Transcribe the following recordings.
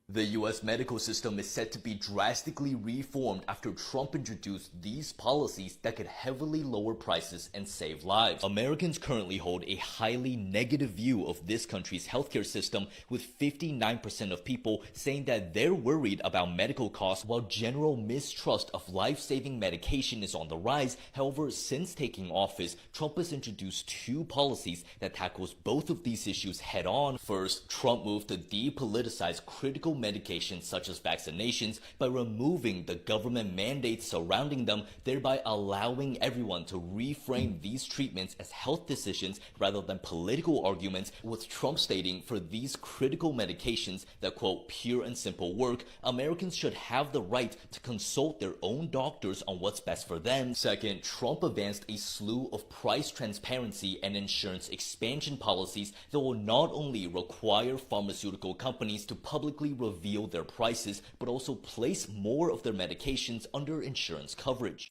The US medical system is set to be drastically reformed after Trump introduced these policies that could heavily lower prices and save lives. Americans currently hold a highly negative view of this country's healthcare system, with 59% of people saying that they're worried about medical costs, while general mistrust of life-saving medication is on the rise. However, since taking office, Trump has introduced two policies that tackles both of these issues head-on. First, Trump moved to depoliticize critical medications such as vaccinations by removing the government mandates surrounding them, thereby allowing everyone to reframe these treatments as health decisions rather than political arguments, with Trump stating for these critical medications that, quote, pure and simple work, Americans should have the right to consult their own doctors on what's best for them. Second, Trump advanced a slew of price transparency and insurance expansion policies that will not only require pharmaceutical companies to publicly reveal their prices, but also place more of their medications under insurance coverage.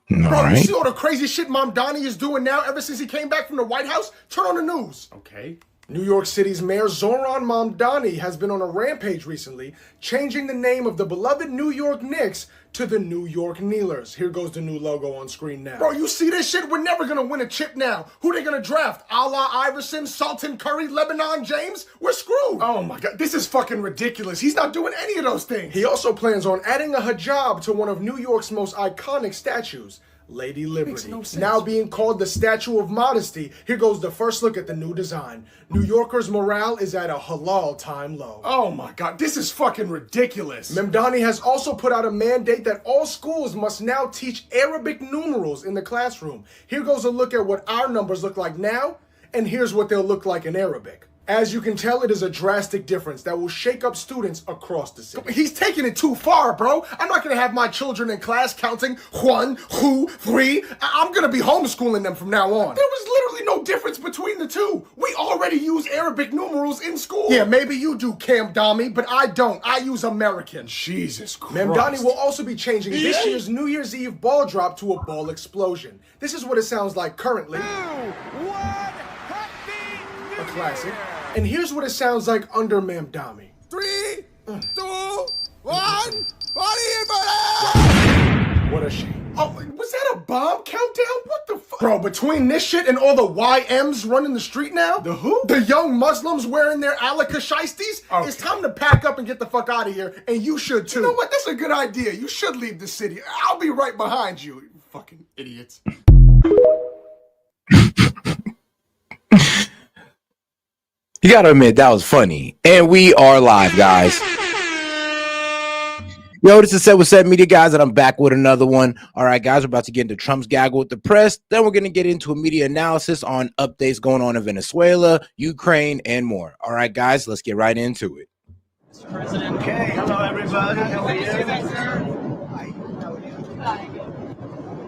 Bro, you see all the crazy shit Mom Donnie is doing now ever since he came back from the White House? Turn on the news. Okay. New York City's Mayor Zohran Mamdani has been on a rampage recently, changing the name of the beloved New York Knicks to the New York Kneelers. Here goes the new logo on screen now. Bro, you see this shit? We're never gonna win a chip now. Who they gonna draft? Alaa Iverson, Sultan Curry, Lebanon James? We're screwed. Oh my God, this is fucking ridiculous. He's not doing any of those things. He also plans on adding a hijab to one of New York's most iconic statues, Lady Liberty, now being called the Statue of Modesty. Here goes the first look at the new design. New Yorkers' morale is at a halal time low. Oh my God, this is fucking ridiculous. Mamdani has also put out a mandate that all schools must now teach Arabic numerals in the classroom. Here goes a look at what our numbers look like now, and here's what they'll look like in Arabic. As you can tell, it is a drastic difference that will shake up students across the city. He's taking it too far, bro. I'm not gonna have my children in class counting 1, 2, 3. I'm gonna be homeschooling them from now on. There was literally no difference between the two. We already use Arabic numerals in school. Yeah, maybe you do, Cam Dami, but I don't. I use American. Jesus Christ. Mamdani will also be changing this year's New Year's Eve ball drop to a ball explosion. This is what it sounds like currently. A classic. And here's what it sounds like under Mamdani. 3, 2, 1, what a shame. Oh, was that a bomb countdown? What the fuck? Bro, between this shit and all the YMs running the street now? The who? The young Muslims wearing their alaka shiesties? Okay. It's time to pack up and get the fuck out of here, and you should too. You know what? That's a good idea. You should leave the city. I'll be right behind you, you fucking idiots. You gotta admit, that was funny. And we are live, guys. Yo, this is S.E.T with S.E.T Media, guys, and I'm back with another one. All right, guys, we're about to get into Trump's gaggle with the press. Then we're going to get into a media analysis on updates going on in Venezuela, Ukraine, and more. All right, guys, let's get right into it. Mr. President. Okay, hello, everybody. How are you? Hi.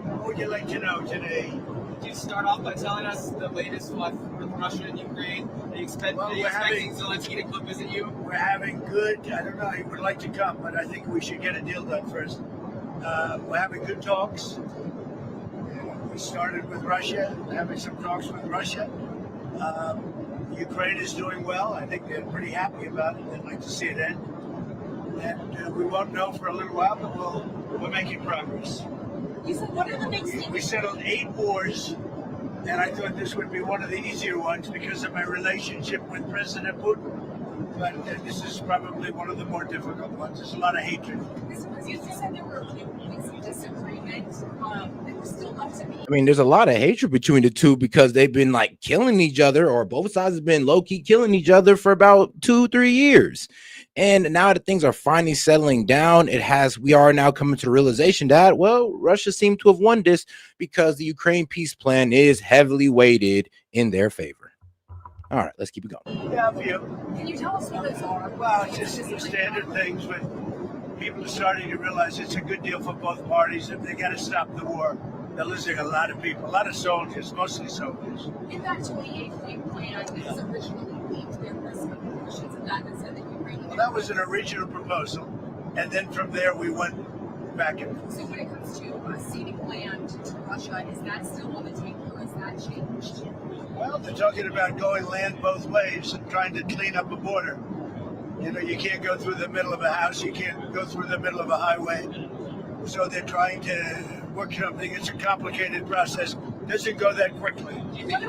What would you like to know today? Could you start off by telling us the latest with Russia and Ukraine? Are you expecting Zelensky to come visit you? We're having good, I don't know, he would like to come, but I think we should get a deal done first. We're having good talks. We started with Russia, having some talks with Russia. Ukraine is doing well. I think they're pretty happy about it. They'd like to see it end. And we won't know for a little while, but we're making progress. You said, what are the next things? We settled 8 wars, and I thought this would be one of the easier ones because of my relationship with President Putin. But this is probably one of the more difficult ones. There's a lot of hatred. You said there were a few points of disagreement that were still up to me. I mean, there's a lot of hatred between the two because they've been like killing each other, or both sides have been low-key killing each other for about 2-3 years. And now that things are finally settling down, we are now coming to the realization that, well, Russia seemed to have won this because the Ukraine peace plan is heavily weighted in their favor. All right, let's keep it going. Yeah, for you. Can you tell us what those are? Well, it's just the standard things when people are starting to realize it's a good deal for both parties. If they got to stop the war, they're losing a lot of people, a lot of soldiers, mostly soldiers. In that 28-point plan that was originally leaked, there were some portions of that that said that Ukraine... Well, that was an original proposal, and then from there we went back and forth. So when it comes to ceding land to Russia, is that still on the table, or has that changed? Well, they're talking about going land both ways and trying to clean up a border. You know, you can't go through the middle of a house. You can't go through the middle of a highway. So they're trying to work something. It's a complicated process. Doesn't go that quickly. What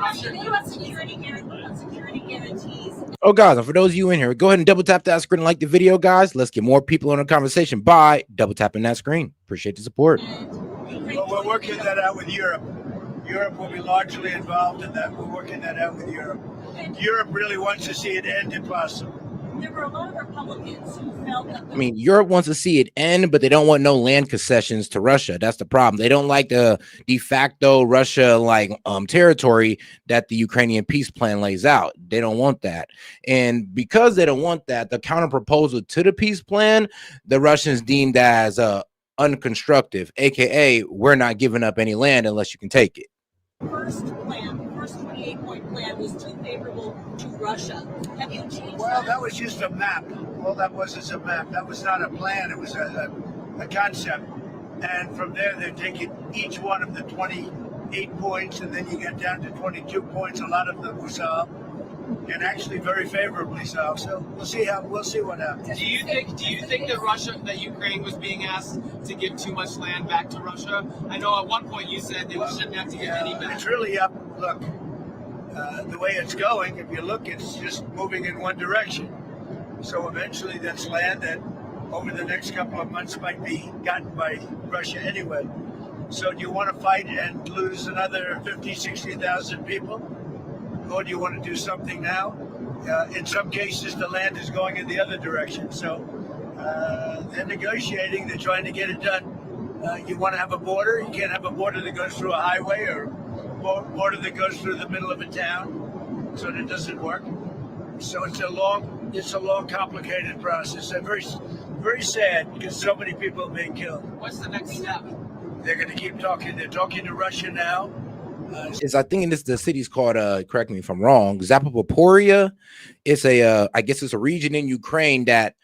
about security guarantees? Oh, guys, and for those of you in here, go ahead and double tap that screen and like the video, guys. Let's get more people in the conversation by double tapping that screen. Appreciate the support. Well, we're working that out with Europe. Europe will be largely involved in that. We're working that out with Europe. Europe really wants to see it end if possible. There were a lot of Republicans who felt that. I mean, Europe wants to see it end, but they don't want no land concessions to Russia. That's the problem. They don't like the de facto Russia territory that the Ukrainian peace plan lays out. They don't want that. And because they don't want that, the counter proposal to the peace plan, the Russians deemed as unconstructive, aka we're not giving up any land unless you can take it. First plan, the first 28-point plan was too favorable to Russia. Have you changed Well, that was just a map. All that was is a map. That was not a plan. It was a concept. And from there, they're taking each one of the 28 points, and then you get down to 22 points. A lot of them were solved, and actually very favorably solved. So we'll see what happens. Do you think that Ukraine was being asked to give too much land back to Russia? I know at one point you said they shouldn't have to give any back. It's really up. Look, the way it's going, if you look, it's just moving in one direction. So eventually that's land that over the next couple of months might be gotten by Russia anyway. So do you want to fight and lose another 50, 60,000 people? Or do you want to do something now? In some cases, the land is going in the other direction. So they're negotiating. They're trying to get it done. You want to have a border? You can't have a border that goes through a highway or a border that goes through the middle of a town. So that doesn't work. So it's a long, complicated process. And very, very sad because so many people are being killed. What's the next step? They're going to keep talking. They're talking to Russia now. I think the city's called, correct me if I'm wrong, Zaporizhzhia. It's I guess it's a region in Ukraine that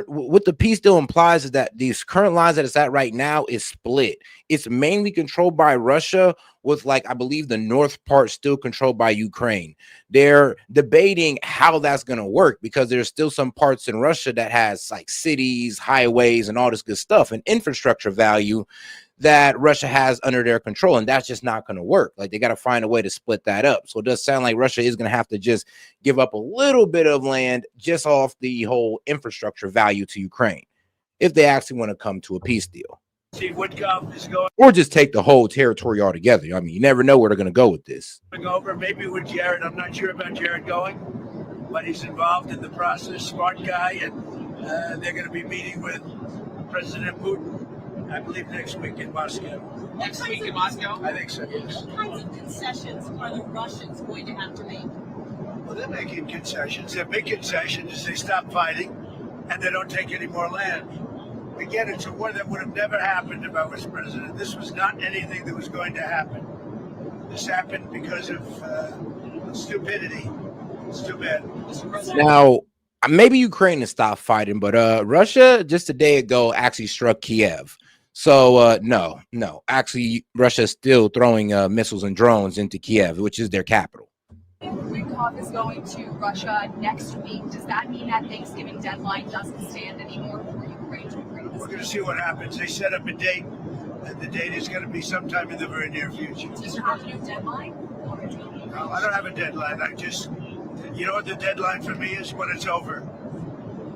what the peace deal implies is that these current lines that it's at right now is split. It's mainly controlled by Russia, with I believe the north part still controlled by Ukraine. They're debating how that's going to work because there's still some parts in Russia that has cities, highways, and all this good stuff and infrastructure value that Russia has under their control, and that's just not going to work. They got to find a way to split that up. So it does sound like Russia is going to have to just give up a little bit of land just off the whole infrastructure value to Ukraine if they actually want to come to a peace deal. See what is going or just take the whole territory altogether. I mean, you never know where they're going to go with this. over. Maybe with Jared. I'm not sure about Jared going, but he's involved in the process. Smart guy, and they're going to be meeting with President Putin, I believe, next week in Moscow. Next week in Moscow? I think so, yes. What kinds of concessions are the Russians going to have to make? Well, they're making concessions. Their big concession is they stop fighting and they don't take any more land. Again, it's a war that would have never happened if I was president. This was not anything that was going to happen. This happened because of stupidity. It's too bad. Now, maybe Ukraine has stopped fighting, but Russia just a day ago actually struck Kiev. So no, actually, Russia is still throwing missiles and drones into Kiev, which is their capital. Rykov is going to Russia next week. Does that mean that Thanksgiving deadline doesn't stand anymore for Ukraine to agree to this? We're going to see what happens. They set up a date, and the date is going to be sometime in the very near future. Do you have a new deadline? No, I don't have a deadline. You know what the deadline for me is? When it's over.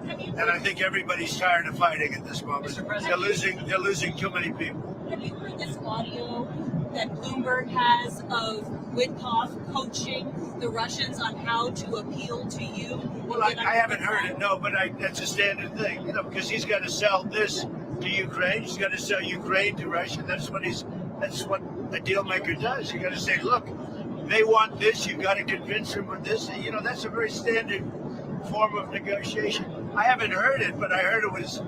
And I think everybody's tired of fighting at this moment. They're losing too many people. Have you heard this audio that Bloomberg has of Witkoff coaching the Russians on how to appeal to you? Well, I haven't heard it, no, but that's a standard thing, because he's got to sell this to Ukraine. He's got to sell Ukraine to Russia. That's what a deal maker does. You got to say, look, they want this. You got to convince them of this. That's a very standard form of negotiation. I haven't heard it, but I heard it was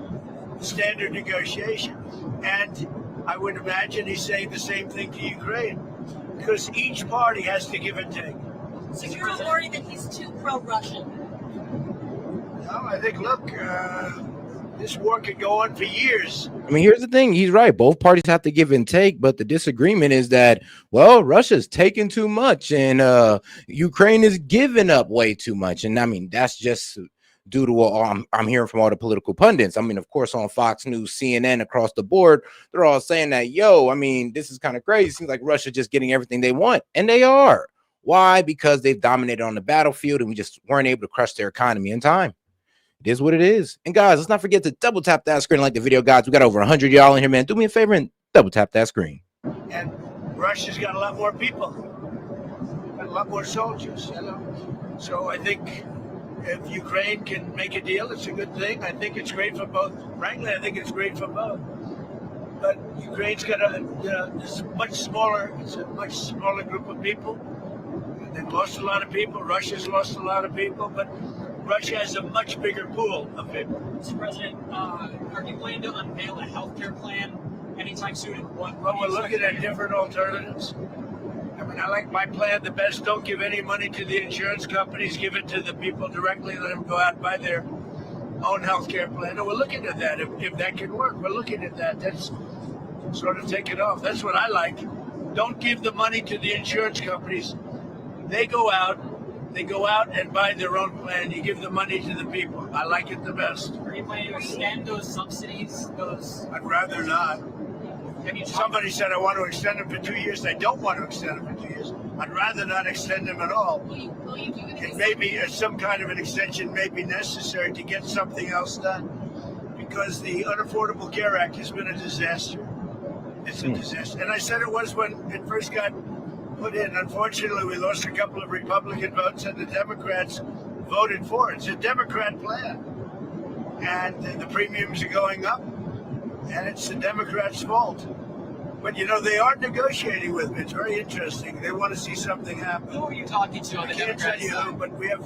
standard negotiation. And I would imagine he's saying the same thing to Ukraine, because each party has to give and take. So you're worried that he's too pro-Russian? No, I think, look, this war could go on for years. I mean, here's the thing. He's right. Both parties have to give and take, but the disagreement is that, well, Russia's taking too much and Ukraine is giving up way too much. And I mean, that's just due to all I'm hearing from all the political pundits. I mean, of course, on Fox News, CNN, across the board, they're all saying that, yo, I mean, this is kind of crazy. It seems like Russia just getting everything they want, and they are. Why? Because they've dominated on the battlefield, and we just weren't able to crush their economy in time. It is what it is. And guys, let's not forget to double tap that screen, like the video, guys. We got over 100 y'all in here, man. Do me a favor and double tap that screen. And Russia's got a lot more people, got a lot more soldiers, you know. So I think if Ukraine can make a deal, it's a good thing. I think it's great for both. Frankly, I think it's great for both. But Ukraine's got it's a much smaller group of people. They've lost a lot of people. Russia's lost a lot of people, but Russia has a much bigger pool of people. Mr. President, are you planning to unveil a healthcare plan anytime soon? Well, we're looking at different alternatives. I mean, I like my plan the best. Don't give any money to the insurance companies. Give it to the people directly. Let them go out and buy their own healthcare plan. And we're looking at that. If that can work, we're looking at that. That's sort of take it off. That's what I like. Don't give the money to the insurance companies. They go out and buy their own plan. You give the money to the people. I like it the best. Are you planning to extend those subsidies? I'd rather not. Somebody said I want to extend them for 2 years. I don't want to extend them for 2 years. I'd rather not extend them at all. Will you do this? It may be some kind of an extension may be necessary to get something else done, because the Unaffordable Care Act has been a disaster. It's a disaster. And I said it was when it first got put in. Unfortunately, we lost a couple of Republican votes, and the Democrats voted for it. It's a Democrat plan. And the premiums are going up, and it's the Democrats' fault. But, you know, they are negotiating with me. It's very interesting. They want to see something happen. Who are you talking to on the I can't tell Democrats you who, side? but we have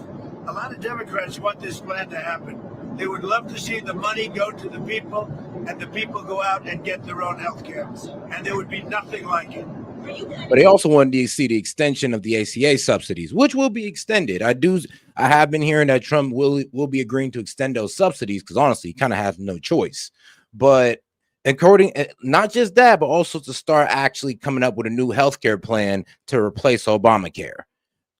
a lot of Democrats want this plan to happen. They would love to see the money go to the people, and the people go out and get their own health care. And there would be nothing like it. But they also wanted to see the extension of the ACA subsidies, which will be extended. I have been hearing that Trump will be agreeing to extend those subsidies, because honestly, he kind of has no choice. But according, not just that, but also to start actually coming up with a new healthcare plan to replace Obamacare.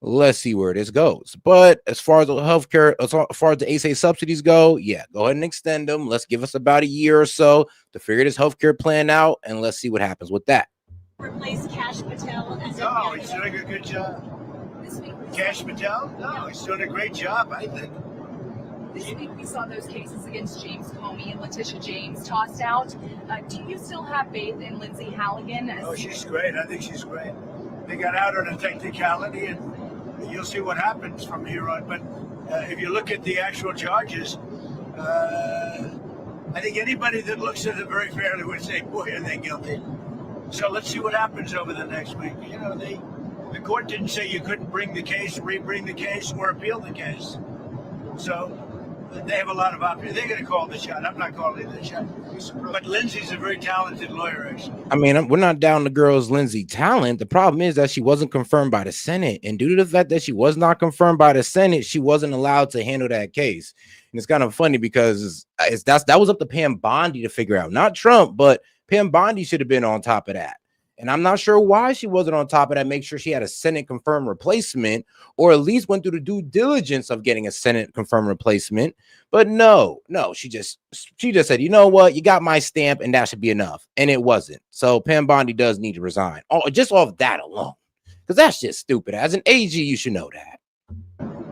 Let's see where this goes. But as far as the healthcare, as far as the ACA subsidies go, yeah, go ahead and extend them. Let's give us about a year or so to figure this healthcare plan out, and let's see what happens with that. Replace Cash Patel as No, he's doing a good job. Cash Patel? No, he's doing a great job, I think. This week we saw those cases against James Comey and Letitia James tossed out. Do you still have faith in Lindsay Halligan? Oh, she's great. I think she's great. They got out on a technicality, and you'll see what happens from here on. But if you look at the actual charges, I think anybody that looks at it very fairly would say, boy, are they guilty. So let's see what happens over the next week. You know, the court didn't say you couldn't bring the case, re-bring the case, or appeal the case. So they have a lot of options. They're going to call the shot. I'm not calling the shot. But Lindsay's a very talented lawyer, actually. I mean, we're not down the girl's Lindsay talent. The problem is that she wasn't confirmed by the Senate. And due to the fact that she was not confirmed by the Senate, she wasn't allowed to handle that case. And it's kind of funny because that was up to Pam Bondi to figure out. Not Trump, but Pam Bondi should have been on top of that. And I'm not sure why she wasn't on top of that. Make sure she had a Senate confirmed replacement, or at least went through the due diligence of getting a Senate confirmed replacement. But no, she just said, you know what, you got my stamp, and that should be enough. And it wasn't. So Pam Bondi does need to resign. Oh, just off that alone, because that's just stupid. As an AG, you should know that.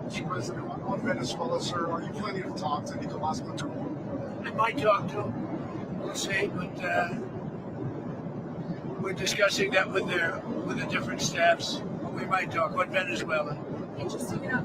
Mr. President, on Venezuela, sir, are you planning to talk to Nicolas Maduro? I might talk to him. We'll see, but we're discussing that with the different staffs. We might talk about Venezuela. Interesting enough,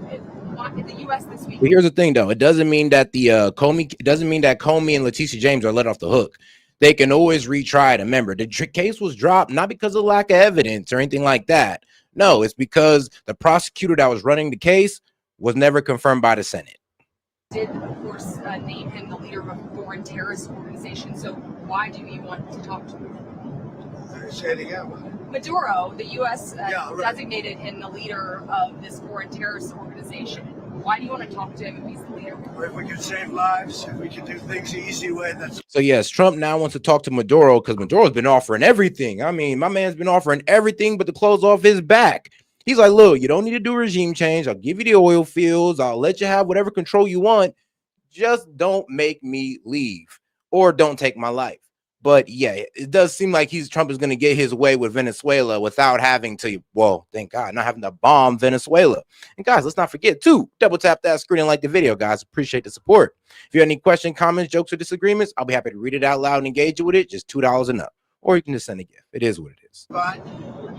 in the U.S. this week. But here's the thing, though. It doesn't mean that Comey and Letitia James are let off the hook. They can always retry it. Remember, the case was dropped not because of lack of evidence or anything like that. No, it's because the prosecutor that was running the case was never confirmed by the Senate. Did, of course, name him the leader of a foreign terrorist organization. So why do you want to talk to him? Say it again. Maduro, the U.S. Right. designated him the leader of this foreign terrorist organization. Why do you want to talk to him if he's the leader? If we can save lives, if we can do things the easy way, that's... So yes, Trump now wants to talk to Maduro because Maduro's been offering everything. I mean, my man's been offering everything but the clothes off his back. He's like, look, you don't need to do regime change. I'll give you the oil fields. I'll let you have whatever control you want. just don't make me leave or don't take my life. But yeah, it does seem like Trump is going to get his way with Venezuela without having to, well, thank God, not having to bomb Venezuela. And guys, let's not forget too, double tap that screen and like the video, guys. Appreciate the support. If you have any questions, comments, jokes, or disagreements, I'll be happy to read it out loud and engage with it. Just $2 and up. Or you can just send a gift. It is what it is. Fine.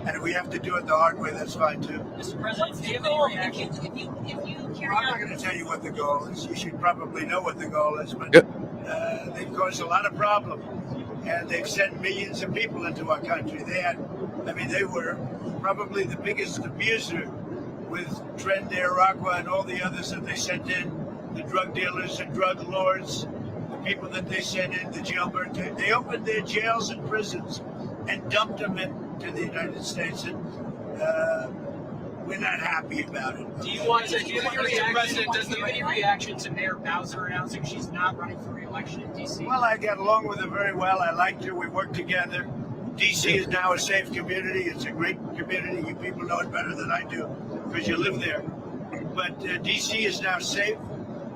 And if we have to do it the hard way, that's fine too. Mr. President, do you have any reaction? If you carry I'm not out going to tell you what the goal is. You should probably know what the goal is, but they've caused a lot of problems. And they've sent millions of people into our country. They were probably the biggest abuser with Trent Aragua and all the others that they sent in, the drug dealers and drug lords, the people that they sent in, the jailbird. They opened their jails and prisons and dumped them into the United States. And we're not happy about it. Do you want to, Mr. President, does there any reaction to Mayor Bowser announcing she's not running for re-election in D.C.? Well, I got along with her very well. I liked her. We worked together. D.C. is now a safe community. It's a great community. You people know it better than I do because you live there. But D.C. is now safe.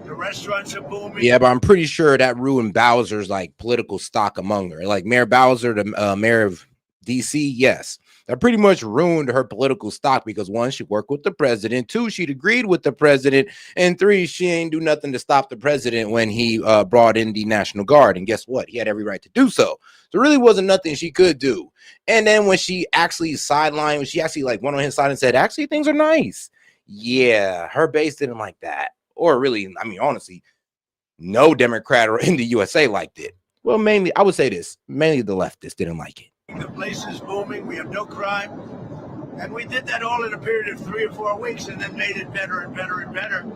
The restaurants are booming. Yeah, but I'm pretty sure that ruined Bowser's like political stock among her. Like Mayor Bowser, the mayor of DC, yes, that pretty much ruined her political stock because 1, she worked with the president, 2, she'd agreed with the president, and 3, she ain't do nothing to stop the president when he brought in the National Guard. And guess what? He had every right to do so. There really wasn't nothing she could do. And then when she actually sidelined, when she actually like went on his side and said, actually, things are nice. Yeah, her base didn't like that. Or really, I mean, honestly, no Democrat in the USA liked it. Well, mainly, I would say this, mainly the leftists didn't like it. The place is booming. We have no crime. And we did that all in a period of 3 or 4 weeks and then made it better and better and better.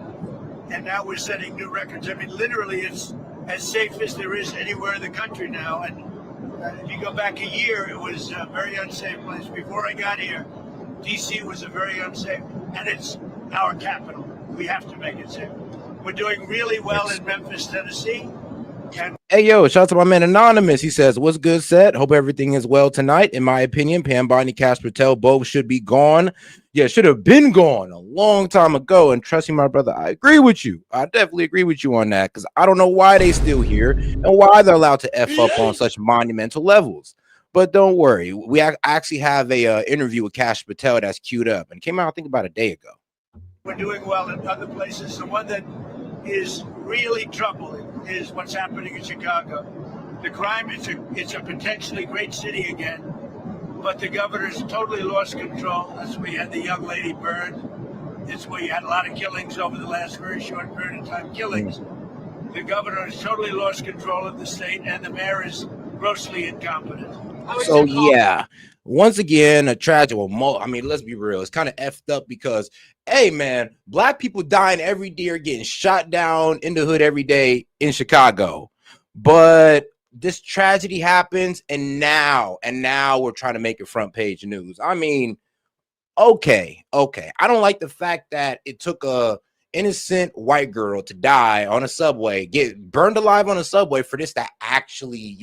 And now we're setting new records. I mean, literally, it's as safe as there is anywhere in the country now. And if you go back a year, it was a very unsafe place. Before I got here, D.C. was a very unsafe, and it's our capital. We have to make it safe. We're doing really well in Memphis, Tennessee. And hey, yo, shout out to my man Anonymous. He says, what's good, Set? Hope everything is well tonight. In my opinion, Pam Bondi, Cash Patel both should be gone. Yeah, should have been gone a long time ago. And trust me, my brother, I agree with you. I definitely agree with you on that because I don't know why they still here and why they're allowed to F up on such monumental levels. But don't worry. We actually have a interview with Cash Patel that's queued up and came out, I think, about a day ago. We're doing well in other places. The one that is really troubling is what's happening in Chicago. The crime, it's a potentially great city again, but the governor's totally lost control. That's where you had the young lady burned. It's where you had a lot of killings over the last very short period of time. Killings. The governor has totally lost control of the state, and the mayor is grossly incompetent. So yeah, once again, a tragic. Well, I mean, let's be real. It's kind of effed up because, hey, man, black people dying every day or getting shot down in the hood every day in Chicago. But this tragedy happens, and now we're trying to make it front page news. I mean, okay. I don't like the fact that it took a innocent white girl to die on a subway, get burned alive on a subway for this to actually,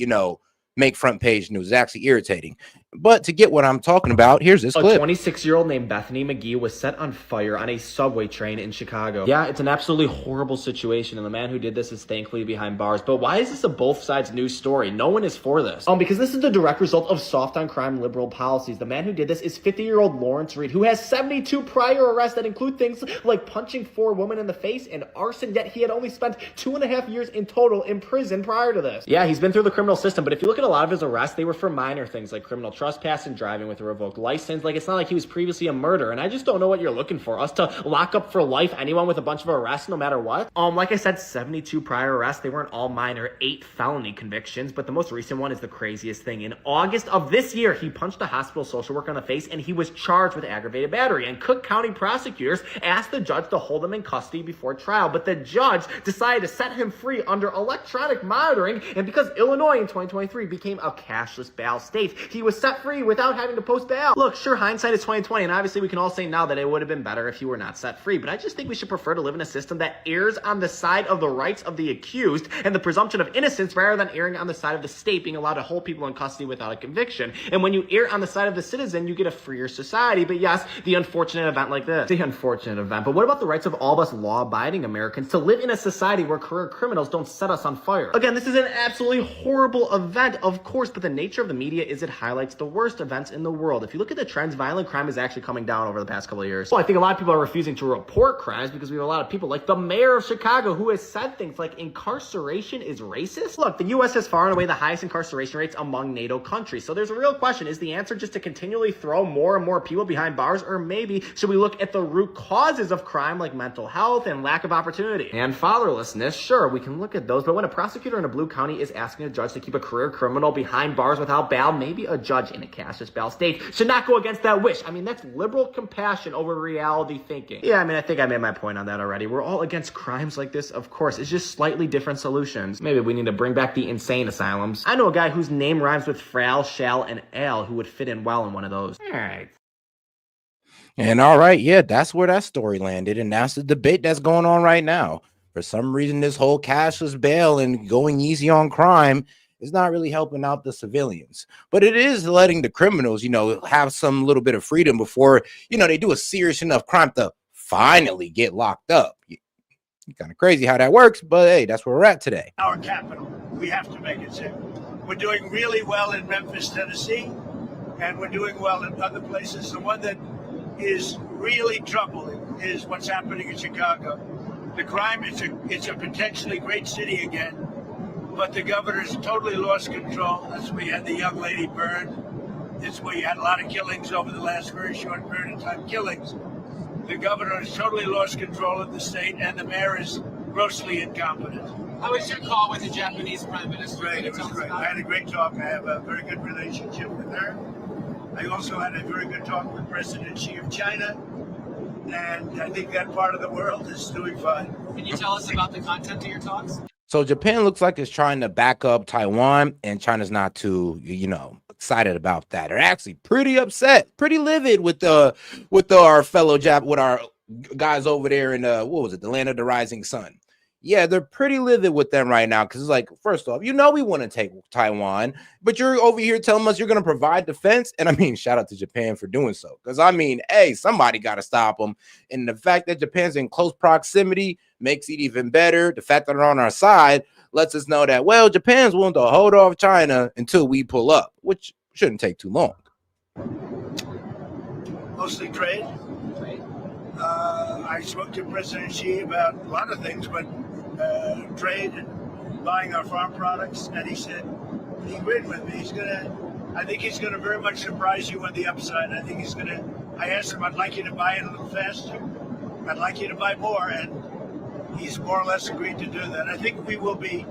make front page news. It's actually irritating. But to get what I'm talking about, here's this clip. A 26-year-old named Bethany McGee was set on fire on a subway train in Chicago. Yeah, it's an absolutely horrible situation, and the man who did this is thankfully behind bars. But why is this a both sides news story? No one is for this. Because this is the direct result of soft on crime liberal policies. The man who did this is 50-year-old Lawrence Reed, who has 72 prior arrests that include things like punching 4 women in the face and arson, yet he had only spent 2.5 years in total in prison prior to this. Yeah, he's been through the criminal system, but if you look at a lot of his arrests, they were for minor things like criminal trespass and driving with a revoked license. Like, it's not like he was previously a murderer, and I just don't know what you're looking for. Us to lock up for life anyone with a bunch of arrests no matter what? Like I said, 72 prior arrests. They weren't all minor, 8 felony convictions, but the most recent one is the craziest thing. In August of this year, he punched a hospital social worker in the face, and he was charged with aggravated battery, and Cook County prosecutors asked the judge to hold him in custody before trial, but the judge decided to set him free under electronic monitoring, and because Illinois in 2023 became a cashless bail state, he was set set free without having to post bail. Look, sure, hindsight is 2020, and obviously we can all say now that it would have been better if you were not set free, but I just think we should prefer to live in a system that errs on the side of the rights of the accused and the presumption of innocence rather than erring on the side of the state being allowed to hold people in custody without a conviction. And when you err on the side of the citizen, you get a freer society. But yes, the unfortunate event like this. The unfortunate event. But what about the rights of all of us law-abiding Americans to live in a society where career criminals don't set us on fire? Again, this is an absolutely horrible event, of course, but the nature of the media is it highlights the worst events in the world. If you look at the trends, violent crime is actually coming down over the past couple of years. Well, I think a lot of people are refusing to report crimes because we have a lot of people like the mayor of Chicago who has said things like incarceration is racist. Look, the U.S. has far and away the highest incarceration rates among NATO countries. So there's a real question. Is the answer just to continually throw more and more people behind bars? Or maybe should we look at the root causes of crime like mental health and lack of opportunity? And fatherlessness, sure, we can look at those. But when a prosecutor in a blue county is asking a judge to keep a career criminal behind bars without bail, maybe a judge in a cashless bail state should not go against that wish. I mean, that's liberal compassion over reality thinking. Yeah, I mean, I think I made my point on that already. We're all against crimes like this, of course. It's just slightly different solutions. Maybe we need to bring back the insane asylums. I know a guy whose name rhymes with frail, shall, and ale who would fit in well in one of those. All right. And all right, yeah, that's where that story landed. And that's the debate that's going on right now. For some reason, this whole cashless bail and going easy on crime is not really helping out the civilians, but it is letting the criminals, have some little bit of freedom before, they do a serious enough crime to finally get locked up. Kind of crazy how that works, but hey, that's where we're at today. Our capital, we have to make it safe. We're doing really well in Memphis, Tennessee, and we're doing well in other places. The one that is really troubling is what's happening in Chicago. The crime, it's a potentially great city again, but the governor's totally lost control. That's where you had the young lady burned. It's where you had a lot of killings over the last very short period of time. Killings. The governor has totally lost control of the state, and the mayor is grossly incompetent. How was your call with the Japanese Prime Minister? Great, it was great. I had a great talk. I have a very good relationship with her. I also had a very good talk with President Xi of China, and I think that part of the world is doing fine. Can you tell us about the content of your talks? So Japan looks like it's trying to back up Taiwan, and China's not too, excited about that. They're actually pretty upset, pretty livid with our guys over there in the land of the rising sun. Yeah, they're pretty livid with them right now because it's like, first off, we want to take Taiwan, but you're over here telling us you're going to provide defense. And I mean, shout out to Japan for doing so, because I mean, hey, somebody got to stop them. And the fact that Japan's in close proximity makes it even better. The fact that they're on our side lets us know that, well, Japan's willing to hold off China until we pull up, which shouldn't take too long. Mostly trade. I spoke to President Xi about a lot of things, but trade and buying our farm products, and he said he agreed with me. I think he's gonna very much surprise you on the upside. I asked him, I'd like you to buy it a little faster. I'd like you to buy more, and he's more or less agreed to do that. I think we will be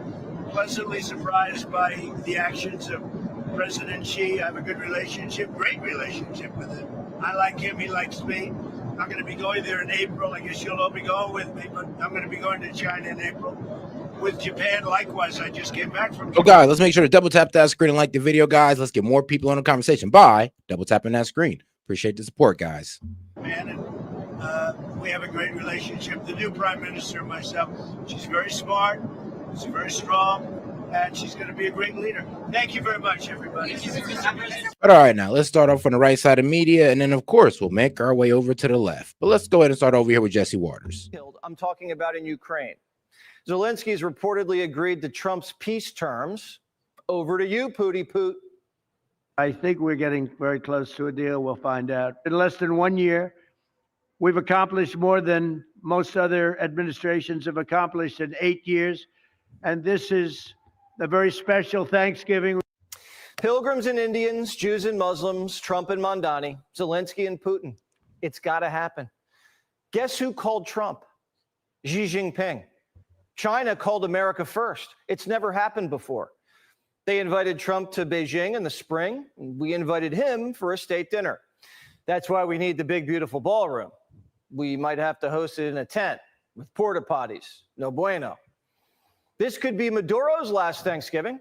pleasantly surprised by the actions of President Xi. I have a good relationship, great relationship with him. I like him, he likes me. I'm going to be going there in April. I guess you'll all be going with me, but I'm going to be going to China in April. With Japan, likewise, I just came back from Japan. Oh, guys, let's make sure to double tap that screen and like the video, guys. Let's get more people on the conversation by double tapping that screen. Appreciate the support, guys. And we have a great relationship. The new prime minister and myself, she's very smart, she's very strong, and she's going to be a great leader. Thank you very much, everybody. But all right, now let's start off on the right side of media, and then, of course, we'll make our way over to the left. But let's go ahead and start over here with Jesse Waters. I'm talking about in Ukraine. Zelensky's reportedly agreed to Trump's peace terms. Over to you, Pooty Poot. I think we're getting very close to a deal. We'll find out. In less than 1 year, we've accomplished more than most other administrations have accomplished in 8 years. And this is a very special Thanksgiving. Pilgrims and Indians, Jews and Muslims, Trump and Mondani, Zelensky and Putin. It's got to happen. Guess who called Trump? Xi Jinping. China called America first. It's never happened before. They invited Trump to Beijing in the spring. And we invited him for a state dinner. That's why we need the big, beautiful ballroom. We might have to host it in a tent with porta potties. No bueno. This could be Maduro's last Thanksgiving.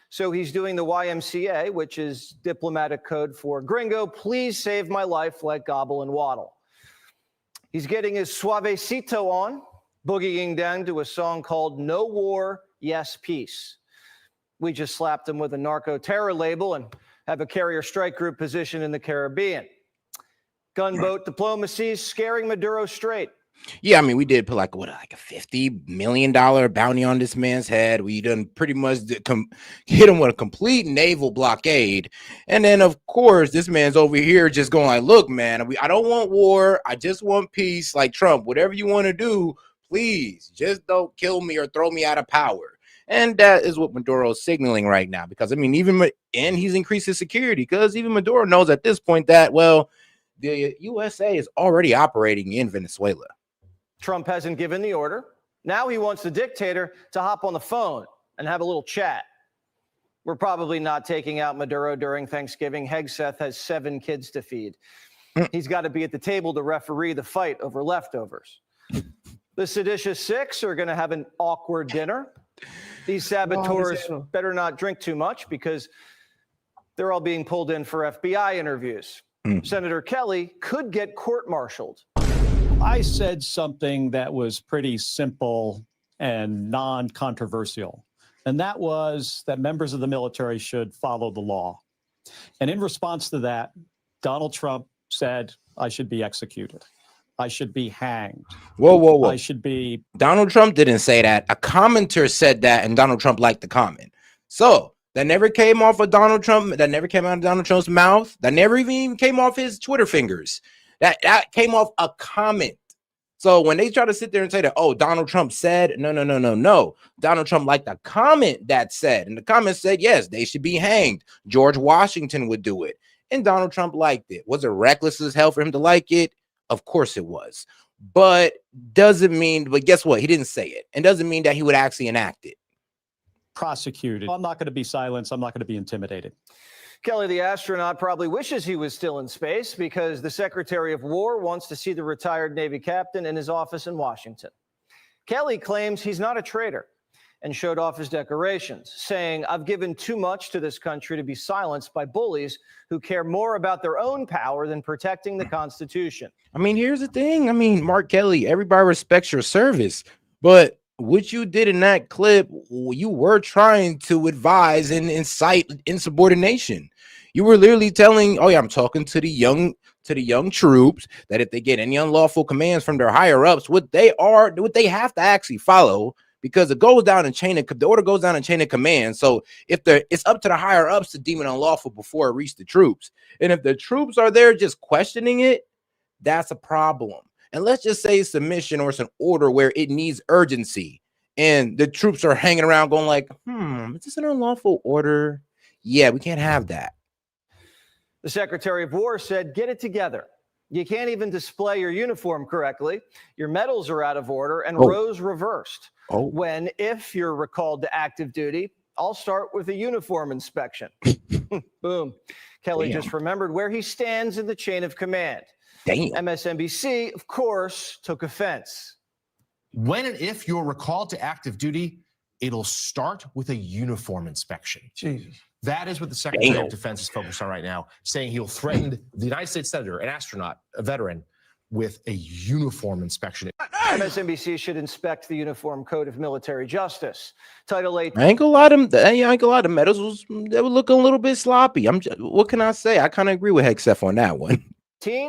So he's doing the YMCA, which is diplomatic code for gringo, please save my life like gobble and waddle. He's getting his suavecito on, boogieing down to a song called No War, Yes Peace. We just slapped him with a narco-terror label and have a carrier strike group position in the Caribbean. Gunboat diplomacy is scaring Maduro straight. Yeah, I mean, we did put like a $50 million bounty on this man's head. We done pretty much hit him with a complete naval blockade. And then, of course, this man's over here just going like, look, man, I don't want war. I just want peace. Like Trump, whatever you want to do, please just don't kill me or throw me out of power. And that is what Maduro is signaling right now, because I mean, and he's increased his security, because even Maduro knows at this point that, well, the USA is already operating in Venezuela. Trump hasn't given the order. Now he wants the dictator to hop on the phone and have a little chat. We're probably not taking out Maduro during Thanksgiving. Hegseth has 7 kids to feed. He's got to be at the table to referee the fight over leftovers. The seditious 6 are going to have an awkward dinner. These saboteurs better not drink too much, because they're all being pulled in for FBI interviews. Senator Kelly could get court-martialed. I said something that was pretty simple and non-controversial, and that was that members of the military should follow the law. And in response to that, Donald Trump said, I should be executed. I should be hanged. Whoa. I should be... Donald Trump didn't say that. A commenter said that, and Donald Trump liked the comment. So that never came off of Donald Trump. That never came out of Donald Trump's mouth. That never even came off his Twitter fingers. That came off a comment. So when they try to sit there and say that, oh, Donald Trump said, no. Donald Trump liked a comment that said, and the comment said, yes, they should be hanged. George Washington would do it. And Donald Trump liked it. Was it reckless as hell for him to like it? Of course it was. But guess what? He didn't say it. And doesn't mean that he would actually enact it. Prosecuted. I'm not going to be silenced. I'm not going to be intimidated. Kelly, the astronaut, probably wishes he was still in space, because the Secretary of War wants to see the retired Navy captain in his office in Washington. Kelly claims he's not a traitor and showed off his decorations, saying, I've given too much to this country to be silenced by bullies who care more about their own power than protecting the Constitution. I mean, here's the thing. I mean, Mark Kelly, everybody respects your service, but what you did in that clip, you were trying to advise and incite insubordination. You were literally telling, oh yeah, I'm talking to the young troops, that if they get any unlawful commands from their higher ups, what they have to actually follow, because it goes down in the order goes down in chain of command. So it's up to the higher ups to deem it unlawful before it reaches the troops. And if the troops are there just questioning it, that's a problem. And let's just say it's a mission or it's an order where it needs urgency, and the troops are hanging around going like, is this an unlawful order? Yeah, we can't have that. The Secretary of War said, get it together. You can't even display your uniform correctly. Your medals are out of order and rows reversed. If you're recalled to active duty, I'll start with a uniform inspection. Boom. Kelly just remembered where he stands in the chain of command. MSNBC, of course, took offense. When and if you're recalled to active duty, it'll start with a uniform inspection. Jesus. That is what the Secretary of Defense is focused on right now, saying he'll threaten the United States Senator, an astronaut, a veteran, with a uniform inspection. MSNBC should inspect the Uniform Code of Military Justice. Title 8. I ain't gonna lie, the medals they were looking a little bit sloppy. What can I say? I kind of agree with Hegseth on that one.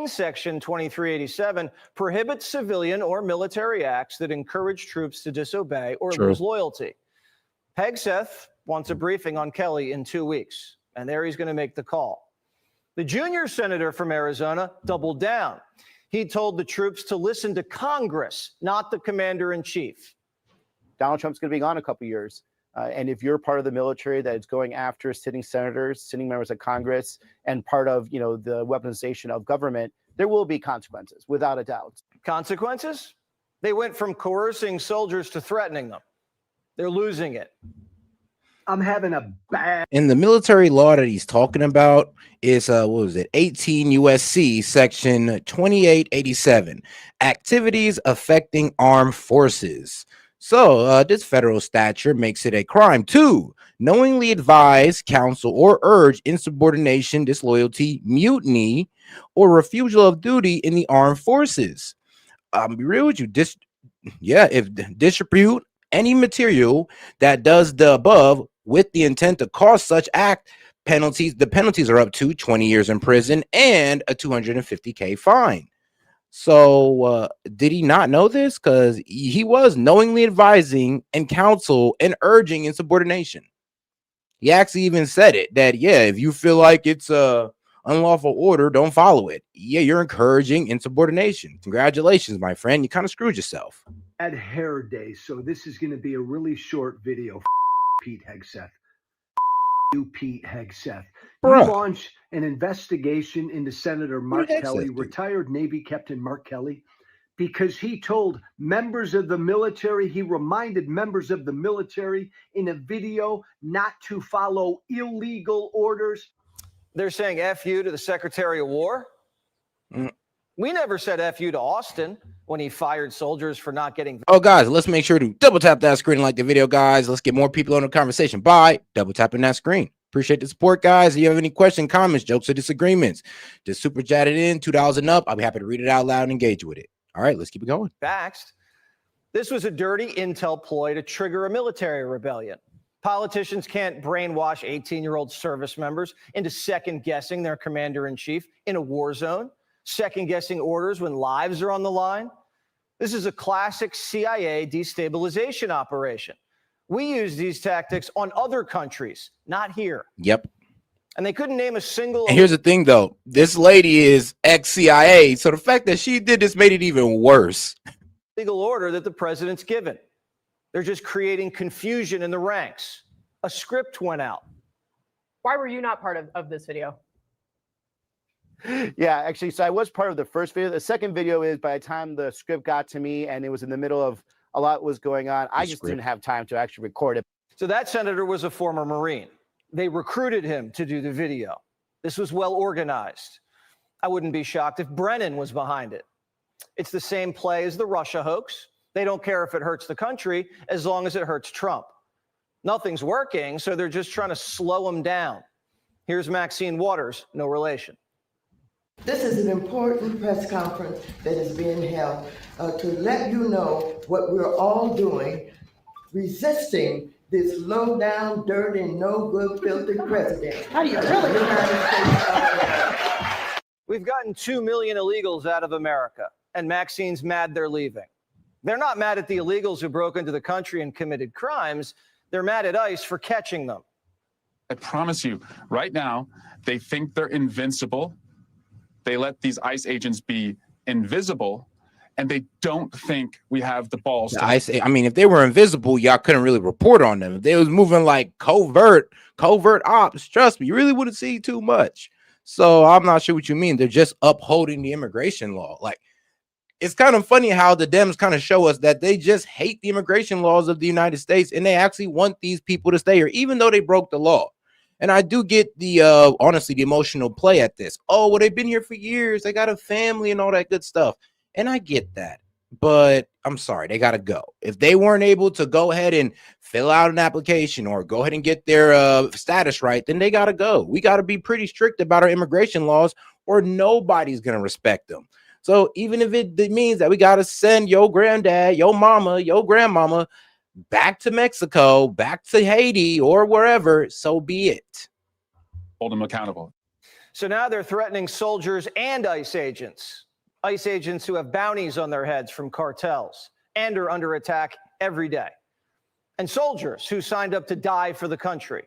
Section 2387 prohibits civilian or military acts that encourage troops to disobey or lose loyalty. Hegseth wants a briefing on Kelly in 2 weeks, and there he's going to make the call. The junior senator from Arizona doubled down. He told the troops to listen to Congress, not the commander-in-chief. Donald Trump's going to be gone a couple years. And if you're part of the military that is going after sitting senators, sitting members of Congress, and part of, the weaponization of government, there will be consequences, without a doubt. Consequences? They went from coercing soldiers to threatening them. They're losing it. I'm having a bad... In the military law that he's talking about is, 18 USC section 2887, activities affecting armed forces. So this federal statute makes it a crime to knowingly advise, counsel, or urge insubordination, disloyalty, mutiny, or refusal of duty in the armed forces. Be real with you. If distribute any material that does the above with the intent to cause such act, the penalties are up to 20 years in prison and a $250K fine. So did he not know this? Because he was knowingly advising and counsel and urging insubordination. He actually even said it that, yeah, if you feel like it's a unlawful order, don't follow it. Yeah, you're encouraging insubordination. Congratulations, my friend. You kind of screwed yourself. At Hair Day, so this is going to be a really short video. Pete Hegseth. You, Pete Hegseth. You launched an investigation into Senator Mark Kelly, retired Navy Captain Mark Kelly, because he told members of the military, he reminded members of the military in a video not to follow illegal orders. They're saying F you to the Secretary of War. We never said F you to Austin when he fired soldiers for not getting. Oh, guys, let's make sure to double tap that screen and like the video, guys. Let's get more people on the conversation by double tapping that screen. Appreciate the support, guys. If you have any questions, comments, jokes, or disagreements, just super chat it in, $2 and up. I'll be happy to read it out loud and engage with it. All right, let's keep it going. Faxed. This was a dirty intel ploy to trigger a military rebellion. Politicians can't brainwash 18-year-old service members into second-guessing their commander-in-chief in a war zone, second-guessing orders when lives are on the line. This is a classic CIA destabilization operation. We use these tactics on other countries, not here. Yep. And they couldn't name a single. And here's the thing, though. This lady is ex-CIA, so the fact that she did this made it even worse. Legal order that the president's given. They're just creating confusion in the ranks. A script went out. Why were you not part of this video? Yeah, actually, so I was part of the first video. The second video is by the time the script got to me and it was in the middle of a lot was going on, I just didn't have time to actually record it. So that senator was a former Marine. They recruited him to do the video. This was well organized. I wouldn't be shocked if Brennan was behind it. It's the same play as the Russia hoax. They don't care if it hurts the country as long as it hurts Trump. Nothing's working, so they're just trying to slow him down. Here's Maxine Waters, no relation. This is an important press conference that is being held to let you know what we're all doing, resisting this low down, dirty, no good, filthy president. How do you really? We've gotten 2 million illegals out of America, and Maxine's mad they're leaving. They're not mad at the illegals who broke into the country and committed crimes. They're mad at ICE for catching them. I promise you, right now, they think they're invincible. They let these ICE agents be invisible, and they don't think we have the balls. I mean, if they were invisible, y'all couldn't really report on them. If they was moving like covert ops, trust me, you really wouldn't see too much. So I'm not sure what you mean. They're just upholding the immigration law. Like, it's kind of funny how the Dems kind of show us that they just hate the immigration laws of the United States, and they actually want these people to stay here, even though they broke the law. And I do get the, honestly, the emotional play at this. Oh, well, they've been here for years. They got a family and all that good stuff. And I get that. But I'm sorry, they got to go. If they weren't able to go ahead and fill out an application or go ahead and get their status right, then they got to go. We got to be pretty strict about our immigration laws or nobody's going to respect them. So even if it means that we got to send your granddad, your mama, your grandmama back to Mexico, back to Haiti, or wherever, so be it. Hold them accountable. So now they're threatening soldiers and ICE agents who have bounties on their heads from cartels and are under attack every day, and soldiers who signed up to die for the country.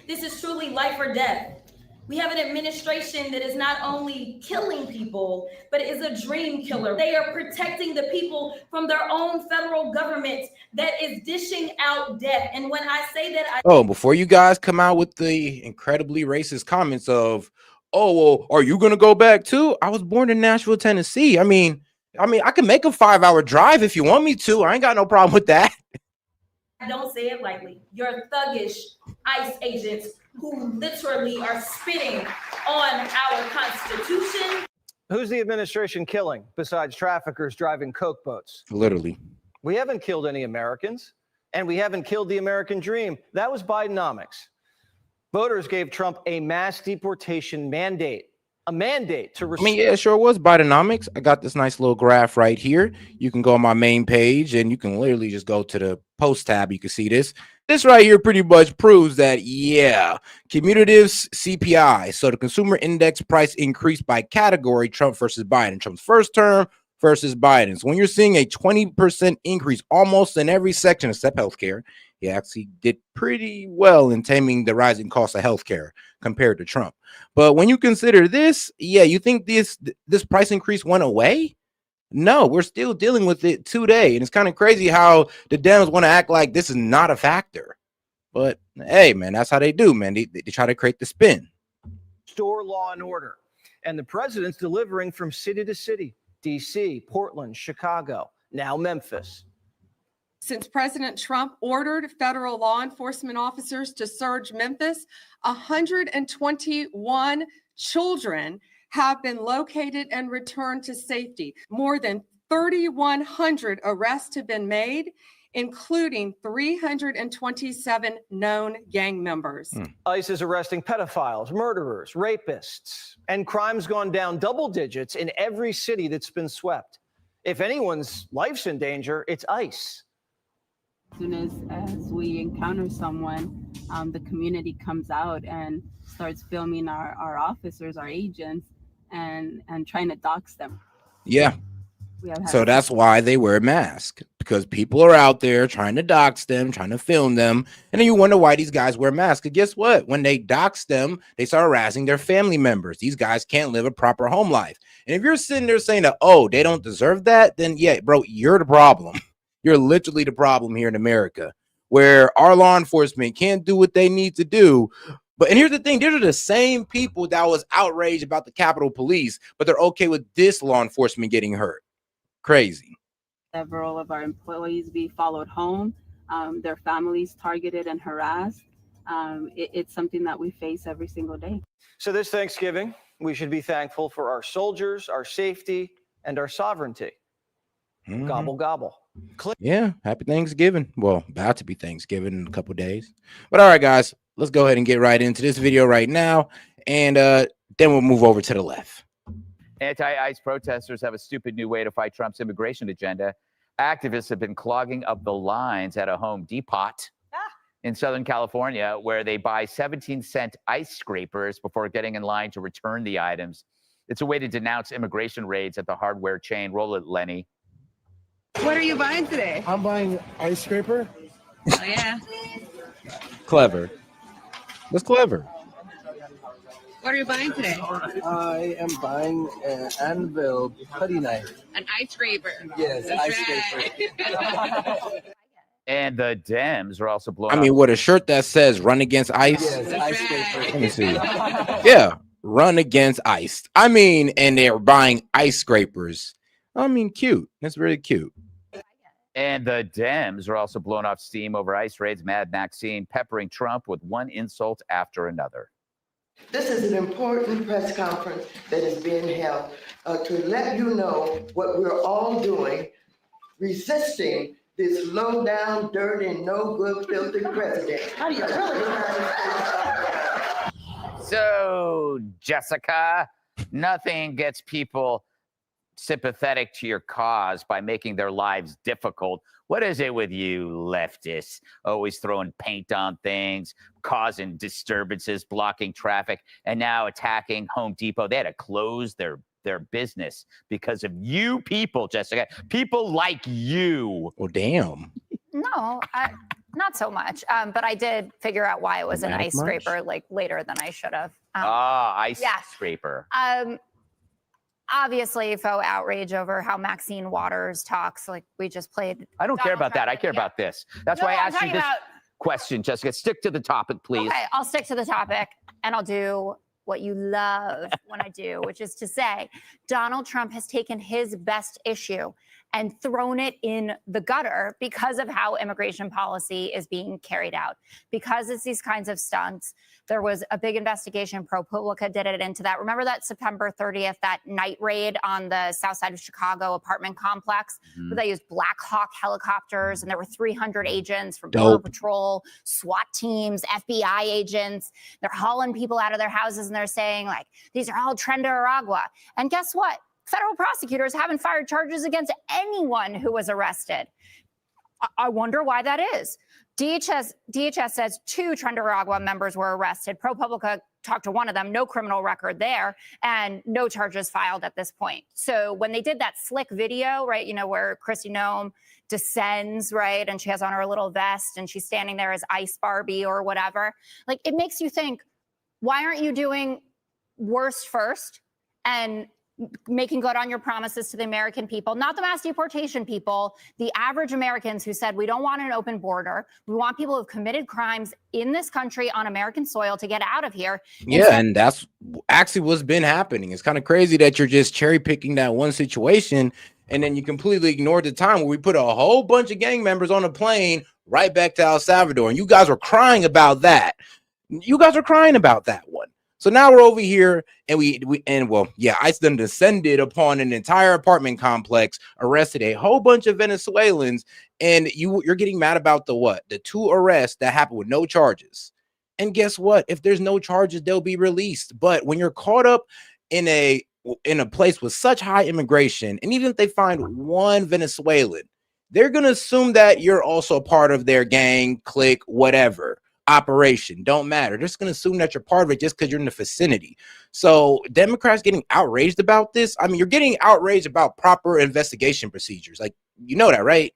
This is truly life or death. We have an administration that is not only killing people, but is a dream killer. They are protecting the people from their own federal government that is dishing out death. And when I say that, before you guys come out with the incredibly racist comments of, oh, well, are you going to go back too? I was born in Nashville, Tennessee. I mean, I can make a 5-hour drive if you want me to. I ain't got no problem with that. I don't say it lightly. Your thuggish ICE agents who literally are spitting on our Constitution. Who's the administration killing besides traffickers driving coke boats? Literally. We haven't killed any Americans, and we haven't killed the American dream. That was Bidenomics. Voters gave Trump a mass deportation mandate, a mandate to I mean, yeah, it sure was Bidenomics. I got this nice little graph right here. You can go on my main page and you can literally just go to the post tab. You can see this. This right here pretty much proves that, yeah, cumulative CPI. So the consumer index price increased by category, Trump versus Biden. Trump's first term versus Biden's. When you're seeing a 20% increase almost in every section except healthcare, he actually did pretty well in taming the rising cost of healthcare compared to Trump. But when you consider this, yeah, you think this price increase went away? No, we're still dealing with it today. And it's kind of crazy how the Dems want to act like this is not a factor. But hey, man, that's how they do, man. They try to create the spin. Restore law and order. And the president's delivering from city to city. D.C., Portland, Chicago, now Memphis. Since President Trump ordered federal law enforcement officers to search Memphis, 121 children have been located and returned to safety. More than 3,100 arrests have been made, including 327 known gang members. ICE is arresting pedophiles, murderers, rapists, and crime's gone down double digits in every city that's been swept. If anyone's life's in danger, it's ICE. As soon as we encounter someone, the community comes out and starts filming our officers, our agents, and trying to dox them. Yeah. So had- that's why they wear masks, because people are out there trying to dox them, trying to film them. And then you wonder why these guys wear masks. And guess what? When they dox them, they start harassing their family members. These guys can't live a proper home life. And if you're sitting there saying that, oh, they don't deserve that, then yeah, bro, you're the problem. You're literally the problem here in America, where our law enforcement can't do what they need to do. And here's the thing, these are the same people that was outraged about the Capitol Police, but they're okay with this law enforcement getting hurt. Crazy. Several of our employees be followed home, their families targeted and harassed. It's something that we face every single day. So this Thanksgiving, we should be thankful for our soldiers, our safety, and our sovereignty. Gobble, gobble. Yeah, happy Thanksgiving. Well, about to be Thanksgiving in a couple days. But all right, guys, let's go ahead and get right into this video right now. And then we'll move over to the left. Anti-ICE protesters have a stupid new way to fight Trump's immigration agenda. Activists have been clogging up the lines at a Home Depot in Southern California, where they buy 17-cent ice scrapers before getting in line to return the items. It's a way to denounce immigration raids at the hardware chain. Roll it, Lenny. What are you buying today? I'm buying ice scraper. Oh, yeah. Clever. That's clever. What are you buying today? I am buying an anvil putty knife. An ice scraper. Yes, an ice scraper. And the Dems are also blowing I mean, what, a shirt that says run against ICE? Yes, ice scraper. Let me see. Yeah, run against ICE. I mean, and they're buying ice scrapers. I mean, cute. That's really cute. And the Dems are also blowing off steam over ICE raids. Mad Maxine peppering Trump with one insult after another. This is an important press conference that is being held to let you know what we're all doing, resisting this low down, dirty, no good, filthy president. How do you really? So, Jessica, nothing gets people sympathetic to your cause by making their lives difficult. What is it with you leftists? Always throwing paint on things, causing disturbances, blocking traffic, and now attacking Home Depot. They had to close their business because of you people, Jessica. People like you. Well, damn. No, not so much. But I did figure out why it was an ice scraper like later than I should have. Ice yeah. scraper. Obviously, faux outrage over how Maxine Waters talks. Like we just played. I don't care about that. I care about this. That's why I asked you this question, Jessica. Stick to the topic, please. Okay, I'll stick to the topic and I'll do what you love when I do, which is to say Donald Trump has taken his best issue and thrown it in the gutter because of how immigration policy is being carried out. Because it's these kinds of stunts, there was a big investigation. ProPublica did it into that. Remember that September 30th, that night raid on the south side of Chicago apartment complex, where they used Black Hawk helicopters, and there were 300 agents from Border Patrol, SWAT teams, FBI agents. They're hauling people out of their houses, and they're saying, like, these are all Tren de Aragua. And guess what? Federal prosecutors haven't fired charges against anyone who was arrested. I wonder why that is. DHS says 2 Tren de Aragua members were arrested. ProPublica talked to one of them, no criminal record there, and no charges filed at this point. So when they did that slick video, right, you know, where Kristi Noem descends, right, and she has on her little vest and she's standing there as Ice Barbie or whatever, like, it makes you think, why aren't you doing worst first and making good on your promises to the American people, not the mass deportation people, the average Americans who said, we don't want an open border. We want people who've committed crimes in this country on American soil to get out of here. Yeah, and that's actually what's been happening. It's kind of crazy that you're just cherry picking that one situation, and then you completely ignored the time where we put a whole bunch of gang members on a plane right back to El Salvador, and you guys were crying about that. You guys are crying about that one. So now we're over here, and ICE then descended upon an entire apartment complex, arrested a whole bunch of Venezuelans, and you're getting mad about the 2 arrests that happened with no charges. And guess what? If there's no charges, they'll be released. But when you're caught up in a place with such high immigration, and even if they find one Venezuelan, they're gonna assume that you're also part of their gang, clique, whatever. Operation, don't matter. They're just going to assume that you're part of it just because you're in the vicinity. So Democrats getting outraged about this. I mean, you're getting outraged about proper investigation procedures. Like, you know that, right?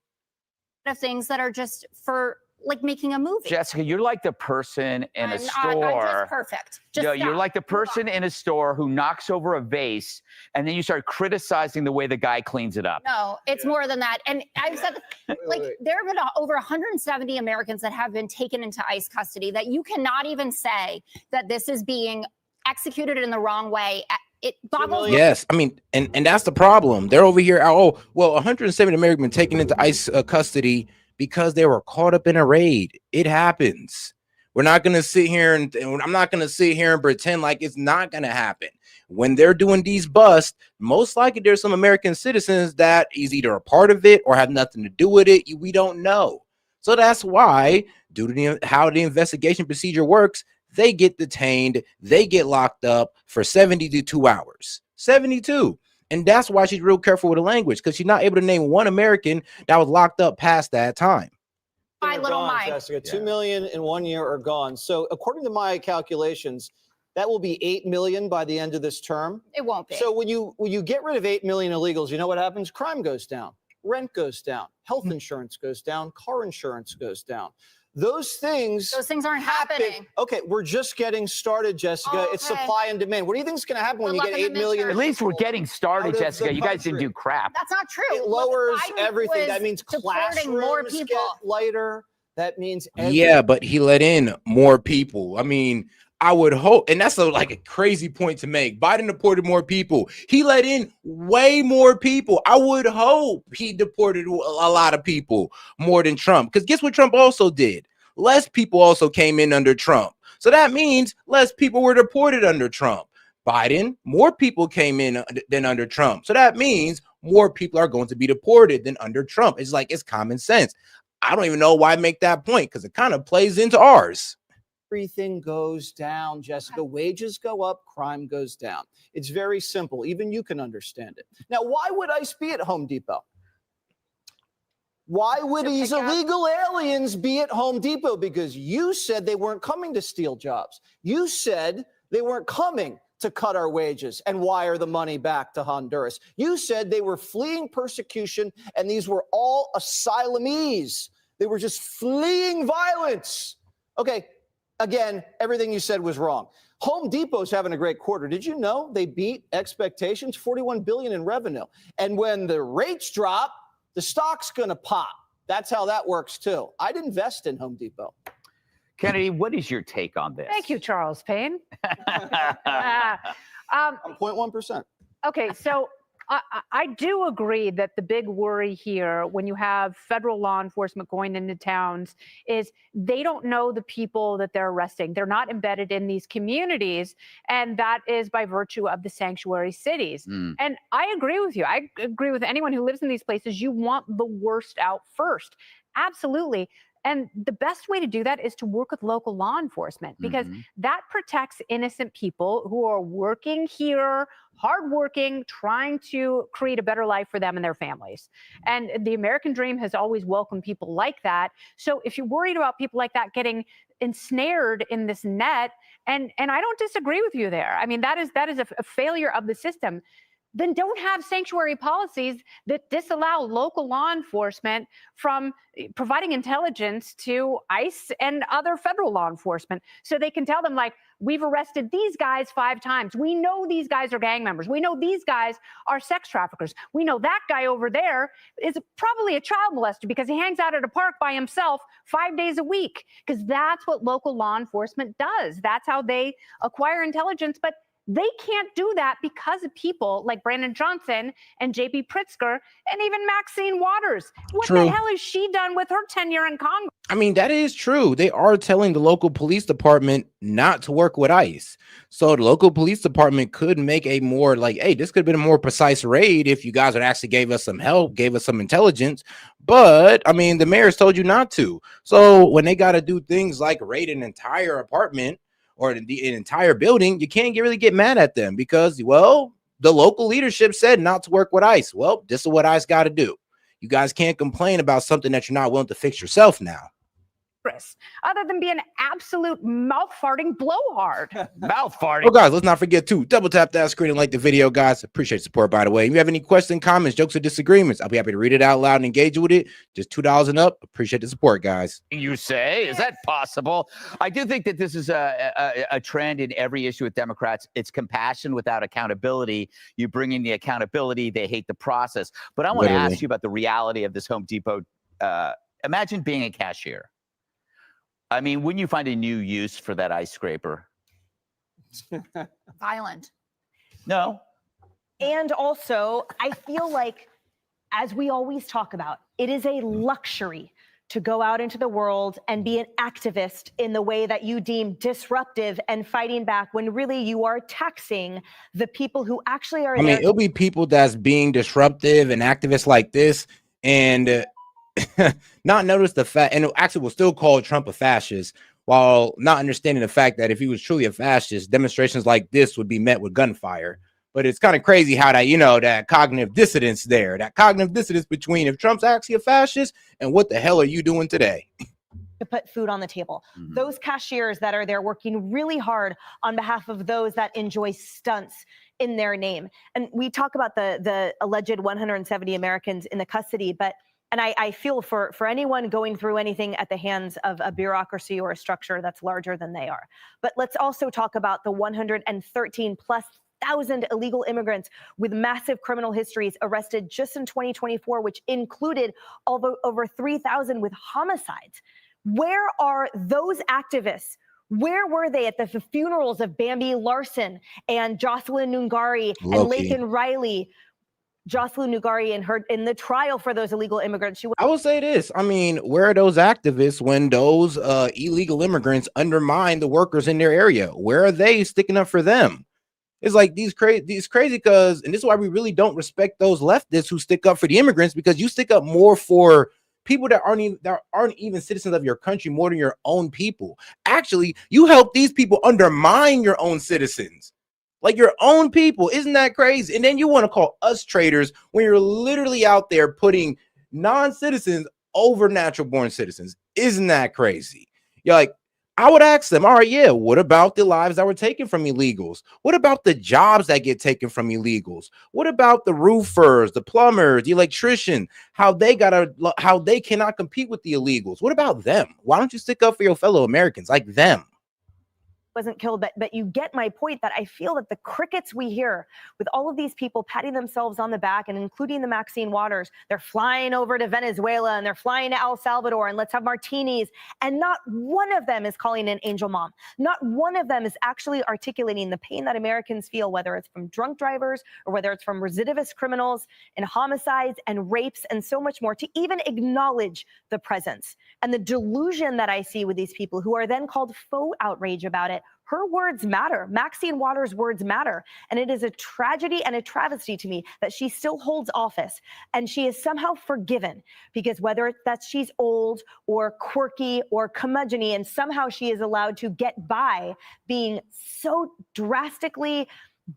Of things that are just for like making a movie. Jessica, you're like the person in a store. I'm just perfect. You're like the person in a store who knocks over a vase, and then you start criticizing the way the guy cleans it up. No, it's more than that. And I've said, there have been over 170 Americans that have been taken into ICE custody that you cannot even say that this is being executed in the wrong way. It boggles. Yes, I mean, and that's the problem. They're over here. 170 Americans taken into ICE custody because they were caught up in a raid. It happens. We're not going to sit here and I'm not going to sit here and pretend like it's not going to happen. When they're doing these busts, most likely there's some American citizens that is either a part of it or have nothing to do with it. We don't know. So that's why, due to how the investigation procedure works, they get detained, they get locked up for 72 hours. 72. And that's why she's real careful with the language, because she's not able to name one American that was locked up past that time. My little mind. Jessica, 2 million in 1 year are gone. So according to my calculations, that will be 8 million by the end of this term. It won't be. So when you get rid of 8 million illegals, you know what happens? Crime goes down, rent goes down, health insurance goes down, car insurance goes down. Those things aren't happening. Okay, we're just getting started, Jessica. It's supply and demand. What do you think is going to happen when you get 8 million? At least we're getting started, Jessica. You guys didn't do crap. That's not true. It lowers everything. That means deporting more people. Get lighter. That means Yeah, but he let in more people. I mean, I would hope, and that's like a crazy point to make. Biden deported more people. He let in way more people. I would hope he deported a lot of people more than Trump. Because guess what Trump also did? Less people also came in under Trump. So that means less people were deported under Trump. Biden, more people came in than under Trump. So that means more people are going to be deported than under Trump. It's like, it's common sense. I don't even know why I make that point, because it kind of plays into ours. Everything goes down, Jessica. Wages go up, crime goes down. It's very simple. Even you can understand it. Now, why would ICE be at Home Depot? Why would these illegal aliens be at Home Depot? Because you said they weren't coming to steal jobs. You said they weren't coming to cut our wages and wire the money back to Honduras. You said they were fleeing persecution, and these were all asylees. They were just fleeing violence. Okay, again, everything you said was wrong. Home Depot's having a great quarter. Did you know they beat expectations? $41 billion in revenue. And when the rates drop, the stock's going to pop. That's how that works, too. I'd invest in Home Depot. Kennedy, what is your take on this? Thank you, Charles Payne. 0.1%. Okay, so I do agree that the big worry here when you have federal law enforcement going into towns is they don't know the people that they're arresting. They're not embedded in these communities, and that is by virtue of the sanctuary cities. And I agree with you. I agree with anyone who lives in these places. You want the worst out first. Absolutely. And the best way to do that is to work with local law enforcement, because that protects innocent people who are working here, hardworking, trying to create a better life for them and their families. And the American dream has always welcomed people like that. So if you're worried about people like that getting ensnared in this net, and I don't disagree with you there. I mean, that is a failure of the system. Then don't have sanctuary policies that disallow local law enforcement from providing intelligence to ICE and other federal law enforcement, so they can tell them, like, we've arrested these guys 5 times. We know these guys are gang members. We know these guys are sex traffickers. We know that guy over there is probably a child molester because he hangs out at a park by himself 5 days a week, because that's what local law enforcement does. That's how they acquire intelligence. But they can't do that because of people like Brandon Johnson and J.B. Pritzker and even Maxine Waters. What the hell has she done with her tenure in Congress? I mean, that is true. They are telling the local police department not to work with ICE. So the local police department could make a more like, hey, this could have been a more precise raid if you guys would actually gave us some help, gave us some intelligence. But I mean, the mayor's told you not to. So when they got to do things like raid an entire apartment or an entire building, you can't really get mad at them because, well, the local leadership said not to work with ICE. Well, this is what ICE got to do. You guys can't complain about something that you're not willing to fix yourself now. Other than being absolute mouth farting blowhard. Mouth farting. Oh, guys, let's not forget to double tap that screen and like the video, guys. Appreciate the support, by the way. If you have any questions, comments, jokes, or disagreements, I'll be happy to read it out loud and engage with it. Just $2 and up. Appreciate the support, guys. You say? Is that possible? I do think that this is a trend in every issue with Democrats. It's compassion without accountability. You bring in the accountability, they hate the process. But I want to ask you about the reality of this Home Depot. Imagine being a cashier. I mean, wouldn't you find a new use for that ice scraper? Violent. No. And also, I feel like, as we always talk about, it is a luxury to go out into the world and be an activist in the way that you deem disruptive and fighting back, when really you are taxing the people who actually are I mean, it'll be people that's being disruptive and activists like this and not notice the fact, and actually will still call Trump a fascist, while not understanding the fact that if he was truly a fascist, demonstrations like this would be met with gunfire. But it's kind of crazy how that, that cognitive dissonance there, that cognitive dissonance between if Trump's actually a fascist and what the hell are you doing today? To put food on the table. Those cashiers that are there working really hard on behalf of those that enjoy stunts in their name. And we talk about the alleged 170 Americans in the custody, but and I feel for anyone going through anything at the hands of a bureaucracy or a structure that's larger than they are. But let's also talk about the 113,000+ illegal immigrants with massive criminal histories arrested just in 2024, which included over 3,000 with homicides. Where are those activists? Where were they at the funerals of Bambi Larson and Jocelyn Nungari and Laken Riley? Jocelyn Nugari in the trial for those illegal immigrants. I will say this. I mean, where are those activists when those illegal immigrants undermine the workers in their area? Where are they sticking up for them? It's like these crazy because, and this is why we really don't respect those leftists who stick up for the immigrants, because you stick up more for people that aren't even citizens of your country more than your own people. Actually, you help these people undermine your own citizens. Like your own people. Isn't that crazy? And then you want to call us traitors when you're literally out there putting non-citizens over natural born citizens. Isn't that crazy? You're like, I would ask them, all right, yeah, what about the lives that were taken from illegals? What about the jobs that get taken from illegals? What about the roofers, the plumbers, the electrician, how they cannot compete with the illegals? What about them? Why don't you stick up for your fellow Americans like them? wasn't killed, but you get my point that I feel that the crickets we hear with all of these people patting themselves on the back, and including the Maxine Waters, they're flying over to Venezuela and they're flying to El Salvador and let's have martinis, and not one of them is calling an angel mom. Not one of them is actually articulating the pain that Americans feel, whether it's from drunk drivers or whether it's from recidivist criminals and homicides and rapes and so much more, to even acknowledge the presence and the delusion that I see with these people who are then called faux outrage about it. Her words matter. Maxine Waters' words matter. And it is a tragedy and a travesty to me that she still holds office and she is somehow forgiven, because whether it's that she's old or quirky or curmudgeon-y, and somehow she is allowed to get by being so drastically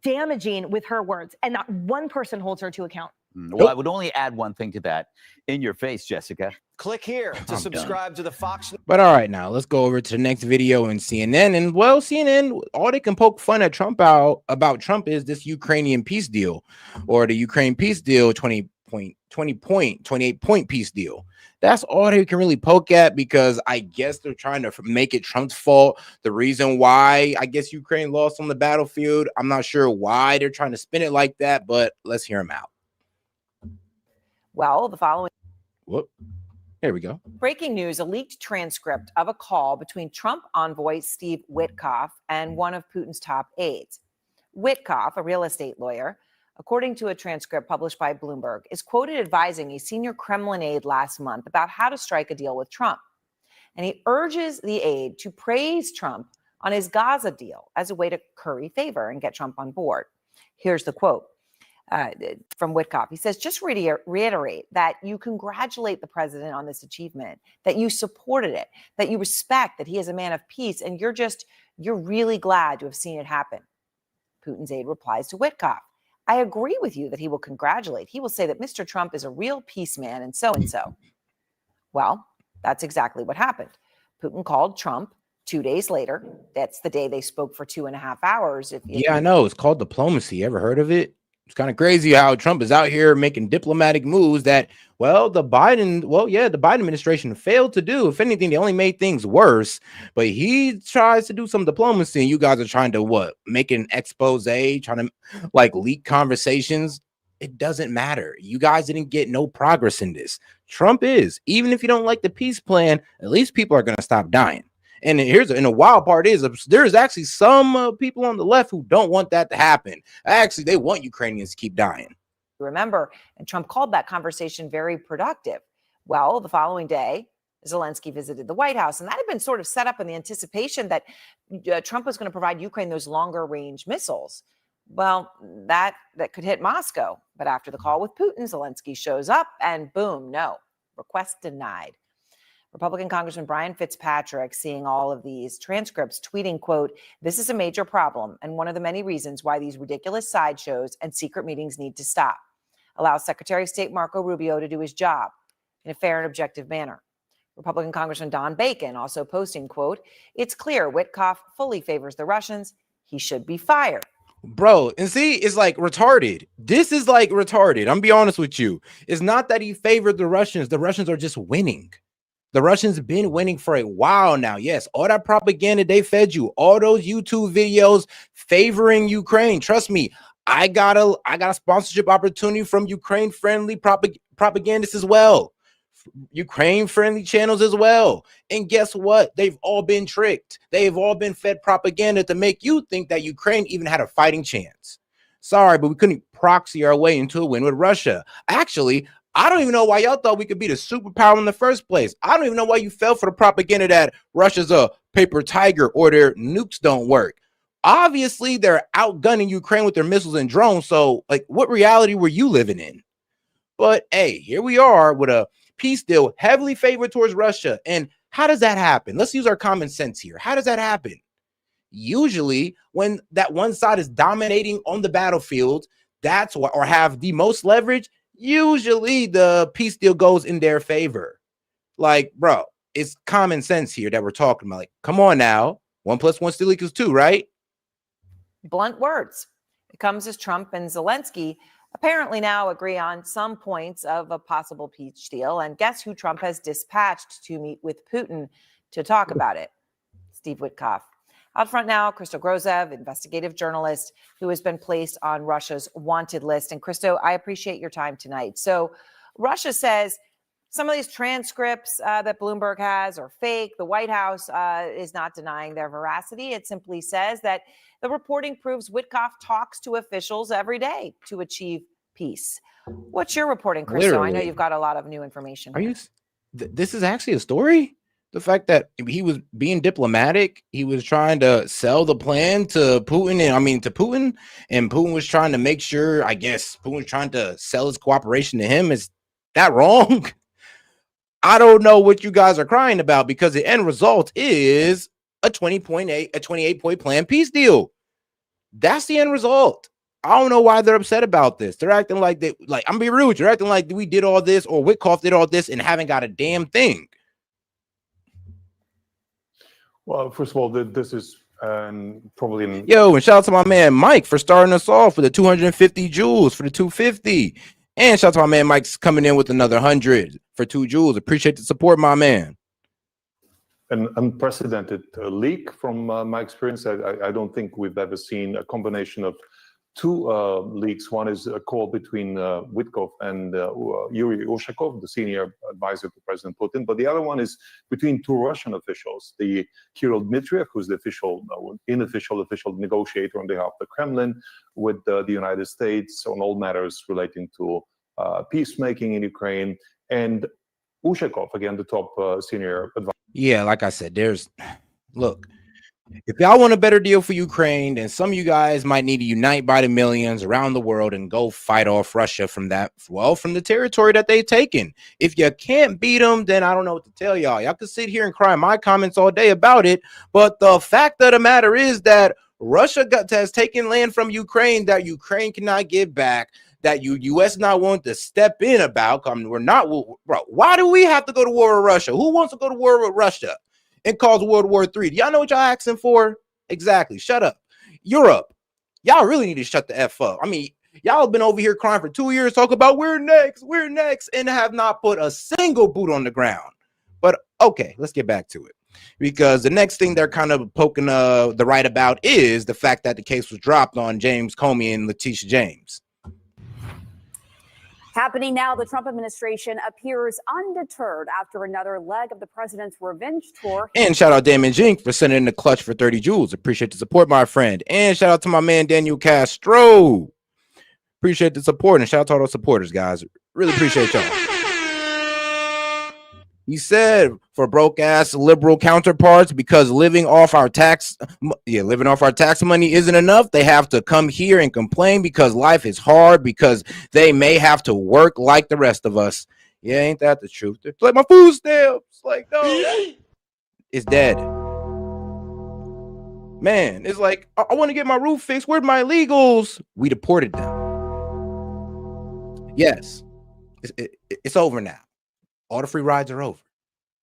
damaging with her words, and not one person holds her to account. Well, I would only add one thing to that. In your face, Jessica. Click here to subscribe to the Fox. But all right, now let's go over to the next video in CNN. And well, CNN, all they can poke fun at Trump about Trump is this Ukrainian peace deal, or the Ukraine peace deal, 28-point peace deal. That's all they can really poke at, because I guess they're trying to make it Trump's fault. The reason why I guess Ukraine lost on the battlefield, I'm not sure why they're trying to spin it like that, but let's hear him out. Well, the following. Whoop. There we go. Breaking news, a leaked transcript of a call between Trump envoy Steve Witkoff and one of Putin's top aides. Witkoff, a real estate lawyer, according to a transcript published by Bloomberg, is quoted advising a senior Kremlin aide last month about how to strike a deal with Trump. And he urges the aide to praise Trump on his Gaza deal as a way to curry favor and get Trump on board. Here's the quote from Witkoff. He says, just reiterate that you congratulate the president on this achievement, that you supported it, that you respect that he is a man of peace, and you're really glad to have seen it happen. Putin's aide replies to Witkoff, I agree with you that he will congratulate. He will say that Mr. Trump is a real peace man and so and so. Well, that's exactly what happened. Putin called Trump 2 days later. That's the day they spoke for 2.5 hours. Yeah, I know. It's called diplomacy. Ever heard of it? It's kind of crazy how Trump is out here making diplomatic moves that, well, the Biden administration failed to do. If anything, they only made things worse. But he tries to do some diplomacy, and you guys are trying to make an expose, trying to leak conversations. It doesn't matter. You guys didn't get no progress in this. Trump is. Even if you don't like the peace plan, at least people are going to stop dying. And the wild part is there's actually some people on the left who don't want that to happen. Actually, they want Ukrainians to keep dying. Remember, and Trump called that conversation very productive. Well, the following day, Zelensky visited the White House, and that had been sort of set up in the anticipation that Trump was going to provide Ukraine those longer range missiles. Well, that could hit Moscow. But after the call with Putin, Zelensky shows up and boom, no, request denied. Republican Congressman Brian Fitzpatrick, seeing all of these transcripts, tweeting, quote, this is a major problem and one of the many reasons why these ridiculous sideshows and secret meetings need to stop. Allow Secretary of State Marco Rubio to do his job in a fair and objective manner. Republican Congressman Don Bacon also posting, quote, it's clear Witkoff fully favors the Russians. He should be fired. Bro, and see, it's retarded. This is retarded. I'm gonna be honest with you. It's not that he favored the Russians. The Russians are just winning. The Russians have been winning for a while now. Yes, all that propaganda they fed you, all those YouTube videos favoring Ukraine. Trust me, I got a sponsorship opportunity from Ukraine-friendly propagandists as well, Ukraine-friendly channels as well. And guess what? They've all been tricked. They've all been fed propaganda to make you think that Ukraine even had a fighting chance. Sorry, but we couldn't proxy our way into a win with Russia. Actually, I don't even know why y'all thought we could be the superpower in the first place. I don't even know why you fell for the propaganda that Russia's a paper tiger or their nukes don't work. Obviously, they're outgunning Ukraine with their missiles and drones. So, what reality were you living in? But, hey, here we are with a peace deal heavily favored towards Russia. And how does that happen? Let's use our common sense here. How does that happen? Usually, when that one side is dominating on the battlefield, or have the most leverage, usually the peace deal goes in their favor. Bro, it's common sense here that we're talking about. Come on now. 1 + 1 still equals 2, right? Blunt words. It comes as Trump and Zelensky apparently now agree on some points of a possible peace deal. And guess who Trump has dispatched to meet with Putin to talk about it? Steve Witkoff. Out front now, Christo Grozev, investigative journalist who has been placed on Russia's wanted list. And Christo, I appreciate your time tonight. So Russia says some of these transcripts that Bloomberg has are fake. The White House is not denying their veracity. It simply says that the reporting proves Witkoff talks to officials every day to achieve peace. What's your reporting, Christo? I know you've got a lot of new information. Are you? This is actually a story? The fact that he was being diplomatic, he was trying to sell the plan to Putin, and Putin was trying to make sure, I guess Putin was trying to sell his cooperation to him. Is that wrong? I don't know what you guys are crying about, because the end result is a 28-point planned peace deal. That's the end result. I don't know why they're upset about this. They're acting like I'm being real with you. They're acting like we did all this, or Witkoff did all this, and haven't got a damn thing. Well, first of all, this is probably Yo, and shout out to my man Mike for starting us off with the 250 joules for the 250, and shout out to my man Mike's coming in with another 100 for 2 joules. Appreciate the support, my man. An unprecedented leak from my experience. I don't think we've ever seen a combination of 2 leaks. One is a call between Witkoff and Yuri Ushakov, the senior advisor to President Putin. But the other one is between 2 Russian officials, the Kirill Dmitriev, who's the unofficial negotiator on behalf of the Kremlin with the United States on all matters relating to peacemaking in Ukraine, and Ushakov, again, the top senior advisor. Yeah, like I said, look, if y'all want a better deal for Ukraine, then some of you guys might need to unite by the millions around the world and go fight off Russia from the territory that they've taken. If you can't beat them, then I don't know what to tell y'all. Y'all can sit here and cry in my comments all day about it, but the fact of the matter is that Russia has taken land from Ukraine that Ukraine cannot give back, that U.S. not willing to step in about. We're not, bro. Why do we have to go to war with Russia? Who wants to go to war with Russia and cause World War III? Do y'all know what y'all asking for? Exactly. Shut up. Europe, y'all really need to shut the F up. I mean, y'all have been over here crying for 2 years, talking about we're next, and have not put a single boot on the ground. But okay, let's get back to it, because the next thing they're kind of poking the right about is the fact that the case was dropped on James Comey and Letitia James. Happening now, the Trump administration appears undeterred after another leg of the president's revenge tour. And shout out Damon Jink for sending in the clutch for 30 joules. Appreciate the support, my friend. And shout out to my man Daniel Castro. Appreciate the support, and shout out to all those supporters, guys. Really appreciate y'all. He said for broke ass liberal counterparts, because living off our tax money isn't enough, they have to come here and complain because life is hard, because they may have to work like the rest of us. Yeah, ain't that the truth? It's like my food stamps. Like, no, it's dead. Man, it's like, I want to get my roof fixed. Where'd my illegals? We deported them. Yes, it's over now. All the free rides are over.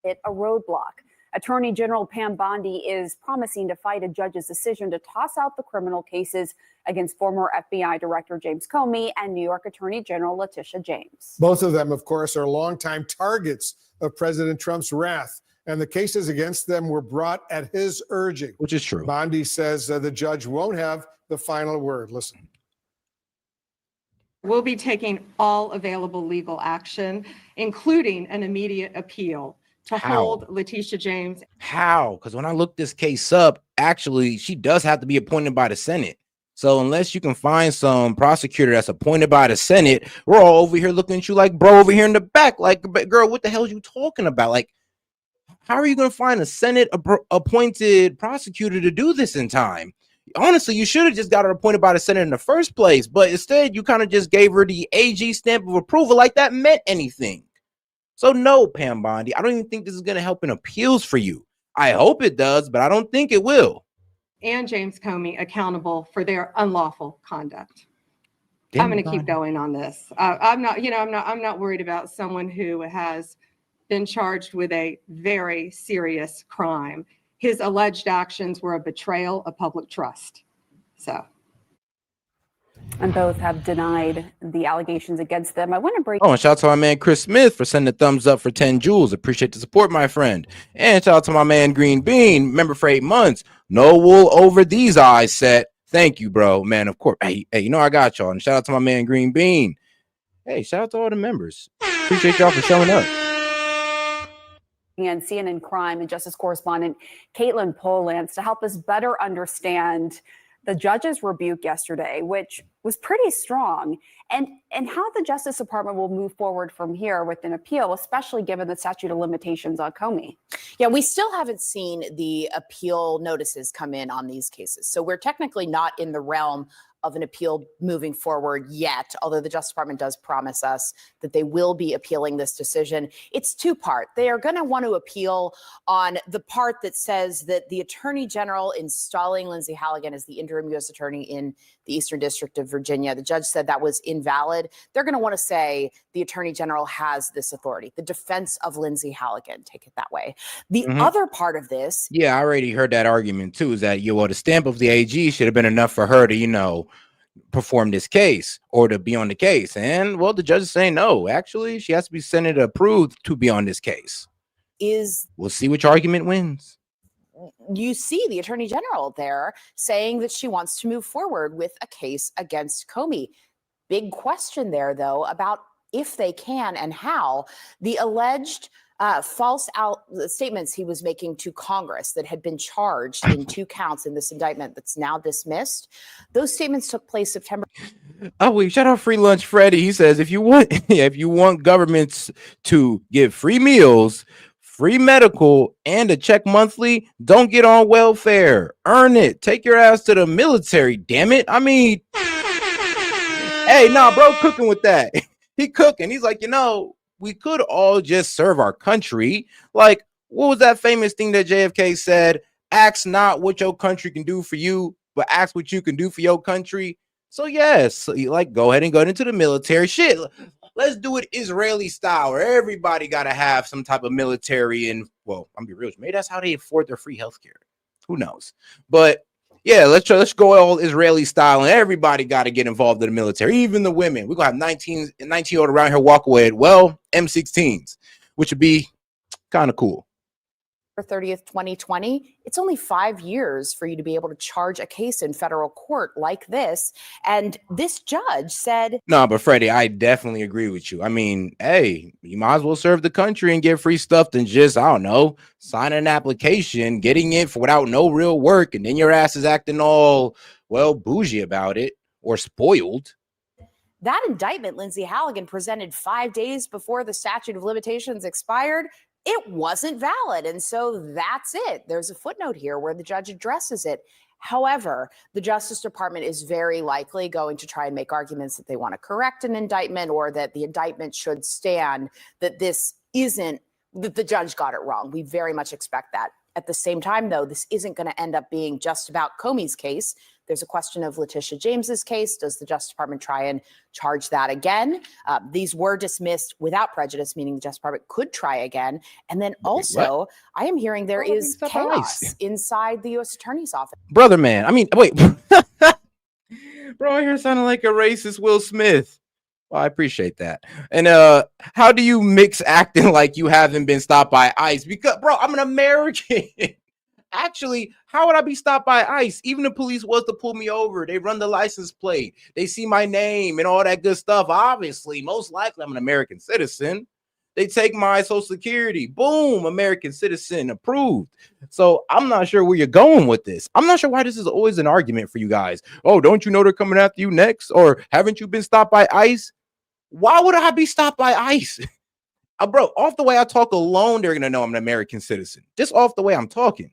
A roadblock. Attorney General Pam Bondi is promising to fight a judge's decision to toss out the criminal cases against former FBI Director James Comey and New York Attorney General Letitia James. Both of them, of course, are longtime targets of President Trump's wrath, and the cases against them were brought at his urging. Which is true. Bondi says the judge won't have the final word. Listen. We'll be taking all available legal action, including an immediate appeal to hold Letitia James. How? Because when I looked this case up, actually, she does have to be appointed by the Senate. So unless you can find some prosecutor that's appointed by the Senate, we're all over here looking at you like, bro, over here in the back. Like, girl, what the hell are you talking about? Like, how are you going to find a Senate appointed prosecutor to do this in time? Honestly, you should have just got her appointed by the Senate in the first place, but instead you kind of just gave her the AG stamp of approval like that meant anything. So no, Pam Bondi, I don't even think this is going to help in appeals for you. I hope it does, but I don't think it will. And James Comey accountable for their unlawful conduct. I'm going to keep going on this. I'm not worried about someone who has been charged with a very serious crime. His alleged actions were a betrayal of public trust. So And both have denied the allegations against them. I want to break. Oh, and shout out to my man Chris Smith for sending a thumbs up for 10 jewels. Appreciate the support, my friend. And shout out to my man Green Bean, member for 8 months. No wool over these eyes, Set. Thank you, bro. Man, of course. Hey, you know I got y'all. And shout out to my man Green Bean. Hey, shout out to all the members. Appreciate y'all for showing up. And CNN crime and justice correspondent Caitlin Polans to help us better understand the judge's rebuke yesterday, which was pretty strong, and how the Justice Department will move forward from here with an appeal, especially given the statute of limitations on Comey. Yeah, we still haven't seen the appeal notices come in on these cases. So we're technically not in the realm of an appeal moving forward yet, although the Justice Department does promise us that they will be appealing this decision. It's two-part. They are going to want to appeal on the part that says that the Attorney General installing Lindsay Halligan as the interim U.S. Attorney in the Eastern District of Virginia, the judge said that was invalid. They're going to want to say the Attorney General has this authority, the defense of Lindsay Halligan, take it that way. The other part of this. Yeah, I already heard that argument too, is that, the stamp of the AG should have been enough for her to, perform this case or to be on the case. And well, the judge is saying no, actually, she has to be Senate approved to be on this case. We'll see which argument wins. You see the Attorney General there saying that she wants to move forward with a case against Comey. Big question there, though, about if they can and how. The alleged false statements he was making to Congress that had been charged in 2 counts in this indictment that's now dismissed. Those statements took place September. Oh, wait, shout out Free Lunch Freddy. He says, if you want governments to give free meals, free medical, and a check monthly, don't get on welfare. Earn it. Take your ass to the military, damn it. I mean, hey, nah, bro, cooking with that. He cooking. He's like, we could all just serve our country. Like, what was that famous thing that JFK said? Ask not what your country can do for you, but ask what you can do for your country. So yes, go ahead and go into the military. Shit, let's do it Israeli style, where everybody got to have some type of military. And well, I'm be real, maybe that's how they afford their free healthcare. Who knows? But yeah, let's go all Israeli style, and everybody got to get involved in the military, even the women. We're gonna have 19-year-old around here walk away with M16s, which would be kind of cool. 30th, 2020, it's only 5 years for you to be able to charge a case in federal court like this. And this judge said, no, but Freddie, I definitely agree with you. I mean, hey, you might as well serve the country and get free stuff than just, I don't know, sign an application, getting it without no real work. And then your ass is acting all, well, bougie about it or spoiled. That indictment Lindsay Halligan presented 5 days before the statute of limitations expired, it wasn't valid. And so that's it. There's a footnote here where the judge addresses it. However, the Justice Department is very likely going to try and make arguments that they want to correct an indictment or that the indictment should stand, that that the judge got it wrong. We very much expect that. At the same time, though, this isn't going to end up being just about Comey's case. There's a question of Letitia James's case. Does the Justice Department try and charge that again? These were dismissed without prejudice, meaning the Justice Department could try again. And then also, I am hearing there is chaos inside the U.S. Attorney's Office. Brother, man. I mean, wait. Bro, here sounding like a racist Will Smith. Well, I appreciate that. And how do you mix acting like you haven't been stopped by ICE? Because, bro, I'm an American. Actually, how would I be stopped by ICE? Even the police was to pull me over. They run the license plate. They see my name and all that good stuff. Obviously, most likely I'm an American citizen. They take my social security. Boom, American citizen approved. So I'm not sure where you're going with this. I'm not sure why this is always an argument for you guys. Oh, don't you know they're coming after you next? Or haven't you been stopped by ICE? Why would I be stopped by ICE? Bro, off the way I talk alone, they're going to know I'm an American citizen. Just off the way I'm talking.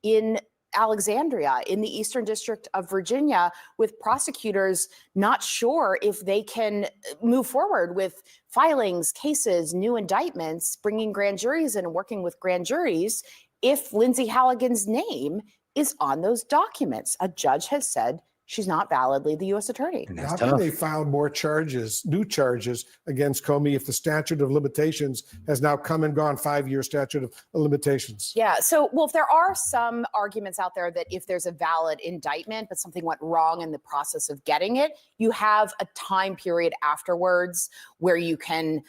In Alexandria, in the Eastern District of Virginia, with prosecutors not sure if they can move forward with filings, cases, new indictments, bringing grand juries in and working with grand juries if Lindsay Halligan's name is on those documents. A judge has said she's not validly the U.S. attorney. And that's How tough. can they file more charges, new charges against Comey if the statute of limitations has now come and gone, 5-year statute of limitations? Yeah. So, well, if there are some arguments out there that if there's a valid indictment, but something went wrong in the process of getting it, you have a time period afterwards where you can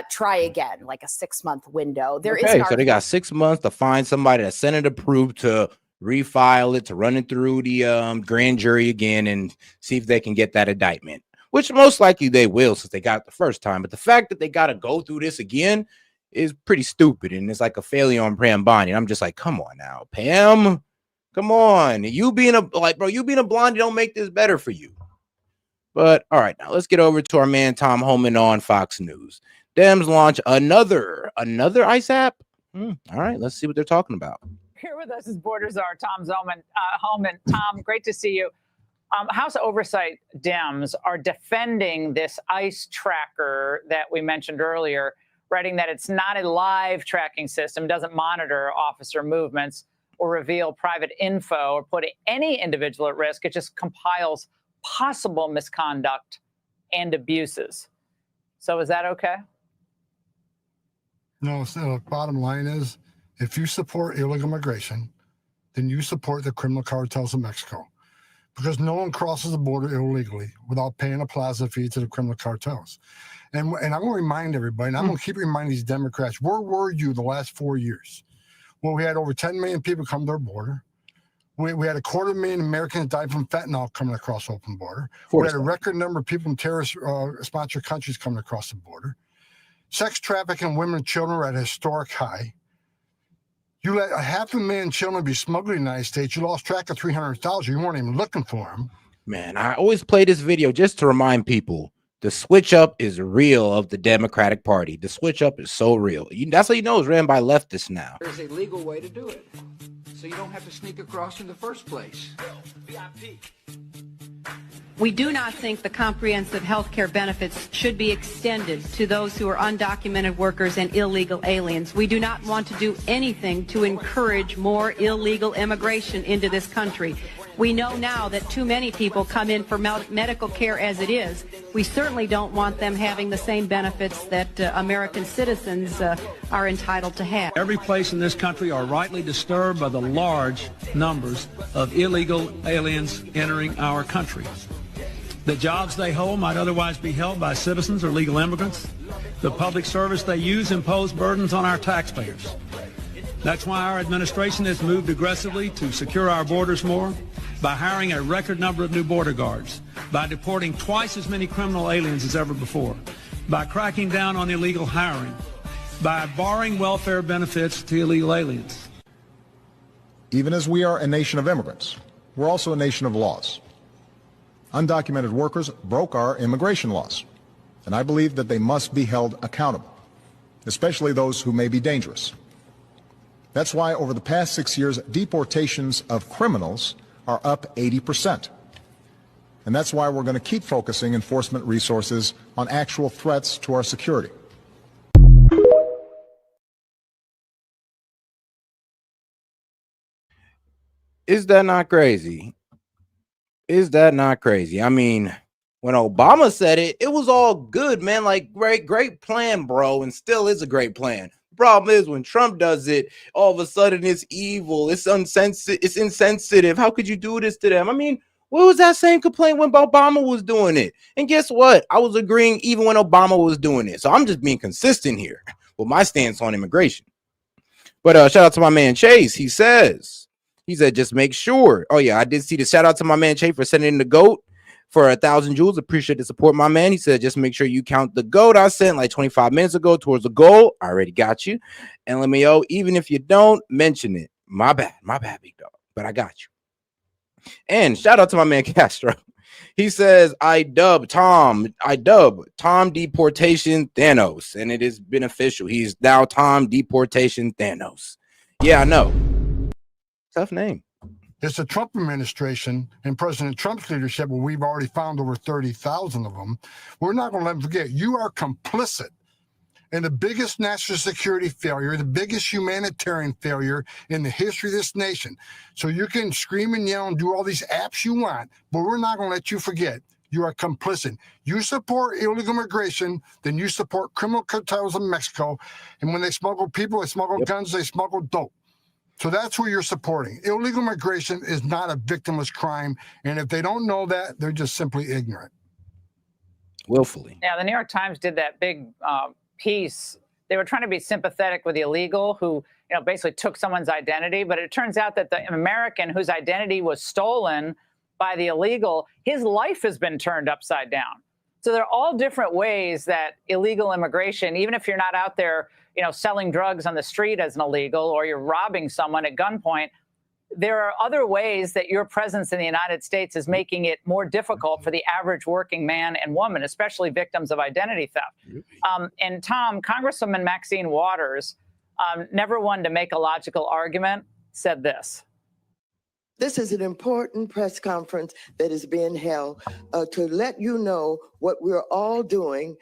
try again, like a 6-month window. There is Okay, so they got 6 months to find somebody that Senate approved to refile it, to run it through the grand jury again and see if they can get that indictment, which most likely they will since they got it the first time. But the fact that they got to go through this again is pretty stupid, and it's like a failure on Pam Bondi. I'm just like, come on now, Pam, come on. You being a blondie don't make this better for you. But all right, now let's get over to our man Tom Homan on Fox News. Dems launch another ICE app. All right, let's see what they're talking about. Here with us is Border Czar Tom Homan. Tom, great to see you. House Oversight Dems are defending this ICE tracker that we mentioned earlier, writing that it's not a live tracking system, doesn't monitor officer movements or reveal private info or put any individual at risk. It just compiles possible misconduct and abuses. So is that okay? No, so the bottom line is, if you support illegal migration, then you support the criminal cartels of Mexico, because no one crosses the border illegally without paying a plaza fee to the criminal cartels. And I'm going to remind everybody, and I'm going to keep reminding these Democrats, where were you the last 4 years? Well, we had over 10 million people come to our border. We had 250,000 Americans die from fentanyl coming across the open border. We had a record number of people from terrorist-sponsored countries coming across the border. Sex trafficking women and children are at a historic high. You let 500,000 children be smuggled in the United States. You lost track of 300,000. You weren't even looking for them. Man, I always play this video just to remind people the switch up is real of the Democratic Party. The switch up is so real. That's how you know it's ran by leftists now. There's a legal way to do it, so you don't have to sneak across in the first place. We do not think the comprehensive health care benefits should be extended to those who are undocumented workers and illegal aliens. We do not want to do anything to encourage more illegal immigration into this country. We know now that too many people come in for medical care as it is. We certainly don't want them having the same benefits that American citizens are entitled to have. Every place in this country are rightly disturbed by the large numbers of illegal aliens entering our country. The jobs they hold might otherwise be held by citizens or legal immigrants. The public service they use impose burdens on our taxpayers. That's why our administration has moved aggressively to secure our borders more, by hiring a record number of new border guards, by deporting twice as many criminal aliens as ever before, by cracking down on illegal hiring, by barring welfare benefits to illegal aliens. Even as we are a nation of immigrants, we're also a nation of laws. Undocumented workers broke our immigration laws, and I believe that they must be held accountable, especially those who may be dangerous. That's why over the past 6 years, deportations of criminals are up 80%. And that's why we're going to keep focusing enforcement resources on actual threats to our security. Is that not crazy? Is that not crazy? I mean, when Obama said it, it was all good, man. Like, great plan, bro, and still is a great plan. The problem is when Trump does it, all of a sudden it's evil, it's insensitive. How could you do this to them? I mean, what was that same complaint when Obama was doing it? And guess what? I was agreeing even when Obama was doing it. So I'm just being consistent here with my stance on immigration. But shout out to my man Chase. He said, just make sure. Oh, yeah, I did see the shout out to my man Chase for sending in the GOAT for 1,000 joules. Appreciate the support, my man. He said, just make sure you count the GOAT I sent like 25 minutes ago towards the goal. I already got you. And let me know, even if you don't mention it. My bad, big dog. But I got you. And shout out to my man Castro. He says, I dub Tom Deportation Thanos. And it is beneficial. He's now Tom Deportation Thanos. Yeah, I know. Tough name. It's the Trump administration and President Trump's leadership, where we've already found over 30,000 of them. We're not going to let them forget. You are complicit and the biggest national security failure, the biggest humanitarian failure in the history of this nation. So you can scream and yell and do all these apps you want, but we're not going to let you forget you are complicit. You support illegal immigration, then you support criminal cartels in Mexico. And when they smuggle people, they smuggle guns, they smuggle dope. So that's who you're supporting. Illegal immigration is not a victimless crime. And if they don't know that, they're just simply ignorant. Willfully. Yeah, the New York Times did that big piece. They were trying to be sympathetic with the illegal who, basically took someone's identity. But it turns out that the American whose identity was stolen by the illegal, his life has been turned upside down. So there are all different ways that illegal immigration, even if you're not out there, selling drugs on the street as an illegal, or you're robbing someone at gunpoint, there are other ways that your presence in the United States is making it more difficult for the average working man and woman, especially victims of identity theft. And Tom, Congresswoman Maxine Waters, never one to make a logical argument, said this. This is an important press conference that is being held to let you know what we're all doing,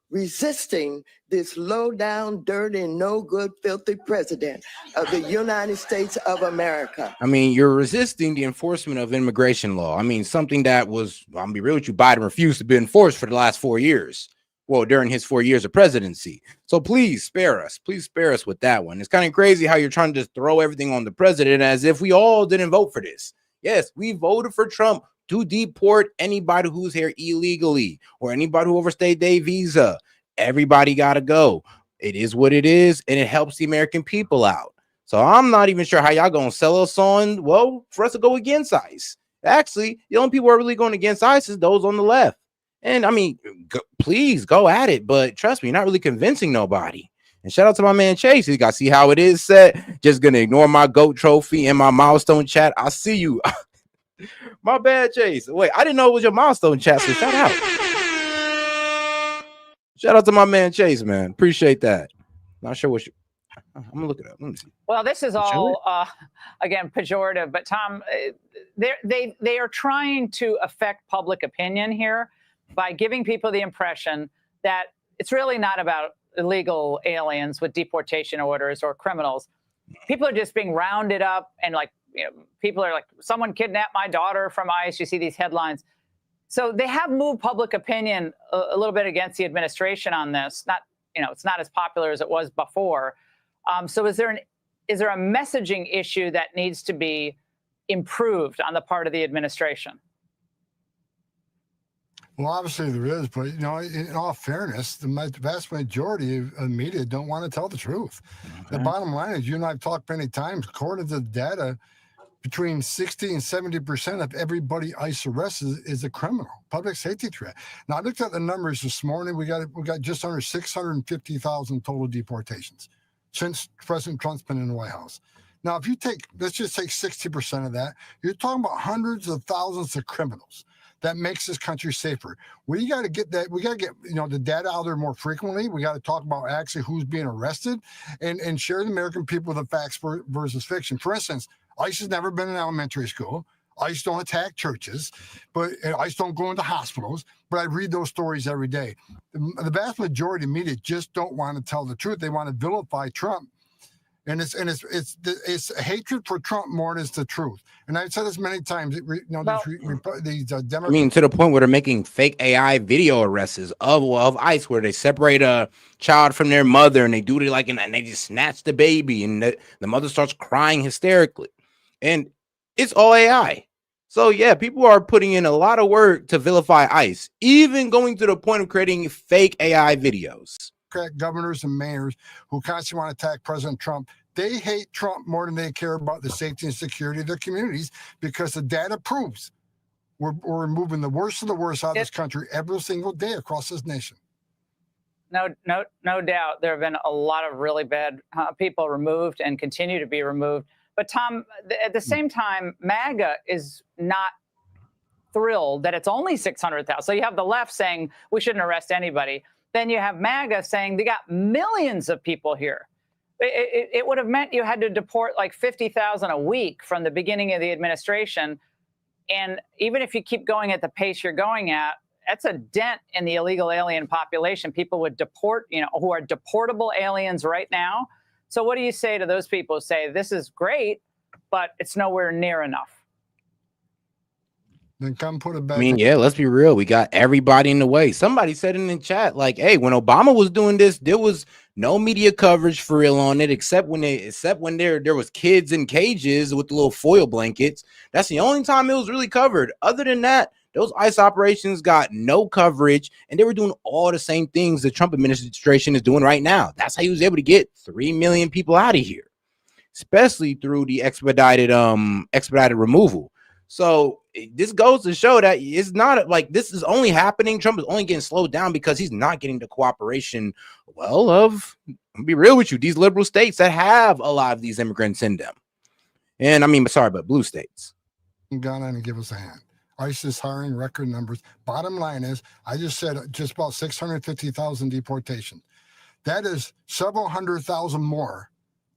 resisting this low down, dirty, no good, filthy president of the United States of America. I mean, you're resisting the enforcement of immigration law. I mean, something that was, I'll be real with you, Biden refused to be enforced for the last 4 years. Well, during his 4 years of presidency. So please spare us. Please spare us with that one. It's kind of crazy how you're trying to just throw everything on the president as if we all didn't vote for this. Yes, we voted for Trump to deport anybody who's here illegally or anybody who overstayed their visa. Everybody got to go. It is what it is, and it helps the American people out. So I'm not even sure how y'all going to sell us on, well, for us to go against ICE. Actually, the only people who are really going against ICE is those on the left. And I mean, please go at it, but trust me, you're not really convincing nobody. And shout out to my man Chase. You got to see how it is set. Just going to ignore my GOAT trophy and my milestone chat. I'll see you. My bad, Chase. Wait, I didn't know it was your milestone chat, so shout out. Shout out to my man Chase, man. Appreciate that. Not sure what you. I'm gonna look it up. Let me see. Well, this is all again pejorative, but Tom, they are trying to affect public opinion here by giving people the impression that it's really not about illegal aliens with deportation orders or criminals. People are just being rounded up, and people are like, someone kidnapped my daughter from ICE. You see these headlines. So they have moved public opinion a little bit against the administration on this. Not, it's not as popular as it was before. So is there a messaging issue that needs to be improved on the part of the administration? Well, obviously there is, but in all fairness, the vast majority of the media don't want to tell the truth. The bottom line is, you and I've talked many times, according to the data, between 60 and 70% of everybody ICE arrests is a criminal, public safety threat. Now, I looked at the numbers this morning. We got just under 650,000 total deportations since President Trump's been in the White House. Now, if you let's just take 60% of that, you're talking about hundreds of thousands of criminals. That makes this country safer. We got to get that. We got to get the data out there more frequently. We got to talk about actually who's being arrested, and share the American people the facts versus fiction. For instance, ICE has never been in elementary school. ICE don't attack churches, but ICE don't go into hospitals. But I read those stories every day. The vast majority of media just don't want to tell the truth. They want to vilify Trump. And it's hatred for Trump more than it's the truth. And I've said this many times. These Democrats. I mean, to the point where they're making fake AI video arrests of ICE, where they separate a child from their mother and they do it and they just snatch the baby, and the mother starts crying hysterically, and it's all AI. So yeah, people are putting in a lot of work to vilify ICE, even going to the point of creating fake AI videos. Governors and mayors who constantly want to attack President Trump, they hate Trump more than they care about the safety and security of their communities, because the data proves we're removing the worst of the worst out of this country every single day across this nation. No doubt. There have been a lot of really bad people removed and continue to be removed. But Tom, at the same time, MAGA is not thrilled that it's only 600,000. So you have the left saying we shouldn't arrest anybody. Then you have MAGA saying they got millions of people here. It would have meant you had to deport 50,000 a week from the beginning of the administration. And even if you keep going at the pace you're going at, that's a dent in the illegal alien population. People would deport, who are deportable aliens right now. So what do you say to those people who say this is great, but it's nowhere near enough? Then come put it back. I mean, yeah, let's be real. We got everybody in the way. Somebody said in the chat, like, hey, when Obama was doing this, there was no media coverage for real on it, except when there was kids in cages with the little foil blankets. That's the only time it was really covered. Other than that, those ICE operations got no coverage, and they were doing all the same things the Trump administration is doing right now. That's how he was able to get 3 million people out of here, especially through the expedited removal. So this goes to show that it's not like this is only happening. Trump is only getting slowed down because he's not getting the cooperation, well, of, I'll be real with you, these liberal states that have a lot of these immigrants in them. And I mean, sorry, but blue states. Ghana and give us a hand. ICE is hiring record numbers. Bottom line is, I just said just about 650,000 deportations. That is several 100,000 more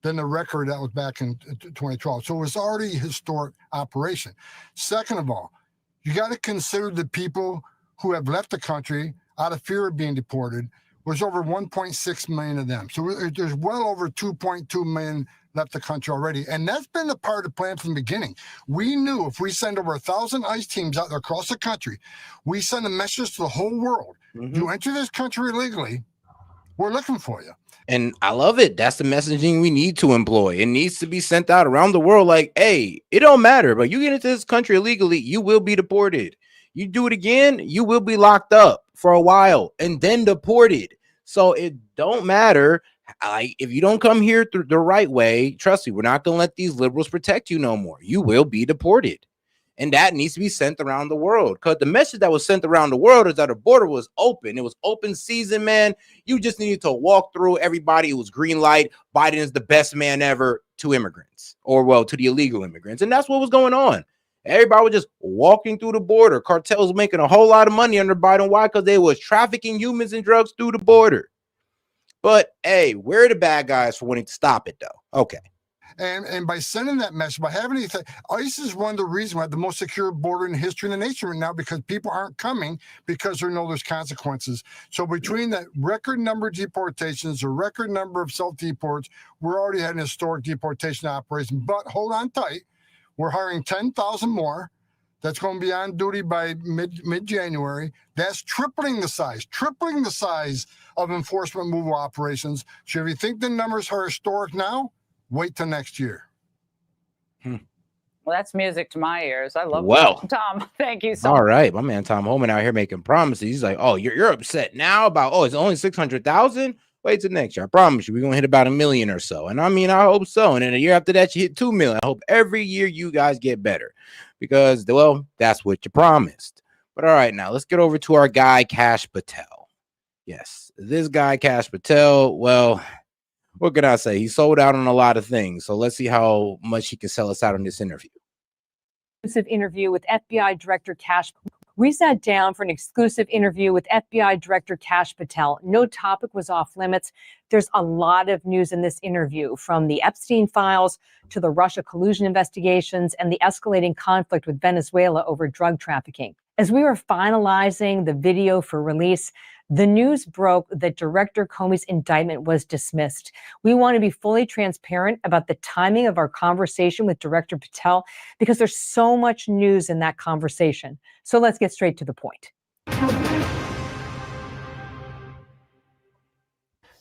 than the record that was back in 2012. So it was already a historic operation. Second of all, you got to consider the people who have left the country out of fear of being deported. Was over 1.6 million of them. So there's well over 2.2 million left the country already. And that's been the part of the plan from the beginning. We knew if we send over 1,000 ICE teams out there across the country, we send a message to the whole world. You enter this country illegally, we're looking for you. And I love it. That's the messaging we need to employ. It needs to be sent out around the world like, hey, it don't matter, but you get into this country illegally, you will be deported. You do it again, you will be locked up for a while and then deported. So it don't matter. If you don't come here through the right way, trust me, we're not going to let these liberals protect you no more. You will be deported. And that needs to be sent around the world, because the message that was sent around the world is that the border was open. It was open season, man. You just needed to walk through everybody. It was green light. Biden is the best man ever to immigrants, or well, to the illegal immigrants. And that's what was going on. Everybody was just walking through the border. Cartels making a whole lot of money under Biden. Why? Because they was trafficking humans and drugs through the border. But hey, we're the bad guys for wanting to stop it, though. Okay. And by sending that message, by having anything, ICE is one of the reasons we have the most secure border in history in the nation right now, because people aren't coming because they know there's consequences. So between that record number of deportations, a record number of self-deports, we're already had an historic deportation operation. But hold on tight. We're hiring 10,000 more. That's going to be on duty by mid-January. That's tripling the size of enforcement removal operations. So if you think the numbers are historic now, wait till next year. Well, that's music to my ears. I love Well, that. Tom, thank you so much. All right, my man Tom Homan out here making promises. He's like, oh, you're upset now about, oh, it's only 600,000? Wait till next year. I promise you, we're going to hit about 1 million or so. And I mean, I hope so. And then a year after that, you hit 2 million. I hope every year you guys get better because, well, that's what you promised. But all right, now let's get over to our guy, Kash Patel. Yes, this guy, Kash Patel, well, what can I say? He sold out on a lot of things. So let's see how much he can sell us out on this interview. Exclusive interview with FBI Director Kash. We sat down for an exclusive interview with FBI Director Kash Patel. No topic was off limits. There's a lot of news in this interview, from the Epstein files to the Russia collusion investigations and the escalating conflict with Venezuela over drug trafficking. As we were finalizing the video for release, the news broke that Director Comey's indictment was dismissed. We want to be fully transparent about the timing of our conversation with Director Patel because there's so much news in that conversation. So let's get straight to the point.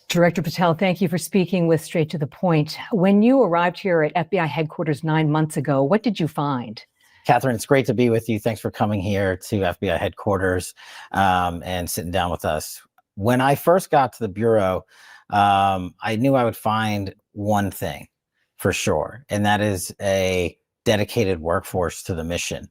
Director Patel, thank you for speaking with Straight to the Point. When you arrived here at FBI headquarters 9 months ago, what did you find? Catherine, it's great to be with you. Thanks for coming here to FBI headquarters and sitting down with us. When I first got to the Bureau, I knew I would find one thing for sure, and that is a dedicated workforce to the mission.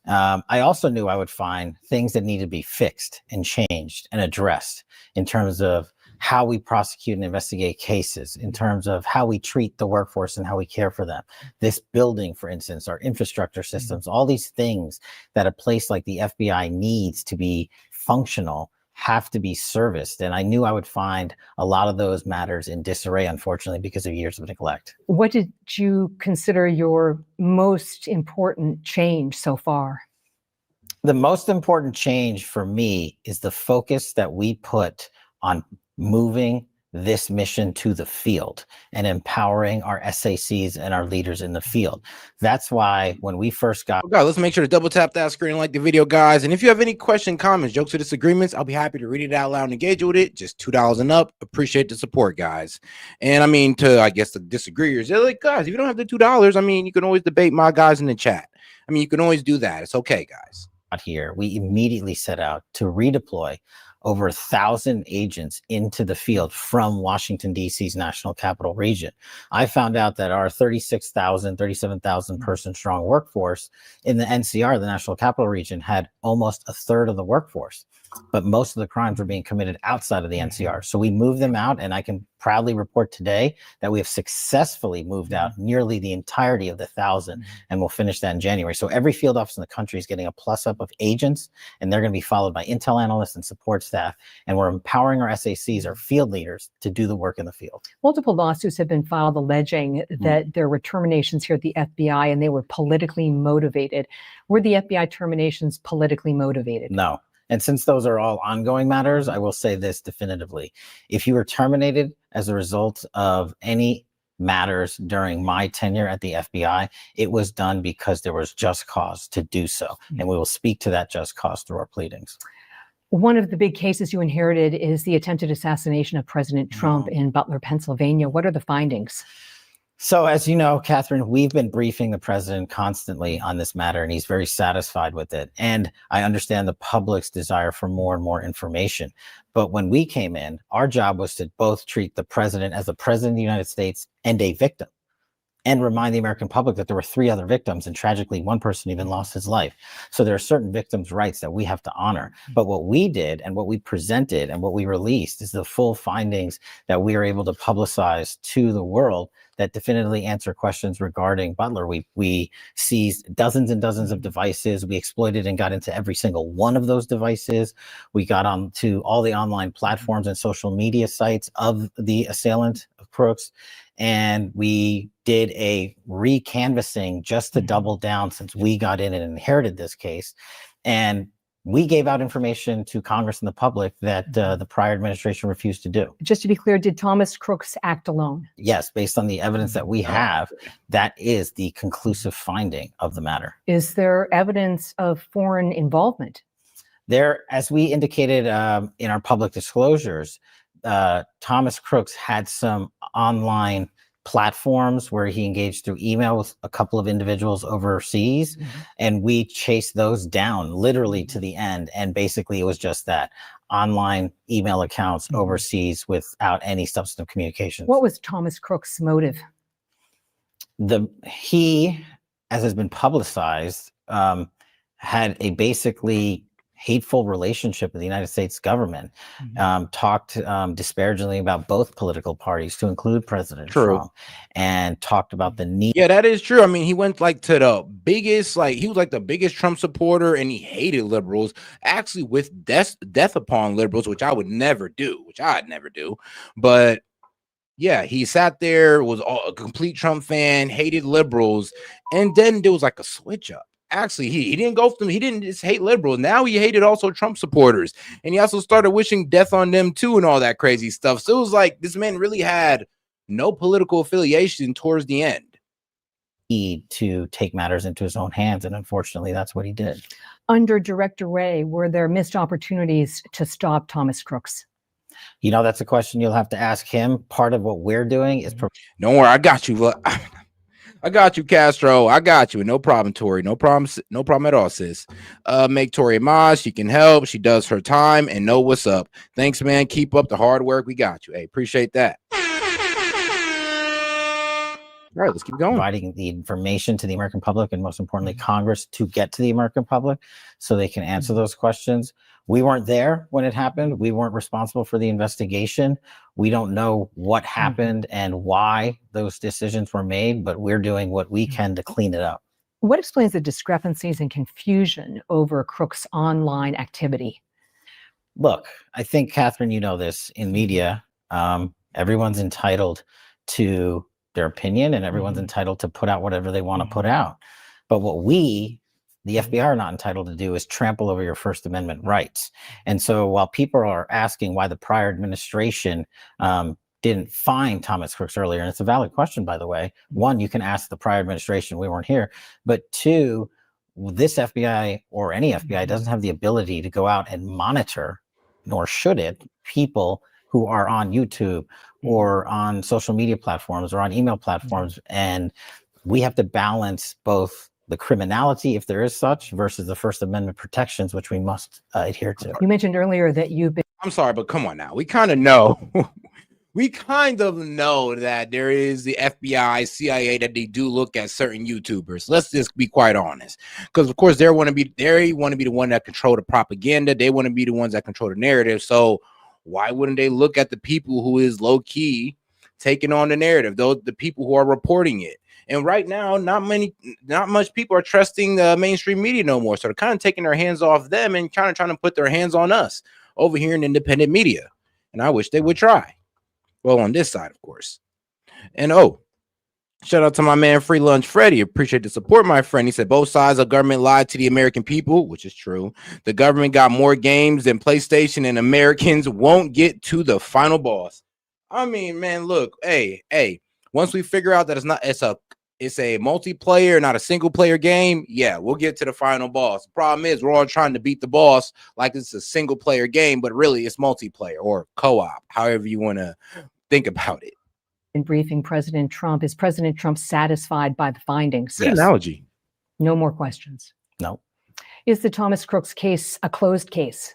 I also knew I would find things that need to be fixed and changed and addressed in terms of how we prosecute and investigate cases, in terms of how we treat the workforce and how we care for them. This building, for instance, our infrastructure systems, all these things that a place like the FBI needs to be functional have to be serviced. And I knew I would find a lot of those matters in disarray, unfortunately, because of years of neglect. What did you consider your most important change so far? The most important change for me is the focus that we put on moving this mission to the field and empowering our SACs and our leaders in the field. That's why when we first got... God, let's make sure to double tap that screen and like the video, guys. And if you have any question, comments, jokes, or disagreements, I'll be happy to read it out loud and engage with it. Just $2 and up. Appreciate the support, guys. And I mean, I guess the disagreeers, they're like, guys, if you don't have the $2, I mean, you can always debate my guys in the chat. I mean, you can always do that. It's okay, guys. Here, we immediately set out to redeploy over 1,000 agents into the field from Washington, D.C.'s National Capital Region. I found out that our 37,000 person strong workforce in the NCR, the National Capital Region, had almost a third of the workforce. But most of the crimes were being committed outside of the NCR. So we moved them out, and I can proudly report today that we have successfully moved out nearly the entirety of the 1,000, and we'll finish that in January. So every field office in the country is getting a plus up of agents, and they're going to be followed by intel analysts and support staff. And we're empowering our SACs, our field leaders, to do the work in the field. Multiple lawsuits have been filed alleging that there were terminations here at the FBI and they were politically motivated. Were the FBI terminations politically motivated? No. And since those are all ongoing matters, I will say this definitively. If you were terminated as a result of any matters during my tenure at the FBI, it was done because there was just cause to do so. And we will speak to that just cause through our pleadings. One of the big cases you inherited is the attempted assassination of President Trump in Butler, Pennsylvania. What are the findings? So as you know, Catherine, we've been briefing the president constantly on this matter, and he's very satisfied with it. And I understand the public's desire for more and more information. But when we came in, our job was to both treat the president as the president of the United States and a victim, and remind the American public that there were 3 other victims, and tragically, one person even lost his life. So there are certain victims' rights that we have to honor. But what we did and what we presented and what we released is the full findings that we are able to publicize to the world that definitively answer questions regarding Butler. We seized dozens and dozens of devices. We exploited and got into every single one of those devices. We got onto all the online platforms and social media sites of the assailant of Crooks. And we did a recanvassing just to double down, since we got in and inherited this case. And we gave out information to Congress and the public that the prior administration refused to do. Just to be clear, did Thomas Crooks act alone? Yes, based on the evidence that we have, that is the conclusive finding of the matter. Is there evidence of foreign involvement? There, as we indicated in our public disclosures, Thomas Crooks had some online platforms where he engaged through email with a couple of individuals overseas, and we chased those down literally to the end. And basically it was just that, online email accounts overseas without any substantive communications. What was Thomas Crooks' motive? He, as has been publicized, had a basically hateful relationship with the United States government, talked disparagingly about both political parties, to include President Trump, and talked about the need. Yeah, that is true. I mean, he went like to the biggest, he was like the biggest Trump supporter, and he hated liberals, actually with death upon liberals, which I would never do, But yeah, he sat there, was a complete Trump fan, hated liberals, and then there was like a switch up. Actually, he didn't go from, he didn't just hate liberals. Now he hated also Trump supporters, and he also started wishing death on them too, and all that crazy stuff. So it was like this man really had no political affiliation towards the end. To take matters into his own hands, and unfortunately, that's what he did. Under Director Wray, were there missed opportunities to stop Thomas Crooks? You know, that's a question you'll have to ask him. Part of what we're doing is... Don't worry, I got you. I got you, Castro. I got you. No problem, Tori. No problem at all, sis. Make Tori a mod. She can help. She does her time and know what's up. Thanks, man. Keep up the hard work. We got you. Hey, appreciate that. All right, let's keep going. Providing the information to the American public, and most importantly, Congress, to get to the American public so they can answer those questions. We weren't there when it happened. We weren't responsible for the investigation. We don't know what happened and why those decisions were made, but we're doing what we can to clean it up. What explains the discrepancies and confusion over Crooks' online activity? Look, I think, Catherine, you know this, in media, everyone's entitled to their opinion, and everyone's entitled to put out whatever they want to put out. But what we the FBI are not entitled to do is trample over your First Amendment rights. And so while people are asking why the prior administration didn't find Thomas Crooks earlier, and it's a valid question, by the way. One, you can ask the prior administration, we weren't here. But two, this FBI or any FBI doesn't have the ability to go out and monitor, nor should it, people who are on YouTube or on social media platforms or on email platforms. And we have to balance both the criminality, if there is such, versus the First Amendment protections, which we must adhere to. You mentioned earlier that you've been. I'm sorry, but come on now. We kind of know. We kind of know that there is the FBI, CIA, that they do look at certain YouTubers. Let's just be quite honest, because of course they want to be the one that control the propaganda. They want to be the ones that control the narrative. So why wouldn't they look at the people who is low key taking on the narrative? Those the people who are reporting it. And right now, not much people are trusting the mainstream media no more. So they're kind of taking their hands off them and kind of trying to put their hands on us over here in independent media. And I wish they would try. Well, on this side, of course. And shout out to my man Free Lunch Freddy. Appreciate the support, my friend. He said both sides of government lied to the American people, which is true. The government got more games than PlayStation, and Americans won't get to the final boss. I mean, man, look, hey, once we figure out that it's a multiplayer, not a single player game, yeah, we'll get to the final boss. The problem is we're all trying to beat the boss like it's a single player game, but really it's multiplayer or co-op, however you want to think about it. In briefing President Trump, is President Trump satisfied by the findings? Good analogy. No more questions. No. Is the Thomas Crooks case a closed case?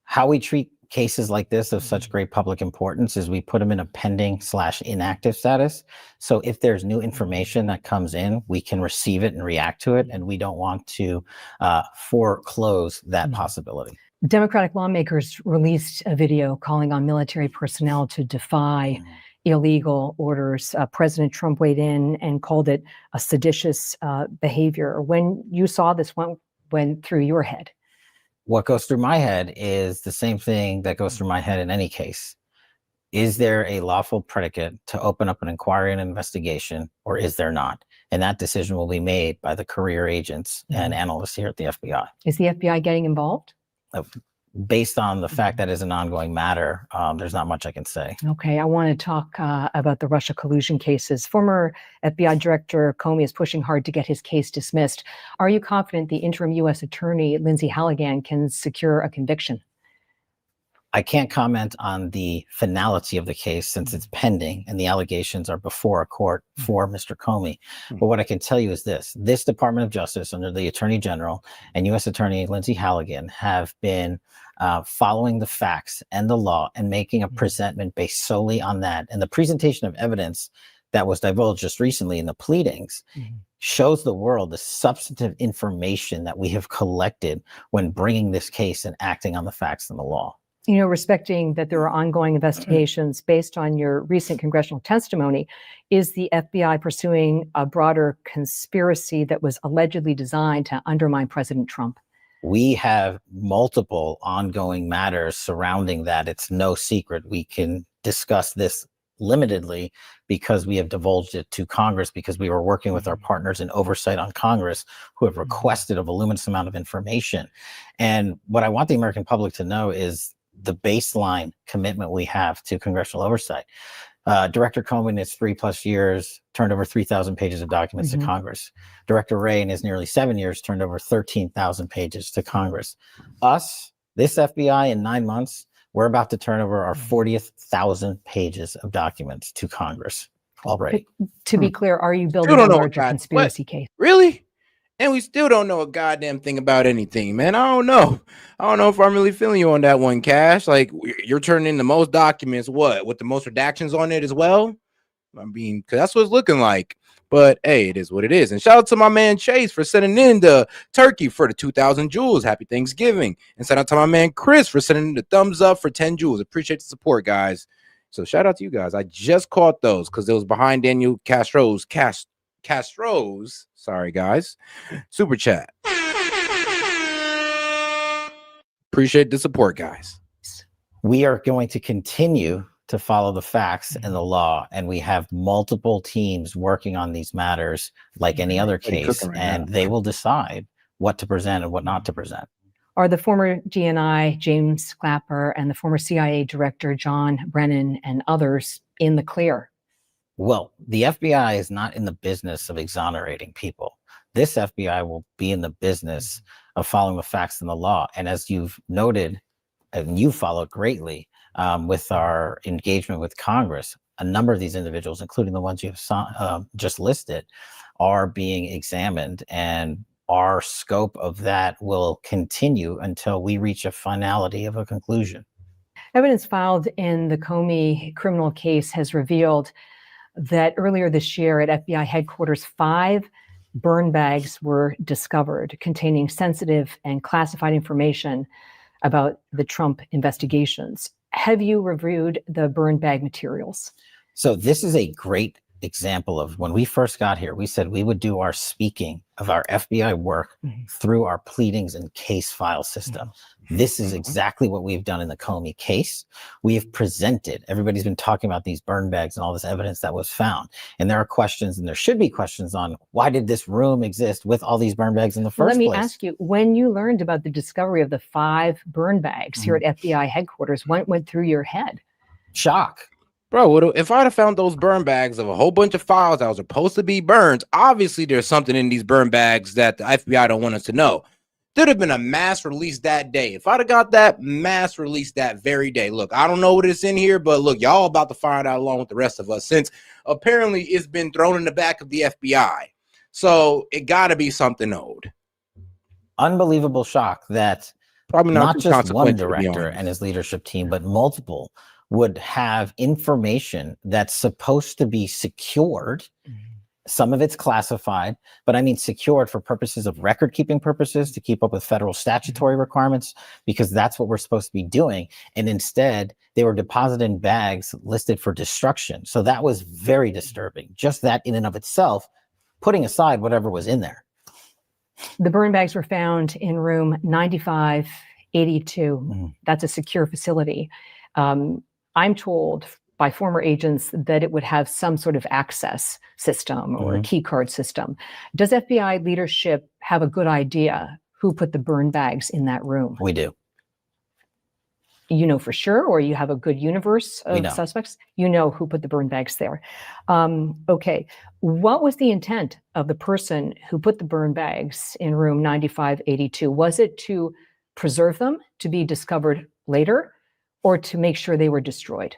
How we treat cases like this of such great public importance is we put them in a pending/inactive status. So if there's new information that comes in, we can receive it and react to it. And we don't want to foreclose that possibility. Democratic lawmakers released a video calling on military personnel to defy illegal orders. President Trump weighed in and called it a seditious behavior. When you saw this, what went through your head? What goes through my head is the same thing that goes through my head in any case. Is there a lawful predicate to open up an inquiry and investigation, or is there not? And that decision will be made by the career agents and analysts here at the FBI. Is the FBI getting involved? Based on the fact that it's an ongoing matter, there's not much I can say. Okay, I want to talk about the Russia collusion cases. Former FBI Director Comey is pushing hard to get his case dismissed. Are you confident the interim U.S. Attorney, Lindsay Halligan, can secure a conviction? I can't comment on the finality of the case since it's pending and the allegations are before a court for Mr. Comey. But what I can tell you is this Department of Justice under the Attorney General and U.S. Attorney Lindsay Halligan have been following the facts and the law and making a presentment based solely on that. And the presentation of evidence that was divulged just recently in the pleadings shows the world the substantive information that we have collected when bringing this case and acting on the facts and the law. You know, respecting that there are ongoing investigations based on your recent congressional testimony, is the FBI pursuing a broader conspiracy that was allegedly designed to undermine President Trump? We have multiple ongoing matters surrounding that. It's no secret. We can discuss this limitedly because we have divulged it to Congress, because we were working with our partners in oversight on Congress who have requested a voluminous amount of information. And what I want the American public to know is the baseline commitment we have to congressional oversight. Director Comey in his 3+ years turned over 3,000 pages of documents to Congress. Director Wray in his nearly 7 years turned over 13,000 pages to Congress. Us, this FBI in 9 months, we're about to turn over our 40th 1,000 pages of documents to Congress already. But to be clear, are you building a larger conspiracy case? Really? And we still don't know a goddamn thing about anything, man. I don't know if I'm really feeling you on that one, Cash. Like, you're turning in the most documents, with the most redactions on it as well? I mean, because that's what it's looking like. But hey, it is what it is. And shout out to my man Chase for sending in the turkey for the 2,000 jewels. Happy Thanksgiving. And shout out to my man Chris for sending in the thumbs up for 10 jewels. Appreciate the support, guys. So shout out to you guys. I just caught those because it was behind Daniel Castro's sorry guys, super chat. Appreciate the support, guys. We are going to continue to follow the facts and the law, and we have multiple teams working on these matters like any other case, and they will decide what to present and what not to present. Are the former DNI, James Clapper, and the former CIA director, John Brennan, and others in the clear? Well, the FBI is not in the business of exonerating people. This FBI will be in the business of following the facts and the law. And as you've noted, and you followed greatly with our engagement with Congress, a number of these individuals, including the ones you have just listed, are being examined, and our scope of that will continue until we reach a finality of a conclusion. Evidence filed in the Comey criminal case has revealed that earlier this year at FBI headquarters, 5 burn bags were discovered containing sensitive and classified information about the Trump investigations. Have you reviewed the burn bag materials? So this is a great example of when we first got here, we said we would do our speaking of our FBI work through our pleadings and case file system. This is exactly what we've done in the Comey case. We have presented, everybody's been talking about these burn bags and all this evidence that was found. And there are questions, and there should be questions on why did this room exist with all these burn bags in the first place? Let me ask you, when you learned about the discovery of the 5 burn bags here at FBI headquarters, what went through your head? Shock. Bro, if I'd have found those burn bags of a whole bunch of files that was supposed to be burned, obviously there's something in these burn bags that the FBI don't want us to know. There'd have been a mass release that day. If I'd have got that mass release that very day, look, I don't know what is in here, but look, y'all about to find out along with the rest of us, since apparently it's been thrown in the back of the FBI. So it got to be something old. Unbelievable shock that probably not just one director and his leadership team, but multiple would have information that's supposed to be secured. Some of it's classified, but I mean secured for purposes of record keeping purposes, to keep up with federal statutory requirements, because that's what we're supposed to be doing. And instead, they were deposited in bags listed for destruction. So that was very disturbing. Just that in and of itself, putting aside whatever was in there. The burn bags were found in room 9582. That's a secure facility. I'm told by former agents that it would have some sort of access system or a key card system. Does FBI leadership have a good idea who put the burn bags in that room? We do. You know for sure, or you have a good universe of suspects? You know who put the burn bags there. Okay. What was the intent of the person who put the burn bags in room 9582? Was it to preserve them to be discovered later, or to make sure they were destroyed?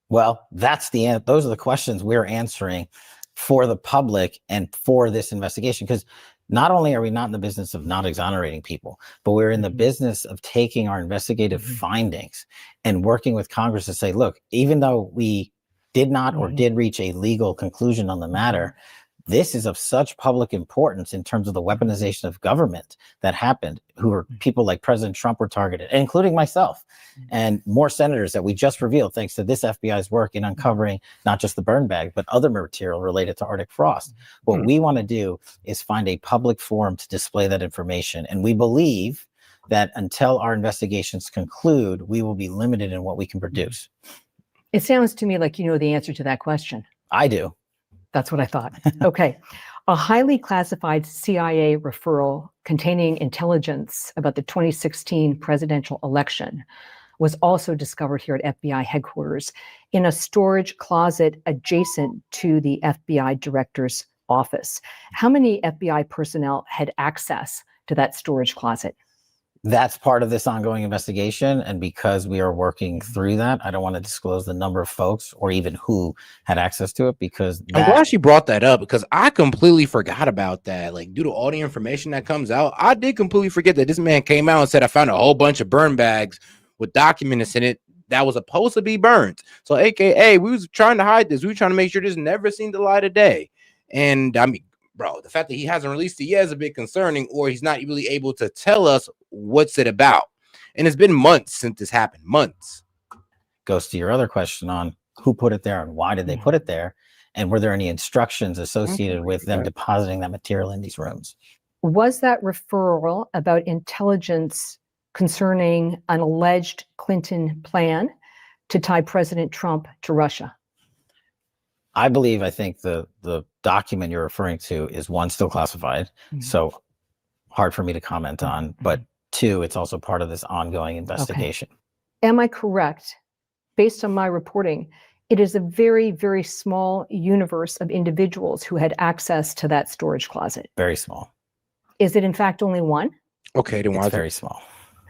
Well, those are the questions we're answering for the public and for this investigation, because not only are we not in the business of not exonerating people, but we're in the business of taking our investigative findings and working with Congress to say, look, even though we did not or did reach a legal conclusion on the matter, this is of such public importance in terms of the weaponization of government that happened, people like President Trump were targeted, including myself, and more senators that we just revealed thanks to this FBI's work in uncovering not just the burn bag, but other material related to Arctic frost. What we want to do is find a public forum to display that information. And we believe that until our investigations conclude, we will be limited in what we can produce. It sounds to me like you know the answer to that question. I do. That's what I thought. Okay. A highly classified CIA referral containing intelligence about the 2016 presidential election was also discovered here at FBI headquarters in a storage closet adjacent to the FBI director's office. How many FBI personnel had access to that storage closet? That's part of this ongoing investigation. And because we are working through that, I don't want to disclose the number of folks or even who had access to it, because I'm glad she brought that up, because I completely forgot about that. Like, due to all the information that comes out, I did completely forget that this man came out and said, I found a whole bunch of burn bags with documents in it that was supposed to be burned. So AKA, we was trying to hide this. We were trying to make sure this never seen the light of day. And I mean, bro, the fact that he hasn't released it yet is a bit concerning, or he's not really able to tell us what's it about. And it's been months since this happened. Months. Goes to your other question on who put it there and why did they put it there? And were there any instructions associated with them depositing that material in these rooms? Was that referral about intelligence concerning an alleged Clinton plan to tie President Trump to Russia? I think the document you're referring to is one still classified. So hard for me to comment on. But two, it's also part of this ongoing investigation. Am I correct? Based on my reporting, it is a very, very small universe of individuals who had access to that storage closet. Very small. Is it in fact only one? Okay, then why It's is very it small.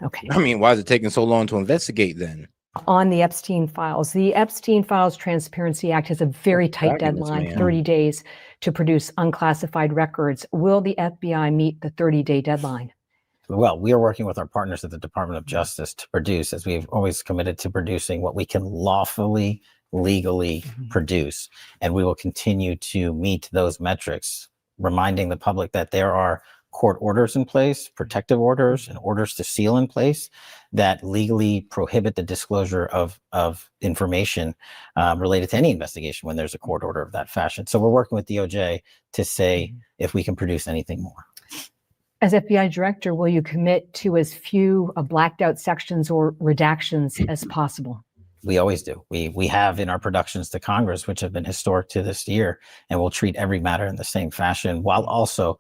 Okay. I mean, why is it taking so long to investigate then? On the Epstein files. The Epstein Files Transparency Act has a very tight Dragging this deadline, man. 30 days to produce unclassified records. Will the FBI meet the 30-day deadline? Well, we are working with our partners at the Department of Justice to produce, as we've always committed to producing what we can lawfully, legally produce. And we will continue to meet those metrics, reminding the public that there are court orders in place, protective orders, and orders to seal in place that legally prohibit the disclosure of information related to any investigation when there's a court order of that fashion. So we're working with DOJ to say if we can produce anything more. As FBI director, will you commit to as few blacked out sections or redactions as possible? We always do. We have in our productions to Congress, which have been historic to this year, and we'll treat every matter in the same fashion while also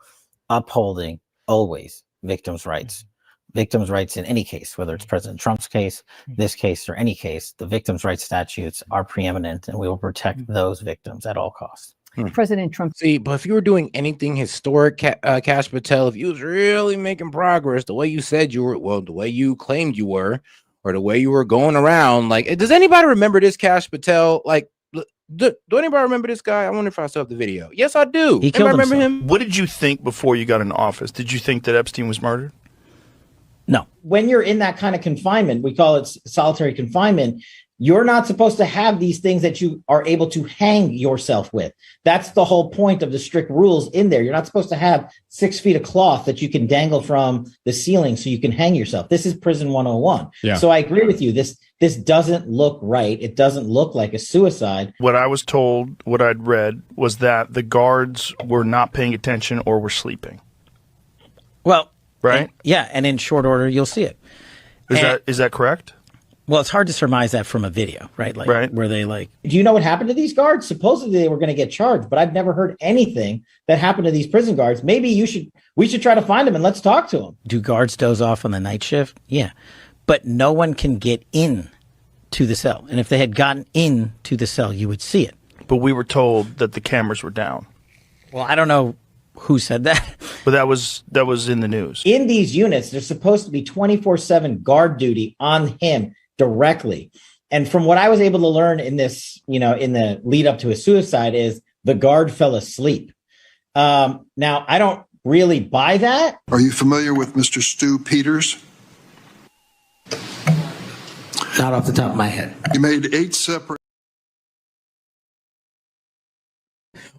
upholding always victims' rights. Victims' rights in any case, whether it's President Trump's case, this case, or any case, the victims' rights statutes are preeminent, and we will protect those victims at all costs. President Trump. See, but if you were doing anything historic, Kash Patel, if you was really making progress, the way you said you were, well, the way you claimed you were, or the way you were going around, like, does anybody remember this Kash Patel? Like, do anybody remember this guy? I wonder if I still have the video. Yes, I do. He killed remember himself. him? What did you think before you got in office? Did you think that Epstein was murdered? No. When you're in that kind of confinement, we call it solitary confinement, you're not supposed to have these things that you are able to hang yourself with. That's the whole point of the strict rules in there. You're not supposed to have 6 feet of cloth that you can dangle from the ceiling so you can hang yourself. This is prison 101. Yeah. So I agree with you. This doesn't look right. It doesn't look like a suicide. What I was told, what I'd read, was that the guards were not paying attention or were sleeping. Well, right? And in short order, you'll see it. Is that correct? Well, it's hard to surmise that from a video, right? Like, right. Where they like, do you know what happened to these guards? Supposedly they were going to get charged, but I've never heard anything that happened to these prison guards. Maybe we should try to find them and let's talk to them. Do guards doze off on the night shift? Yeah. But no one can get in to the cell. And if they had gotten in to the cell, you would see it. But we were told that the cameras were down. Well, I don't know who said that. But that was in the news. In these units, there's supposed to be 24/7 guard duty on him directly. And from what I was able to learn in this, in the lead up to his suicide, is the guard fell asleep. Now, I don't really buy that. Are you familiar with Mr. Stu Peters? Not off the top of my head. He made 8 separate.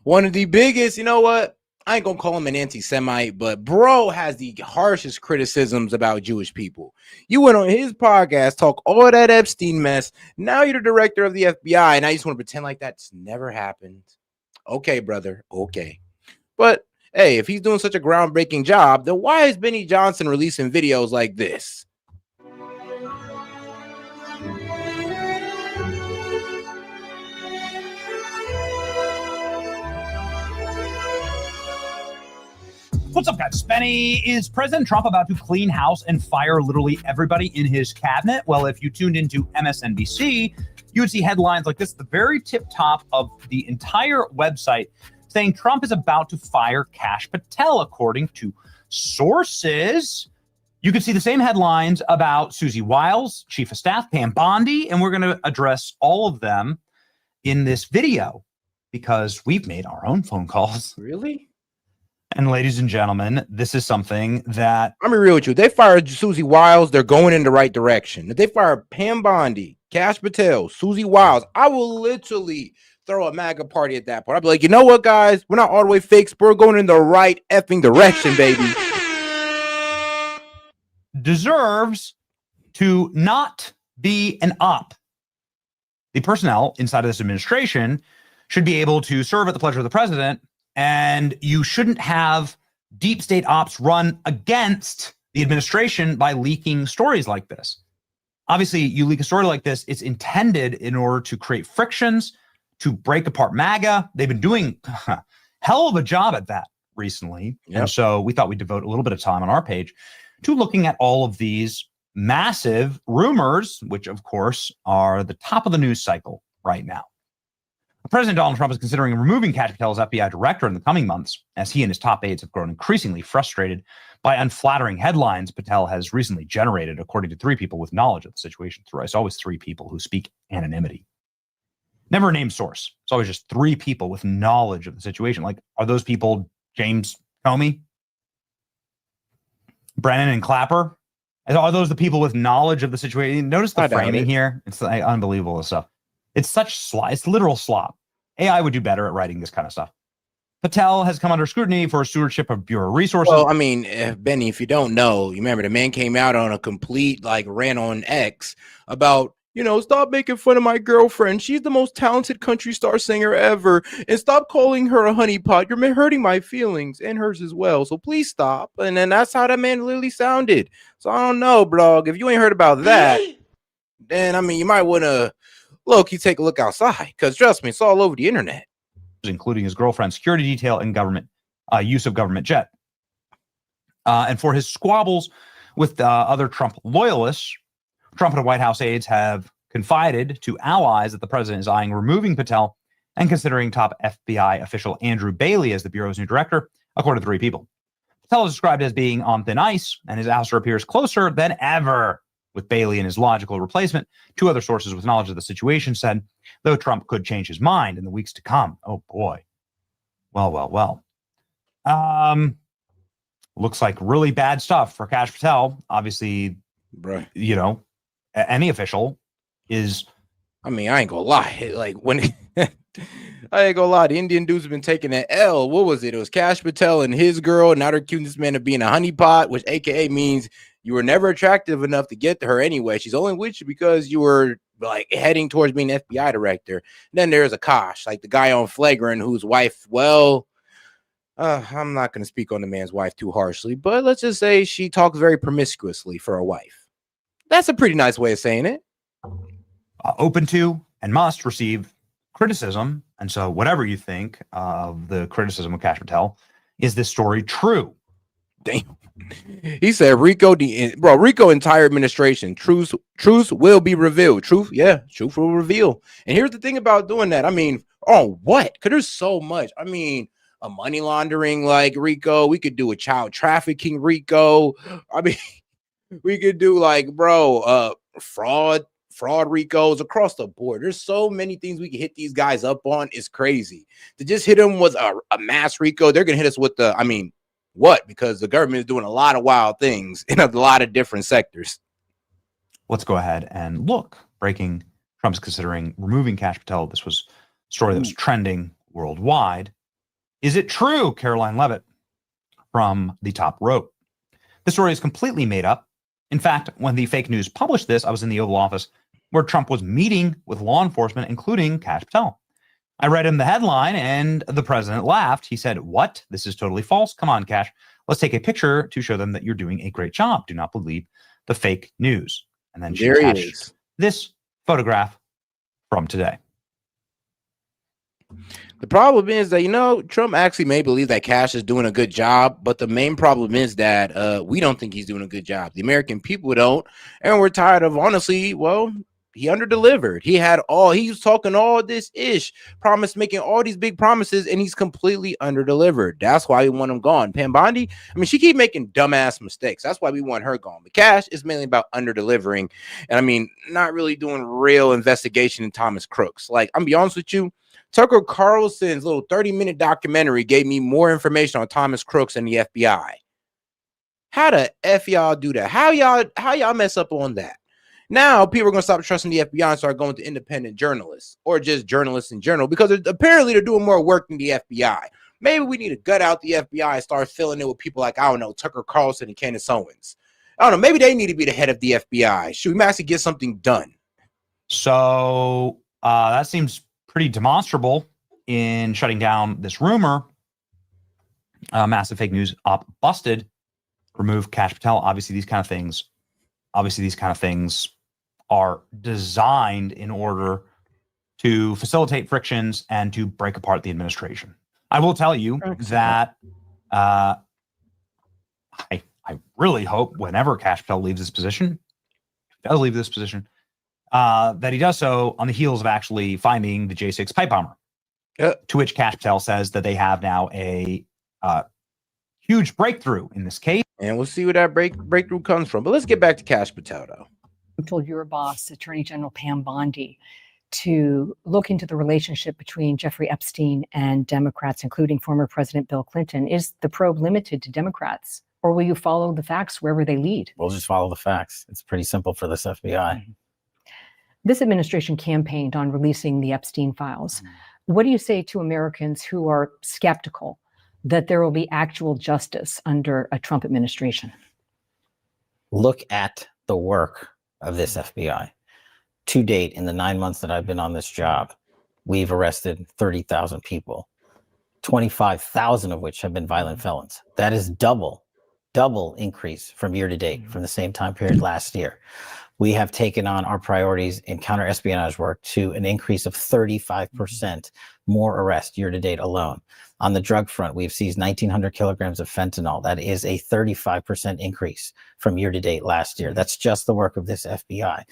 One of the biggest, you know what? I ain't gonna call him an anti-Semite, but bro has the harshest criticisms about Jewish people. You went on his podcast, talk all that Epstein mess. Now you're the director of the FBI, and I just want to pretend like that's never happened. Okay, brother. Okay. But hey, if he's doing such a groundbreaking job, then why is Benny Johnson releasing videos like this? What's up, guys? Benny, is President Trump about to clean house and fire literally everybody in his cabinet? Well, if you tuned into MSNBC, you would see headlines like this at the very tip top of the entire website saying Trump is about to fire Kash Patel, according to sources. You could see the same headlines about Susie Wiles, Chief of Staff, Pam Bondi, and we're going to address all of them in this video because we've made our own phone calls. Really? And ladies and gentlemen, this is something that... I'm real with you. They fired Susie Wiles. They're going in the right direction. If they fire Pam Bondi, Kash Patel, Susie Wiles, I will literally throw a MAGA party at that point. I'll be like, you know what, guys? We're not all the way fakes. We're going in the right effing direction, baby. Deserves to not be an op. The personnel inside of this administration should be able to serve at the pleasure of the president, and you shouldn't have deep state ops run against the administration by leaking stories like this. Obviously, you leak a story like this, it's intended in order to create frictions, to break apart MAGA. They've been doing a hell of a job at that recently. Yep. And so we thought we'd devote a little bit of time on our page to looking at all of these massive rumors, which of course are the top of the news cycle right now. President Donald Trump is considering removing Kash Patel as FBI director in the coming months, as he and his top aides have grown increasingly frustrated by unflattering headlines Patel has recently generated, according to 3 people with knowledge of the situation. It's always 3 people who speak anonymity. Never a named source. It's always just 3 people with knowledge of the situation. Like, are those people James Comey, Brennan, and Clapper? Are those the people with knowledge of the situation? Notice the framing here. It's like unbelievable stuff. It's such slop. It's literal slop. AI would do better at writing this kind of stuff. Patel has come under scrutiny for stewardship of Bureau resources. Well, I mean, Benny, if you don't know, you remember the man came out on a complete rant on X about, stop making fun of my girlfriend. She's the most talented country star singer ever. And stop calling her a honeypot. You're hurting my feelings and hers as well. So please stop. And then that's how that man literally sounded. So I don't know, blog. If you ain't heard about that, then, you might want to low-key take a look outside. Because trust me, it's all over the internet. Including his girlfriend's security detail and government use of government jet. And for his squabbles with other Trump loyalists, Trump and White House aides have confided to allies that the president is eyeing removing Patel and considering top FBI official Andrew Bailey as the Bureau's new director, according to 3 people. Patel is described as being on thin ice, and his ouster appears closer than ever with Bailey and his logical replacement. 2 other sources with knowledge of the situation said, though Trump could change his mind in the weeks to come. Oh, boy. Well. Looks like really bad stuff for Kash Patel. Obviously, right. Any official is... I ain't gonna lie. When... I ain't gonna lie, the Indian dudes have been taking that L. What was it? It was Kash Patel and his girl, and now they're accusing this man of being a honeypot, which AKA means you were never attractive enough to get to her anyway. She's only with you because you were heading towards being FBI director. And then there's a Kash, the guy on Flagrant, whose wife, I'm not going to speak on the man's wife too harshly, but let's just say she talks very promiscuously for a wife. That's a pretty nice way of saying it. Open to and must receive criticism. And so whatever you think of the criticism of Kash Patel, is this story true? Damn. He said, Rico entire administration, truth will be revealed. Truth will reveal. And here's the thing about doing that. On what? Because there's so much. A money laundering Rico. We could do a child trafficking Rico. We could do fraud Ricos across the board. There's so many things we can hit these guys up on. It's crazy. To just hit them with a mass Rico, they're going to hit us with what? Because the government is doing a lot of wild things in a lot of different sectors. Let's go ahead and look. Breaking: Trump's considering removing Kash Patel. This was a story that was trending worldwide. Is it true? Caroline Levitt from The Top wrote. The story is completely made up. In fact, when the fake news published this, I was in the Oval Office where Trump was meeting with law enforcement, including Kash Patel. I read him the headline and the president laughed. He said, "What? This is totally false. Come on, Kash. Let's take a picture to show them that you're doing a great job. Do not believe the fake news." And then she attached this photograph from today. The problem is that, Trump actually may believe that Kash is doing a good job, but the main problem is that we don't think he's doing a good job. The American people don't, and we're tired of, honestly, he underdelivered. He was talking all this making all these big promises, and he's completely underdelivered. That's why we want him gone. Pam Bondi, she keep making dumbass mistakes. That's why we want her gone. But Kash is mainly about underdelivering, and not really doing real investigation in Thomas Crooks. I'm be honest with you, Tucker Carlson's little 30-minute documentary gave me more information on Thomas Crooks and the FBI. How the F y'all do that? How y'all mess up on that? Now people are going to stop trusting the FBI and start going to independent journalists or just journalists in general, because apparently they're doing more work than the FBI. Maybe we need to gut out the FBI and start filling it with people like, Tucker Carlson and Candace Owens. I don't know. Maybe they need to be the head of the FBI. Should we actually get something done? So that seems pretty demonstrable in shutting down this rumor. Massive fake news op busted. Remove Kash Patel. Obviously, these kind of things are designed in order to facilitate frictions and to break apart the administration. I will tell you that I really hope whenever Kash Patel leaves this position, that he does so on the heels of actually finding the J6 pipe bomber. To which Kash Patel says that they have now a huge breakthrough in this case. And we'll see where that breakthrough comes from. But let's get back to Kash Patel, though. You told your boss, Attorney General Pam Bondi, to look into the relationship between Jeffrey Epstein and Democrats, including former President Bill Clinton. Is the probe limited to Democrats, or will you follow the facts wherever they lead? We'll just follow the facts. It's pretty simple for this FBI. This administration campaigned on releasing the Epstein files. What do you say to Americans who are skeptical that there will be actual justice under a Trump administration? Look at the work of this FBI. To date, in the 9 months that I've been on this job, we've arrested 30,000 people, 25,000 of which have been violent felons. That is double increase from year to date from the same time period last year. We have taken on our priorities in counter-espionage work to an increase of 35% more arrests year to date alone. On the drug front, we've seized 1,900 kilograms of fentanyl. That is a 35% increase from year to date last year. That's just the work of this FBI.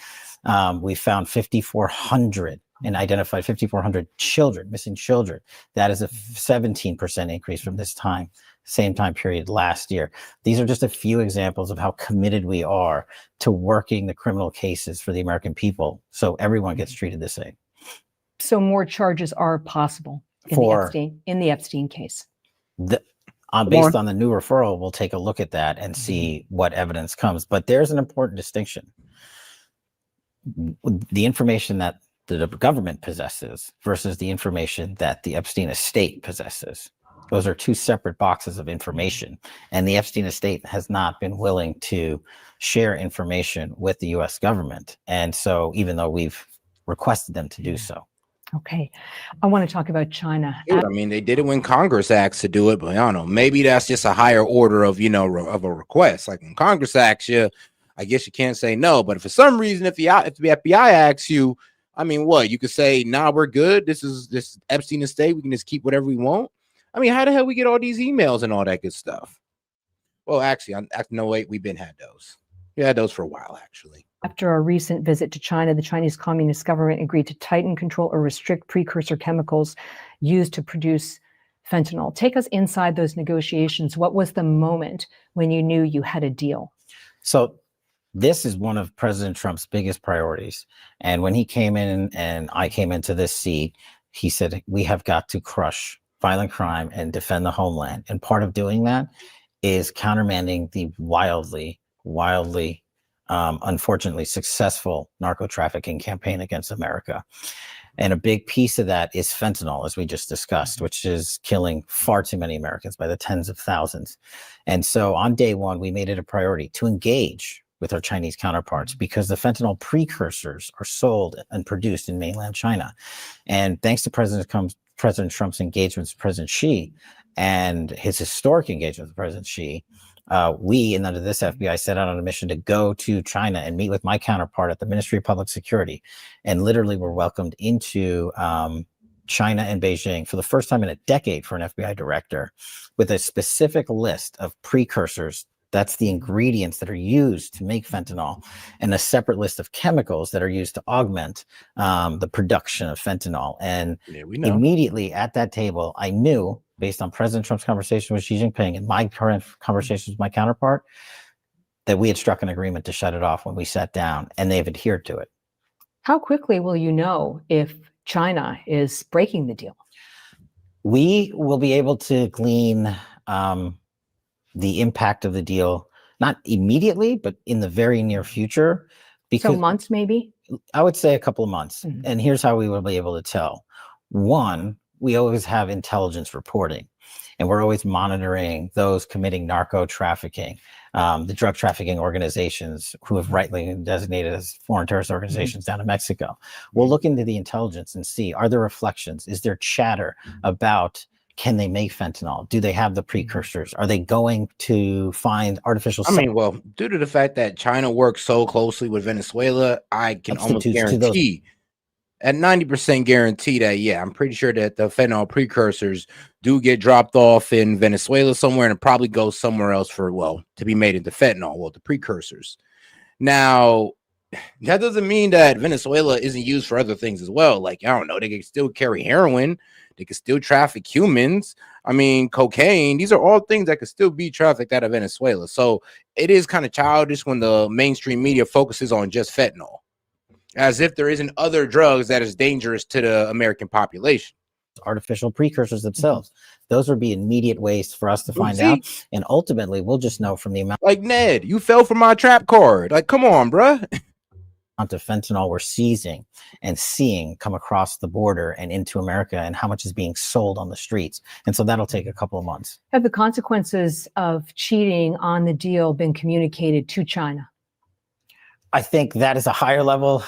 We found 5,400 and identified 5,400 children, missing children. That is a 17% increase from this time, same time period last year. These are just a few examples of how committed we are to working the criminal cases for the American people so everyone gets treated the same. So more charges are possible in the Epstein case. Based on the new referral, we'll take a look at that and see what evidence comes. But there's an important distinction. The information that the government possesses versus the information that the Epstein estate possesses. Those are two separate boxes of information. And the Epstein estate has not been willing to share information with the US government. And so even though we've requested them to do so. Okay. I want to talk about China. I mean, they did it when Congress asks to do it, but I don't know. Maybe that's just a higher order of, of a request. Like when Congress asks you, I guess you can't say no. But if for some reason, if the FBI asks you, I mean, what? You could say, nah, we're good. This Epstein estate. We can just keep whatever we want. I mean, how the hell we get all these emails and all that good stuff? Well, actually, no, wait, we've been had those. We had those for a while, actually. After a recent visit to China, the Chinese Communist government agreed to tighten control or restrict precursor chemicals used to produce fentanyl. Take us inside those negotiations. What was the moment when you knew you had a deal? So this is one of President Trump's biggest priorities. And when he came in and I came into this seat, he said, we have got to crush violent crime and defend the homeland. And part of doing that is countermanding the wildly, unfortunately successful narco trafficking campaign against America. And a big piece of that is fentanyl, as we just discussed, which is killing far too many Americans by the tens of thousands. And so on day one, we made it a priority to engage with our Chinese counterparts because the fentanyl precursors are sold and produced in mainland China. And thanks to President Trump's engagements with President Xi and his historic engagement with President Xi, we, and under this FBI, set out on a mission to go to China and meet with my counterpart at the Ministry of Public Security, and literally were welcomed into China and Beijing for the first time in a decade for an FBI director with a specific list of precursors. That's the ingredients that are used to make fentanyl, and a separate list of chemicals that are used to augment the production of fentanyl. And immediately at that table, I knew, based on President Trump's conversation with Xi Jinping and my current conversations with my counterpart, that we had struck an agreement to shut it off when we sat down, and they've adhered to it. How quickly will you know if China is breaking the deal? We will be able to glean the impact of the deal, not immediately, but in the very near future. So months, maybe? I would say a couple of months. Mm-hmm. And here's how we will be able to tell. One, we always have intelligence reporting, and we're always monitoring those committing narco trafficking, the drug trafficking organizations who have rightly been designated as foreign terrorist organizations down in Mexico. We'll look into the intelligence and see, are there reflections? Is there chatter about, can they make fentanyl? Do they have the precursors? Are they going to find artificial? I mean, well, due to the fact that China works so closely with Venezuela, I can almost guarantee at 90% guarantee that, yeah, I'm pretty sure that the fentanyl precursors do get dropped off in Venezuela somewhere and probably go somewhere else for, well, to be made into fentanyl, well, the precursors. Now, that doesn't mean that Venezuela isn't used for other things as well. Like, I don't know, they can still carry heroin, they can still traffic humans. I mean, cocaine, these are all things that could still be trafficked out of Venezuela. So it is kind of childish when the mainstream media focuses on just fentanyl, as if there isn't other drugs that is dangerous to the American population. Artificial precursors themselves. Those would be immediate ways for us to find out. And ultimately, we'll just know from the amount. Like, Ned, you fell for my trap card. Like, come on, bruh. Of fentanyl we're seizing and seeing come across the border and into America, and how much is being sold on the streets. And so that'll take a couple of months. Have the consequences of cheating on the deal been communicated to China? I think that is a higher level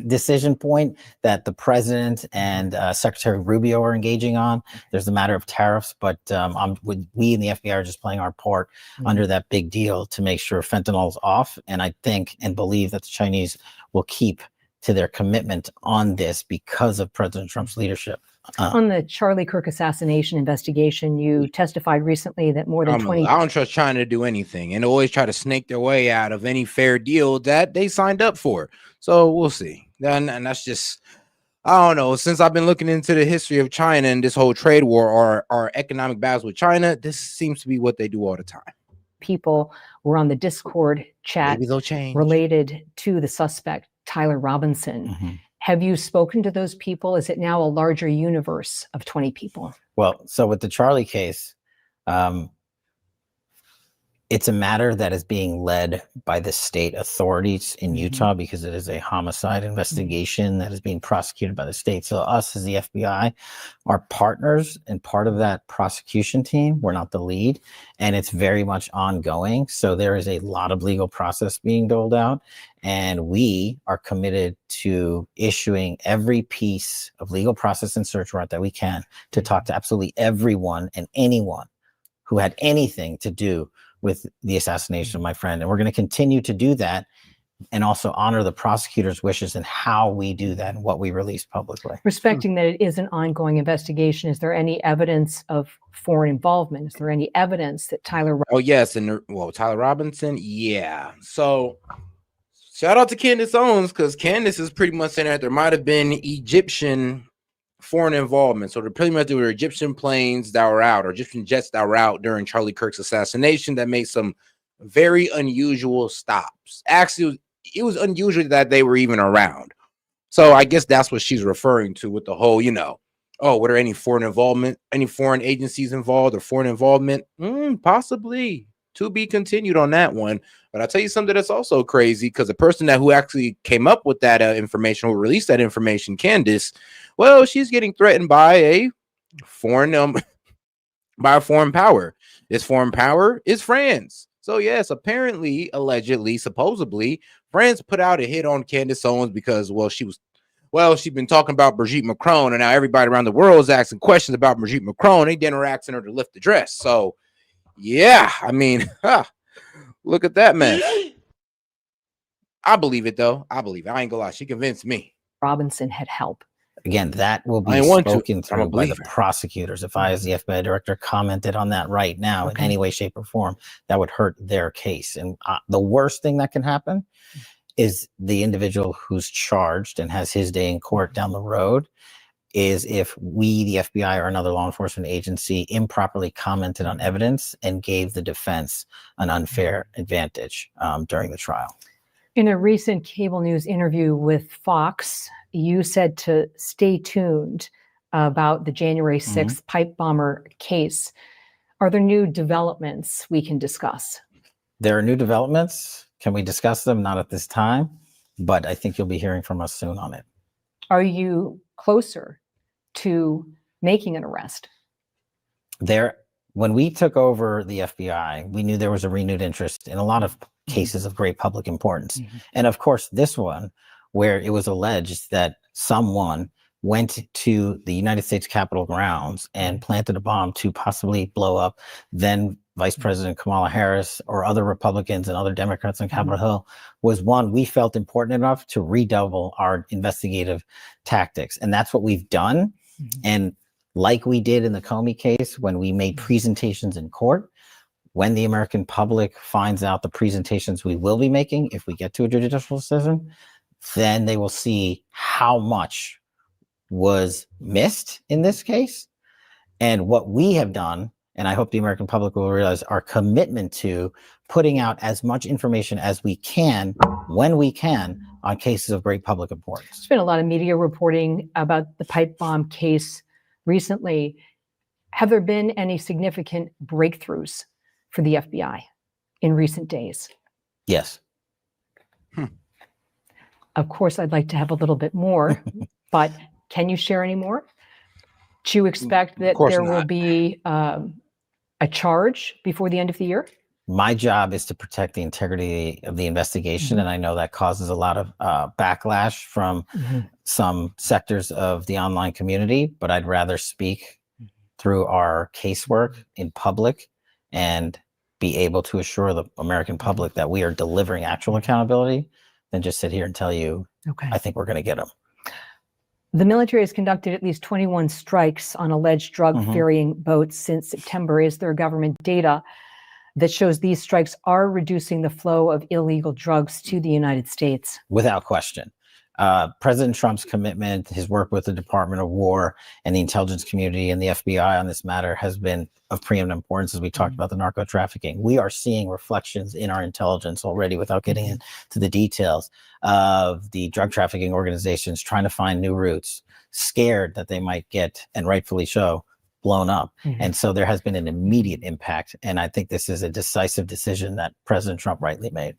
decision point that the president and Secretary Rubio are engaging on. There's the matter of tariffs, but we in the FBI are just playing our part under that big deal to make sure fentanyl is off. And I think and believe that the Chinese will keep to their commitment on this because of President Trump's leadership. On the Charlie Kirk assassination investigation, you testified recently that more than 20... I don't trust China to do anything, and always try to snake their way out of any fair deal that they signed up for. So we'll see. And that's just, I don't know. Since I've been looking into the history of China and this whole trade war or our economic battles with China, this seems to be what they do all the time. People were on the Discord chat related to the suspect, Tyler Robinson. Have you spoken to those people? Is it now a larger universe of 20 people? Well, so with the Charlie case, it's a matter that is being led by the state authorities in Utah because it is a homicide investigation that is being prosecuted by the state. So us as the FBI are partners and part of that prosecution team. We're not the lead, and it's very much ongoing. So there is a lot of legal process being doled out, and we are committed to issuing every piece of legal process and search warrant that we can to talk to absolutely everyone and anyone who had anything to do with the assassination of my friend. And we're going to continue to do that and also honor the prosecutor's wishes and how we do that and what we release publicly. Respecting that it is an ongoing investigation, is there any evidence of foreign involvement? Is there any evidence that Tyler... Oh, yes. And well, Tyler Robinson. Yeah. So shout out to Candace Owens, because Candace is pretty much saying that there might have been Egyptian foreign involvement. So pretty much there were Egyptian planes that were out, or Egyptian jets that were out during Charlie Kirk's assassination that made some very unusual stops. Actually, it was unusual that they were even around. So I guess that's what she's referring to with the whole, you know, oh, were there any foreign involvement, any foreign agencies involved or foreign involvement? Possibly. To be continued on that one. But I'll tell you something that's also crazy, because the person who actually came up with that information, who released that information, Candace, well, she's getting threatened by a foreign power. This foreign power is France. So yes, apparently, allegedly, supposedly, France put out a hit on Candace Owens because, she'd been talking about Brigitte Macron, and now everybody around the world is asking questions about Brigitte Macron. They then are asking her to lift the dress. So yeah, I mean, look at that mess. I believe it, though. I believe it. I ain't gonna lie. She convinced me. Robinson had help. Again, that will be spoken through by the prosecutors. If I, as the FBI director, commented on that right now in any way, shape, or form, that would hurt their case. And the worst thing that can happen is the individual who's charged and has his day in court down the road is if we, the FBI, or another law enforcement agency improperly commented on evidence and gave the defense an unfair advantage during the trial. In a recent cable news interview with Fox, you said to stay tuned about the January 6th pipe bomber case. Are there new developments we can discuss? There are new developments. Can we discuss them? Not at this time, but I think you'll be hearing from us soon on it. Are you closer to making an arrest? When we took over the FBI, we knew there was a renewed interest in a lot of cases of great public importance. And of course, this one, where it was alleged that someone went to the United States Capitol grounds and planted a bomb to possibly blow up then Vice President Kamala Harris or other Republicans and other Democrats on Capitol Hill was one we felt important enough to redouble our investigative tactics. And that's what we've done. And like we did in the Comey case, when we made presentations in court, when the American public finds out the presentations we will be making, if we get to a judicial decision, then they will see how much was missed in this case. And what we have done, and I hope the American public will realize our commitment to putting out as much information as we can, when we can, on cases of great public importance. There's been a lot of media reporting about the pipe bomb case recently. Have there been any significant breakthroughs for the FBI in recent days? Yes. Of course, I'd like to have a little bit more, but can you share any more? Do you expect that there will be a charge before the end of the year? My job is to protect the integrity of the investigation, and I know that causes a lot of backlash from some sectors of the online community, but I'd rather speak through our casework in public and be able to assure the American public that we are delivering actual accountability than just sit here and tell you, I think we're going to get them. The military has conducted at least 21 strikes on alleged drug ferrying boats since September. Is there government data that shows these strikes are reducing the flow of illegal drugs to the United States? Without question. President Trump's commitment, his work with the Department of War and the intelligence community and the FBI on this matter has been of preeminent importance as we talked about the narco trafficking. We are seeing reflections in our intelligence already, without getting into the details, of the drug trafficking organizations trying to find new routes, scared that they might get, and rightfully so, blown up. And so there has been an immediate impact. And I think this is a decisive decision that President Trump rightly made.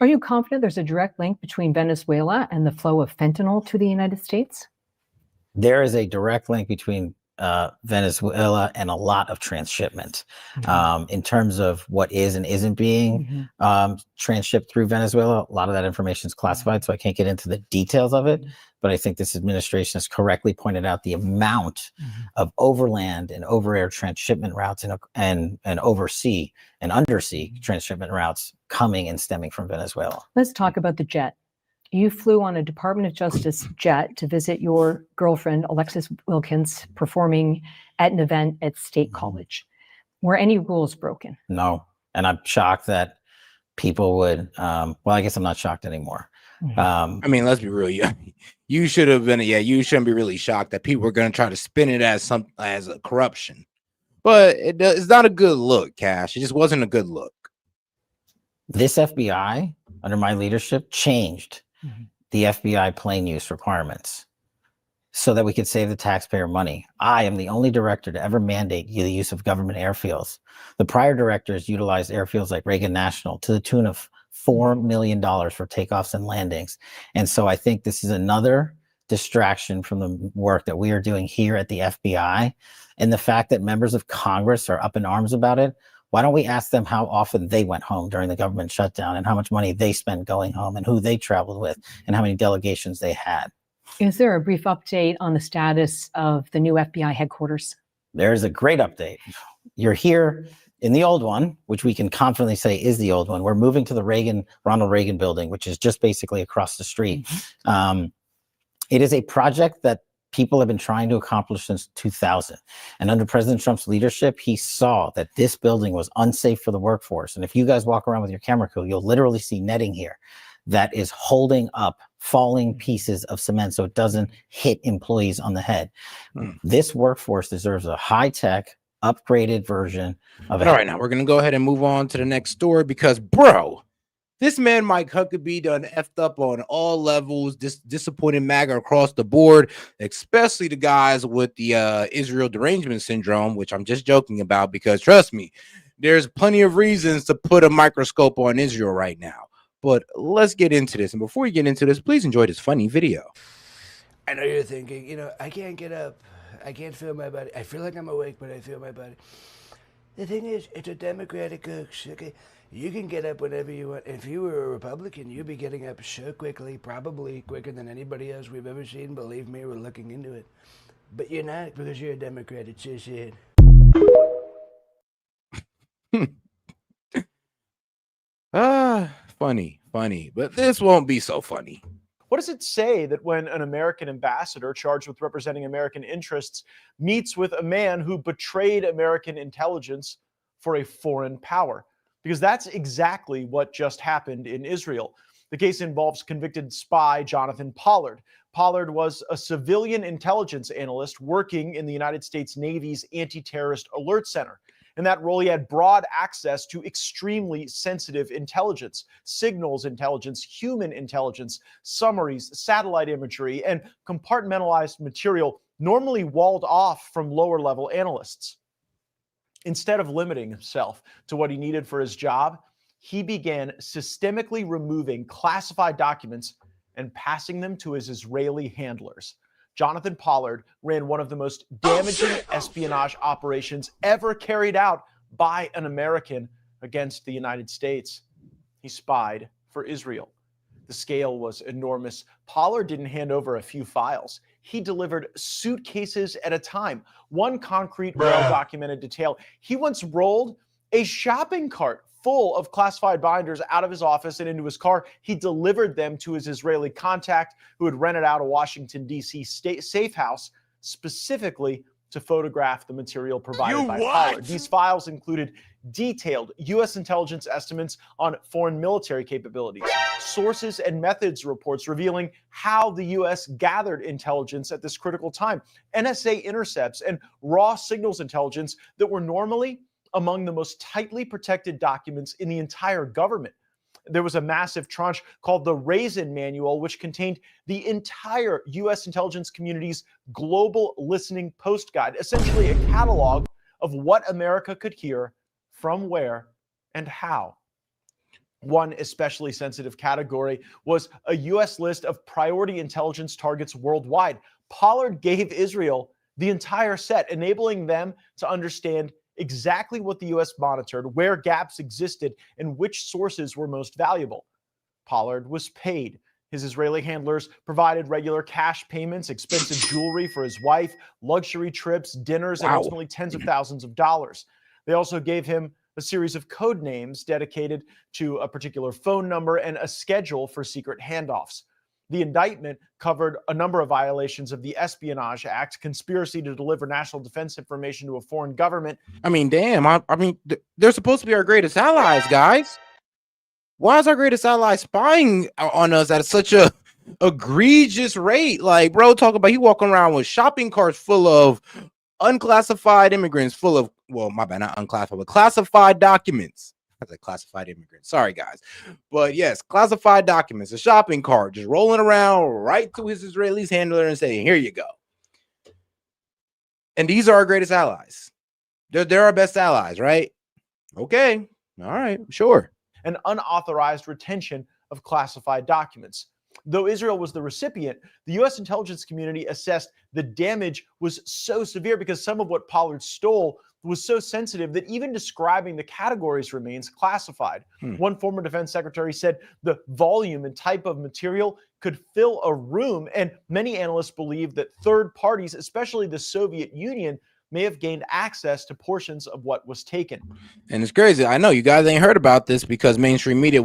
Are you confident there's a direct link between Venezuela and the flow of fentanyl to the United States? There is a direct link between Venezuela and a lot of transshipment. In terms of what is and isn't being transshipped through Venezuela, a lot of that information is classified, so I can't get into the details of it. But I think this administration has correctly pointed out the amount of overland and over-air transshipment routes and oversea and undersea transshipment routes coming and stemming from Venezuela. Let's talk about the jet. You flew on a Department of Justice jet to visit your girlfriend, Alexis Wilkins, performing at an event at State College. Were any rules broken? No. And I'm shocked that people would, well, I guess I'm not shocked anymore. I mean, let's be real. You should have been, you shouldn't be really shocked that people are going to try to spin it as a corruption. But it's not a good look, Cash. It just wasn't a good look. This FBI, under my leadership, changed the FBI plane use requirements so that we could save the taxpayer money. I am the only director to ever mandate the use of government airfields. The prior directors utilized airfields like Reagan National to the tune of $4 million for takeoffs and landings. And so I think this is another distraction from the work that we are doing here at the FBI. And the fact that members of Congress are up in arms about it, why don't we ask them how often they went home during the government shutdown and how much money they spent going home and who they traveled with and how many delegations they had? Is there a brief update on the status of the new FBI headquarters? There's a great update. You're here in the old one, which we can confidently say is the old one. We're moving to the Ronald Reagan building, which is just basically across the street. It is a project that people have been trying to accomplish since 2000. And under President Trump's leadership, he saw that this building was unsafe for the workforce. And if you guys walk around with your camera crew, you'll literally see netting here that is holding up falling pieces of cement so it doesn't hit employees on the head. This workforce deserves a high-tech, upgraded version of it. All right, now we're going to go ahead and move on to the next story because, bro, this man Mike Huckabee done effed up on all levels, disappointed MAGA across the board, especially the guys with the Israel derangement syndrome, which I'm just joking about because, trust me, there's plenty of reasons to put a microscope on Israel right now. But let's get into this. And before we get into this, please enjoy this funny video. I know you're thinking, I can't get up. I can't feel my body. I feel like I'm awake, but I feel my body. The thing is, it's a democratic coach, okay? You can get up whenever you want. If you were a Republican, you'd be getting up so quickly, probably quicker than anybody else we've ever seen. Believe me, we're looking into it. But you're not because you're a Democrat. It's so sad. Funny, but this won't be so funny. What does it say that when an American ambassador charged with representing American interests meets with a man who betrayed American intelligence for a foreign power? Because that's exactly what just happened in Israel. The case involves convicted spy Jonathan Pollard. Pollard was a civilian intelligence analyst working in the United States Navy's Anti-Terrorist Alert Center. In that role, he had broad access to extremely sensitive intelligence, signals intelligence, human intelligence, summaries, satellite imagery, and compartmentalized material normally walled off from lower-level analysts. Instead of limiting himself to what he needed for his job, he began systemically removing classified documents and passing them to his Israeli handlers. Jonathan Pollard ran one of the most damaging espionage operations ever carried out by an American against the United States. He spied for Israel. The scale was enormous. Pollard didn't hand over a few files. He delivered suitcases at a time. One concrete, well-documented detail: he once rolled a shopping cart full of classified binders out of his office and into his car. He delivered them to his Israeli contact who had rented out a Washington, D.C. safe house specifically to photograph the material provided by Pollard. These files included detailed U.S. intelligence estimates on foreign military capabilities, sources and methods reports revealing how the U.S. gathered intelligence at this critical time, NSA intercepts, and raw signals intelligence that were normally among the most tightly protected documents in the entire government. There was a massive tranche called the Raisin Manual, which contained the entire U.S. intelligence community's global listening post guide, essentially a catalog of what America could hear, from where, and how. One especially sensitive category was a U.S. list of priority intelligence targets worldwide. Pollard gave Israel the entire set, enabling them to understand exactly what the U.S. monitored, where gaps existed, and which sources were most valuable. Pollard was paid. His Israeli handlers provided regular cash payments, expensive jewelry for his wife, luxury trips, dinners, and ultimately tens of thousands of dollars. They also gave him a series of code names dedicated to a particular phone number and a schedule for secret handoffs. The indictment covered a number of violations of the Espionage Act, conspiracy to deliver national defense information to a foreign government. I mean, damn. I mean, they're supposed to be our greatest allies, guys. Why is our greatest ally spying on us at such a egregious rate? Like, bro, talk about he walking around with shopping carts full of unclassified immigrants, full of, well, my bad, not unclassified, but classified documents. I said classified immigrants. Sorry, guys. But yes, classified documents, a shopping cart, just rolling around right to his Israeli handler and saying, here you go. And these are our greatest allies. They're our best allies, right? Okay. All right, sure. An unauthorized retention of classified documents. Though Israel was the recipient, the U.S. intelligence community assessed the damage was so severe because some of what Pollard stole was so sensitive that even describing the categories remains classified. One former defense secretary said the volume and type of material could fill a room, and many analysts believe that third parties, especially the Soviet Union, may have gained access to portions of what was taken. And it's crazy. I know you guys ain't heard about this because mainstream media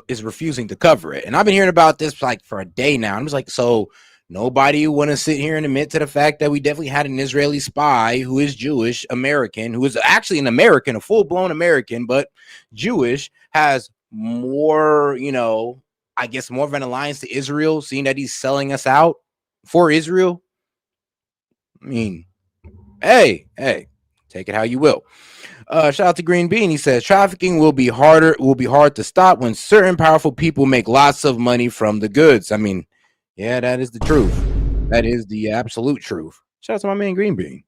is refusing to cover it. And I've been hearing about this like for a day now. I'm just like, so nobody want to sit here and admit to the fact that we definitely had an Israeli spy who is Jewish American, who is actually an American, a full-blown American, but Jewish, has more, you know, I guess more of an alliance to Israel, seeing that he's selling us out for Israel. I mean, hey, take it how you will. Shout out to Green Bean. He says trafficking will be hard to stop when certain powerful people make lots of money from the goods. I mean, yeah, that is the truth. That is the absolute truth. Shout out to my man Green Bean.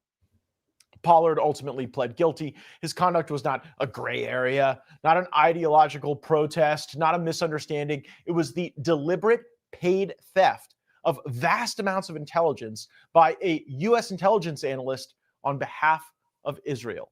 Pollard ultimately pled guilty. His conduct was not a gray area, not an ideological protest, not a misunderstanding. It was the deliberate paid theft of vast amounts of intelligence by a U.S. intelligence analyst on behalf of Israel.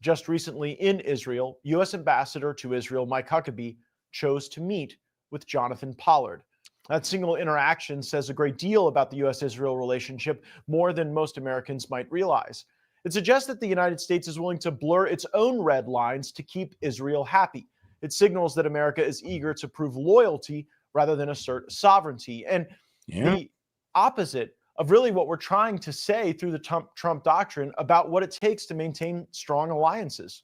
Just recently in Israel, U.S. Ambassador to Israel Mike Huckabee chose to meet with Jonathan Pollard. That single interaction says a great deal about the U.S.-Israel relationship, more than most Americans might realize. It suggests that the United States is willing to blur its own red lines to keep Israel happy. It signals that America is eager to prove loyalty rather than assert sovereignty. And the opposite of really what we're trying to say through the Trump doctrine about what it takes to maintain strong alliances.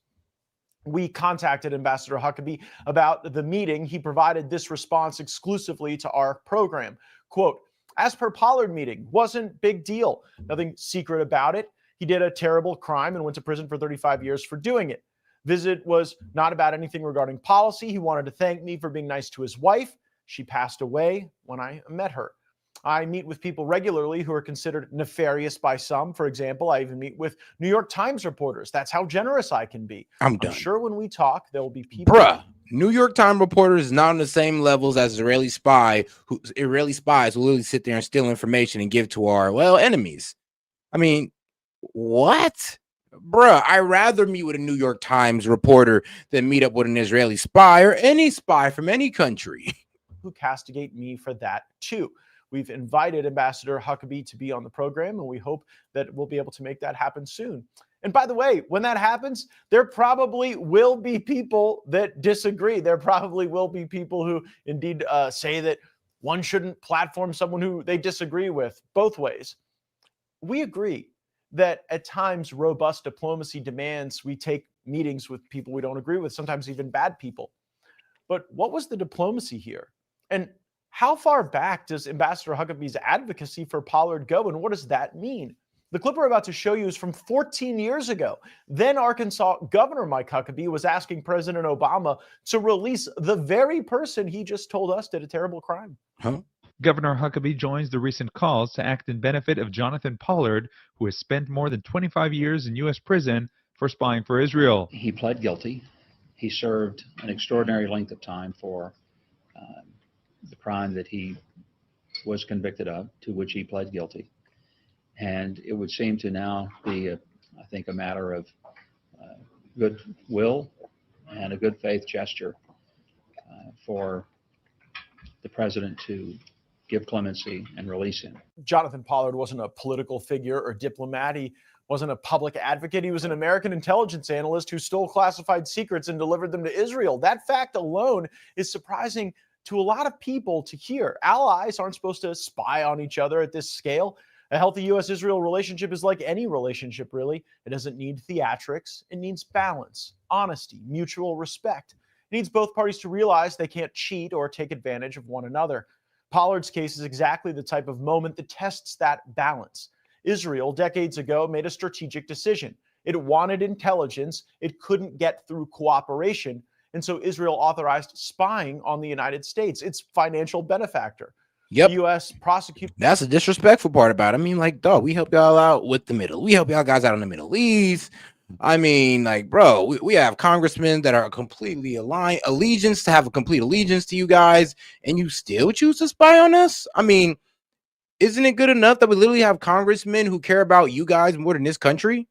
We contacted Ambassador Huckabee about the meeting. He provided this response exclusively to our program. Quote, as per Pollard meeting, wasn't big deal. Nothing secret about it. He did a terrible crime and went to prison for 35 years for doing it. Visit was not about anything regarding policy. He wanted to thank me for being nice to his wife. She passed away when I met her. I meet with people regularly who are considered nefarious by some. For example, I even meet with New York Times reporters. That's how generous I can be. I'm done. Sure when we talk, there will be people. Bruh, New York Times reporters is not on the same levels as Israeli spies who literally sit there and steal information and give to our, enemies. I mean, what? Bruh, I'd rather meet with a New York Times reporter than meet up with an Israeli spy or any spy from any country. Who castigate me for that too. We've invited Ambassador Huckabee to be on the program, and we hope that we'll be able to make that happen soon. And by the way, when that happens, there probably will be people that disagree. There probably will be people who indeed say that one shouldn't platform someone who they disagree with both ways. We agree that at times robust diplomacy demands we take meetings with people we don't agree with, sometimes even bad people. But what was the diplomacy here? And how far back does Ambassador Huckabee's advocacy for Pollard go, and what does that mean? The clip we're about to show you is from 14 years ago. Then Arkansas Governor Mike Huckabee was asking President Obama to release the very person he just told us did a terrible crime. Governor Huckabee joins the recent calls to act in benefit of Jonathan Pollard, who has spent more than 25 years in U.S. prison for spying for Israel. He pled guilty. He served an extraordinary length of time for the crime that he was convicted of, to which he pled guilty. And it would seem to now be, I think, a matter of goodwill and a good faith gesture for the president to give clemency and release him. Jonathan Pollard wasn't a political figure or diplomat. He wasn't a public advocate. He was an American intelligence analyst who stole classified secrets and delivered them to Israel. That fact alone is surprising to a lot of people to hear. Allies aren't supposed to spy on each other at this scale. A healthy U.S.-Israel relationship is like any relationship, really. It doesn't need theatrics. It needs balance, honesty, mutual respect. It needs both parties to realize they can't cheat or take advantage of one another. Pollard's case is exactly the type of moment that tests that balance. Israel, decades ago, made a strategic decision. It wanted intelligence. It couldn't get through cooperation. And so Israel authorized spying on the United States, its financial benefactor. Yep. The U.S. prosecutor. That's the disrespectful part about it. I mean, like, dog, we help y'all out with the Middle. We help y'all guys out in the Middle East. I mean, like, bro, we have congressmen that are completely allegiance to you guys, and you still choose to spy on us? I mean, isn't it good enough that we literally have congressmen who care about you guys more than this country?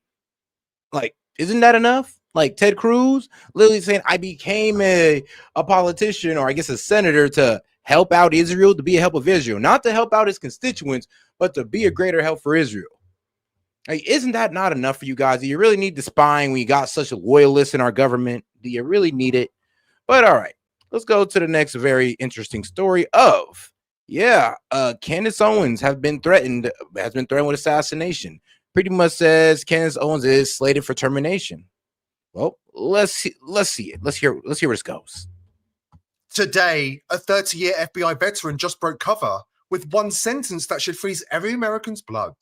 Like, isn't that enough? Like Ted Cruz literally saying, I became a politician, or I guess a senator, to help out Israel, to be a help of Israel, not to help out his constituents, but to be a greater help for Israel. Like, isn't that not enough for you guys? Do you really need the spying when you got such a loyalist in our government? Do you really need it? But all right, let's go to the next very interesting story of, Candace Owens has been threatened with assassination. Pretty much says Candace Owens is slated for termination. Well, let's see it. Let's hear where this goes. Today, a 30-year FBI veteran just broke cover with one sentence that should freeze every American's blood.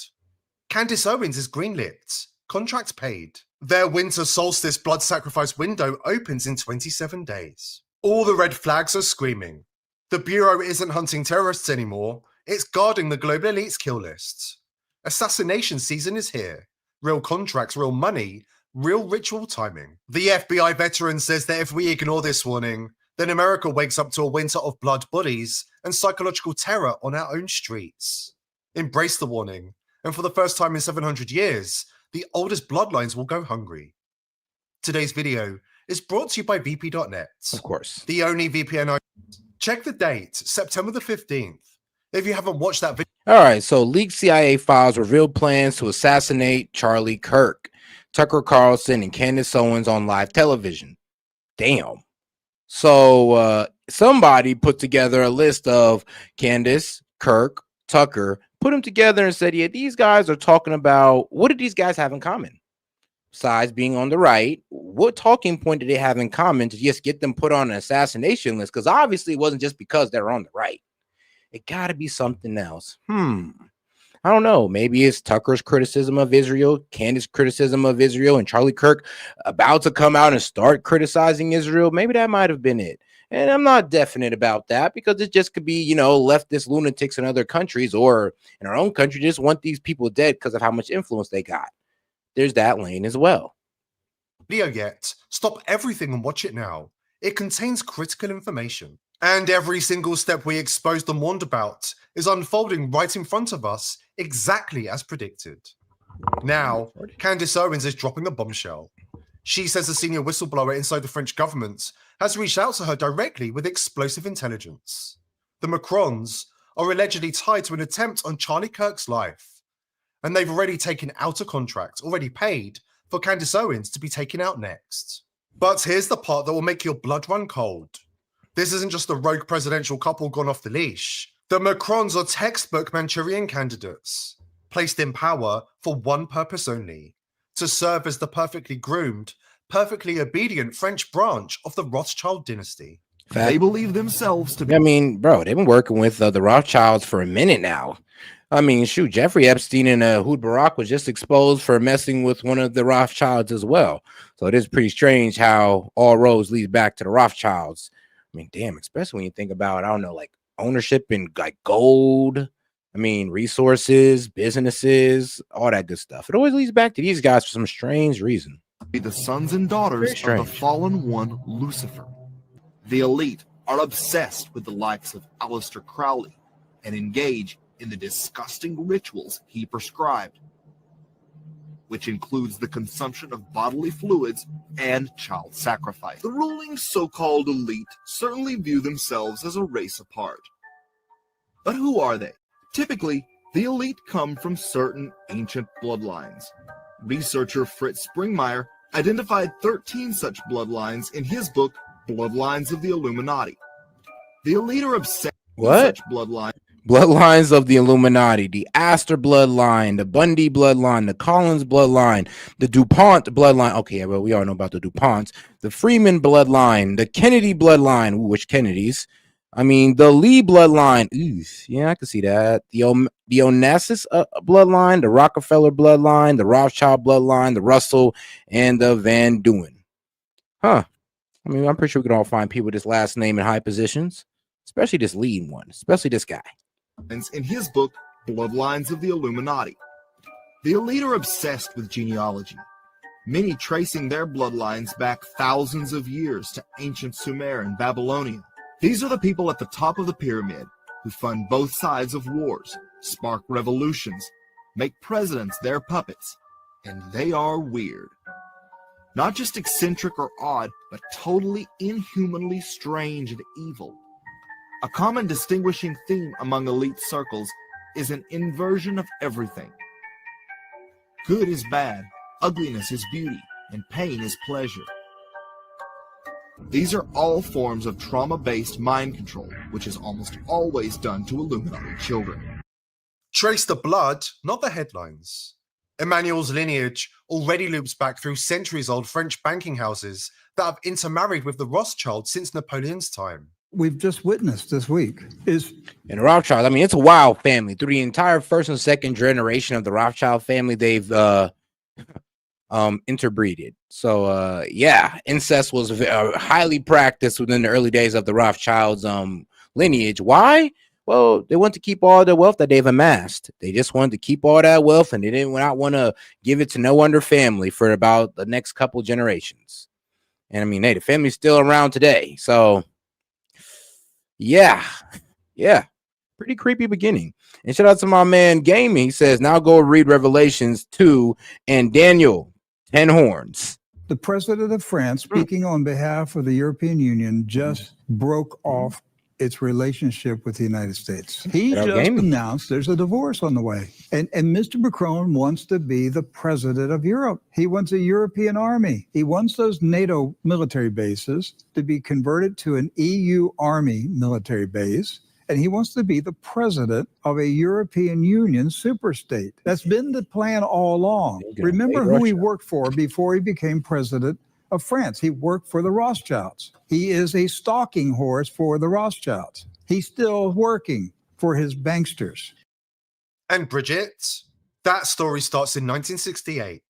Candace Owens is greenlit. Contract paid. Their winter solstice blood sacrifice window opens in 27 days. All the red flags are screaming. The Bureau isn't hunting terrorists anymore. It's guarding the global elite's kill lists. Assassination season is here. Real contracts, real money, real ritual timing. The FBI veteran says that if we ignore this warning, then America wakes up to a winter of blood, bodies, and psychological terror on our own streets. Embrace the warning, and for the first time in 700 years, the oldest bloodlines will go hungry. Today's video is brought to you by VP.net. Of course. The only VPN. Check the date, September the 15th. If you haven't watched that video. All right, so leaked CIA files reveal plans to assassinate Charlie Kirk. Tucker Carlson, and Candace Owens on live television. Damn. So somebody put together a list of Candace, Kirk, Tucker, put them together and said, yeah, these guys are talking about, what did these guys have in common? Besides being on the right, what talking point did they have in common to just get them put on an assassination list? Because obviously it wasn't just because they're on the right. It got to be something else. I don't know. Maybe it's Tucker's criticism of Israel, Candace's criticism of Israel, and Charlie Kirk about to come out and start criticizing Israel. Maybe that might have been it. And I'm not definite about that because it just could be, you know, leftist lunatics in other countries or in our own country just want these people dead because of how much influence they got. There's that lane as well. Video yet. Stop everything and watch it now. It contains critical information. And every single step we exposed and warned about is unfolding right in front of us, exactly as predicted. Now, Candace Owens is dropping a bombshell. She says a senior whistleblower inside the French government has reached out to her directly with explosive intelligence. The Macrons are allegedly tied to an attempt on Charlie Kirk's life, and they've already taken out a contract, already paid, for Candace Owens to be taken out next. But here's the part that will make your blood run cold. This isn't just a rogue presidential couple gone off the leash. The Macrons are textbook Manchurian candidates, placed in power for one purpose only, to serve as the perfectly groomed, perfectly obedient French branch of the Rothschild dynasty. They believe themselves to be. I mean, bro, they've been working with the Rothschilds for a minute now. I mean, shoot, Jeffrey Epstein and Ehud Barak was just exposed for messing with one of the Rothschilds as well. So it is pretty strange how all roads lead back to the Rothschilds. I mean, damn, especially when you think about, I don't know, like ownership in like gold, I mean, resources, businesses, all that good stuff. It always leads back to these guys for some strange reason. Be the sons and daughters of the fallen one, Lucifer. The elite are obsessed with the likes of Aleister Crowley and engage in the disgusting rituals he prescribed, which includes the consumption of bodily fluids and child sacrifice. The ruling so-called elite certainly view themselves as a race apart. But who are they? Typically, the elite come from certain ancient bloodlines. Researcher Fritz Springmeier identified 13 such bloodlines in his book, Bloodlines of the Illuminati. The elite are obsessed with such bloodlines. Bloodlines of the Illuminati, the Astor bloodline, the Bundy bloodline, the Collins bloodline, the DuPont bloodline. Okay, well, we all know about the DuPonts, the Freeman bloodline, the Kennedy bloodline. Ooh, which Kennedys? I mean, the Lee bloodline. Ooh, yeah, I can see that. The Onassis bloodline, the Rockefeller bloodline, the Rothschild bloodline, the Russell, and the Van Duyn. Huh. I mean, I'm pretty sure we can all find people with this last name in high positions, especially this lead one, especially this guy. In his book, Bloodlines of the Illuminati. The elite are obsessed with genealogy, many tracing their bloodlines back thousands of years to ancient Sumer and Babylonia. These are the people at the top of the pyramid who fund both sides of wars, spark revolutions, make presidents their puppets, and they are weird. Not just eccentric or odd, but totally inhumanly strange and evil. A common distinguishing theme among elite circles is an inversion of everything. Good is bad, ugliness is beauty, and pain is pleasure. These are all forms of trauma-based mind control, which is almost always done to Illuminati children. Trace the blood, not the headlines. Emmanuel's lineage already loops back through centuries-old French banking houses that have intermarried with the Rothschilds since Napoleon's time. We've just witnessed this week is in the Rothschild. I mean, it's a wild family. Through the entire first and second generation of the Rothschild family, they've interbreeded. So yeah, incest was highly practiced within the early days of the Rothschilds lineage. Why? Well, they want to keep all the wealth that they've amassed. They just wanted to keep all that wealth, and they did not want to give it to no other family for about the next couple generations. And I mean, hey, the family's still around today. So yeah, pretty creepy beginning. And shout out to my man Gaming. He says, now go read Revelations 2 and Daniel 10 horns. the president of France, speaking on behalf of the European Union, just broke off its relationship with the United States. He Without just gaming. announced there's a divorce on the way. And Mr. Macron wants to be the president of Europe. He wants a European army. He wants those NATO military bases to be converted to an EU army military base. And he wants to be the president of a European Union superstate. That's been the plan all along. Remember who he worked for before he became president of France. He worked for the Rothschilds. He is a stalking horse for the Rothschilds. He's still working for his banksters. And Bridget, that story starts in 1968,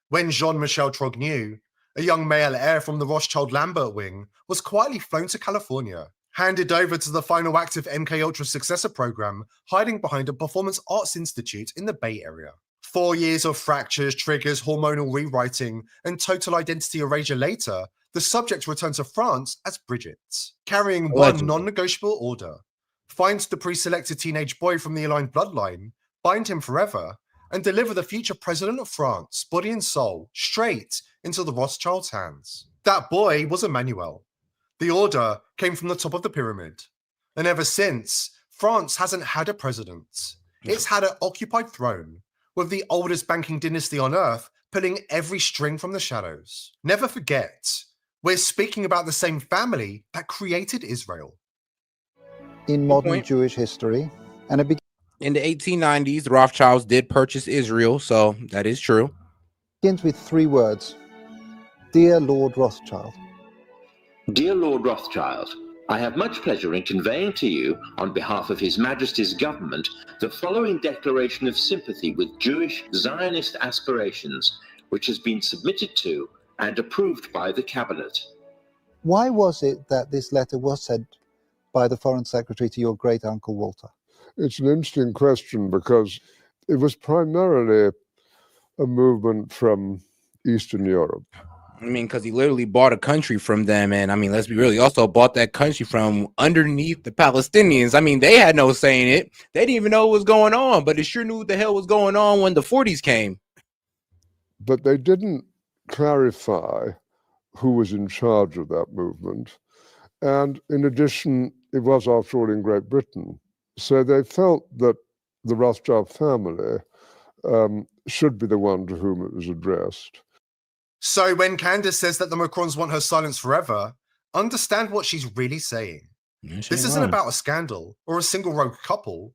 when Jean-Michel Trogneau, a young male heir from the Rothschild Lambert wing, was quietly flown to California, handed over to the final act of MK Ultra's successor program, hiding behind a performance arts institute in the Bay Area. 4 years of fractures, triggers, hormonal rewriting, and total identity erasure later, the subject returned to France as Bridget, carrying one non-negotiable order: find the pre-selected teenage boy from the aligned bloodline, bind him forever, and deliver the future president of France, body and soul, straight into the Rothschilds' hands. That boy was Emmanuel. The order came from the top of the pyramid, and ever since, France hasn't had a president. It's had an occupied throne, with the oldest banking dynasty on earth pulling every string from the shadows. Never forget, we're speaking about the same family that created Israel. In modern Jewish history, and it in the 1890s, the Rothschilds did purchase Israel, so that is true. begins with 3 words: Dear Lord Rothschild. Dear Lord Rothschild, I have much pleasure in conveying to you, on behalf of His Majesty's government, the following declaration of sympathy with Jewish Zionist aspirations, which has been submitted to and approved by the Cabinet. Why was it that this letter was sent by the Foreign Secretary to your great uncle Walter? It's an interesting question because it was primarily a movement from Eastern Europe. I mean, because he literally bought a country from them. And I mean, let's be real, he also bought that country from underneath the Palestinians. I mean, they had no say in it. They didn't even know what was going on, but it sure knew what the hell was going on when the 40s came. But they didn't clarify who was in charge of that movement. And in addition, it was, after all, in Great Britain. So they felt that the Rothschild family should be the one to whom it was addressed. So when Candace says that the Macrons want her silence forever, understand what she's really saying. This isn't about a scandal or a single rogue couple.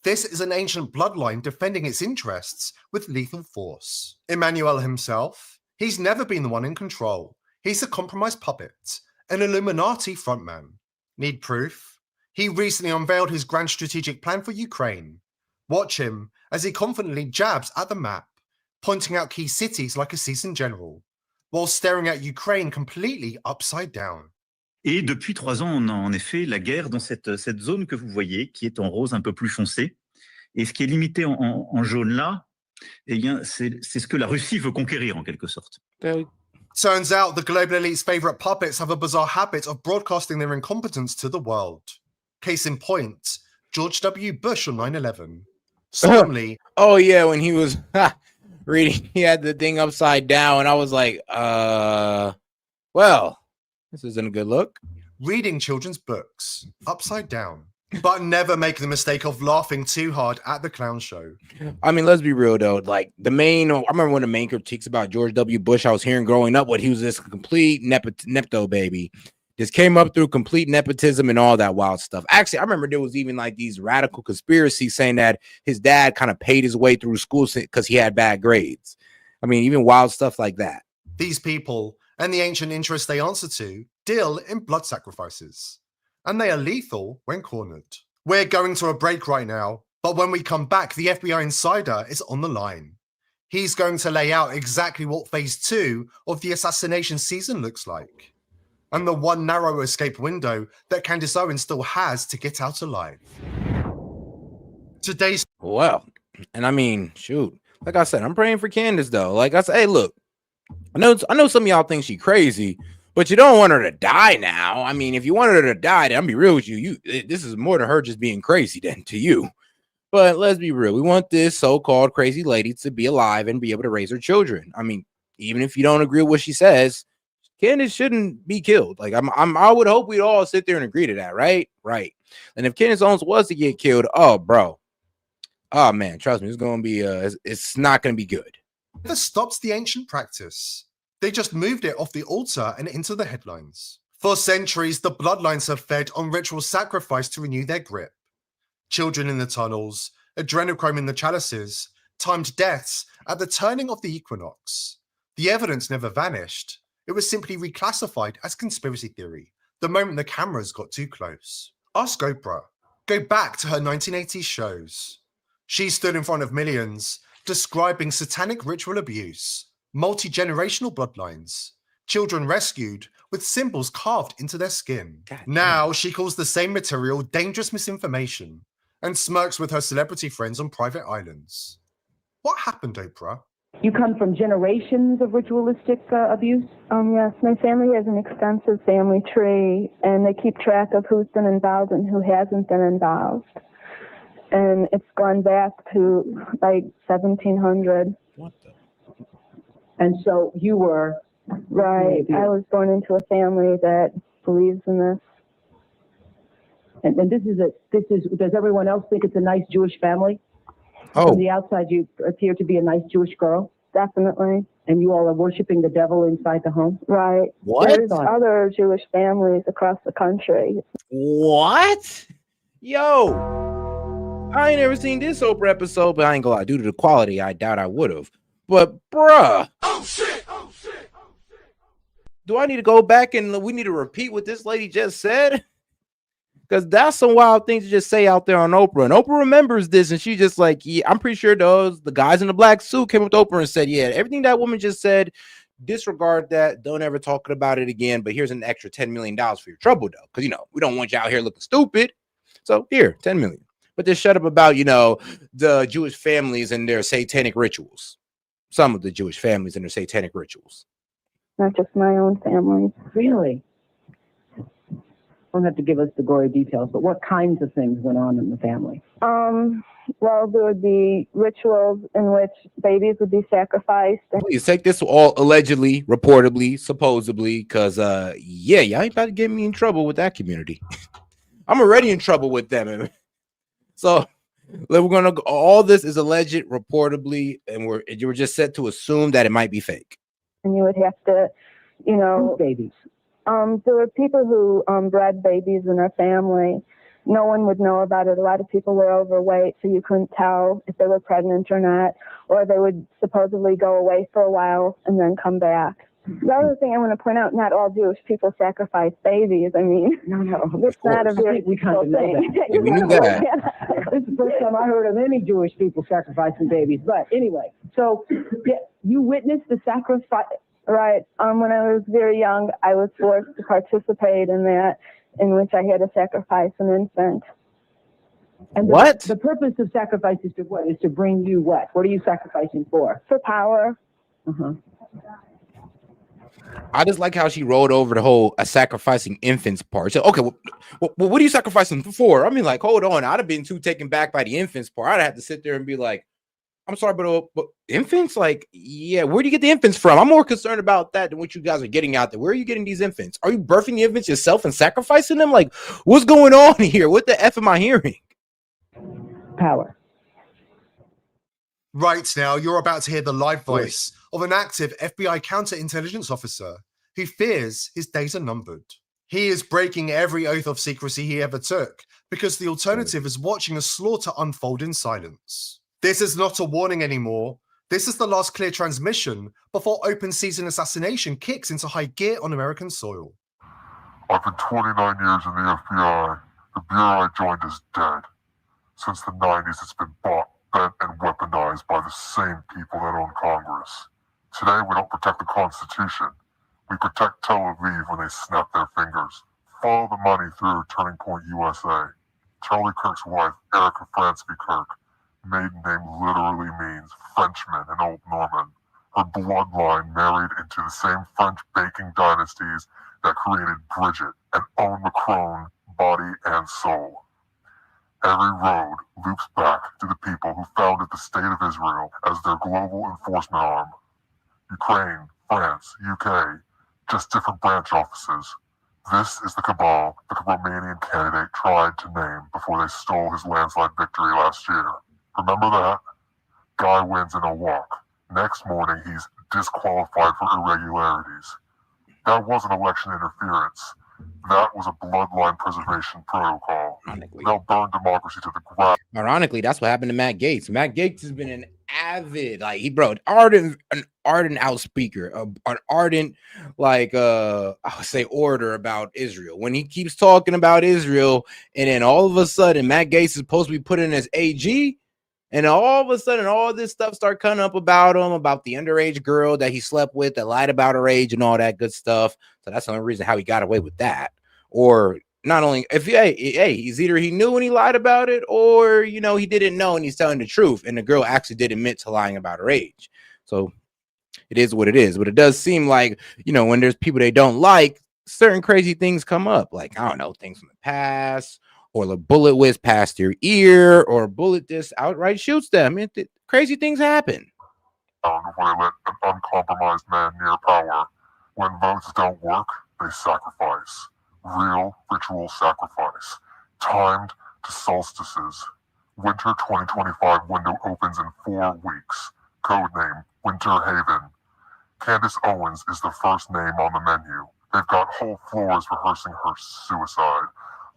This is an ancient bloodline defending its interests with lethal force. Emmanuel himself, he's never been the one in control. He's a compromised puppet, an Illuminati frontman. Need proof? He recently unveiled his grand strategic plan for Ukraine. Watch him as he confidently jabs at the map, pointing out key cities like a seasoned general, while staring at Ukraine completely upside down. Et depuis 3 ans, on a en effet la guerre dans cette zone que vous voyez, qui est en rose un peu plus foncé. Et ce qui est limité en jaune là, eh bien, c'est ce que la Russie veut conquérir en quelque sorte. Turns out the global elite's favorite puppets have a bizarre habit of broadcasting their incompetence to the world. Case in point, George W. Bush on 9/11. Solemnly. Oh yeah, when he was reading, he had the thing upside down, and I was like, well, this isn't a good look. Reading children's books upside down. But never make the mistake of laughing too hard at the clown show. I mean, let's be real though. Like I remember one of the main critiques about George W. Bush I was hearing growing up, he was this complete nepto baby. Just came up through complete nepotism and all that wild stuff. Actually, I remember there was even like these radical conspiracies saying that his dad kind of paid his way through school because he had bad grades. I mean, even wild stuff like that. These people and the ancient interests they answer to deal in blood sacrifices, and they are lethal when cornered. We're going to a break right now, but when we come back, the FBI insider is on the line. He's going to lay out exactly what phase 2 of the assassination season looks like, and the one narrow escape window that Candace Owens still has to get out alive. Today's and I mean, shoot, like I said, I'm praying for Candace though. Like I said, hey, look, I know some of y'all think she crazy, but you don't want her to die now. I mean, if you wanted her to die, then I'll be real with you. This is more to her just being crazy than to you. But let's be real. We want this so-called crazy lady to be alive and be able to raise her children. I mean, even if you don't agree with what she says, Candace shouldn't be killed. Like I would hope we'd all sit there and agree to that, right? Right. And if Candace Owens was to get killed, oh, bro, oh man, trust me, it's gonna be it's not gonna be good. Never stops the ancient practice. They just moved it off the altar and into the headlines. For centuries, the bloodlines have fed on ritual sacrifice to renew their grip. Children in the tunnels, adrenochrome in the chalices, timed deaths at the turning of the equinox. The evidence never vanished. It was simply reclassified as conspiracy theory the moment the cameras got too close. Ask Oprah. Go back to her 1980s shows. She stood in front of millions, describing satanic ritual abuse, multi-generational bloodlines, children rescued with symbols carved into their skin. Now she calls the same material dangerous misinformation and smirks with her celebrity friends on private islands. What happened, Oprah? You come from generations of ritualistic abuse? Yes, my family has an extensive family tree, and they keep track of who's been involved and who hasn't been involved. And it's gone back to like 1700. What the? And so you were... Right. I was born into a family that believes in this. And this is does everyone else think it's a nice Jewish family? Oh. From the outside, you appear to be a nice Jewish girl. Definitely. And you all are worshiping the devil inside the home? Right. What? There's other Jewish families across the country. What? Yo, I ain't never seen this Oprah episode, but I ain't gonna lie. Due to the quality, I doubt I would have. But bruh. Oh shit! Oh shit! Do I need to go back and we need to repeat what this lady just said? Because that's some wild things to just say out there on Oprah. And Oprah remembers this, and she's just like, yeah, I'm pretty sure the guys in the black suit came up to Oprah and said, yeah, everything that woman just said, disregard that. Don't ever talk about it again. But here's an extra $10 million for your trouble, though. Because, we don't want you out here looking stupid. So here, $10 million. But just shut up about, the Jewish families and their satanic rituals. Some of the Jewish families and their satanic rituals. Not just my own family. Really? Don't have to give us the gory details, but what kinds of things went on in the family? Well, there would be rituals in which babies would be sacrificed. Please take this all allegedly, reportedly, supposedly, because y'all ain't about to get me in trouble with that community. I'm already in trouble with them. So we're gonna all this is alleged, reportedly, and you were just set to assume that it might be fake. And you would have to, babies. There were people who bred babies in their family. No one would know about it. A lot of people were overweight, so you couldn't tell if they were pregnant or not. Or they would supposedly go away for a while and then come back. The other thing I want to point out, not all Jewish people sacrifice babies. I mean, no, it's not a very we kind of know thing. that. Yeah, we knew that. This is the first time I heard of any Jewish people sacrificing babies. But anyway, so you witnessed the sacrifice. Right. When I was very young, I was forced to participate in that, in which I had to sacrifice an infant. And what? The purpose of sacrifice is to what? Is to bring you what? What are you sacrificing for? For power. Uh-huh. I just like how she rolled over the whole sacrificing infants part. So, okay, well, what are you sacrificing for? I mean, like, hold on. I'd have been too taken back by the infants part. I'd have to sit there and be like, I'm sorry, but infants? Like, yeah, where do you get the infants from? I'm more concerned about that than what you guys are getting out there. Where are you getting these infants? Are you birthing the infants yourself and sacrificing them? Like, what's going on here? What the F am I hearing? Power. Right now, you're about to hear the live voice of an active FBI counterintelligence officer who fears his days are numbered. He is breaking every oath of secrecy he ever took because the alternative is watching a slaughter unfold in silence. This is not a warning anymore. This is the last clear transmission before open season assassination kicks into high gear on American soil. I've been 29 years in the FBI. The bureau I joined is dead. Since the 90s, it's been bought, bent, and weaponized by the same people that own Congress. Today, we don't protect the Constitution. We protect Tel Aviv when they snap their fingers. Follow the money through Turning Point USA. Charlie Kirk's wife, Erica Fransky Kirk, maiden name literally means Frenchman in Old Norman. Her bloodline married into the same French baking dynasties that created Bridget and Owen Macron, body and soul. Every road loops back to the people who founded the State of Israel as their global enforcement arm. Ukraine, France, UK, just different branch offices. This is the cabal that the Romanian candidate tried to name before they stole his landslide victory last year. Remember that? Guy wins in a walk. Next morning, he's disqualified for irregularities. That wasn't election interference. That was a bloodline preservation protocol. They'll burn democracy to the ground. Ironically, that's what happened to Matt Gaetz. Matt Gaetz has been an avid, like an ardent outspeaker, an ardent, I would say, orator about Israel. When he keeps talking about Israel, and then all of a sudden Matt Gaetz is supposed to be put in as AG, and all of a sudden all this stuff start coming up about him, about the underage girl that he slept with, that lied about her age and all that good stuff. So that's the only reason how he got away with that. Or not only if he's either he knew when he lied about it, or he didn't know and he's telling the truth, and the girl actually did admit to lying about her age. So it is what it is. But it does seem like when there's people they don't like, certain crazy things come up, like I don't know, things from the past, or the bullet whiz past their ear, or a bullet just outright shoots them. Crazy things happen. Before they let an uncompromised man near power. When votes don't work, they sacrifice. Real ritual sacrifice. Timed to solstices. Winter 2025 window opens in 4 weeks. Codename Winter Haven. Candace Owens is the first name on the menu. They've got whole floors rehearsing her suicide,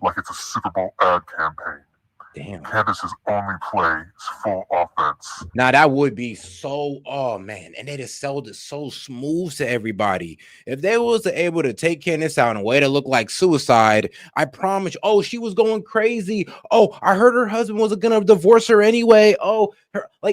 like it's a Super Bowl ad campaign. Damn. Candace's only play is full offense. Now that would be so, oh man, and they just sold it so smooth to everybody. If they was able to take Candace out in a way to look like suicide, I promise. Oh, she was going crazy. Oh, I heard her husband was gonna divorce her anyway. Oh,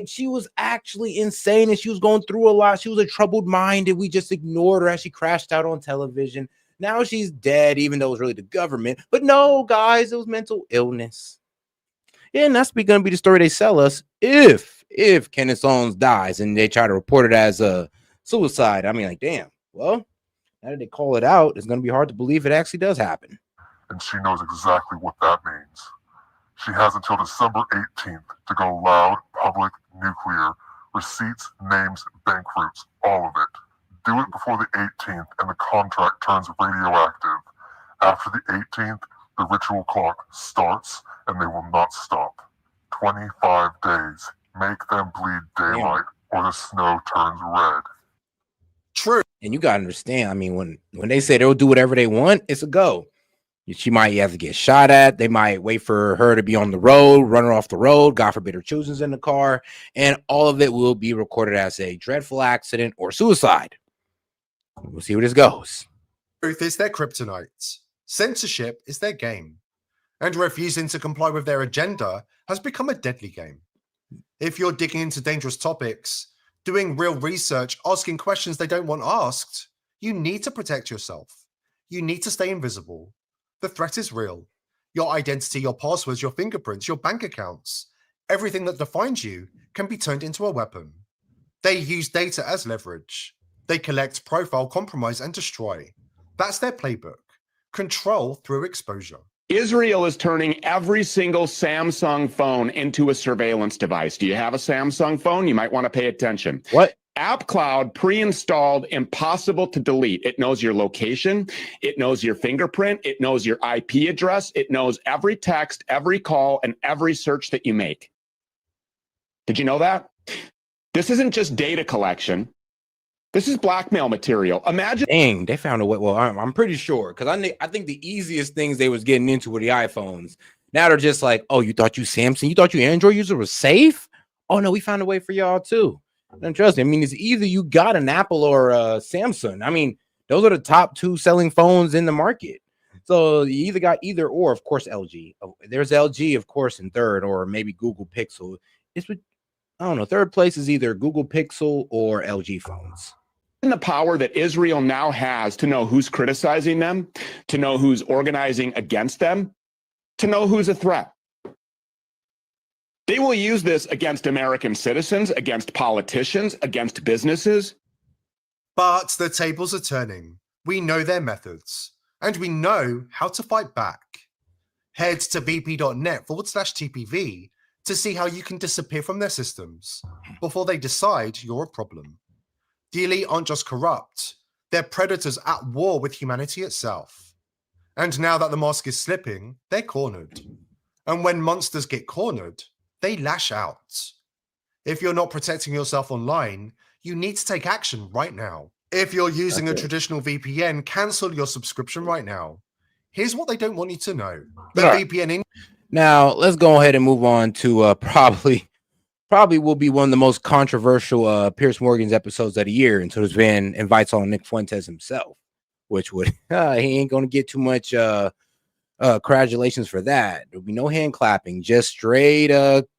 she was actually insane and she was going through a lot. She was a troubled mind and we just ignored her as she crashed out on television. Now she's dead, even though it was really the government. But no, guys, it was mental illness. Yeah, and that's going to be the story they sell us if Candace Owens dies and they try to report it as a suicide. I mean, damn. Well, now that they call it out, it's going to be hard to believe it actually does happen. And she knows exactly what that means. She has until December 18th to go loud, public, nuclear, receipts, names, bank routes, all of it. Do it before the 18th and the contract turns radioactive. After the 18th, the ritual clock starts and they will not stop. 25 days. Make them bleed daylight or the snow turns red. True. And you got to understand, I mean, when they say they'll do whatever they want, it's a go. She might have to get shot at. They might wait for her to be on the road, run her off the road. God forbid her children's in the car. And all of it will be recorded as a dreadful accident or suicide. We'll see where this goes. Truth is their kryptonite. Censorship is their game. And refusing to comply with their agenda has become a deadly game. If you're digging into dangerous topics, doing real research, asking questions they don't want asked, you need to protect yourself. You need to stay invisible. The threat is real. Your identity, your passwords, your fingerprints, your bank accounts, everything that defines you can be turned into a weapon. They use data as leverage. They collect, profile, compromise, and destroy. That's their playbook. Control through exposure. Israel is turning every single Samsung phone into a surveillance device. Do you have a Samsung phone? You might want to pay attention. What? App Cloud pre-installed, impossible to delete. It knows your location. It knows your fingerprint. It knows your IP address. It knows every text, every call, and every search that you make. Did you know that? This isn't just data collection. This is blackmail material. Imagine. Dang, they found a way. Well, I'm pretty sure, because I think the easiest things they was getting into were the iPhones. Now they're just like, oh, you thought you Samsung, you thought you Android user was safe? Oh no, we found a way for y'all too. And trust me, I mean, it's either you got an Apple or a Samsung. I mean, those are the top 2 selling phones in the market. So you either got either or, of course, LG. There's LG, of course, in third, or maybe Google Pixel. It's with, I don't know, third place is either Google Pixel or LG phones. The power that Israel now has to know who's criticizing them, to know who's organizing against them, to know who's a threat. They will use this against American citizens, against politicians, against businesses. But the tables are turning. We know their methods, and we know how to fight back. Head to bp.net/TPV to see how you can disappear from their systems before they decide you're a problem. The elite aren't just corrupt, They're predators at war with humanity itself. And now that the mosque is slipping, they're cornered. And when monsters get cornered, they lash out. If you're not protecting yourself online, you need to take action right now. If you're using a traditional VPN, cancel your subscription right now. Here's what they don't want you to know. The VPN Now, let's go ahead and move on to probably will be one of the most controversial Piers Morgan's episodes of the year until this man invites on Nick Fuentes himself, which would he ain't going to get too much congratulations for that. There'll be no hand clapping, just straight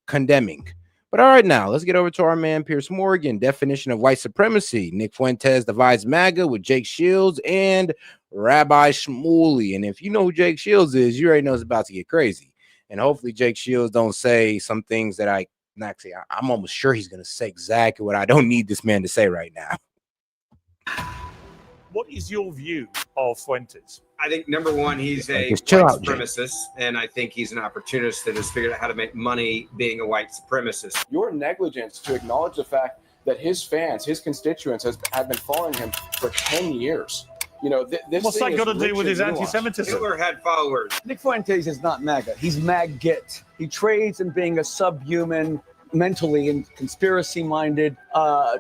condemning. But all right, now let's get over to our man Piers Morgan. Definition of white supremacy. Nick Fuentes divides MAGA with Jake Shields and Rabbi Shmuley. And if you know who Jake Shields is, you already know it's about to get crazy. And hopefully Jake Shields don't say some things that I'm almost sure he's going to say exactly what I don't need this man to say right now. What is your view of Fuentes? I think number one, he's a white supremacist, and I think he's an opportunist that has figured out how to make money being a white supremacist. Your negligence to acknowledge the fact that his fans, his constituents, have been following him for 10 years. You know, this what's that got to do with his anti-Semitism? Hitler had followers. Nick Fuentes is not MAGA. He's MAG-GIT. He trades in being a subhuman, mentally and conspiracy-minded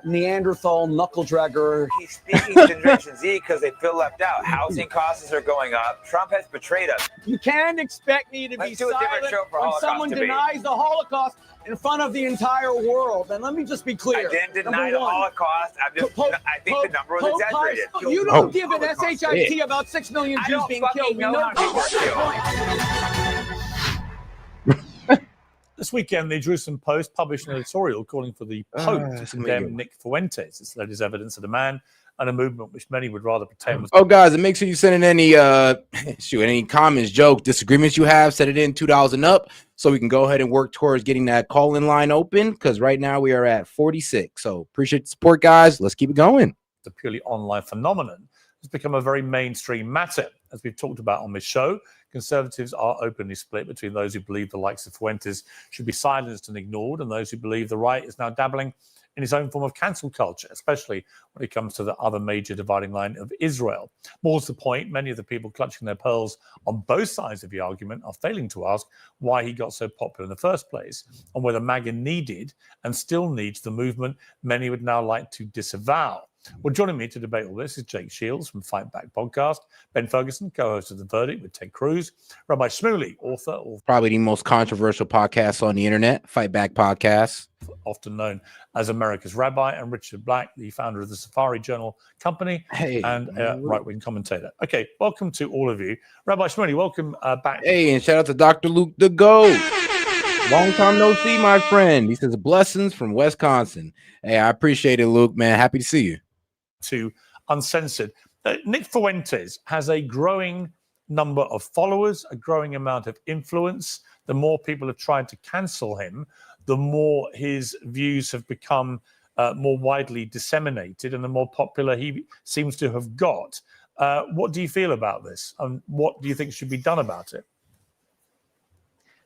Neanderthal knuckle-dragger. He's speaking to Generation Z because they feel left out. Housing costs are going up. Trump has betrayed us. You can't expect me to be silent when someone denies the Holocaust in front of the entire world. And let me just be clear. I didn't deny the Holocaust. I think the number was exaggerated. You don't give an SHIT about 6 million Jews being killed. We know This weekend, the Jerusalem Post published an editorial calling for the Pope to condemn Nick Fuentes. It's that is evidence of a man and a movement which many would rather pretend was. Oh, guys, and make sure you send in any any comments, jokes, disagreements you have. Set it in $2 and up so we can go ahead and work towards getting that call-in line open, because right now we are at 46. So appreciate the support, guys. Let's keep it going. The purely online phenomenon has become a very mainstream matter. As we've talked about on this show, conservatives are openly split between those who believe the likes of Fuentes should be silenced and ignored, and those who believe the right is now dabbling in its own form of cancel culture, especially when it comes to the other major dividing line of Israel. More to the point, many of the people clutching their pearls on both sides of the argument are failing to ask why he got so popular in the first place, and whether MAGA needed and still needs the movement many would now like to disavow. Well, joining me to debate all this is Jake Shields from Fight Back Podcast, Ben Ferguson, co-host of The Verdict with Ted Cruz, Rabbi Shmuley, author of probably the most controversial podcast on the internet, Fight Back Podcast, often known as America's Rabbi, and Richard Black, the founder of the Safari Journal Company and right-wing commentator. Okay, welcome to all of you. Rabbi Shmuley, welcome back. Hey, and shout out to Dr. Luke the GOAT. Long time no see, my friend. He says blessings from Wisconsin. Hey, I appreciate it, Luke, man. Happy to see you. To Uncensored. Nick Fuentes has a growing number of followers, a growing amount of influence. The more people have tried to cancel him, the more his views have become more widely disseminated and the more popular he seems to have got. What do you feel about this? And what do you think should be done about it?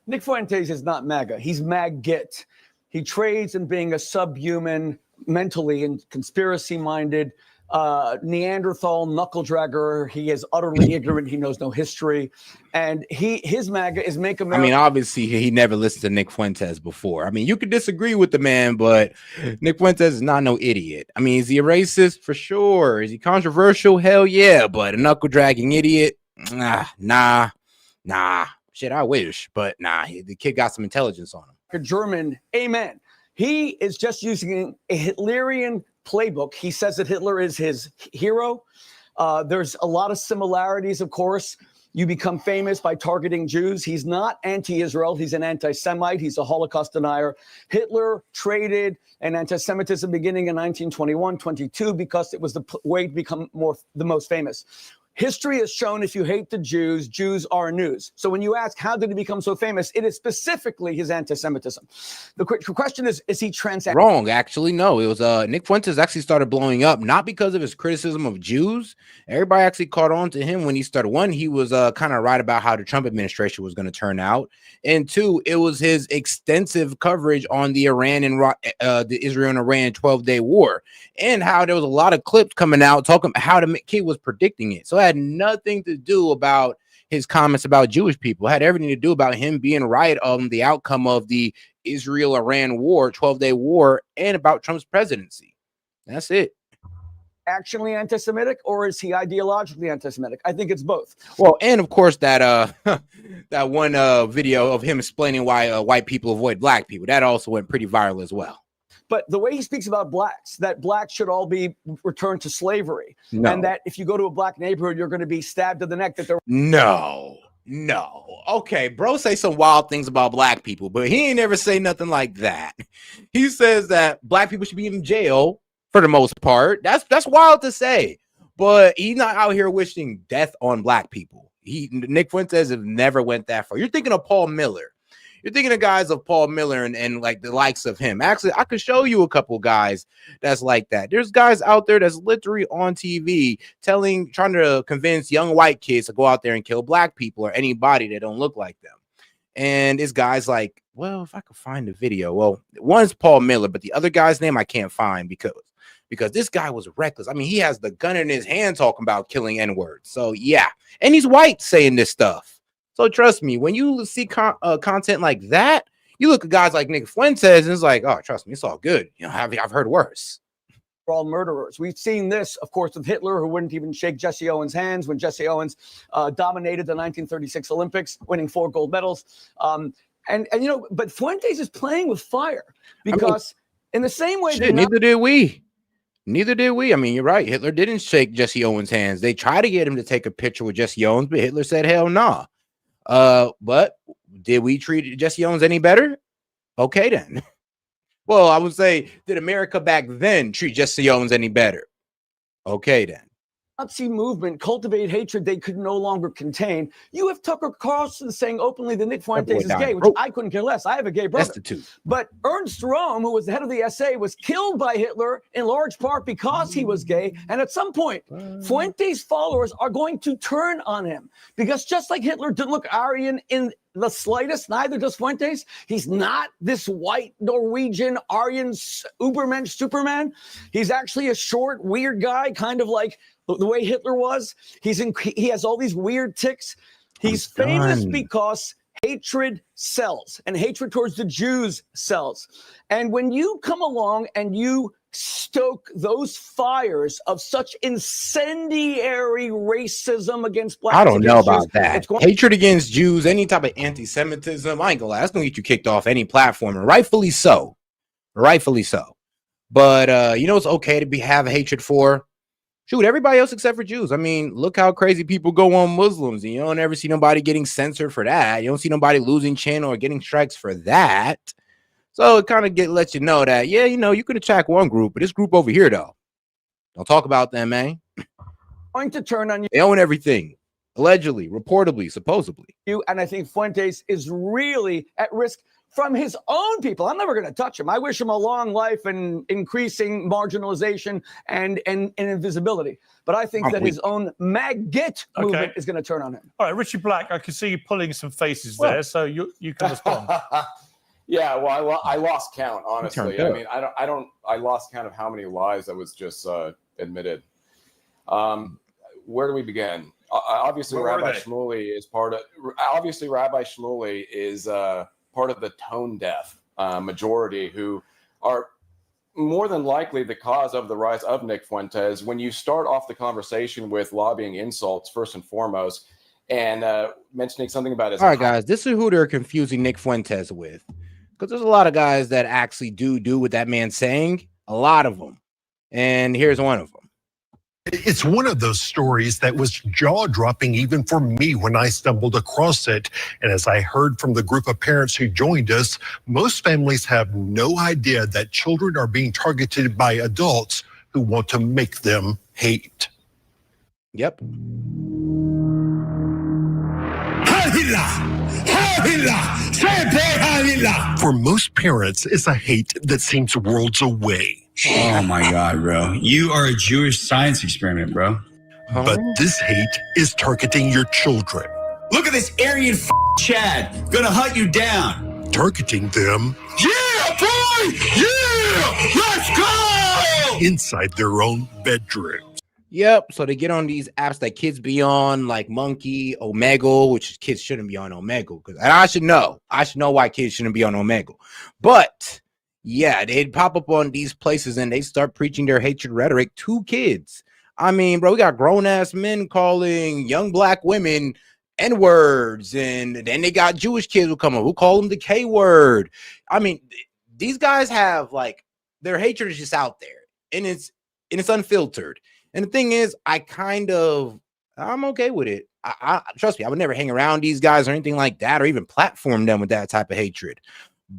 Nick Fuentes is not MAGA. He's MAG-GIT. He trades in being a subhuman, mentally and conspiracy-minded Neanderthal knuckle-dragger. He is utterly ignorant. He knows no history. And his MAGA is Make America. I mean, obviously, he never listened to Nick Fuentes before. I mean, you could disagree with the man, but Nick Fuentes is not no idiot. I mean, is he a racist? For sure. Is he controversial? Hell yeah. But a knuckle-dragging idiot? Nah. Shit, I wish. But nah, the kid got some intelligence on him. A German, amen. He is just using a Hitlerian playbook. He says that Hitler is his hero. There's a lot of similarities, of course. You become famous by targeting Jews. He's not anti-Israel. He's an anti-Semite. He's a Holocaust denier. Hitler traded an anti-Semitism beginning in 1921, 22, because it was the way to become the most famous. History has shown if you hate the Jews, Jews are news. So when you ask how did he become so famous, it is specifically his anti-Semitism. The question is he transcendent? Wrong, actually. No, it was Nick Fuentes actually started blowing up, not because of his criticism of Jews. Everybody actually caught on to him when he started. One, he was kind of right about how the Trump administration was going to turn out. And two, it was his extensive coverage on the the Israel and Iran 12-day war, and how there was a lot of clips coming out talking about how the kid was predicting it. So it had nothing to do about his comments about Jewish people. It had everything to do about him being right on the outcome of the Israel-Iran war, 12-day war, and about Trump's presidency. That's it. Actually anti-Semitic, or is he ideologically anti-Semitic? I think it's both. Well, and of course that that one video of him explaining why white people avoid black people, that also went pretty viral as well. But the way he speaks about blacks, that blacks should all be returned to slavery, No. and that if you go to a black neighborhood, you're going to be stabbed in the neck. That they're No. Okay, bro say some wild things about black people, but he ain't never say nothing like that. He says that black people should be in jail for the most part. That's wild to say, but he's not out here wishing death on black people. Nick Fuentes have never went that far. You're thinking of Paul Miller. You're thinking of guys of Paul Miller and like the likes of him. Actually, I could show you a couple guys that's like that. There's guys out there that's literally on TV trying to convince young white kids to go out there and kill black people or anybody that don't look like them. And it's guys like, well, if I could find the video. Well, one's Paul Miller, but the other guy's name I can't find because this guy was reckless. I mean, he has the gun in his hand talking about killing N-words. So yeah, and he's white saying this stuff. So trust me, when you see content like that, you look at guys like Nick Fuentes and it's like, oh, trust me, it's all good. You know, I've heard worse. They're all murderers. We've seen this, of course, with Hitler, who wouldn't even shake Jesse Owens' hands when Jesse Owens dominated the 1936 Olympics, winning 4 gold medals. And you know, but Fuentes is playing with fire because in the same way, neither did we. Neither did we. I mean, you're right. Hitler didn't shake Jesse Owens' hands. They tried to get him to take a picture with Jesse Owens, but Hitler said, hell nah. But did we treat Jesse Owens any better? Okay, then. Well, I would say, did America back then treat Jesse Owens any better? Okay, then. Nazi movement cultivate hatred they could no longer contain. You have Tucker Carlson saying openly that Nick Fuentes is gay, which I couldn't care less. I have a gay brother. Destitute. But Ernst Röhm, who was the head of the SA, was killed by Hitler in large part because he was gay. And at some point, Fuentes' followers are going to turn on him because just like Hitler didn't look Aryan in the slightest, neither does Fuentes. He's not this white Norwegian Aryan Ubermensch Superman. He's actually a short, weird guy, kind of like the way Hitler was. He has all these weird tics. He's famous because hatred sells, and hatred towards the Jews sells. And when you come along and you stoke those fires of such incendiary racism against blacks, I don't know about Jews, that. Hatred against Jews, any type of anti-Semitism, I ain't gonna lie, that's gonna get you kicked off any platform, and rightfully so. Rightfully so. But you know it's okay to have hatred for? Shoot, everybody else except for Jews. I mean, look how crazy people go on Muslims, and you don't ever see nobody getting censored for that. You don't see nobody losing channel or getting strikes for that. So it kind of lets you know that, yeah, you know, you could attack one group, but this group over here, though, don't talk about them, man. Going to turn on you. They own everything, allegedly, reportedly, supposedly. And I think Fuentes is really at risk from his own people. I'm never going to touch him. I wish him a long life and increasing marginalization and invisibility. But I think that his own maggot movement is going to turn on him. All right, Richie Black, I can see you pulling some faces there, so you can respond. Yeah, well, I lost count, honestly. I mean, I lost count of how many lies I was just admitted. Where do we begin? Obviously, Rabbi Shmuley is part of the tone deaf majority who are more than likely the cause of the rise of Nick Fuentes. When you start off the conversation with lobbying insults, first and foremost, and mentioning something about his... All right, guys, this is who they're confusing Nick Fuentes with. Because there's a lot of guys that actually do what that man's saying. A lot of them. And here's one of them. It's one of those stories that was jaw-dropping even for me when I stumbled across it. And as I heard from the group of parents who joined us, most families have no idea that children are being targeted by adults who want to make them hate. Yep. For most parents, it's a hate that seems worlds away. Oh my God, bro. You are a Jewish science experiment, bro. But this hate is targeting your children. Look at this Aryan Chad. Gonna hunt you down. Targeting them. Yeah, boy! Yeah! Let's go! Inside their own bedrooms. Yep. So they get on these apps that kids be on, like Monkey, Omegle, which kids shouldn't be on Omegle. And I should know why kids shouldn't be on Omegle. But yeah, they'd pop up on these places and they start preaching their hatred rhetoric to kids. I mean, bro, we got grown ass men calling young black women N-words, and then they got Jewish kids who come up who call them the K word. I mean, these guys have like their hatred is just out there, and it's unfiltered. And the thing is, I'm okay with it. I trust me, I would never hang around these guys or anything like that, or even platform them with that type of hatred.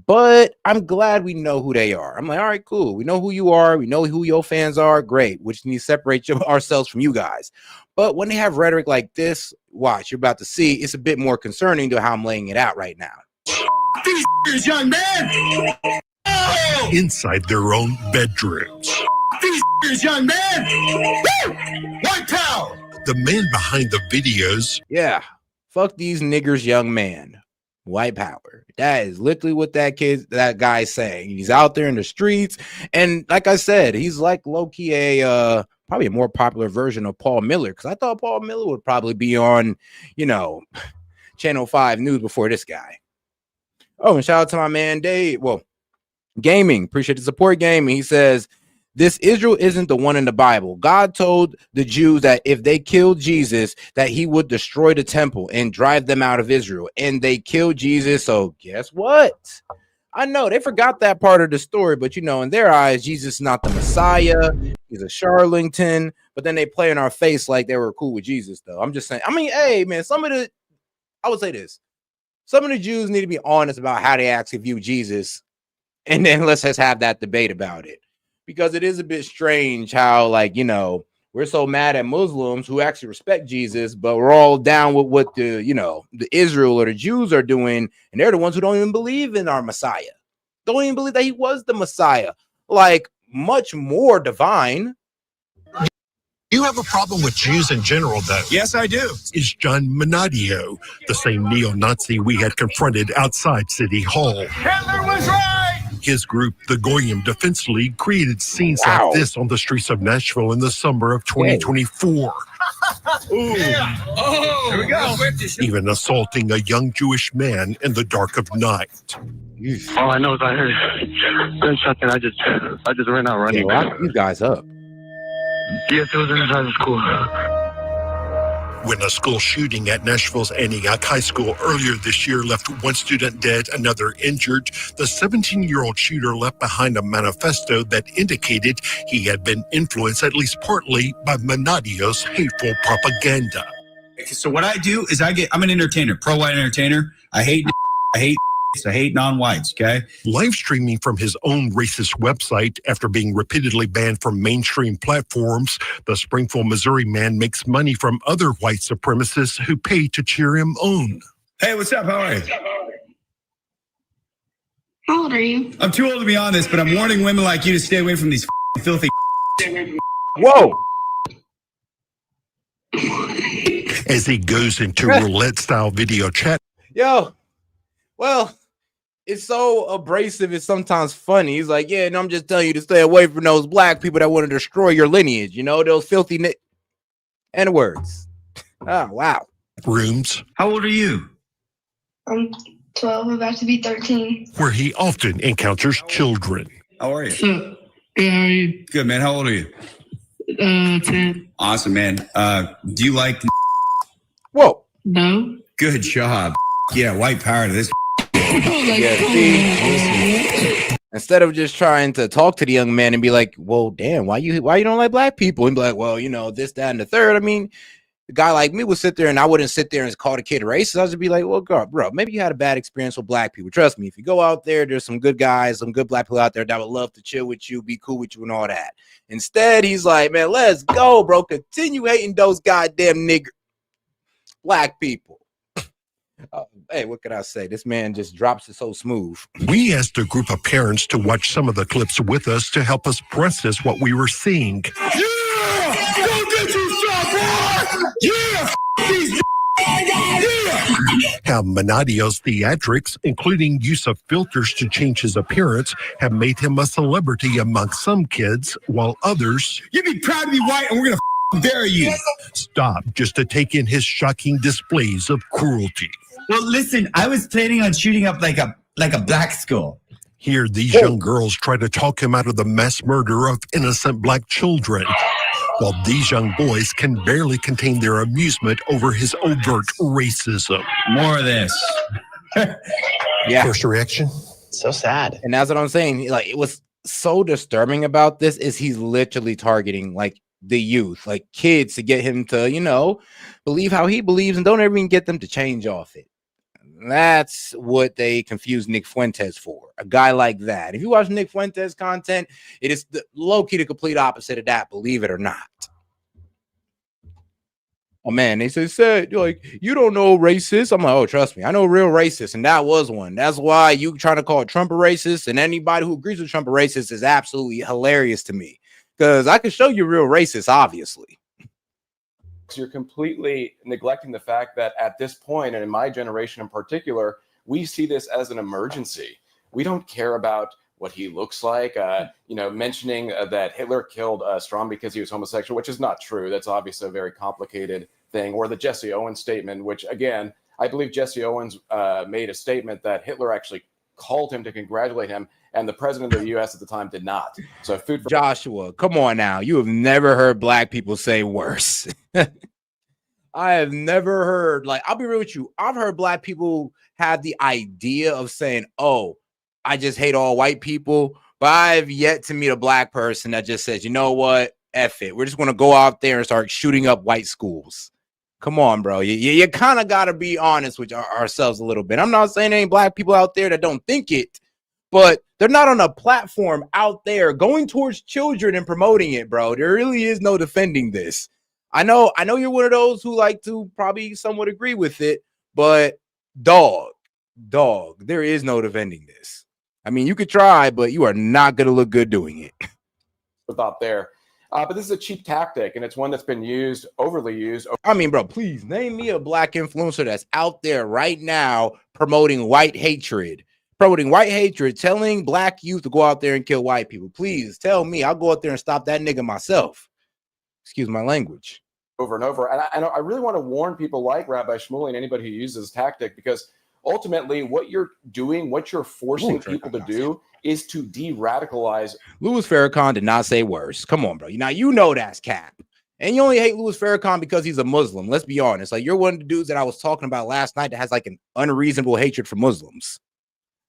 But I'm glad we know who they are. I'm like, all right, cool. We know who you are. We know who your fans are. Great. We just need to separate ourselves from you guys. But when they have rhetoric like this, watch, you're about to see, it's a bit more concerning to how I'm laying it out right now. These young man! Oh! Inside their own bedrooms. These young man! Woo! White power! The man behind the videos. Yeah. Fuck these niggers, young man. White power. That is literally what that guy's saying. He's out there in the streets, and like I said, he's like low-key probably a more popular version of Paul Miller, because I thought Paul Miller would probably be on, Channel 5 News before this guy. Oh, and shout out to my man Dave. Well, Gaming, appreciate the support, Gaming. He says, this Israel isn't the one in the Bible. God told the Jews that if they killed Jesus, that he would destroy the temple and drive them out of Israel. And they killed Jesus. So guess what? I know they forgot that part of the story, but in their eyes, Jesus is not the Messiah. He's a charlatan. But then they play in our face like they were cool with Jesus, though. I'm just saying. I mean, hey, man, I would say this. Some of the Jews need to be honest about how they actually view Jesus. And then let's just have that debate about it. Because it is a bit strange how, we're so mad at Muslims who actually respect Jesus, but we're all down with what the Israel or the Jews are doing, and they're the ones who don't even believe in our Messiah. Don't even believe that he was the Messiah. Like, much more divine. You have a problem with Jews in general, though. Yes, I do. Is John Menadio, the same neo-Nazi we had confronted outside City Hall. Hitler was right! His group, the Goyim Defense League, created scenes like this on the streets of Nashville in the summer of 2024. Yeah. Oh, here we go. Even assaulting a young Jewish man in the dark of night. All I know is I heard gunshots and I just ran out running. Lock these guys up. Yes, it was inside the school. When a school shooting at Nashville's Antioch High School earlier this year left one student dead, another injured, the 17-year-old shooter left behind a manifesto that indicated he had been influenced at least partly by Menadio's hateful propaganda. So what I do is I'm an entertainer, pro-white entertainer. I hate non-whites, okay? Live streaming from his own racist website after being repeatedly banned from mainstream platforms, the Springfield, Missouri man makes money from other white supremacists who pay to cheer him on. Hey, what's up? How are you? How old are you? I'm too old to be on this, but I'm warning women like you to stay away from these filthy. Whoa! As he goes into roulette-style video chat. Yo, well, it's so abrasive, it's sometimes funny. He's like, yeah, and I'm just telling you to stay away from those black people that want to destroy your lineage, those filthy N-words. Oh, wow. Rooms. How old are you? I'm 12, about to be 13. Where he often encounters children. How are you? So, yeah, how are you? Good, man. How old are you? 10. Awesome, man. Do you like... Whoa. No. Good job. Yeah, white power to this. Yeah, see, instead of just trying to talk to the young man and be like, well, damn, why you don't like black people? And be like, well, this, that, and the third. I mean, A guy like me would sit there and I wouldn't sit there and call the kid racist. I would just be like, well, girl, bro, maybe you had a bad experience with black people. Trust me, if you go out there, there's some good guys, some good black people out there that would love to chill with you, be cool with you and all that. Instead, he's like, man, let's go, bro. Continue hating those goddamn nigger black people. Hey, what can I say? This man just drops it so smooth. We asked a group of parents to watch some of the clips with us to help us process what we were seeing. Yeah! Go get you some, boy! Yeah! These yeah! How Manadio's theatrics, including use of filters to change his appearance, have made him a celebrity among some kids, while others... You be proud to be white and we're going to bury you. Stop just to take in his shocking displays of cruelty. Well, listen, I was planning on shooting up like a black skull. Here, these young girls try to talk him out of the mass murder of innocent black children, while these young boys can barely contain their amusement over his overt racism. More of this. Yeah. First reaction? So sad. And that's what I'm saying. Like, it was so disturbing about this is he's literally targeting like the youth, like kids, to get him to, you know, believe how he believes and don't even get them to change off it. That's what they confuse Nick Fuentes for. A guy like that. If you watch Nick Fuentes content, it is the low-key the complete opposite of that, believe it or not. Oh man, they said like, you don't know racist. I'm like, oh, trust me, I know real racist, and that was one. That's why you trying to call Trump a racist, and anybody who agrees with Trump a racist is absolutely hilarious to me. Because I can show you real racist, obviously. You're completely neglecting the fact that at this point, and in my generation in particular, we see this as an emergency. We don't care about what he looks like. You know, mentioning that Hitler killed Strom because he was homosexual, which is not true. That's obviously a very complicated thing. Or the Jesse Owens statement, which again, I believe Jesse Owens made a statement that Hitler actually called him to congratulate him, and the president of the U.S. at the time did not. So food for Joshua, come on now. You have never heard black people say worse. I have never heard, like, I'll be real with you. I've heard black people have the idea of saying, oh, I just hate all white people. But I've yet to meet a black person that just says, you know what? F it. We're just going to go out there and start shooting up white schools. Come on, bro. You kind of got to be honest with ourselves a little bit. I'm not saying there ain't black people out there that don't think it, but they're not on a platform out there going towards children and promoting it, bro. There really is no defending this. I know you're one of those who like to probably somewhat agree with it, but dog, there is no defending this. I mean, you could try, but you are not going to look good doing it. thought there. But this is a cheap tactic, and it's one that's been used, overly used. I mean, bro, please name me a black influencer that's out there right now promoting white hatred. Telling black youth to go out there and kill white people. Please tell me. I'll go out there and stop that nigga myself. Excuse my language. Over and over. And I really want to warn people like Rabbi Shmuley and anybody who uses this tactic, because ultimately what you're doing, what you're forcing people to do is to de-radicalize. Louis Farrakhan did not say worse. Come on, bro. Now, you know that's cap. And you only hate Louis Farrakhan because he's a Muslim. Let's be honest. Like, you're one of the dudes that I was talking about last night that has like an unreasonable hatred for Muslims.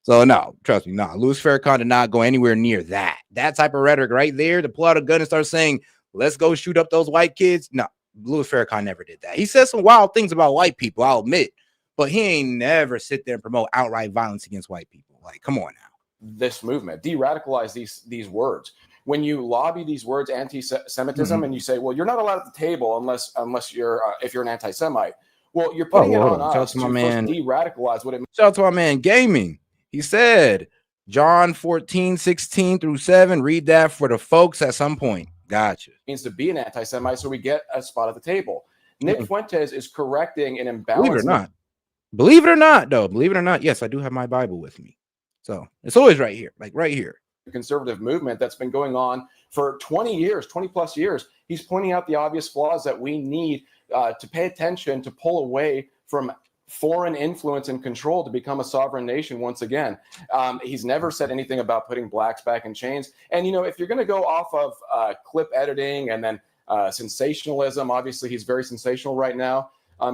So no, trust me, no. Louis Farrakhan did not go anywhere near that. That type of rhetoric right there, to pull out a gun and start saying, let's go shoot up those white kids. No, Louis Farrakhan never did that. He said some wild things about white people, I'll admit, but he ain't never sit there and promote outright violence against white people. Like, come on now. This movement, de-radicalize these words. When you lobby these words, anti-Semitism, and you say, well, you're not allowed at the table unless you're if you're an anti-Semite. Well, you're putting it on us to first de-radicalize what it means. Shout out to my man Gaming. He said, John 14:16-7. Read that for the folks at some point. Gotcha. Means to be an anti-Semite, so we get a spot at the table. Nick Fuentes is correcting an imbalance. Believe it or not, though. Believe it or not, yes, I do have my Bible with me. So it's always right here, like right here. The conservative movement that's been going on for 20 plus years. He's pointing out the obvious flaws that we need to pay attention, to pull away from foreign influence and control to become a sovereign nation once again. He's never said anything about putting blacks back in chains. And, you know, if you're going to go off of clip editing and then sensationalism, obviously he's very sensational right now.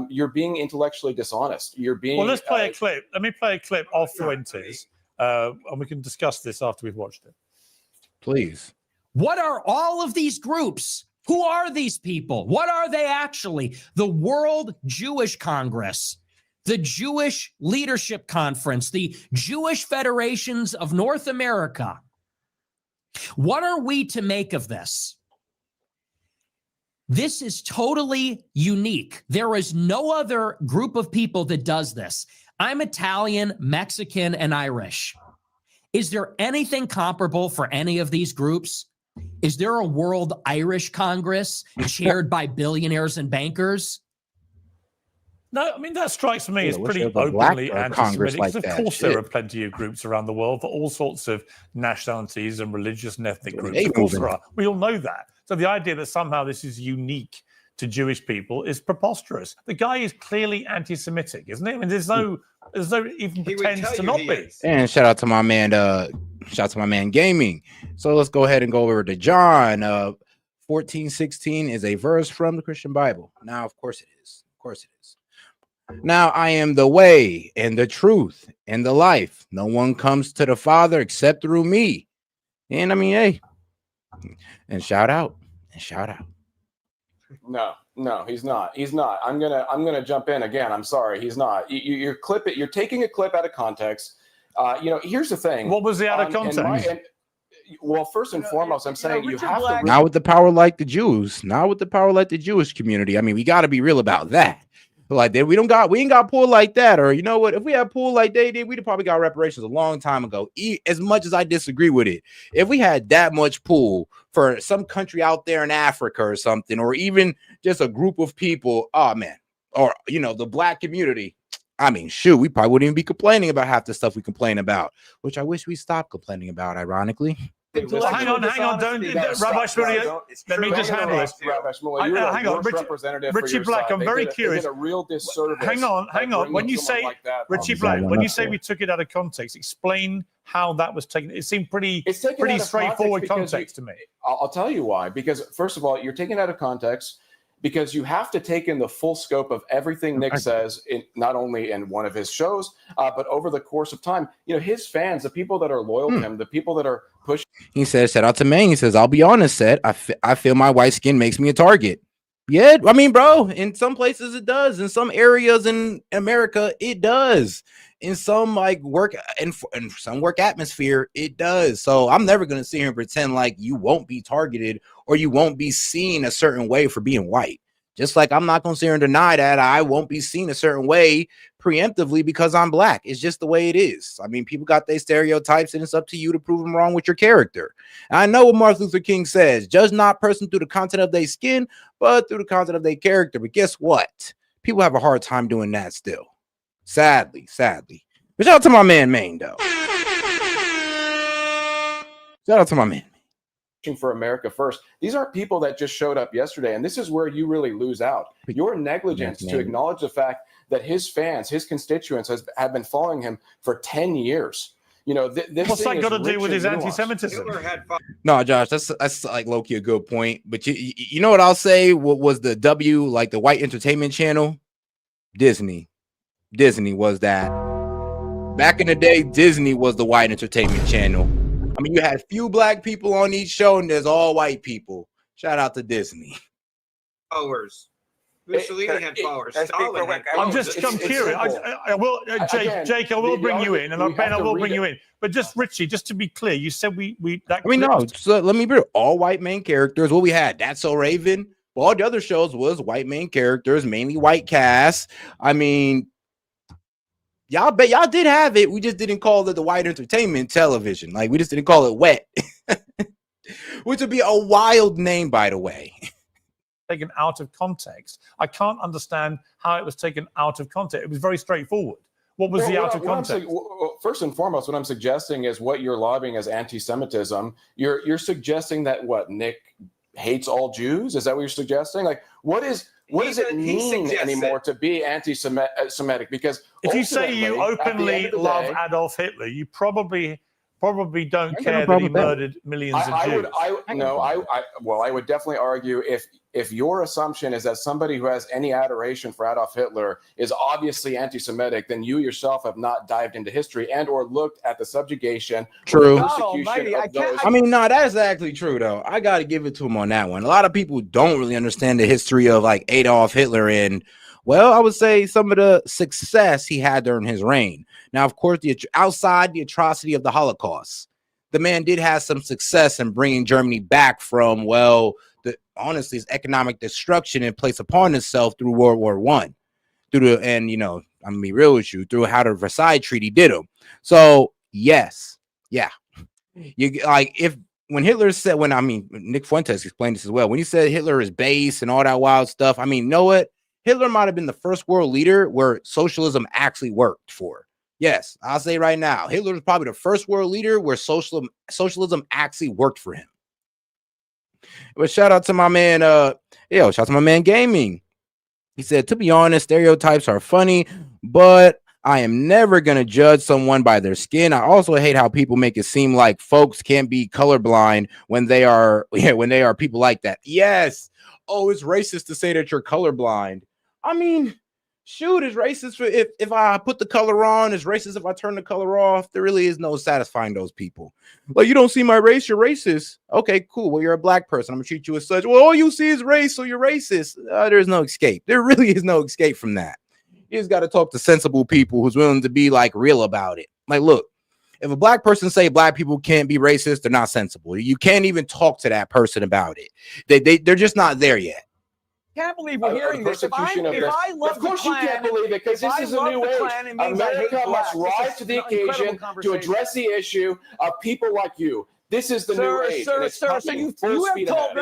You're being intellectually dishonest. You're being. Well, let's play a clip. Let me play a clip of Fuentes, and we can discuss this after we've watched it. Please. What are all of these groups Who are these people? What are they actually? The World Jewish Congress, the Jewish Leadership Conference, the Jewish Federations of North America. What are we to make of this? This is totally unique. There is no other group of people that does this. I'm Italian, Mexican, and Irish. Is there anything comparable for any of these groups? Is there a World Irish Congress chaired by billionaires and bankers? No, I mean, that strikes me as wish pretty there was a black openly Congress anti-Semitic. like Of that. course, there Shit. are plenty of groups around the world for all sorts of nationalities and religious and ethnic groups. they Of course moving. there are. We all know that. So the idea that somehow this is unique to Jewish people is preposterous. The guy is clearly anti-Semitic, isn't he? I mean, there's no even pretense to not be. And shout out to my man, Gaming. So let's go ahead and go over to John. 14:16 is a verse from the Christian Bible. Now, of course it is. Of course it is. Now I am the way and the truth and the life. No one comes to the Father except through me. And I mean, hey, and shout out. No, he's not. He's not. I'm gonna jump in again. I'm sorry, he's not. You're taking a clip out of context. Here's the thing. What was the out of context? Well, first and foremost, I'm saying you have to. Not with the power like the Jews. Not with the power like the Jewish community. I mean, we got to be real about that. Like that, we ain't got pulled like that. Or you know what? If we had pulled like they did, we'd have probably got reparations a long time ago. As much as I disagree with it, if we had that much pull for some country out there in Africa or something, or even just a group of people, oh man, or the black community. I mean, shoot, we probably wouldn't even be complaining about half the stuff we complain about, which I wish we stopped complaining about, ironically. Well, hang on, don't, Rabbi Shmuley, let me just handle this. Hang on, Richie Black, I'm very curious. A real disservice. Hang on. When you say, Richie Black, when you say we took it out of context, explain how that was taken. It seemed pretty straightforward context to me. I'll tell you why. Because first of all, you're taking it out of context because you have to take in the full scope of everything Nick says, not only in one of his shows, but over the course of time. His fans, the people that are loyal to him, the people that are pushing. He says, shout out to Maine. He says, I'll be honest, Seth. I feel my white skin makes me a target. Yeah, I mean, bro, in some places it does. In some areas in America, it does. In some work and some work atmosphere, it does. So I'm never going to sit here and pretend like you won't be targeted or you won't be seen a certain way for being white. Just like I'm not going to sit here and deny that I won't be seen a certain way preemptively because I'm black. It's just the way it is. I mean, people got their stereotypes, and it's up to you to prove them wrong with your character. And I know what Martin Luther King says, judge not person through the content of their skin, but through the content of their character. But guess what? People have a hard time doing that still. Sadly. But shout out to my man, Maine, though. Shout out to my man. For America first. These aren't people that just showed up yesterday, and this is where you really lose out. Your negligence to acknowledge the fact that his fans, his constituents, have been following him for 10 years. What's that got to do with his anti-Semitism? No, Josh, that's like low-key a good point. But you know what I'll say? What was the W, like the white entertainment channel? Disney was that. Back in the day, Disney was the white entertainment channel. I mean, you had few black people on each show, and there's all white people. Shout out to Disney. Followers. Mussolini had followers. Stalin had followers. I'm curious. I will, Jake, I will bring you in, and Ben, I will bring you in. But just Richie, just to be clear, you said no. So let me be all white main characters. What we had, That's So Raven. All the other shows was white main characters, mainly white cast. I mean, y'all did have it. We just didn't call it the white entertainment television. Like we just didn't call it wet, which would be a wild name, by the way. Taken out of context. I can't understand how it was taken out of context. It was very straightforward. What was the out of context? First and foremost, what I'm suggesting is what you're lobbying as anti-Semitism. You're suggesting that Nick hates all Jews? Is that what you're suggesting? Like, what does it mean anymore to be anti-Semitic? Because if you say you openly love Adolf Hitler, you probably probably don't ain't got no care that problem he with that. murdered millions of Jews. I would definitely argue if your assumption is that somebody who has any adoration for Adolf Hitler is obviously anti-Semitic, then you yourself have not dived into history and or looked at the subjugation, True. or the persecution of those. I mean, no, that is actually true, though. I got to give it to him on that one. A lot of people don't really understand the history of like Adolf Hitler and, well, I would say some of the success he had during his reign. Now, of course, outside the atrocity of the Holocaust, the man did have some success in bringing Germany back from, well, honestly, his economic destruction and placed upon itself through World War I. I'm gonna be real with you, through how the Versailles Treaty did him. So yes, yeah, you like when Hitler said, Nick Fuentes explained this as well. When he said Hitler is base and all that wild stuff, I mean, you know what? Hitler might have been the first world leader where socialism actually worked for. Yes, I'll say right now, Hitler was probably the first world leader where socialism actually worked for him. But shout out to my man, shout out to my man Gaming. He said, to be honest, stereotypes are funny, but I am never going to judge someone by their skin. I also hate how people make it seem like folks can't be colorblind when they are people like that. Yes. Oh, it's racist to say that you're colorblind. I mean, shoot, it's racist for if I put the color on, it's racist if I turn the color off. There really is no satisfying those people. Well, you don't see my race, you're racist. Okay, cool. Well, you're a black person. I'm gonna treat you as such. Well, all you see is race, so you're racist. There's no escape. There really is no escape from that. You just got to talk to sensible people who's willing to be like real about it. Like, look, if a black person say black people can't be racist, they're not sensible. You can't even talk to that person about it. They're just not there yet. Can't believe we're hearing this. If I love of course the Klan, you can't believe it, because this is a new age. America must rise to the occasion to address the issue of people like you. This is the new age. Sir, so you have told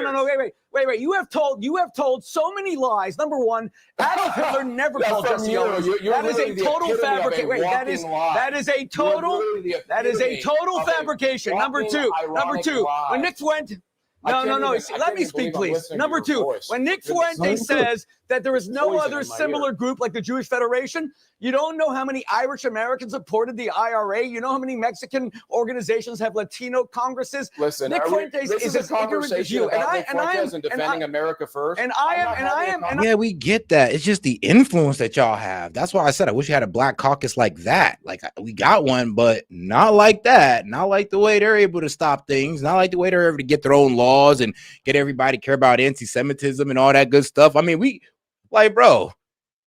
wait. You have told so many lies. Number one, Adolf Hitler never called Jesse Owens. That is a total fabrication. Wait, that is a total fabrication. Number two, when Nick went. No. Let me speak, please. Number two, when Nick Fuentes says that there is no other similar group like the Jewish Federation, you don't know how many Irish Americans supported the IRA. You know how many Mexican organizations have Latino congresses. Listen, Nick Fuentes is as ignorant as you. And defending America first. Yeah, we get that. It's just the influence that y'all have. That's why I said I wish you had a black caucus like that. Like we got one, but not like that. Not like the way they're able to stop things. Not like the way they're able to get their own laws and get everybody to care about anti-Semitism and all that good stuff. I mean, bro,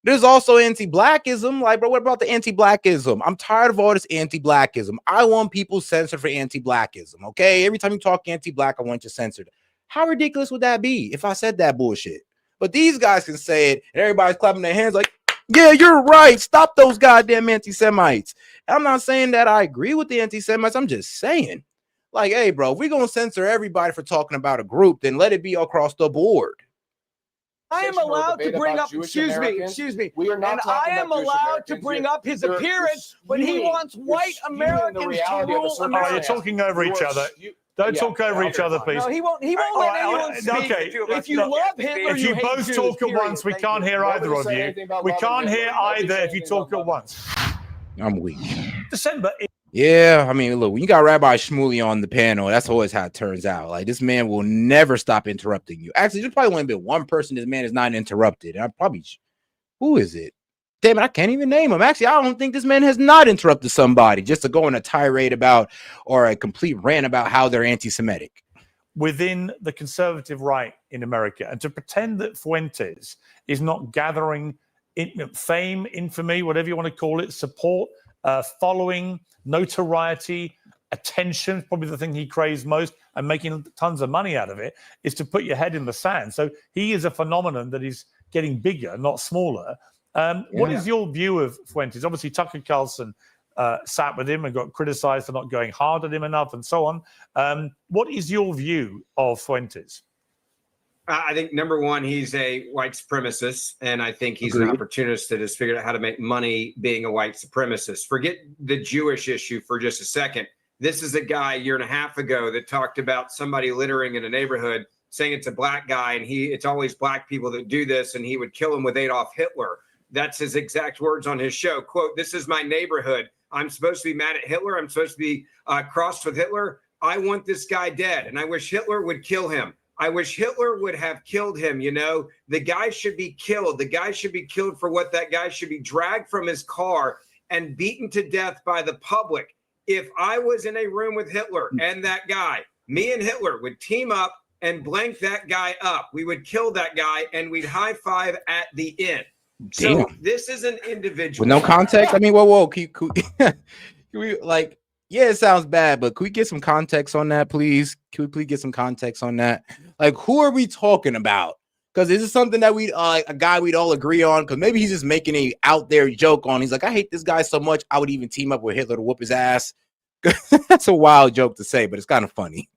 there's also anti-blackism. Like, bro, what about the anti-blackism? I'm tired of all this anti-blackism. I want people censored for anti-blackism, okay? Every time you talk anti-black, I want you censored. How ridiculous would that be if I said that bullshit? But these guys can say it, and everybody's clapping their hands like, yeah, you're right. Stop those goddamn anti-Semites. And I'm not saying that I agree with the anti-Semites. I'm just saying, like, hey, bro, if we're going to censor everybody for talking about a group, then let it be across the board. I am allowed to bring up, excuse me. We are not and I am allowed to bring up his appearance when he wants white Americans to rule America. You're talking over each other. Don't talk over each other, please. No, he won't let anyone speak. Okay. If you love Hitler, if you both hate talk Jews, at once, we can't hear either of you. We can't hear either if you talk at once. I'm weak. December. Yeah, I mean, look, when you got Rabbi Shmuley on the panel, that's always how it turns out. Like, this man will never stop interrupting you. Actually, there's probably only been one person this man is not interrupted. And who is it? Damn it, I can't even name him. Actually, I don't think this man has not interrupted somebody just to go on a tirade about or a complete rant about how they're anti-Semitic. Within the conservative right in America, and to pretend that Fuentes is not gathering fame, infamy, whatever you want to call it, support, following, notoriety, attention, probably the thing he craves most, and making tons of money out of it, is to put your head in the sand. So he is a phenomenon that is getting bigger, not smaller. What is your view of Fuentes? Obviously, Tucker Carlson sat with him and got criticized for not going hard at him enough and so on. What is your view of Fuentes? I think, number one, he's a white supremacist, and I think he's an opportunist that has figured out how to make money being a white supremacist. Forget the Jewish issue for just a second. This is a guy a year and a half ago that talked about somebody littering in a neighborhood, saying it's a black guy, and it's always black people that do this, and he would kill him with Adolf Hitler. That's his exact words on his show. Quote, "This is my neighborhood. I'm supposed to be mad at Hitler. I'm supposed to be crossed with Hitler. I want this guy dead, and I wish Hitler would kill him. I wish Hitler would have killed him. You know, the guy should be killed. The guy should be killed for what that guy should be dragged from his car and beaten to death by the public. If I was in a room with Hitler and that guy, me and Hitler would team up and blank that guy up. We would kill that guy and we'd high five at the end. So this is an individual with no context. I mean, whoa, can we like? Yeah, it sounds bad, but can we get some context on that, please? Can we please get some context on that? Like, who are we talking about? Because this is something that we a guy we'd all agree on. Because maybe he's just making a out there joke on. He's like, I hate this guy so much, I would even team up with Hitler to whoop his ass. That's a wild joke to say, but it's kind of funny.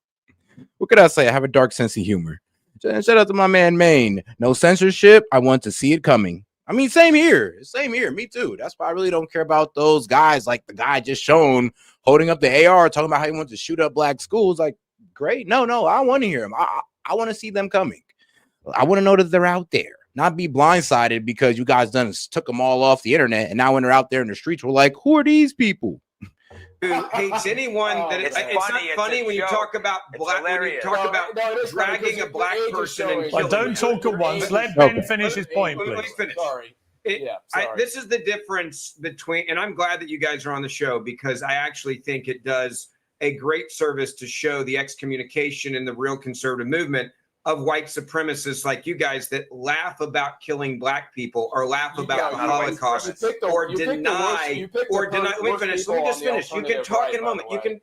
What could I say? I have a dark sense of humor. Shout out to my man Maine. No censorship. I want to see it coming. I mean, same here. Same here. Me too. That's why I really don't care about those guys like the guy just shown holding up the AR, talking about how he wants to shoot up black schools. Like, great. No, I want to hear them. I want to see them coming. I want to know that they're out there, not be blindsided because you guys took them all off the internet. And now when they're out there in the streets, we're like, who are these people? Who hates anyone that it's not funny when you talk about black, when you talk about dragging a black person and killing don't talk at once. Let Ben finish his point, please. Let me finish. Sorry. This is the difference between, and I'm glad that you guys are on the show because I actually think it does a great service to show the excommunication in the real conservative movement of white supremacists like you guys that laugh about killing black people or laugh about the Holocaust or deny. Let me finish. Let me just finish. You can talk in a moment. You can.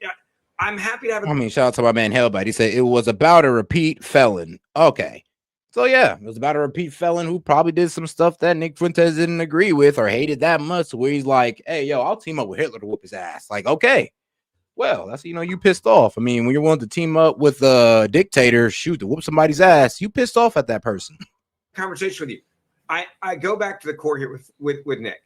I'm happy to have. I mean, shout out to my man Hellbite. He said it was about a repeat felon. Okay. So yeah, it was about a repeat felon who probably did some stuff that Nick Fuentes didn't agree with or hated that much, where he's like, hey, yo, I'll team up with Hitler to whoop his ass. Like, okay. Well, that's, you pissed off. I mean, when you're willing to team up with a dictator, to whoop somebody's ass, you pissed off at that person. Conversation with you. I go back to the core here with Nick.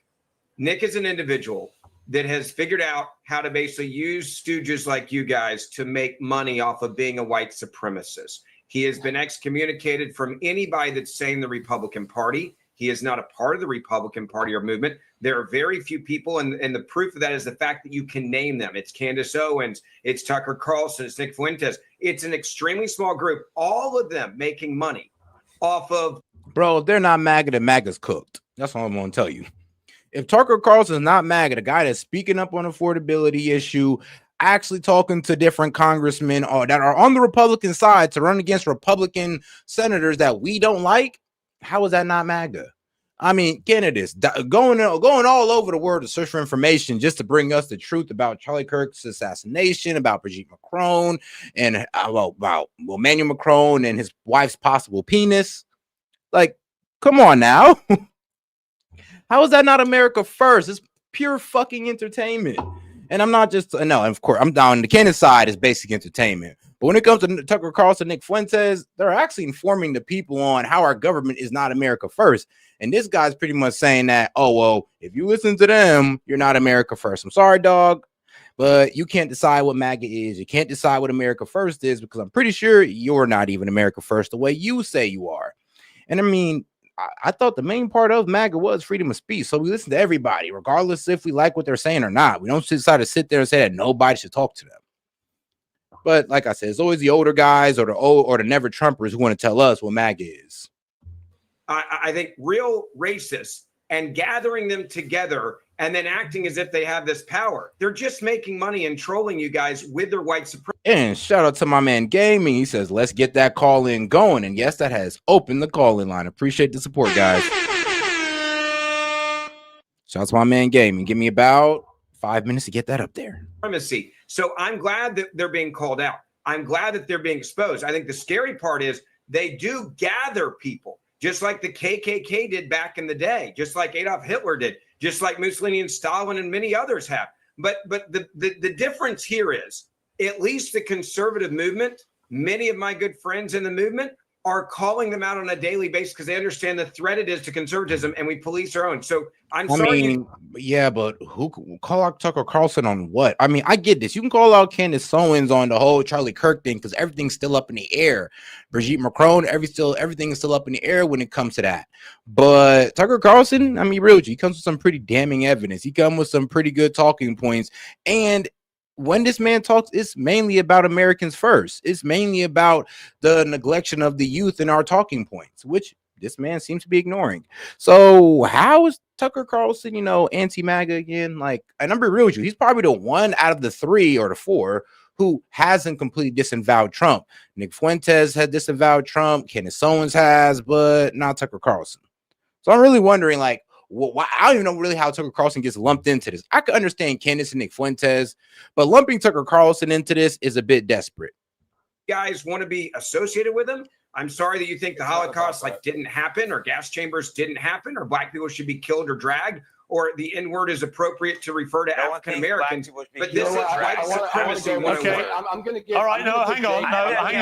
Nick is an individual that has figured out how to basically use stooges like you guys to make money off of being a white supremacist. He has been excommunicated from anybody that's saying the Republican Party. He is not a part of the Republican Party or movement. There are very few people, and the proof of that is the fact that you can name them. It's Candace Owens, it's Tucker Carlson, it's Nick Fuentes. It's an extremely small group, all of them making money off of. Bro, if they're not MAGA, then MAGA's cooked. That's all I'm going to tell you. If Tucker Carlson is not MAGA, the guy that's speaking up on affordability issue, actually talking to different congressmen that are on the Republican side to run against Republican senators that we don't like, how is that not MAGA? I mean, candidates going all over the world to search for information just to bring us the truth about Charlie Kirk's assassination, about Brigitte Macron, and about Emmanuel Macron and his wife's possible penis. Like, come on now. How is that not America first? It's pure fucking entertainment. And I'm not just, no, of course, I'm down. The Candace side is basic entertainment. But when it comes to Tucker Carlson, Nick Fuentes, they're actually informing the people on how our government is not America first. And this guy's pretty much saying that, oh, well, if you listen to them, you're not America first. I'm sorry, dog, but you can't decide what MAGA is. You can't decide what America first is because I'm pretty sure you're not even America first the way you say you are. And I mean, I thought the main part of MAGA was freedom of speech. So we listen to everybody, regardless if we like what they're saying or not. We don't decide to sit there and say that nobody should talk to them. But like I said, it's always the older guys or the never Trumpers who want to tell us what MAGA is. I think real racists and gathering them together and then acting as if they have this power. They're just making money and trolling you guys with their white supremacy. And shout out to my man Gaming. He says, let's get that call in going. And yes, that has opened the call in line. Appreciate the support, guys. Shout out to my man Gaming. Give me about 5 minutes to get that up there. So I'm glad that they're being called out. I'm glad that they're being exposed. I think the scary part is they do gather people, just like the KKK did back in the day, just like Adolf Hitler did, just like Mussolini and Stalin and many others have. But the difference here is, at least the conservative movement, many of my good friends in the movement are calling them out on a daily basis because they understand the threat it is to conservatism, and we police our own. So I'm sorry. I mean, yeah, but who call out Tucker Carlson on what? I mean, I get this. You can call out Candace Owens on the whole Charlie Kirk thing because everything's still up in the air. Brigitte Macron, everything is still up in the air when it comes to that. But Tucker Carlson, I mean, real, he comes with some pretty damning evidence. He comes with some pretty good talking points. And when this man talks, it's mainly about Americans first. It's mainly about the neglection of the youth in our talking points, which this man seems to be ignoring. So how is Tucker Carlson, anti-MAGA again? Like, and I'm be real with you, he's probably the one out of the 3 or the 4 who hasn't completely disavowed Trump. Nick Fuentes had disavowed Trump, Candace Owens has, but not Tucker Carlson. So I'm really wondering, like, why, I don't even know really how Tucker Carlson gets lumped into this. I could understand Candace and Nick Fuentes, but lumping Tucker Carlson into this is a bit desperate. Guys want to be associated with him. I'm sorry that you think the Holocaust didn't happen, or gas chambers didn't happen, or black people should be killed or dragged, or the N-word is appropriate to refer to African Americans. But this is white supremacy. Okay. I'm going to give. All right, hang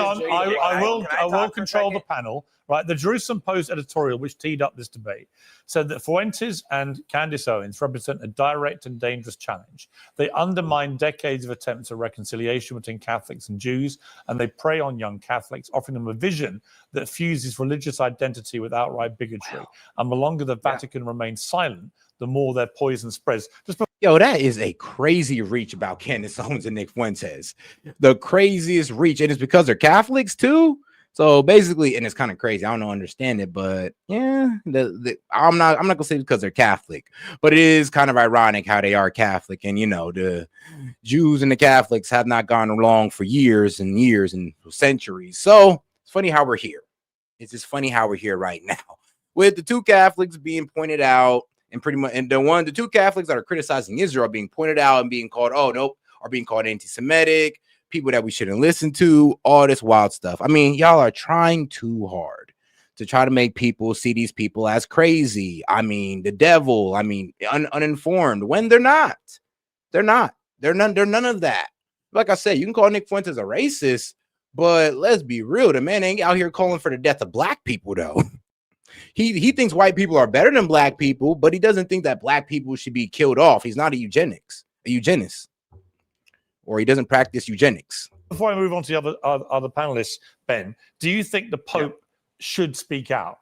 on. I will control the panel. Right, the Jerusalem Post editorial, which teed up this debate, said that Fuentes and Candace Owens represent a direct and dangerous challenge. They undermine decades of attempts at reconciliation between Catholics and Jews, and they prey on young Catholics, offering them a vision that fuses religious identity with outright bigotry. Wow. And the longer the Vatican remains silent, the more their poison spreads. Yo, that is a crazy reach about Candace Owens and Nick Fuentes. The craziest reach, and it's because they're Catholics too. So basically, and it's kind of crazy. I don't understand it, but yeah, I'm not gonna say because they're Catholic, but it is kind of ironic how they are Catholic, and the Jews and the Catholics have not gone along for years and years and centuries. So it's funny how we're here. It's just funny how we're here right now with the 2 Catholics being pointed out, and pretty much, and the 2 Catholics that are criticizing Israel being pointed out and being called, are being called anti-Semitic, people that we shouldn't listen to, all this wild stuff. I mean, y'all are trying too hard to try to make people see these people as crazy. I mean, the devil. I mean, uninformed, when they're not. They're not. They're none of that. Like I said, you can call Nick Fuentes a racist, but let's be real. The man ain't out here calling for the death of black people, though. He thinks white people are better than black people, but he doesn't think that black people should be killed off. He's not a eugenist. Or he doesn't practice eugenics. Before I move on to the other panelists, Ben, do you think the Pope should speak out?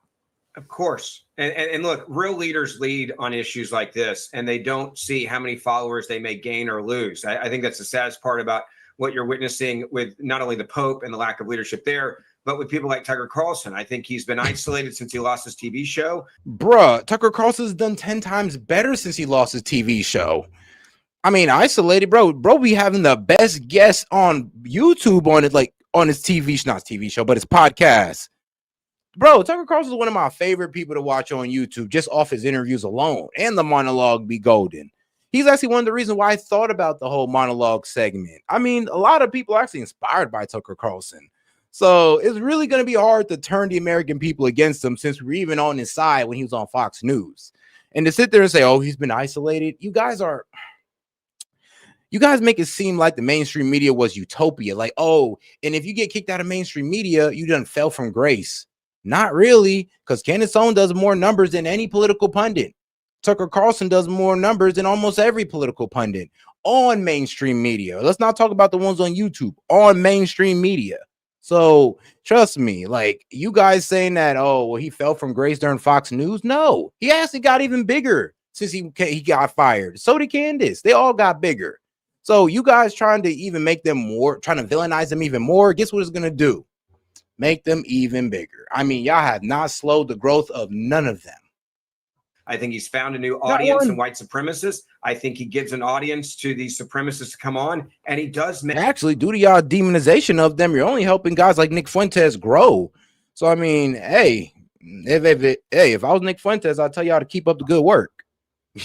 Of course. And look, real leaders lead on issues like this, and they don't see how many followers they may gain or lose. I think that's the saddest part about what you're witnessing with not only the Pope and the lack of leadership there, but with people like Tucker Carlson. I think he's been isolated since he lost his TV show. Bruh, Tucker Carlson's done 10 times better since he lost his TV show. I mean, isolated, bro be having the best guests on YouTube on it, like on his not TV show, but his podcast. Bro, Tucker Carlson is one of my favorite people to watch on YouTube, just off his interviews alone, and the monologue be golden. He's actually one of the reasons why I thought about the whole monologue segment. I mean, a lot of people are actually inspired by Tucker Carlson. So it's really going to be hard to turn the American people against him, since we're even on his side when he was on Fox News. And to sit there and say, oh, he's been isolated, you guys make it seem like the mainstream media was utopia. Like, oh, and if you get kicked out of mainstream media, you done fell from grace. Not really, because Candace Owens does more numbers than any political pundit. Tucker Carlson does more numbers than almost every political pundit on mainstream media. Let's not talk about the ones on YouTube, on mainstream media. So trust me, like, you guys saying that, oh, well, he fell from grace during Fox News. No, he actually got even bigger since he got fired. So did Candace. They all got bigger. So you guys trying to even make them more, trying to villainize them even more, guess what it's going to do? Make them even bigger. I mean, y'all have not slowed the growth of none of them. I think he's found a new audience in white supremacists. I think he gives an audience to these supremacists to come on, and he does. Actually, due to y'all demonization of them, you're only helping guys like Nick Fuentes grow. So, I mean, hey, if I was Nick Fuentes, I'd tell y'all to keep up the good work.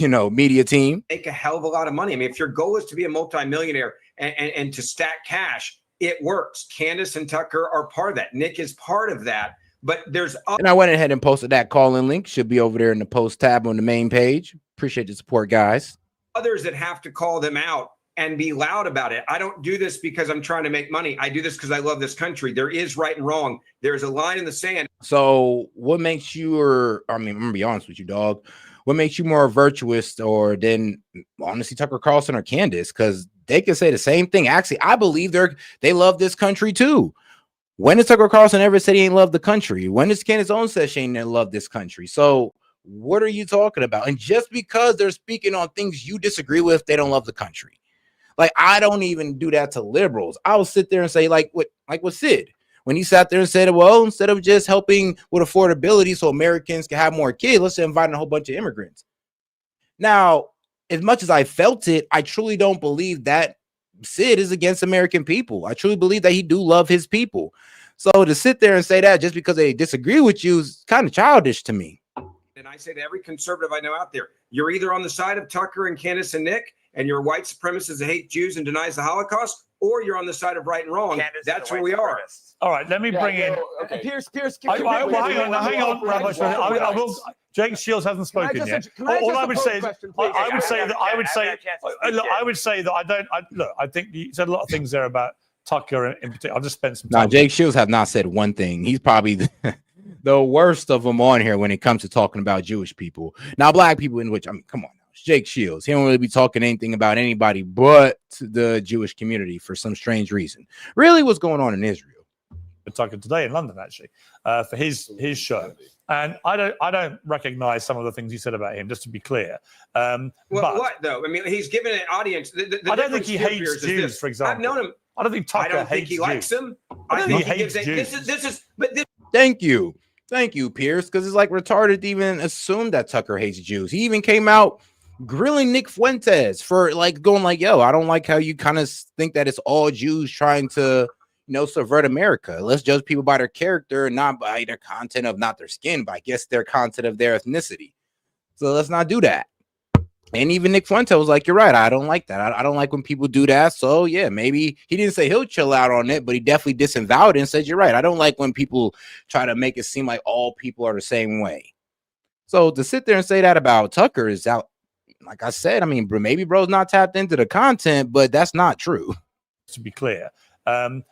Media team. Make a hell of a lot of money. I mean, if your goal is to be a multimillionaire and to stack cash, it works. Candace and Tucker are part of that. Nick is part of that. But there's and I went ahead and posted that call-in link. Should be over there in the post tab on the main page. Appreciate the support, guys. Others that have to call them out and be loud about it. I don't do this because I'm trying to make money. I do this because I love this country. There is right and wrong. There's a line in the sand. So what makes you, I'm gonna be honest with you, dog. What makes you more virtuous or than honestly Tucker Carlson or Candace? Because they can say the same thing. Actually, I believe they love this country too. When has Tucker Carlson ever said he ain't love the country? When has Candace Owens said she ain't love this country? So what are you talking about? And just because they're speaking on things you disagree with, they don't love the country. Like, I don't even do that to liberals. I'll sit there and say, like with Sid, when he sat there and said, well, instead of just helping with affordability so Americans can have more kids, let's invite a whole bunch of immigrants. Now, as much as I felt it, I truly don't believe that Sid is against American people. I truly believe that he do love his people. So to sit there and say that just because they disagree with you is kind of childish to me. And I say to every conservative I know out there, you're either on the side of Tucker and Candace and Nick, and you're a white supremacist that hates Jews and denies the Holocaust, or you're on the side of right and wrong. That's where we are. All right, let me bring in. Okay. Pierce. Hang on, Rabbi. Jake Shields hasn't spoken yet. All I would say is, I think you said a lot of things there about Tucker in particular. I'll just spend some time. Now, Jake Shields have not said one thing. He's probably the worst of them on here when it comes to talking about Jewish people. Now, black people, in which, I mean, come on now, it's Jake Shields. He don't really be talking anything about anybody but the Jewish community for some strange reason. Really, what's going on in Israel? Tucker today in London, actually, for his show. And I don't recognize some of the things you said about him, just to be clear. Well, what though? I mean, he's given an audience. I don't think he hates Jews, for example. I've known him. I don't think Tucker hates he likes Jews. them. I think he hates Jews. Thank you, Pierce, because it's like retarded to even assume that Tucker hates Jews. He even came out grilling Nick Fuentes for like going like, yo, I don't like how you kind of think that it's all Jews trying to, subvert America. Let's judge people by their character and not by their content of not their skin, but I guess their content of their ethnicity. So let's not do that. And even Nick Fuentes was like, you're right. I don't like that. I don't like when people do that. So yeah, maybe he didn't say he'll chill out on it, but he definitely disavowed it and said, you're right. I don't like when people try to make it seem like all people are the same way. So to sit there and say that about Tucker is out. Like I said, I mean, maybe bro's not tapped into the content, but that's not true. To be clear.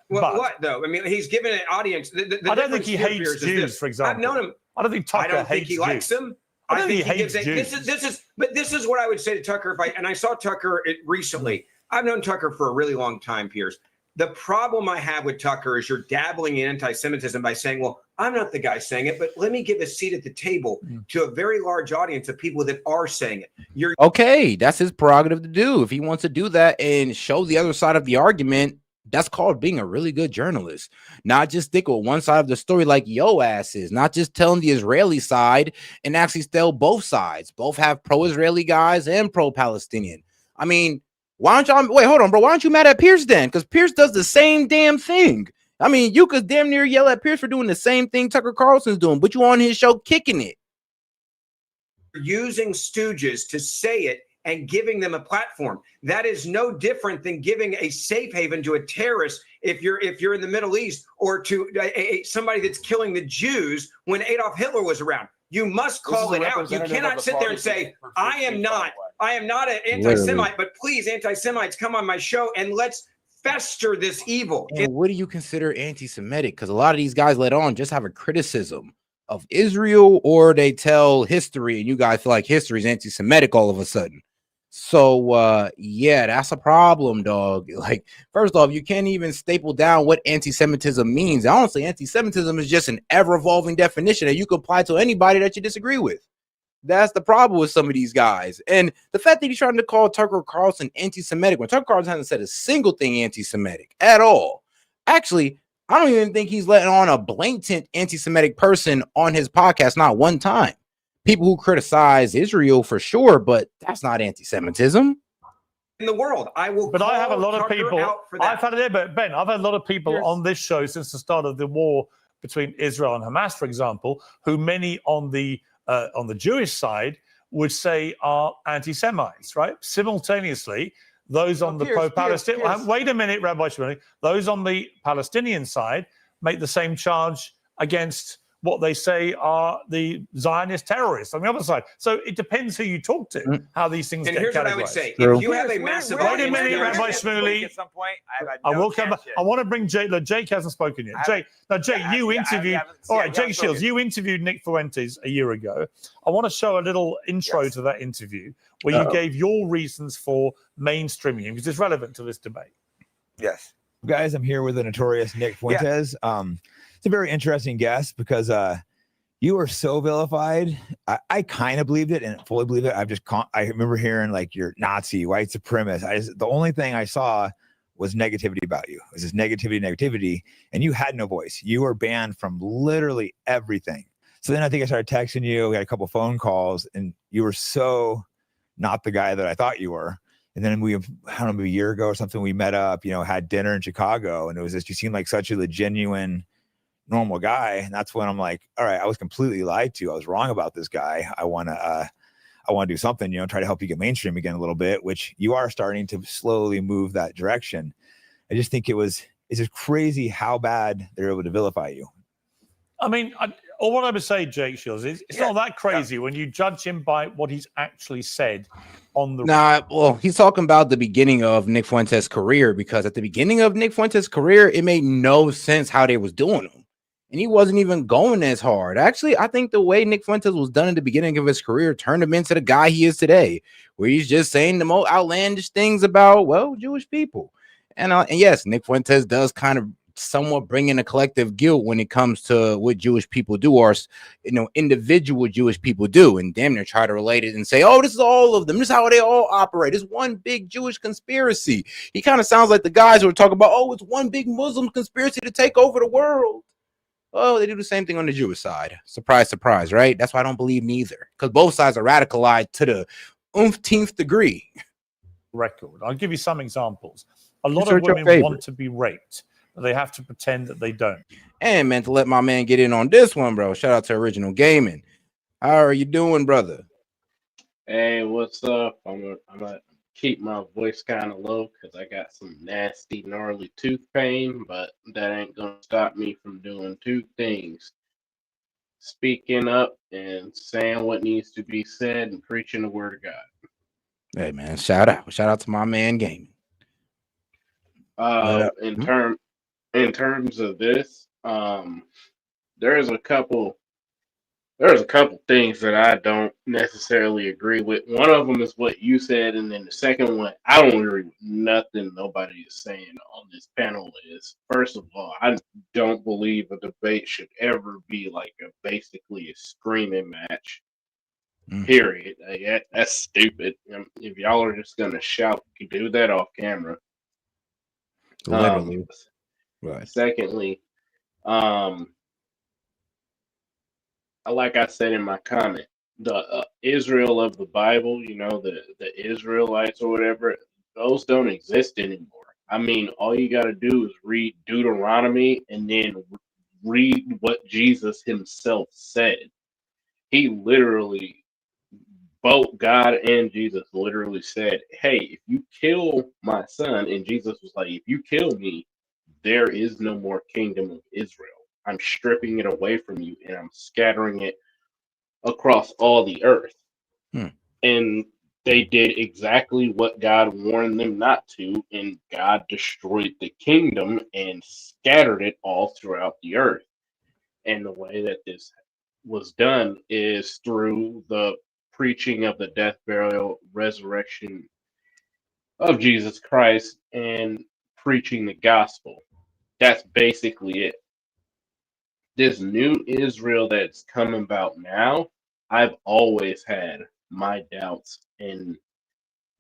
What though? I mean, he's given an audience. I don't think he hates Jews, for example. I've known him. I don't think Tucker hates he likes Jews. them. I think he hates Jews. This is what I would say to Tucker. I saw Tucker recently. I've known Tucker for a really long time, Pierce. The problem I have with Tucker is you're dabbling in anti-Semitism by saying, well, I'm not the guy saying it, but let me give a seat at the table to a very large audience of people that are saying it. Okay, that's his prerogative to do. If he wants to do that and show the other side of the argument, that's called being a really good journalist. Not just stick with one side of the story like yo ass is, not just telling the Israeli side and actually tell both sides. Both have pro-Israeli guys and pro-Palestinian. I mean, why aren't y'all, wait, hold on, bro. Why aren't you mad at Pierce then? Because Pierce does the same damn thing. I mean, you could damn near yell at Pierce for doing the same thing Tucker Carlson's doing, but you on his show kicking it. Using stooges to say it and giving them a platform. That is no different than giving a safe haven to a terrorist if you're in the Middle East, or to somebody that's killing the Jews when Adolf Hitler was around. You must call it out. You cannot sit there and say, I am not an anti-Semite, but please, anti-Semites, come on my show and let's fester this evil. And what do you consider anti-Semitic? Because a lot of these guys let on just have a criticism of Israel, or they tell history and you guys feel like history is anti-Semitic all of a sudden. So yeah, that's a problem, dog. Like, first off, you can't even staple down what anti-Semitism means. Honestly, anti-Semitism is just an ever-evolving definition that you can apply to anybody that you disagree with. That's the problem with some of these guys. And the fact that he's trying to call Tucker Carlson anti-Semitic when Tucker Carlson hasn't said a single thing anti-Semitic at all. Actually, I don't even think he's letting on a blatant anti-Semitic person on his podcast, not one time. People who criticize Israel for sure, but that's not anti-Semitism. In the world, I will. But I have a lot of people. I've had it, but Ben, I've had a lot of people on this show since the start of the war between Israel and Hamas, for example, who many on the Jewish side would say are anti-Semites, right? Simultaneously, those on the pro-Palestinian. Wait a minute, Rabbi Shimoni. Those on the Palestinian side make the same charge against what they say are the Zionist terrorists on the other side. So it depends who you talk to, how these things And get here's categorized. what I would say: if you have a massive Wait a audience, minute, there- Rabbi Shmuley. At some point, I have I no will come back. chance yet. I want to bring Jake. Look, Jake hasn't spoken yet. Jake, now Jake, you interviewed. All right, Jake Shields, you interviewed Nick Fuentes a year ago. I want to show a little intro to that interview where you gave your reasons for mainstreaming him because it's relevant to this debate. Yes. Guys, I'm here with the notorious Nick Fuentes. It's a very interesting guest because you were so vilified. I kind of believed it and fully believe it. I remember hearing like you're Nazi, white supremacist. The only thing I saw was negativity about you. It was this negativity, and you had no voice. You were banned from literally everything. So then I think I started texting you. We had a couple phone calls, and you were so not the guy that I thought you were. And then I don't know, a year ago or something, we met up, had dinner in Chicago, and it was just, you seemed like such a genuine, normal guy. And that's when I'm like, all right, I was completely lied to. I was wrong about this guy. I want to do something, try to help you get mainstream again a little bit, which you are starting to slowly move that direction. I just think it's just crazy how bad they're able to vilify you. I mean, all what I would say, Jake Shields, is it's not that crazy when you judge him by what he's actually said on the. Nah, well, he's talking about the beginning of Nick Fuentes' career, because at the beginning of Nick Fuentes' career, it made no sense how they was doing him. And he wasn't even going as hard. Actually, I think the way Nick Fuentes was done at the beginning of his career turned him into the guy he is today, where he's just saying the most outlandish things about, well, Jewish people. And yes, Nick Fuentes does kind of somewhat bring in a collective guilt when it comes to what Jewish people do, or individual Jewish people do, and damn near try to relate it and say, oh, this is all of them, this is how they all operate, it's one big Jewish conspiracy. He kind of sounds like the guys who are talking about, oh, it's one big Muslim conspiracy to take over the world. Oh, they do the same thing on the Jewish side. Surprise, surprise, right? That's why I don't believe neither, because both sides are radicalized to the umpteenth degree. Record. I'll give you some examples. A lot of women want to be raped. They have to pretend that they don't. And man, to let my man get in on this one, bro. Shout out to Original Gaming. How are you doing, brother? Hey, what's up? I'm gonna keep my voice kind of low because I got some nasty, gnarly tooth pain, but that ain't gonna stop me from doing two things: speaking up and saying what needs to be said and preaching the word of God. Hey man, shout out to my man Gaming. In terms of this, there's a couple things that I don't necessarily agree with. One of them is what you said, and then the second one, I don't agree with nothing nobody is saying on this panel. Is, first of all, I don't believe a debate should ever be like basically a screaming match. Period. That's stupid. If y'all are just gonna shout, you can do that off camera. Literally. Right. Secondly, like I said in my comment, the Israel of the Bible, the Israelites or whatever, those don't exist anymore. I mean, all you got to do is read Deuteronomy and then read what Jesus himself said. He literally, both God and Jesus literally said, hey, if you kill my son, and Jesus was like, if you kill me, there is no more kingdom of Israel. I'm stripping it away from you and I'm scattering it across all the earth. And they did exactly what God warned them not to, and God destroyed the kingdom and scattered it all throughout the earth. And the way that this was done is through the preaching of the death, burial, resurrection of Jesus Christ and preaching the gospel. That's basically it. This new Israel that's coming about now, I've always had my doubts and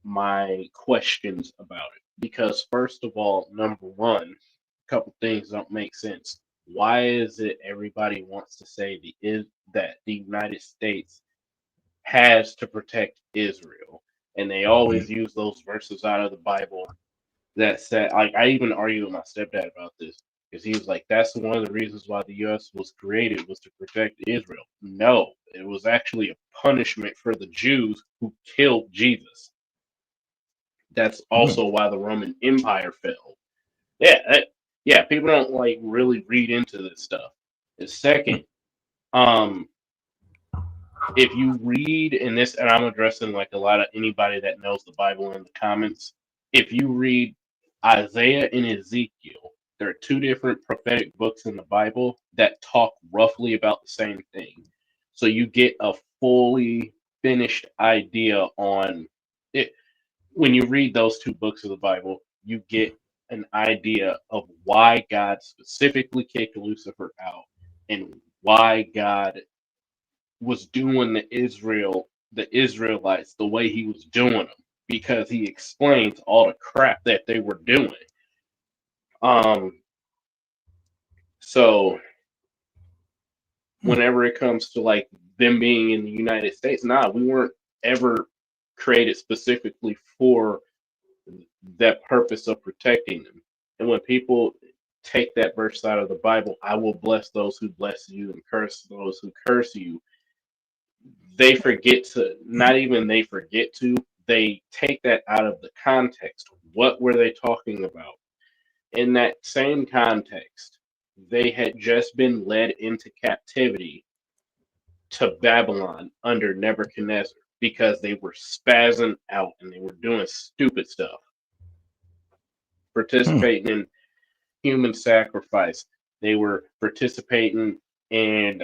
my questions about it. Because first of all, number one, a couple things don't make sense. Why is it everybody wants to say that the United States has to protect Israel? And they always use those verses out of the Bible that said, like, I even argued with my stepdad about this, because he was like, that's one of the reasons why the U.S. was created, was to protect Israel. No, it was actually a punishment for the Jews who killed Jesus. That's also why the Roman Empire fell. Yeah, people don't like really read into this stuff. The second, If you read in this, and I'm addressing like a lot of anybody that knows the Bible in the comments, if you read Isaiah and Ezekiel, there are two different prophetic books in the Bible that talk roughly about the same thing. So you get a fully finished idea on it. When you read those two books of the Bible, you get an idea of why God specifically kicked Lucifer out and why God was doing the Israelites the way he was doing them, because he explains all the crap that they were doing. So whenever it comes to like them being in the United States, we weren't ever created specifically for that purpose of protecting them. And when people take that verse out of the Bible, I will bless those who bless you and curse those who curse you, they forget to, they take that out of the context. What were they talking about? In that same context, they had just been led into captivity to Babylon under Nebuchadnezzar because they were spazzing out and they were doing stupid stuff, participating in human sacrifice. They were participating in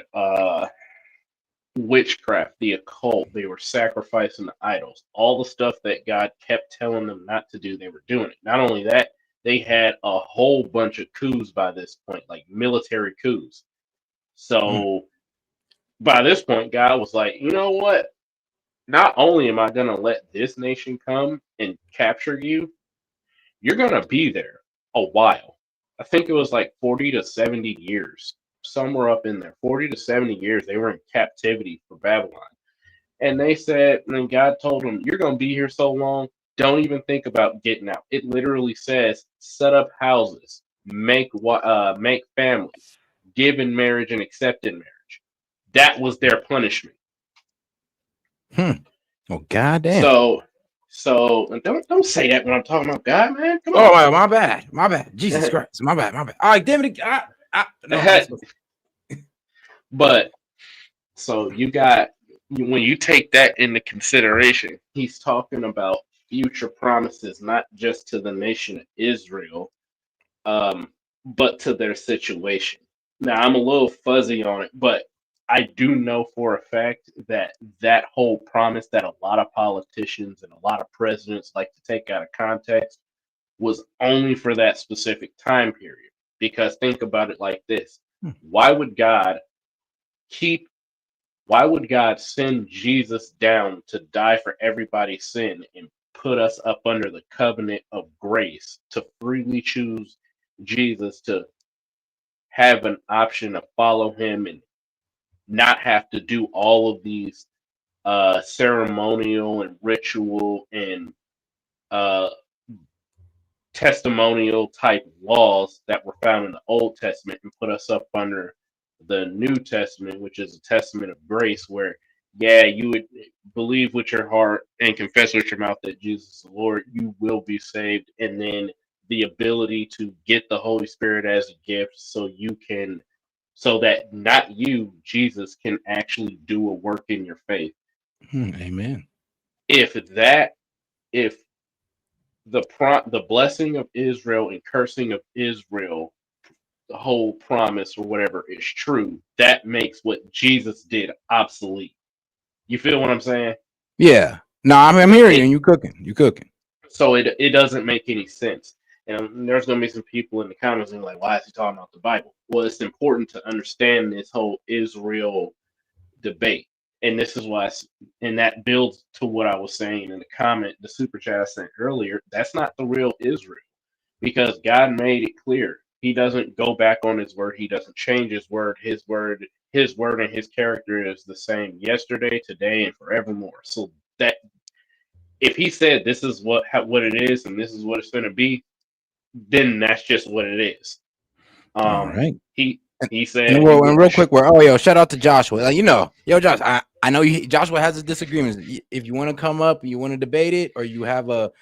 witchcraft, the occult. They were sacrificing the idols. All the stuff that God kept telling them not to do, they were doing it. Not only that, they had a whole bunch of coups by this point, like military coups. So by this point, God was like, you know what? Not only am I going to let this nation come and capture you, you're going to be there a while. I think it was like 40 to 70 years, somewhere up in there. 40 to 70 years they were in captivity for Babylon. And they said, and then God told them, you're going to be here so long, don't even think about getting out. It literally says, set up houses, make families, give in marriage and accept in marriage. That was their punishment. Oh, goddamn. So don't say that when I'm talking about God, man. Come on. on. My bad. Jesus Christ. My bad. All right, damn it. But so you got, when you take that into consideration, he's talking about future promises, not just to the nation of Israel, but to their situation. Now, I'm a little fuzzy on it, but I do know for a fact that that whole promise that a lot of politicians and a lot of presidents like to take out of context was only for that specific time period. Because think about it like this. Why would God send Jesus down to die for everybody's sin and put us up under the covenant of grace to freely choose Jesus, to have an option to follow him and not have to do all of these ceremonial and ritual and testimonial type laws that were found in the Old Testament, and put us up under the New Testament, which is a testament of grace, where you would believe with your heart and confess with your mouth that Jesus is the Lord, you will be saved, and then the ability to get the Holy Spirit as a gift, so that not you, Jesus, can actually do a work in your faith. Amen. If the blessing of Israel and cursing of Israel, the whole promise or whatever, is true, that makes what Jesus did obsolete. You feel what I'm saying? Yeah. No, I'm hearing you. You cooking. So it doesn't make any sense. And there's going to be some people in the comments and like, why is he talking about the Bible? Well, it's important to understand this whole Israel debate. And this is why, and that builds to what I was saying in the comment, the super chat I sent earlier. That's not the real Israel, because God made it clear. He doesn't go back on his word. He doesn't change his word. His word and his character is the same yesterday, today, and forevermore. So that if he said this is what it is and this is what it's going to be, then that's just what it is. All right. He said, and real quick, shout out to Joshua. Josh, I know Joshua has his disagreements. If you want to come up, you want to debate it, or you have a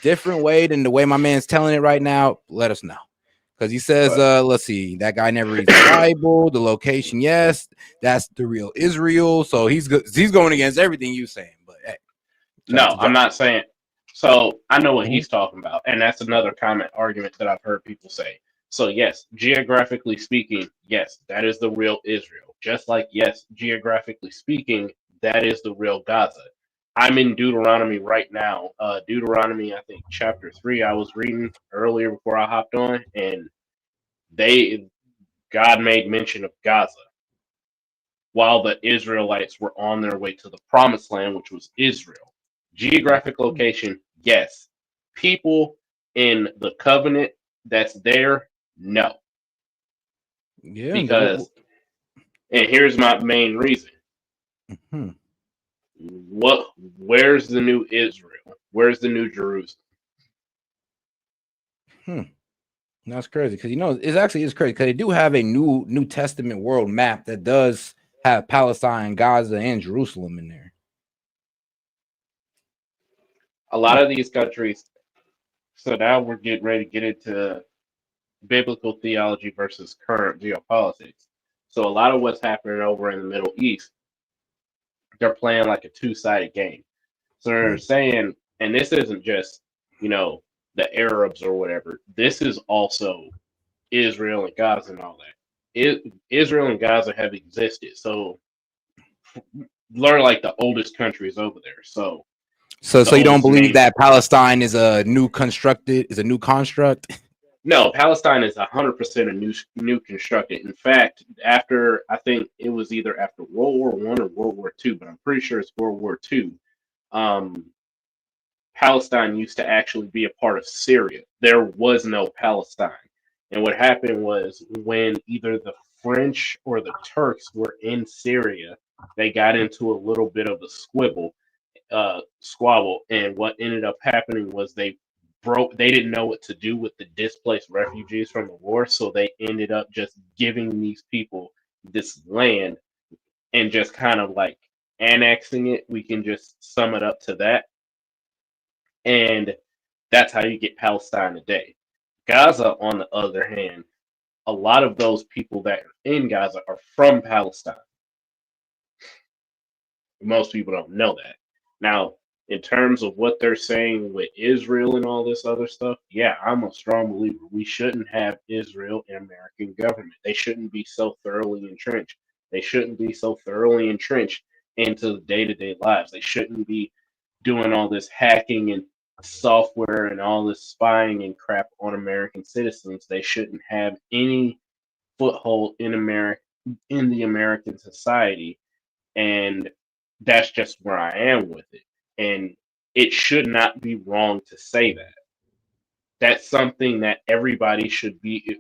different way than the way my man's telling it right now, let us know. Because he says, let's see, that guy never reads the Bible. The location, yes, that's the real Israel. So he's going against everything you saying. But hey, no, I'm not saying. So I know what he's talking about, and that's another comment argument that I've heard people say. So yes, geographically speaking, yes, that is the real Israel. Just like yes, geographically speaking, that is the real Gaza. I'm in Deuteronomy right now. Deuteronomy, I think chapter 3. I was reading earlier before I hopped on, and God made mention of Gaza while the Israelites were on their way to the promised land, which was Israel. Geographic location, yes. People in the covenant that's there, no. Yeah. Because, and here's my main reason. Where's the new Israel? Where's the new Jerusalem? That's crazy because it's crazy because they do have a New Testament world map that does have Palestine, Gaza, and Jerusalem in there. A lot of these countries. So now we're getting ready to get into biblical theology versus current geopolitics. So a lot of what's happening over in the Middle East, they're playing like a two-sided game. So they're saying, and this isn't just, the Arabs or whatever. This is also Israel and Gaza and all that. Israel and Gaza have existed. So learn like the oldest countries over there. So you don't believe that Palestine is a new construct? No, Palestine is 100% a new constructed. In fact, after I think it was either after World War I or World War II, but I'm pretty sure it's World War II. Palestine used to actually be a part of Syria. There was no Palestine. And what happened was when either the French or the Turks were in Syria, they got into a little bit of a squabble. And what ended up happening was they didn't know what to do with the displaced refugees from the war. So they ended up just giving these people this land and just kind of like annexing it. We can just sum it up to that. And that's how you get Palestine today. Gaza, on the other hand, a lot of those people that are in Gaza are from Palestine. Most people don't know that. Now, in terms of what they're saying with Israel and all this other stuff, yeah, I'm a strong believer. We shouldn't have Israel and American government. They shouldn't be so thoroughly entrenched. They shouldn't be so thoroughly entrenched into the day-to-day lives. They shouldn't be doing all this hacking and software and all this spying and crap on American citizens. They shouldn't have any foothold in the American society. And that's just where I am with it. And it should not be wrong to say that. That's something that everybody should be.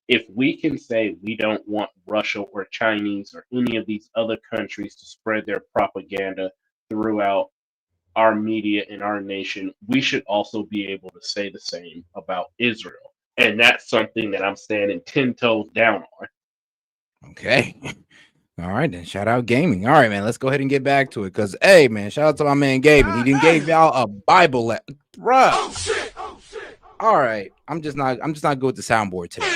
If we can say we don't want Russia or Chinese or any of these other countries to spread their propaganda throughout our media in our nation, we should also be able to say the same about Israel. And that's something that I'm standing 10 toes down on. Okay. All right, then. Shout out gaming. All right, man. Let's go ahead and get back to it. Because, hey, man, shout out to my man Gabe. He didn't give y'all a Bible, bruh. Oh shit! All right, I'm just not good with the soundboard today.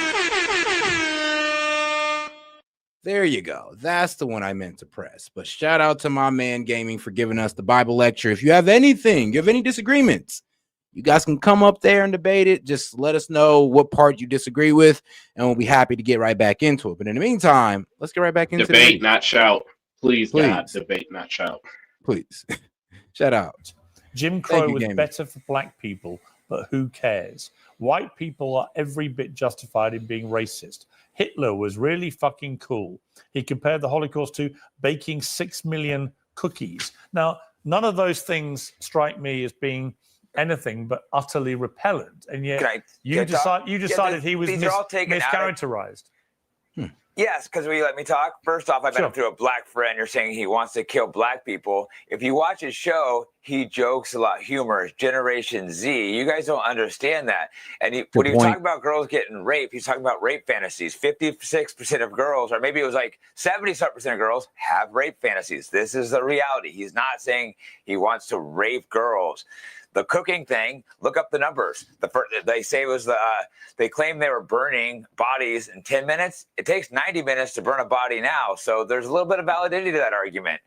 There you go. That's the one I meant to press. But shout out to my man Gaming for giving us the Bible lecture. If you have any disagreements, you guys can come up there and debate it. Just let us know what part you disagree with, and we'll be happy to get right back into it. But in the meantime, let's get right back into debate, not shout. Please, God, debate, not shout. Please. Shout out. Jim Crow was better for black people, but who cares? White people are every bit justified in being racist. Hitler was really fucking cool. He compared the Holocaust to baking 6 million cookies. Now, none of those things strike me as being anything but utterly repellent, and yet you decided he was mischaracterized. Yes, because will you let me talk? First off, I met him through a black friend. You're saying he wants to kill black people. If you watch his show, he jokes a lot, humorous, Generation Z. You guys don't understand that. And when he was talking about girls getting raped, he's talking about rape fantasies. 56% of girls, or maybe it was like 70% of girls, have rape fantasies. This is the reality. He's not saying he wants to rape girls. The cooking thing, look up the numbers. They say it was they claim they were burning bodies in 10 minutes. It takes 90 minutes to burn a body now. So there's a little bit of validity to that argument.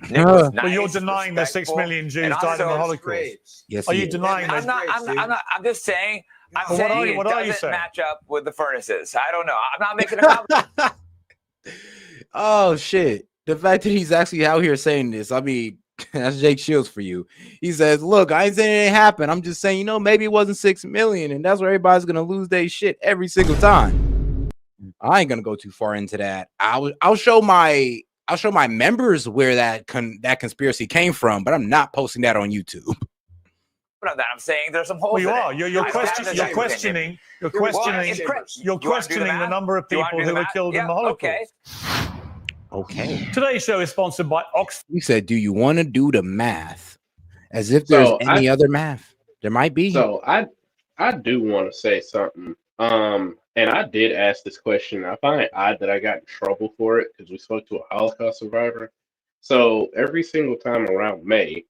Nick was nice, but you're denying that 6 million Jews died in the Holocaust. Yes, are you denying I'm that? I'm just saying. I'm Well, saying what are it you doesn't saying? match up with the furnaces. I don't know. I'm not making a comment. Oh shit. The fact that he's actually out here saying this, I mean, that's Jake Shields for you. He says, look, I ain't saying it ain't happened. I'm just saying, maybe it wasn't 6 million, and that's where everybody's gonna lose their shit every single time. I ain't gonna go too far into that. I'll show my members where that conspiracy came from, but I'm not posting that on YouTube. That I'm saying there's some holes. Well, you in are. it. You're questioning the number of people who were killed in the Holocaust. Okay. Today's show is sponsored by Oxford. We said, do you want to do the math? As if there's any other math. There might be. So I do want to say something. And I did ask this question. I find it odd that I got in trouble for it because we spoke to a Holocaust survivor. So every single time around May,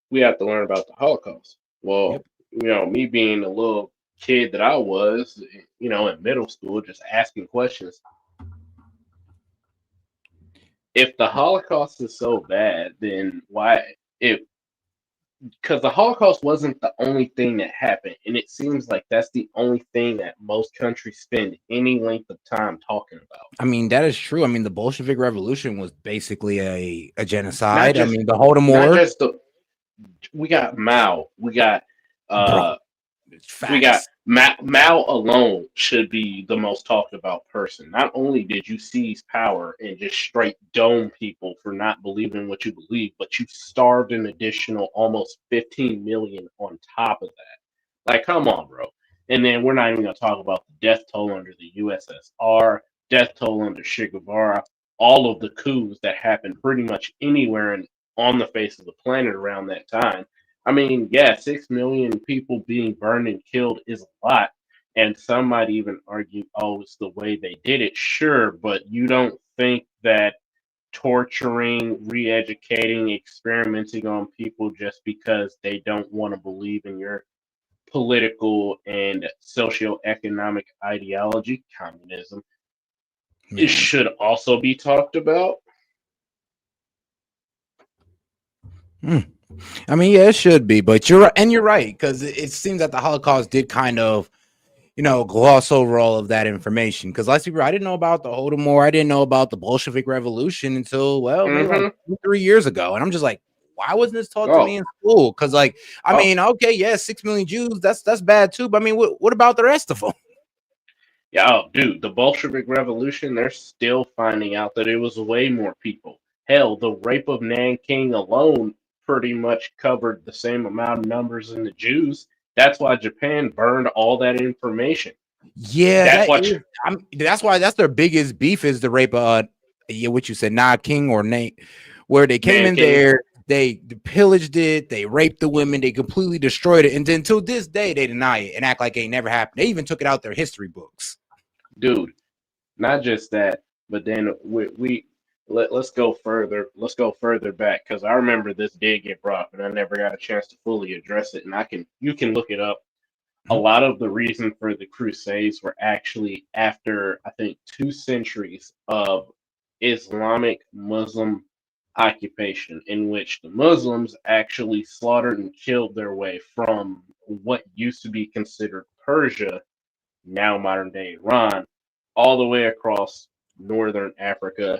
we have to learn about the Holocaust. Well, me being a little kid that I was, in middle school, just asking questions. If the Holocaust is so bad, then why? Because the Holocaust wasn't the only thing that happened, and it seems like that's the only thing that most countries spend any length of time talking about. I mean, that is true. I mean, the Bolshevik Revolution was basically a genocide. I mean, the Holodomor. We got Mao. We got Mao alone should be the most talked about person. Not only did you seize power and just straight dome people for not believing what you believe, but you starved an additional almost 15 million on top of that. Like, come on, bro. And then we're not even going to talk about the death toll under the USSR, death toll under Che Guevara, all of the coups that happened pretty much anywhere on the face of the planet around that time. I mean, yeah, 6 million people being burned and killed is a lot. And some might even argue, oh, it's the way they did it. Sure, but you don't think that torturing, re-educating, experimenting on people just because they don't want to believe in your political and socioeconomic ideology, communism, it should also be talked about? I mean, yeah, it should be, but you're right, because it seems that the Holocaust did kind of, gloss over all of that information. Because last year, I didn't know about the Holodomor, I didn't know about the Bolshevik Revolution until maybe like 2-3 years ago, and I'm just like, why wasn't this taught to me in school? Because I mean, okay, yeah, 6 million Jews, that's bad too, but I mean, what about the rest of them? Yeah, dude, the Bolshevik Revolution, they're still finding out that it was way more people. Hell, the rape of Nanking alone pretty much covered the same amount of numbers in the Jews. That's why Japan burned all that information. Yeah, that's why that's their biggest beef is the rape of what you said, Nanking or Nate, where they came in there, they pillaged it, they raped the women, they completely destroyed it, and then to this day they deny it and act like it never happened. They even took it out their history books. Dude, not just that, but then let's go further. Let's go further back because I remember this did get brought up, and I never got a chance to fully address it. And you can look it up. A lot of the reason for the Crusades were actually after, I think, 2 centuries of Islamic Muslim occupation, in which the Muslims actually slaughtered and killed their way from what used to be considered Persia, now modern day Iran, all the way across northern Africa,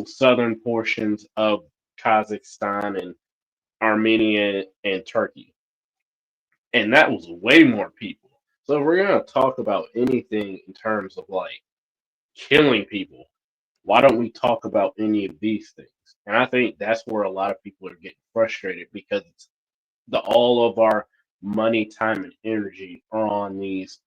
southern portions of Kazakhstan and Armenia and Turkey. And that was way more people. So if we're going to talk about anything in terms of like killing people, why don't we talk about any of these things? And I think that's where a lot of people are getting frustrated because it's all of our money, time, and energy are on this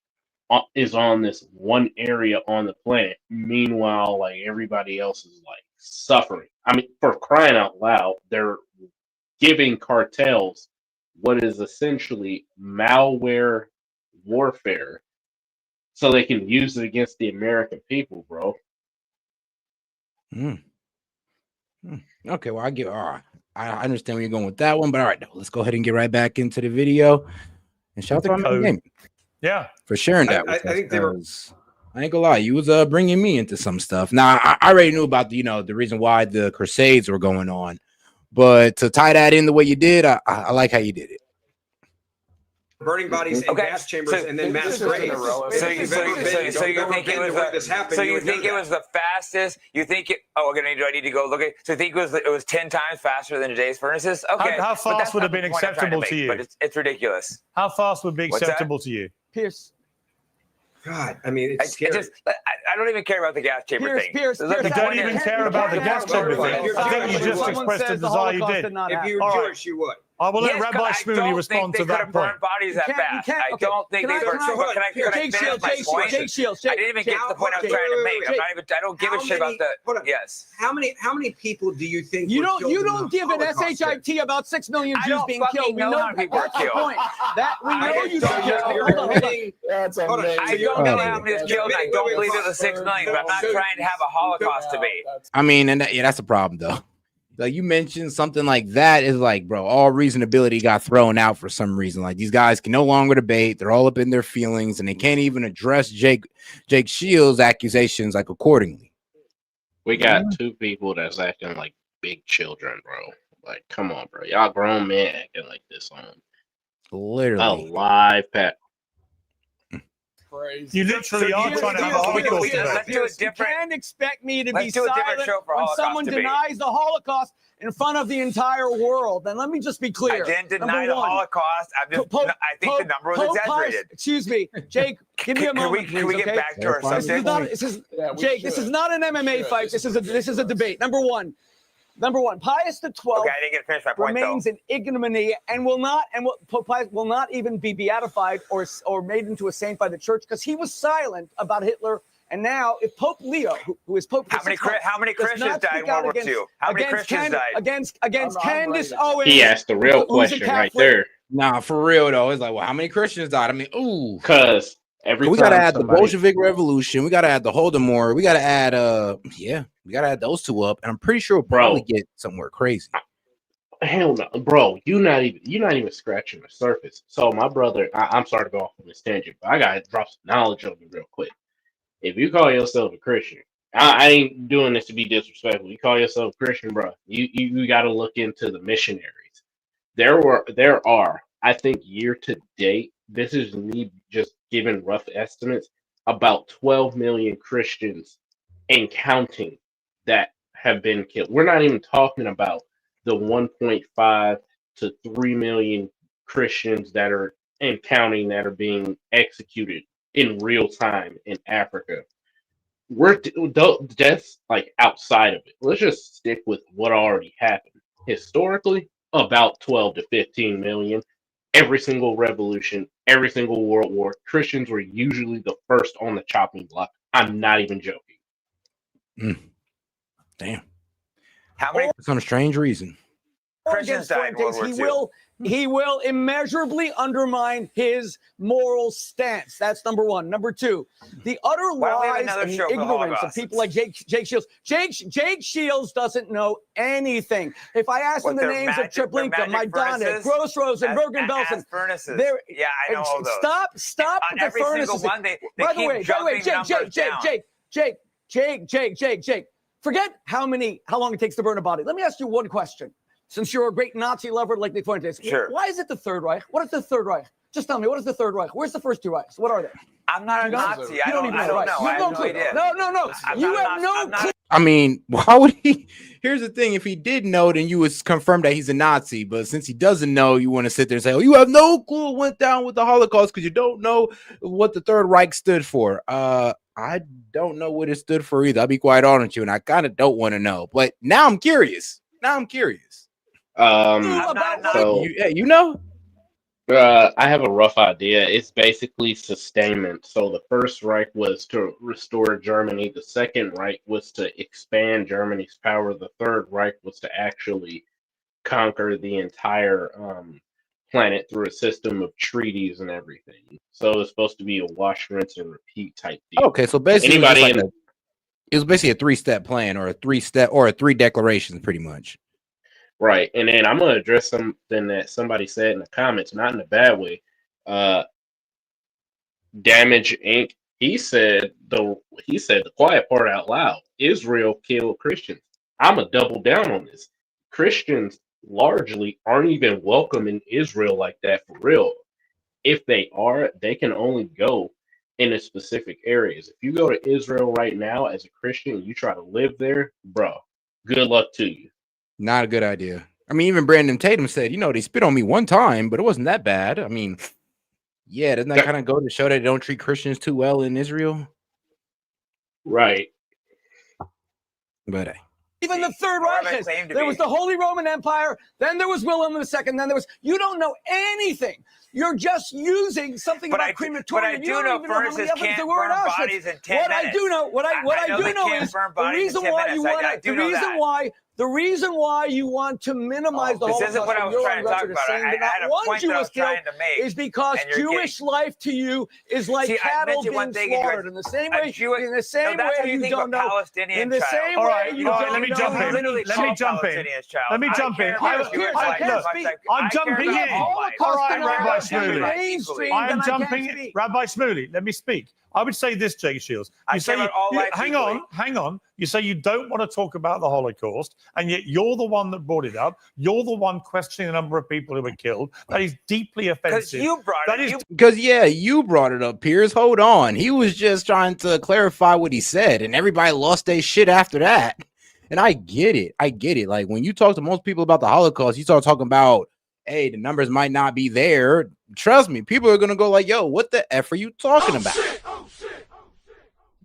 one area on the planet. Meanwhile, like everybody else is like suffering. I mean, for crying out loud, they're giving cartels what is essentially malware warfare so they can use it against the American people, bro. Okay, well, I understand where you're going with that one, but all right, let's go ahead and get right back into the video. And shout out to my man Gaming. Yeah, for sharing that. I think they were. I ain't gonna lie, you was bringing me into some stuff. Now I already knew about the reason why the Crusades were going on, but to tie that in the way you did, I like how you did it. Burning bodies in gas chambers and then mass graves. So you think it was the fastest? You think it? Oh, do I need to go look at? So you think it was 10 times faster than today's furnaces? Okay. How fast would have been acceptable to you? But it's ridiculous. How fast would be acceptable to you, Pierce? God, I mean, it's scary. I don't even care about the gas chamber thing. You don't even care about the gas chamber thing. I think you just expressed a desire you did. If you were Jewish, you would. I will let Rabbi Shmuley respond to that point. Bodies that fast. I don't think they burned. Can I finish my point? Jake Shields. I didn't even get to the point I was trying to make. I don't give a shit about the. Yes. How many people do you think you don't give an SHIT about 6 million Jews being killed? We know how many people were killed. Point. That we know you don't. That's amazing. I don't know how many was killed. I don't believe it was 6 million. But I'm not trying to have a Holocaust debate. I mean, and that's a problem though. Like you mentioned, something like that is like, bro, all reasonability got thrown out for some reason. Like these guys can no longer debate; they're all up in their feelings, and they can't even address Jake Shields' accusations like accordingly. We got two people that's acting like big children, bro. Like, come on, bro, y'all grown men acting like this on literally a live pat. You literally are trying to have a Holocaust debate. You can't expect me to be silent when someone denies the Holocaust in front of the entire world. And let me just be clear. I didn't deny the Holocaust. I think the number was exaggerated. Excuse me, Jake. Give me a moment, Can we get back to our subject? Jake, this is not an MMA fight. This is a debate. Number one, Pius XII I didn't get to finish my point, remains in ignominy and will not even be beatified or made into a saint by the church because he was silent about Hitler. And now, if Pope Leo, who is Pope, how many Christians died in World War II? How many Christians died against Candace Owens? He asked the real question right there. Nah, for real though, it's like, well, how many Christians died? I mean, ooh, because we gotta add the Bolshevik Revolution. We gotta add the Holodomor. We gotta add we gotta add those two up, and I'm pretty sure we'll probably get somewhere crazy. Hell no, bro. You're not even scratching the surface. So my brother, I'm sorry to go off on this tangent, but I gotta drop some knowledge on you real quick. If you call yourself a Christian, I ain't doing this to be disrespectful. You call yourself a Christian, bro. You got to look into the missionaries. There are, I think, year to date. This is me just giving rough estimates. About 12 million Christians and counting that have been killed. We're not even talking about the 1.5 to 3 million Christians that are and counting that are being executed in real time in Africa. That's like outside of it. Let's just stick with what already happened. Historically, about 12 to 15 million. Every single revolution, every single world war, Christians were usually the first on the chopping block. I'm not even joking. Damn. How many? For some strange reason. Christians died in World War II. He will immeasurably undermine his moral stance. That's number one. Number two, the utter lies and the ignorance of people like Jake Shields. Jake Shields doesn't know anything. If I ask him the names of Treblinka, Majdanek, Grossrosen, Bergen-Belsen, yeah, I know all those. Stop on the every furnaces. Single one, they by the way, Jake. Forget how long it takes to burn a body. Let me ask you one question. Since you're a great Nazi lover like Nick Fuentes, why is it the Third Reich? What is the Third Reich? Just tell me, what is the Third Reich? Where's the first two Reichs? What are they? I'm not a Nazi. I don't know. You have no idea. No. You have no clue. I mean, why would he? Here's the thing: if he did know, then you would confirm that he's a Nazi. But since he doesn't know, you want to sit there and say, "Oh, you have no clue what went down with the Holocaust because you don't know what the Third Reich stood for." I don't know what it stood for either. I'll be quite honest with you, and I kind of don't want to know. But now I'm curious. You know? I have a rough idea. It's basically sustainment. So the First Reich was to restore Germany. The Second Reich was to expand Germany's power. The Third Reich was to actually conquer the entire planet through a system of treaties and everything. So it's supposed to be a wash, rinse, and repeat type deal. Okay, so basically, It was basically a 3-step plan or a 3-step or a 3 declarations, pretty much. Right. And then I'm gonna address something that somebody said in the comments, not in a bad way. Damage Inc. He said the quiet part out loud. Israel killed Christians. I'm gonna double down on this. Christians largely aren't even welcome in Israel like that for real. If they are, they can only go in a specific areas. If you go to Israel right now as a Christian, you try to live there, bro. Good luck to you. Not a good idea. I mean, even Brandon Tatum said, they spit on me one time, but it wasn't that bad. I mean, yeah, doesn't that kind of go to show that they don't treat Christians too well in Israel? Right. But even the Third Reich. There was the Holy Roman Empire, then there was William II, then there was, you don't know anything. You're just using something about crematorium. But I do know furnaces can't burn bodies in 10 minutes. What I do know is the reason why you want the reason why you want to minimize the Holocaust. This isn't what I was trying to talk about. I had a point that I was trying to make, is because Jewish life to you is like cattle being slaughtered. In the same way, you don't know. Palestinian In the same way, you don't know. Let me jump in. Let me jump in. I'm jumping in. All right, Rabbi Shmuley. I'm jumping. Rabbi Shmuley, let me speak. I would say this, Jake Shields. Hang on. You say you don't want to talk about the Holocaust, and yet you're the one that brought it up. You're the one questioning the number of people who were killed. That is deeply offensive. Because you brought it up, Piers. Hold on. He was just trying to clarify what he said, and everybody lost their shit after that. And I get it. Like, when you talk to most people about the Holocaust, you start talking about, hey, the numbers might not be there. Trust me, people are gonna go like, yo, what the F are you talking about?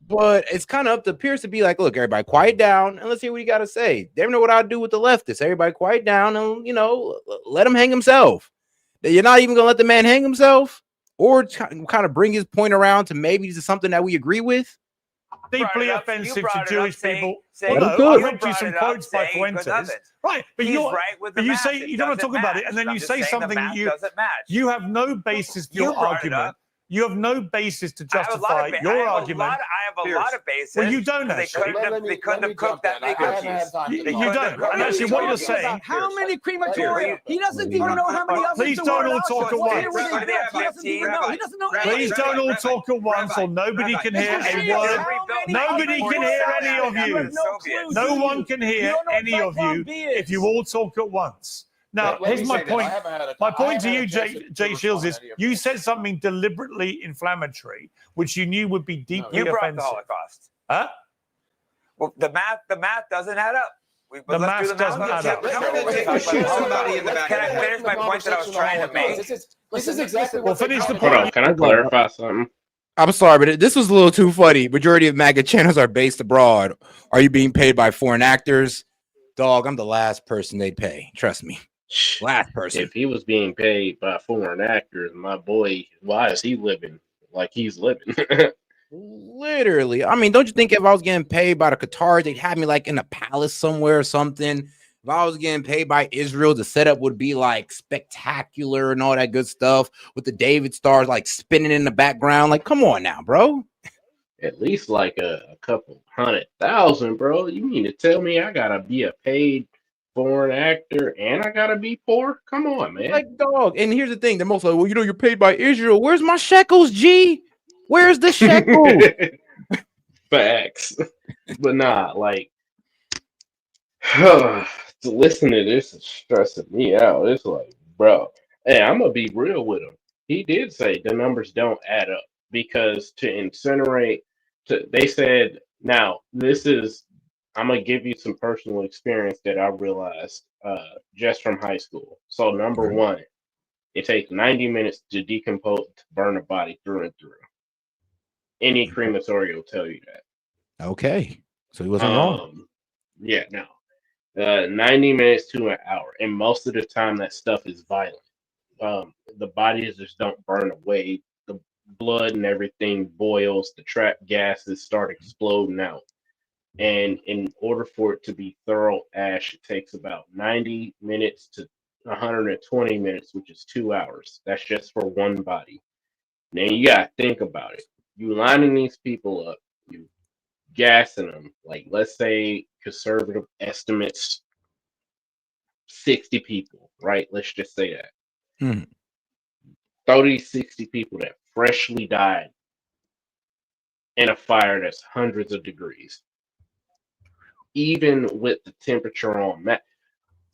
But it's kind of up to Pierce to be like, look, everybody quiet down and let's hear what he got to say. They don't know what I do with the leftists. Everybody quiet down and, let him hang himself. You're not even going to let the man hang himself or kind of bring his point around to maybe to something that we agree with. Deeply offensive to Jewish people. I read you some quotes by Fuentes. Right, but you say you don't want to talk about it, and then you say something that you have no basis for your argument. You have no basis to justify your argument. I have a lot of basis. Well, you don't actually. They couldn't have cooked that many cookies. You don't. And actually, what you're saying. How many crematorium? He doesn't even know how many ovens. Please don't all talk at once. He doesn't know. Please don't all talk at once, or nobody can hear a word. Nobody can hear any of you. No one can hear any of you if you all talk at once. Now, here's my point. My point to you, Jay Shields, is you said something deliberately inflammatory, which you knew would be deeply offensive. You brought the Holocaust. Huh? Well, the math doesn't add up. The math doesn't add up. Can I finish my point that I was trying to make? This is exactly what. Finish the point. Hold on, can I clarify something? I'm sorry, but this was a little too funny. Majority of MAGA channels are based abroad. Are you being paid by foreign actors? Dog, I'm the last person they pay. Trust me. Last person. If he was being paid by foreign actors, my boy, why is he living like he's living? Literally. I mean, don't you think if I was getting paid by the Qatars, they'd have me like in a palace somewhere or something? If I was getting paid by Israel, the setup would be like spectacular and all that good stuff with the David stars like spinning in the background. Like, come on now, bro. At least like a couple 100,000, bro. You mean to tell me I gotta be a paid foreign actor and I gotta be poor? Come on, man. Like, dog. And here's the thing: they're most like, well, you're paid by Israel. Where's my shekels, G? Where's the shekel? Facts. But nah, like, to listen to this is stressing me out. It's like, bro, hey, I'm gonna be real with him. He did say the numbers don't add up because to incinerate, they said, now this is, I'm gonna give you some personal experience that I realized just from high school. So number one, it takes 90 minutes to decompose, to burn a body through and through. Any crematory will tell you that. Okay, so he wasn't wrong. Yeah, no. 90 minutes to an hour, and most of the time that stuff is violent. The bodies just don't burn away. The blood and everything boils. The trapped gases start exploding out. And in order for it to be thorough ash, it takes about 90 minutes to 120 minutes, which is 2 hours. That's just for one body. Now you gotta think about it. You lining these people up, you gassing them. Like, let's say conservative estimates 60 people, right? Let's just say that. Hmm. 30, 60 people that freshly died in a fire that's hundreds of degrees. Even with the temperature on that,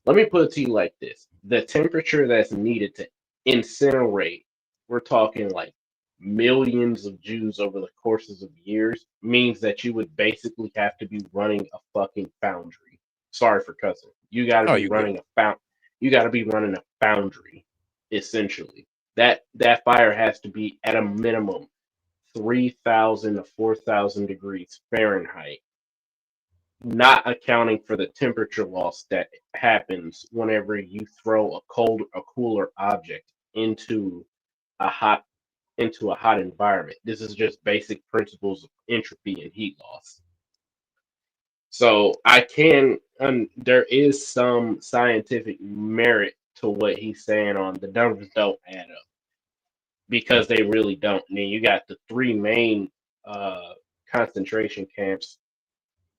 let me put it to you like this. The temperature that's needed to incinerate, we're talking like millions of Jews over the courses of years, means that you would basically have to be running a fucking foundry. Sorry for cussing. You got to be you good. running You got to be running a foundry, essentially. That fire has to be at a minimum 3,000 to 4,000 degrees Fahrenheit, not accounting for the temperature loss that happens whenever you throw a cooler object into a hot environment. This is just basic principles of entropy and heat loss. So there is some scientific merit to what he's saying on the numbers don't add up, because they really don't. I mean, you got the three main concentration camps,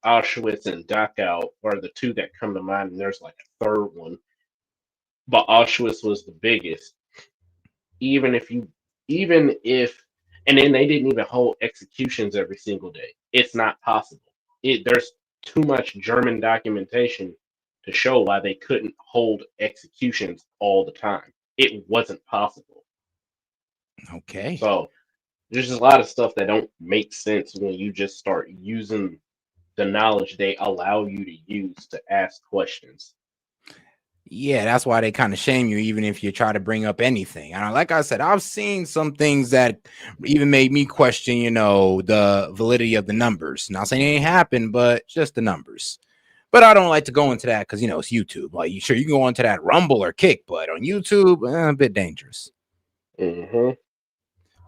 Auschwitz and Dachau are the two that come to mind, and there's like a third one. But Auschwitz was the biggest. Even if, and then they didn't even hold executions every single day. It's not possible. There's too much German documentation to show why they couldn't hold executions all the time. It wasn't possible. Okay. So there's just a lot of stuff that don't make sense when you just start using the knowledge they allow you to use to ask questions. Yeah, that's why they kind of shame you, even if you try to bring up anything. And like I said, I've seen some things that even made me question, the validity of the numbers. Not saying it ain't happened, but just the numbers. But I don't like to go into that because, it's YouTube. Like, you can go into that Rumble or Kick, but on YouTube, a bit dangerous. Mm-hmm.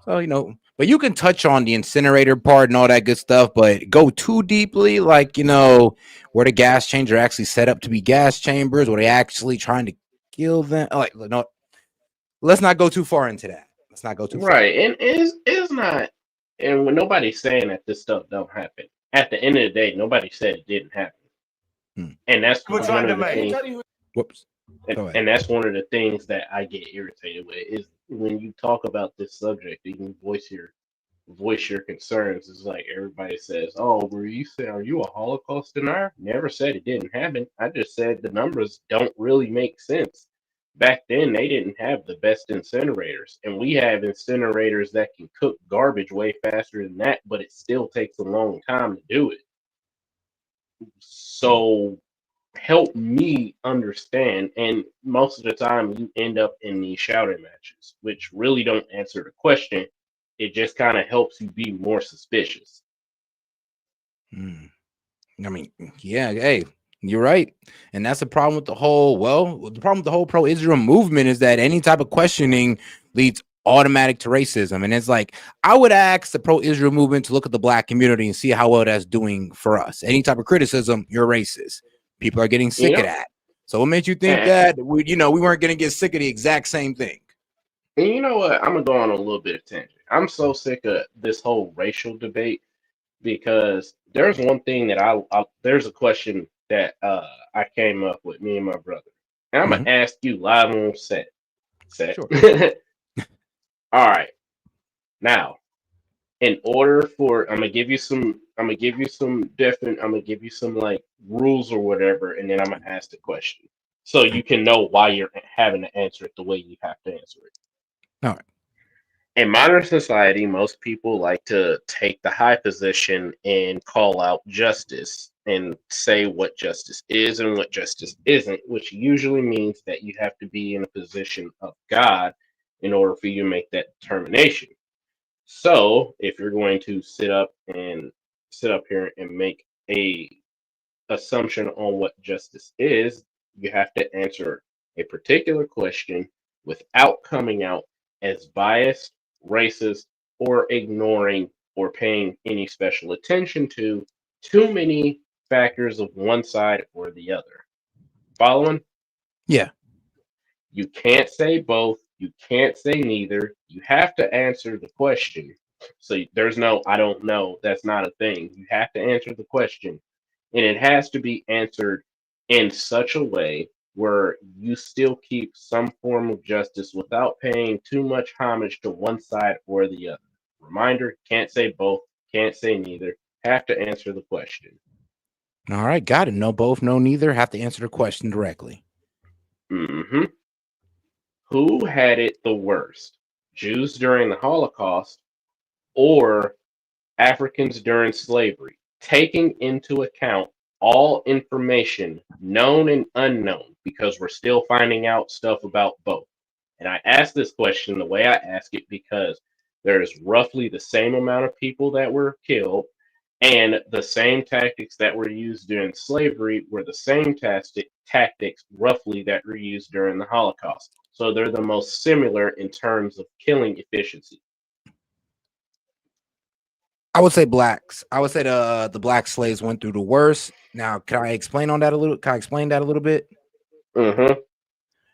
So, but you can touch on the incinerator part and all that good stuff, but go too deeply, like, where the gas chambers are actually set up to be gas chambers, where they actually trying to kill them. Like, no, let's not go too far into that. Let's not go too far. Right, and it's not. And when nobody's saying that this stuff don't happen, at the end of the day, nobody said it didn't happen. And that's one of the things. Whoops. And that's one of the things that I get irritated with is when you talk about this subject, you can voice your concerns. It's like everybody says, "Oh, are you a Holocaust denier?" Never said it didn't happen. I just said the numbers don't really make sense. Back then, they didn't have the best incinerators, and we have incinerators that can cook garbage way faster than that, but it still takes a long time to do it. So help me understand. And most of the time you end up in these shouting matches, which really don't answer the question. It just kind of helps you be more suspicious. I mean, yeah, hey, you're right. And that's the problem with the whole pro-Israel movement is that any type of questioning leads automatic to racism. And it's like, I would ask the pro-Israel movement to look at the black community and see how well that's doing for us. Any type of criticism, you're racist. People are getting sick of that. So what made you think that we weren't going to get sick of the exact same thing? And you know what? I'm going to go on a little bit of tangent. I'm so sick of this whole racial debate because there's one thing that there's a question that I came up with, me and my brother. And I'm going to ask you live on set. Sure. All right. Now, in order for, I'm gonna give you some like rules or whatever, and then I'm gonna ask the question so you can know why you're having to answer it the way you have to answer it. All right. In modern society, most people like to take the high position and call out justice and say what justice is and what justice isn't, which usually means that you have to be in a position of God in order for you to make that determination. So if you're going to sit up here and make a assumption on what justice is, you have to answer a particular question without coming out as biased, racist, or ignoring or paying any special attention to too many factors of one side or the other. Following? Yeah. You can't say both. You can't say neither. You have to answer the question So there's no, I don't know. That's not a thing. You have to answer the question, and it has to be answered in such a way where you still keep some form of justice without paying too much homage to one side or the other. Reminder, can't say both, can't say neither. Have to answer the question. All right, got it. No both, no neither. Have to answer the question directly. Mm-hmm. Who had it the worst? Jews during the Holocaust or Africans during slavery? Taking into account all information, known and unknown, because we're still finding out stuff about both. And I ask this question the way I ask it because there's roughly the same amount of people that were killed, and the same tactics that were used during slavery were the same tactics roughly that were used during the Holocaust. So they're the most similar in terms of killing efficiency. I would say blacks. I would say the black slaves went through the worst. Now, can I explain on that a little? Can I explain that a little bit? Mm-hmm.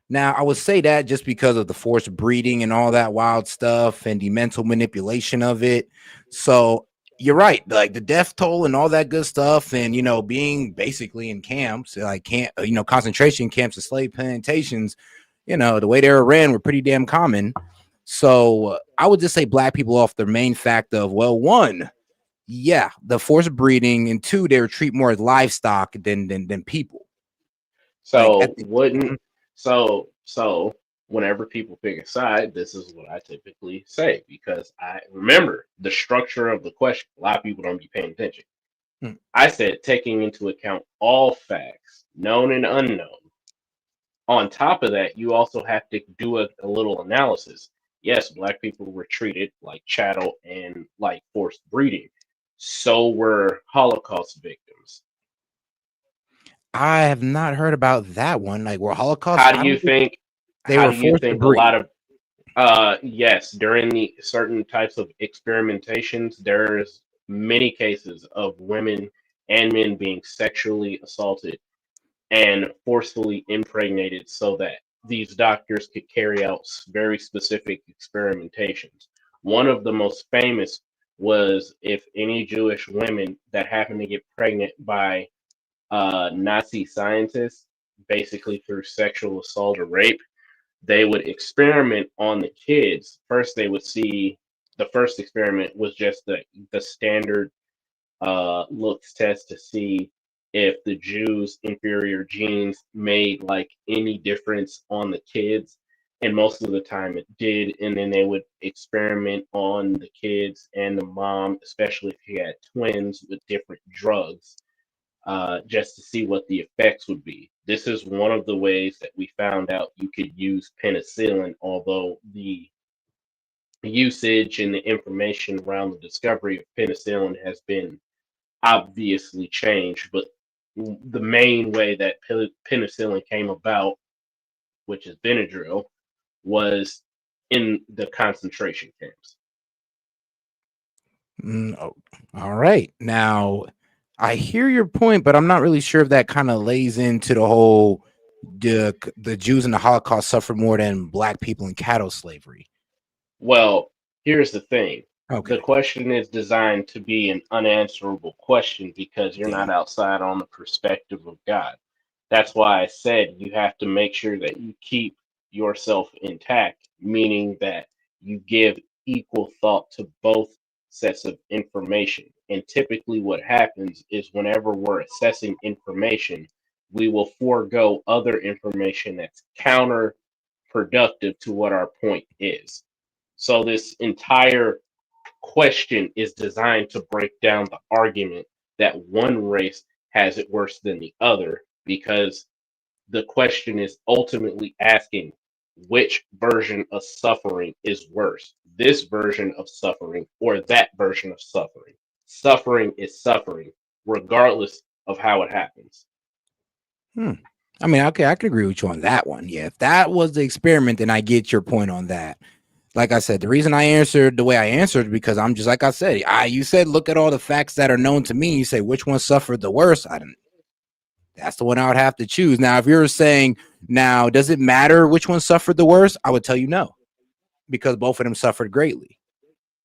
Now, I would say that just because of the forced breeding and all that wild stuff and the mental manipulation of it. So you're right, like the death toll and all that good stuff, and being basically in camps, like concentration camps and slave plantations. The way they were ran were pretty damn common. So I would just say black people off the main fact of, well, one, yeah, the forced breeding, and two, they were treated more as livestock than people. So so whenever people pick a side, this is what I typically say because I remember the structure of the question. A lot of people don't be paying attention. I said taking into account all facts, known and unknown. On top of that, you also have to do a little analysis. Yes, black people were treated like chattel and like forced breeding. So were Holocaust victims. I have not heard about that one. Like, were Holocaust? How do you think? They How were do you forced to think a breed? lot of yes, during the certain types of experimentations, there's many cases of women and men being sexually assaulted and forcefully impregnated so that these doctors could carry out very specific experimentations. One of the most famous was if any Jewish women that happened to get pregnant by Nazi scientists, basically through sexual assault or rape, they would experiment on the kids. First, they would see the first experiment was just the standard looks test to see if the Jews' inferior genes made like any difference on the kids. And most of the time it did. And then they would experiment on the kids and the mom, especially if he had twins, with different drugs, just to see what the effects would be. This is one of the ways that we found out you could use penicillin, although the usage and the information around the discovery of penicillin has been obviously changed. But the main way that penicillin came about, which is Benadryl, was in the concentration camps. All right. Now, I hear your point, but I'm not really sure if that kind of lays into the whole the Jews in the Holocaust suffered more than black people in cattle slavery. Well, here's the thing. Okay. The question is designed to be an unanswerable question because you're not outside on the perspective of God. That's why I said you have to make sure that you keep yourself intact, meaning that you give equal thought to both sets of information. And typically, what happens is whenever we're assessing information, we will forego other information that's counterproductive to what our point is. So, this entire question is designed to break down the argument that one race has it worse than the other because the question is ultimately asking which version of suffering is worse, this version of suffering or that version of suffering. Suffering is suffering regardless of how it happens. I mean, okay, I could agree with you on that one. Yeah, if that was the experiment, then I get your point on that. Like I said, the reason I answered the way I answered because I'm just like I said. You said look at all the facts that are known to me. You say which one suffered the worst. That's the one I would have to choose. Now, if you're saying now, does it matter which one suffered the worst? I would tell you no, because both of them suffered greatly.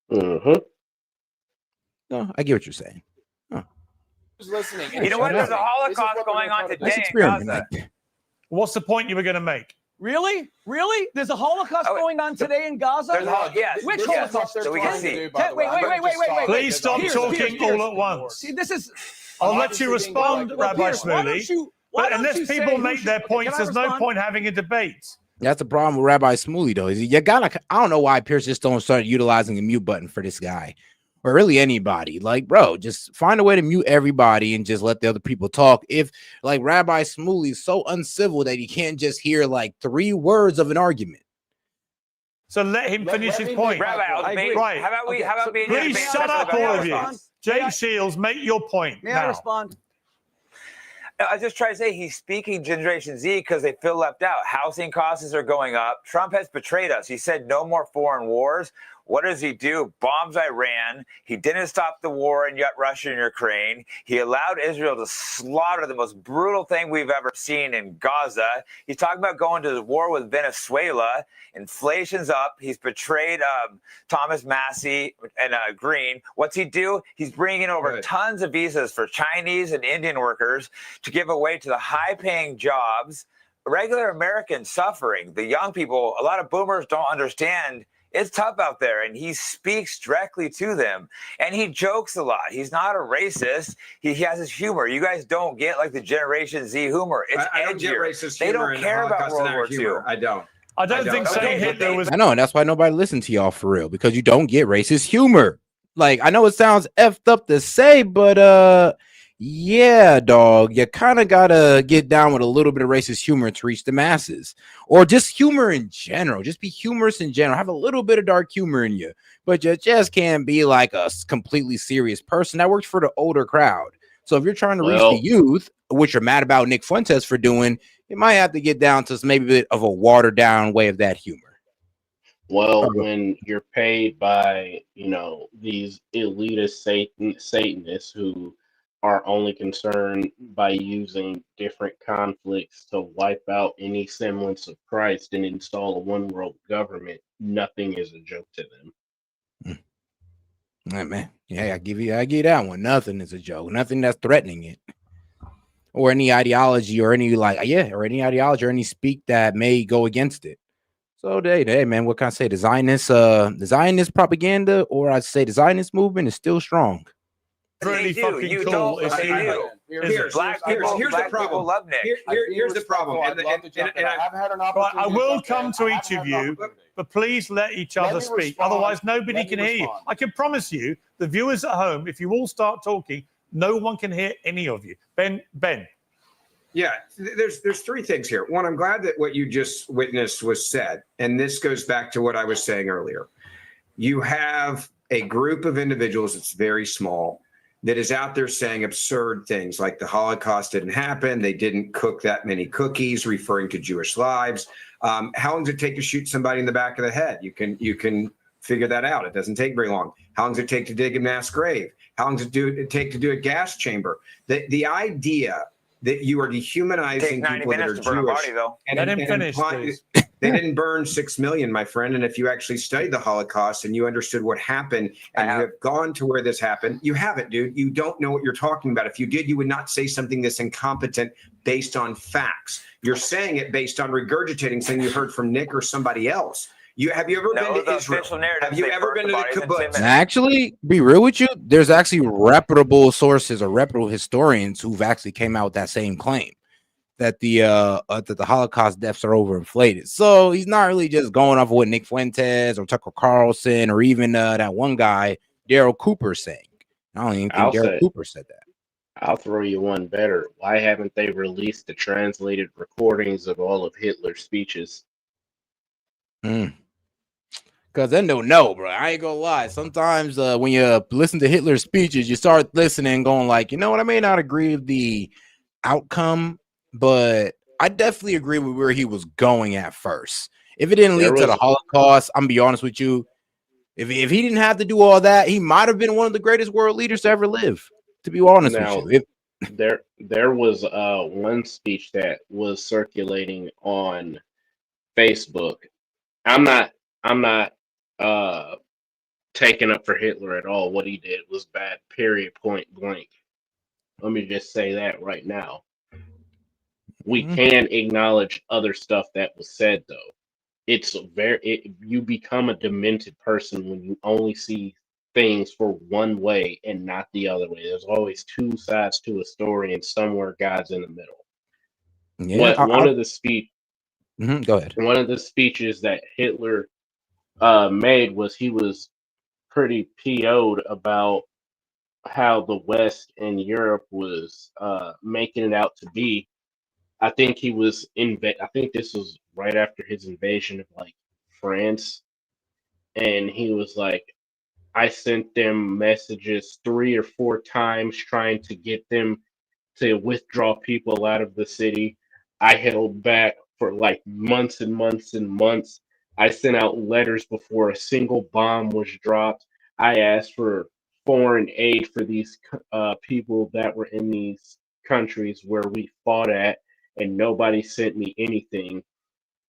Mm-hmm. No, I get what you're saying. Who's listening? You know what? There's a Holocaust going on today in Gaza. What's the point you were going to make? Really? Really? There's a Holocaust going on today in Gaza? Yes. Which Yes. Holocaust? So we can see. Wait. Please stop talking all at once. See, this is. I'll let you respond, Rabbi Shmuley. But unless people make their points, there's no point having a debate. That's the problem with Rabbi Shmuley, though. Is you gotta. I don't know why Pierce just don't start utilizing the mute button for this guy, or really anybody. Like, bro, just find a way to mute everybody and just let the other people talk. If like Rabbi Shmuley is so uncivil that he can't just hear like 3 words of an argument. So let him finish his point. Rabbi, right. How about we? Please shut up, all of you. Jake Shields, make your point. May I respond? I just try to say he's speaking Generation Z because they feel left out. Housing costs are going up. Trump has betrayed us. He said no more foreign wars. What does he do? Bombs Iran. He didn't stop the war in Russia and Ukraine. He allowed Israel to slaughter the most brutal thing we've ever seen in Gaza. He's talking about going to the war with Venezuela. Inflation's up. He's betrayed Thomas Massey and Green. What's he do? He's bringing over tons of visas for Chinese and Indian workers to give away to the high-paying jobs. Regular Americans suffering. The young people, a lot of boomers don't understand. It's tough out there, and he speaks directly to them, and he jokes a lot. He's not a racist. He has his humor. You guys don't get like the Generation Z humor. It's I don't get edgier. racist They humor don't in care about Holocaust World War humor. II. I don't. I don't think saying Hitler was. I know, and that's why nobody listened to y'all for real, because you don't get racist humor. Like, I know it sounds effed up to say, but yeah, dog, you kind of gotta get down with a little bit of racist humor to reach the masses, or just humor in general. Just be humorous in general. Have a little bit of dark humor in you, but you just can't be like a completely serious person. That works for the older crowd. So if you're trying to reach the youth, which you're mad about Nick Fuentes for doing, you might have to get down to maybe a bit of a watered down way of that humor. Well, when you're paid by, these elitist Satanists who are only concerned by using different conflicts to wipe out any semblance of Christ and install a one world government, nothing is a joke to them. Right, man. Yeah, I give you that one. Nothing is a joke. Nothing that's threatening it. Or any ideology or any ideology or any speak that may go against it. So hey, man, what can I say? The Zionist propaganda, or I'd say the Zionist movement is still strong. Really fucking cool. Here's the problem. Love Nick. Here's the problem. I will come to each of you, but please let each other speak. Otherwise, nobody can hear you. I can promise you, the viewers at home, if you all start talking, no one can hear any of you. Ben. Yeah, there's 3 things here. One, I'm glad that what you just witnessed was said, and this goes back to what I was saying earlier. You have a group of individuals that's very small that is out there saying absurd things like the Holocaust didn't happen, they didn't cook that many cookies, referring to Jewish lives. How long does it take to shoot somebody in the back of the head? You can figure that out. It doesn't take very long. How long does it take to dig a mass grave? How long does it take to do a gas chamber? The idea that you are dehumanizing people that are Jewish. Let him finish, please. They didn't burn 6 million, my friend. And if you actually studied the Holocaust and you understood what happened and you have gone to where this happened, you haven't, dude. You don't know what you're talking about. If you did, you would not say something that's incompetent based on facts. You're saying it based on regurgitating something you heard from Nick or somebody else. Have you ever been to Israel? Have you ever been to the kibbutz? Actually, be real with you, there's actually reputable sources or reputable historians who've actually came out with that same claim that the Holocaust deaths are overinflated. So he's not really just going off of what Nick Fuentes or Tucker Carlson or even that one guy Daryl Cooper saying. I don't even think Daryl Cooper said that. I'll throw you one better. Why haven't they released the translated recordings of all of Hitler's speeches? Because then they'll know, bro. I ain't gonna lie. Sometimes when you listen to Hitler's speeches, you start listening going like, you know what? I may not agree with the outcome, but I definitely agree with where he was going at first. If it didn't lead to the Holocaust, I'm gonna be honest with you. If he didn't have to do all that, he might have been one of the greatest world leaders to ever live. To be honest with you, there was one speech that was circulating on Facebook. I'm not taking up for Hitler at all. What he did was bad, period, point blank. Let me just say that right now. We can acknowledge other stuff that was said, though. You become a demented person when you only see things for one way and not the other way. There's always two sides to a story, and somewhere God's in the middle. Yeah, One of the go ahead. One of the speeches that Hitler made was he was pretty PO'd about how the West and Europe was making it out to be. I think he was I think this was right after his invasion of like France, and he was like, I sent them messages 3 or 4 times trying to get them to withdraw people out of the city. I held back for like months and months and months. I sent out letters before a single bomb was dropped. I asked for foreign aid for these people that were in these countries where we fought at, and nobody sent me anything.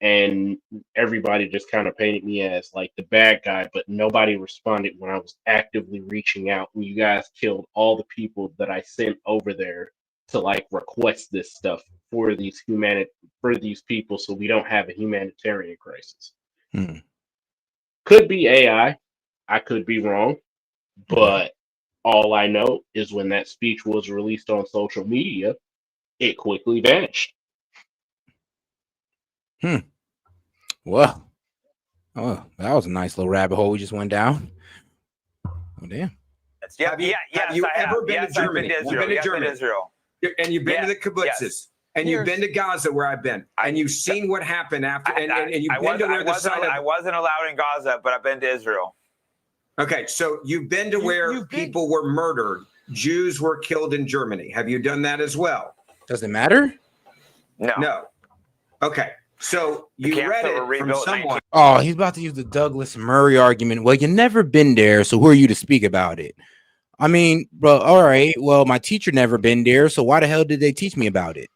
And everybody just kind of painted me as like the bad guy, but nobody responded when I was actively reaching out. And you guys killed all the people that I sent over there to like request this stuff for these people, so we don't have a humanitarian crisis. Could be AI. I could be wrong, but all I know is when that speech was released on social media, it quickly vanished. Well, oh, that was a nice little rabbit hole we just went down. Oh, damn. Have you ever been to Germany? You've been to Germany. And you've been to the kibbutzes. And you've been to Gaza, where I've been, and you've seen what happened after. And you've been to where I wasn't allowed in Gaza, but I've been to Israel. Okay, so you've been to where people were murdered. Jews were killed in Germany. Have you done that as well? Does it matter? No. Okay, so you read it from someone. Oh, he's about to use the Douglas Murray argument. Well, you've never been there, so who are you to speak about it? I mean, bro, all right. Well, my teacher never been there, so why the hell did they teach me about it?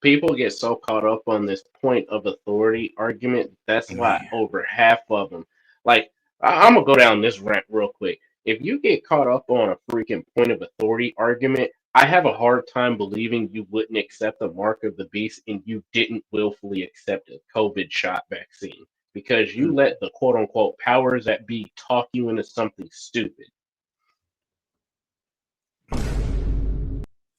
People get so caught up on this point of authority argument. That's why over half of them, like, I'm gonna go down this rant real quick. If you get caught up on a freaking point of authority argument, I have a hard time believing you wouldn't accept the mark of the beast and you didn't willfully accept a COVID shot vaccine because you let the quote unquote powers that be talk you into something stupid.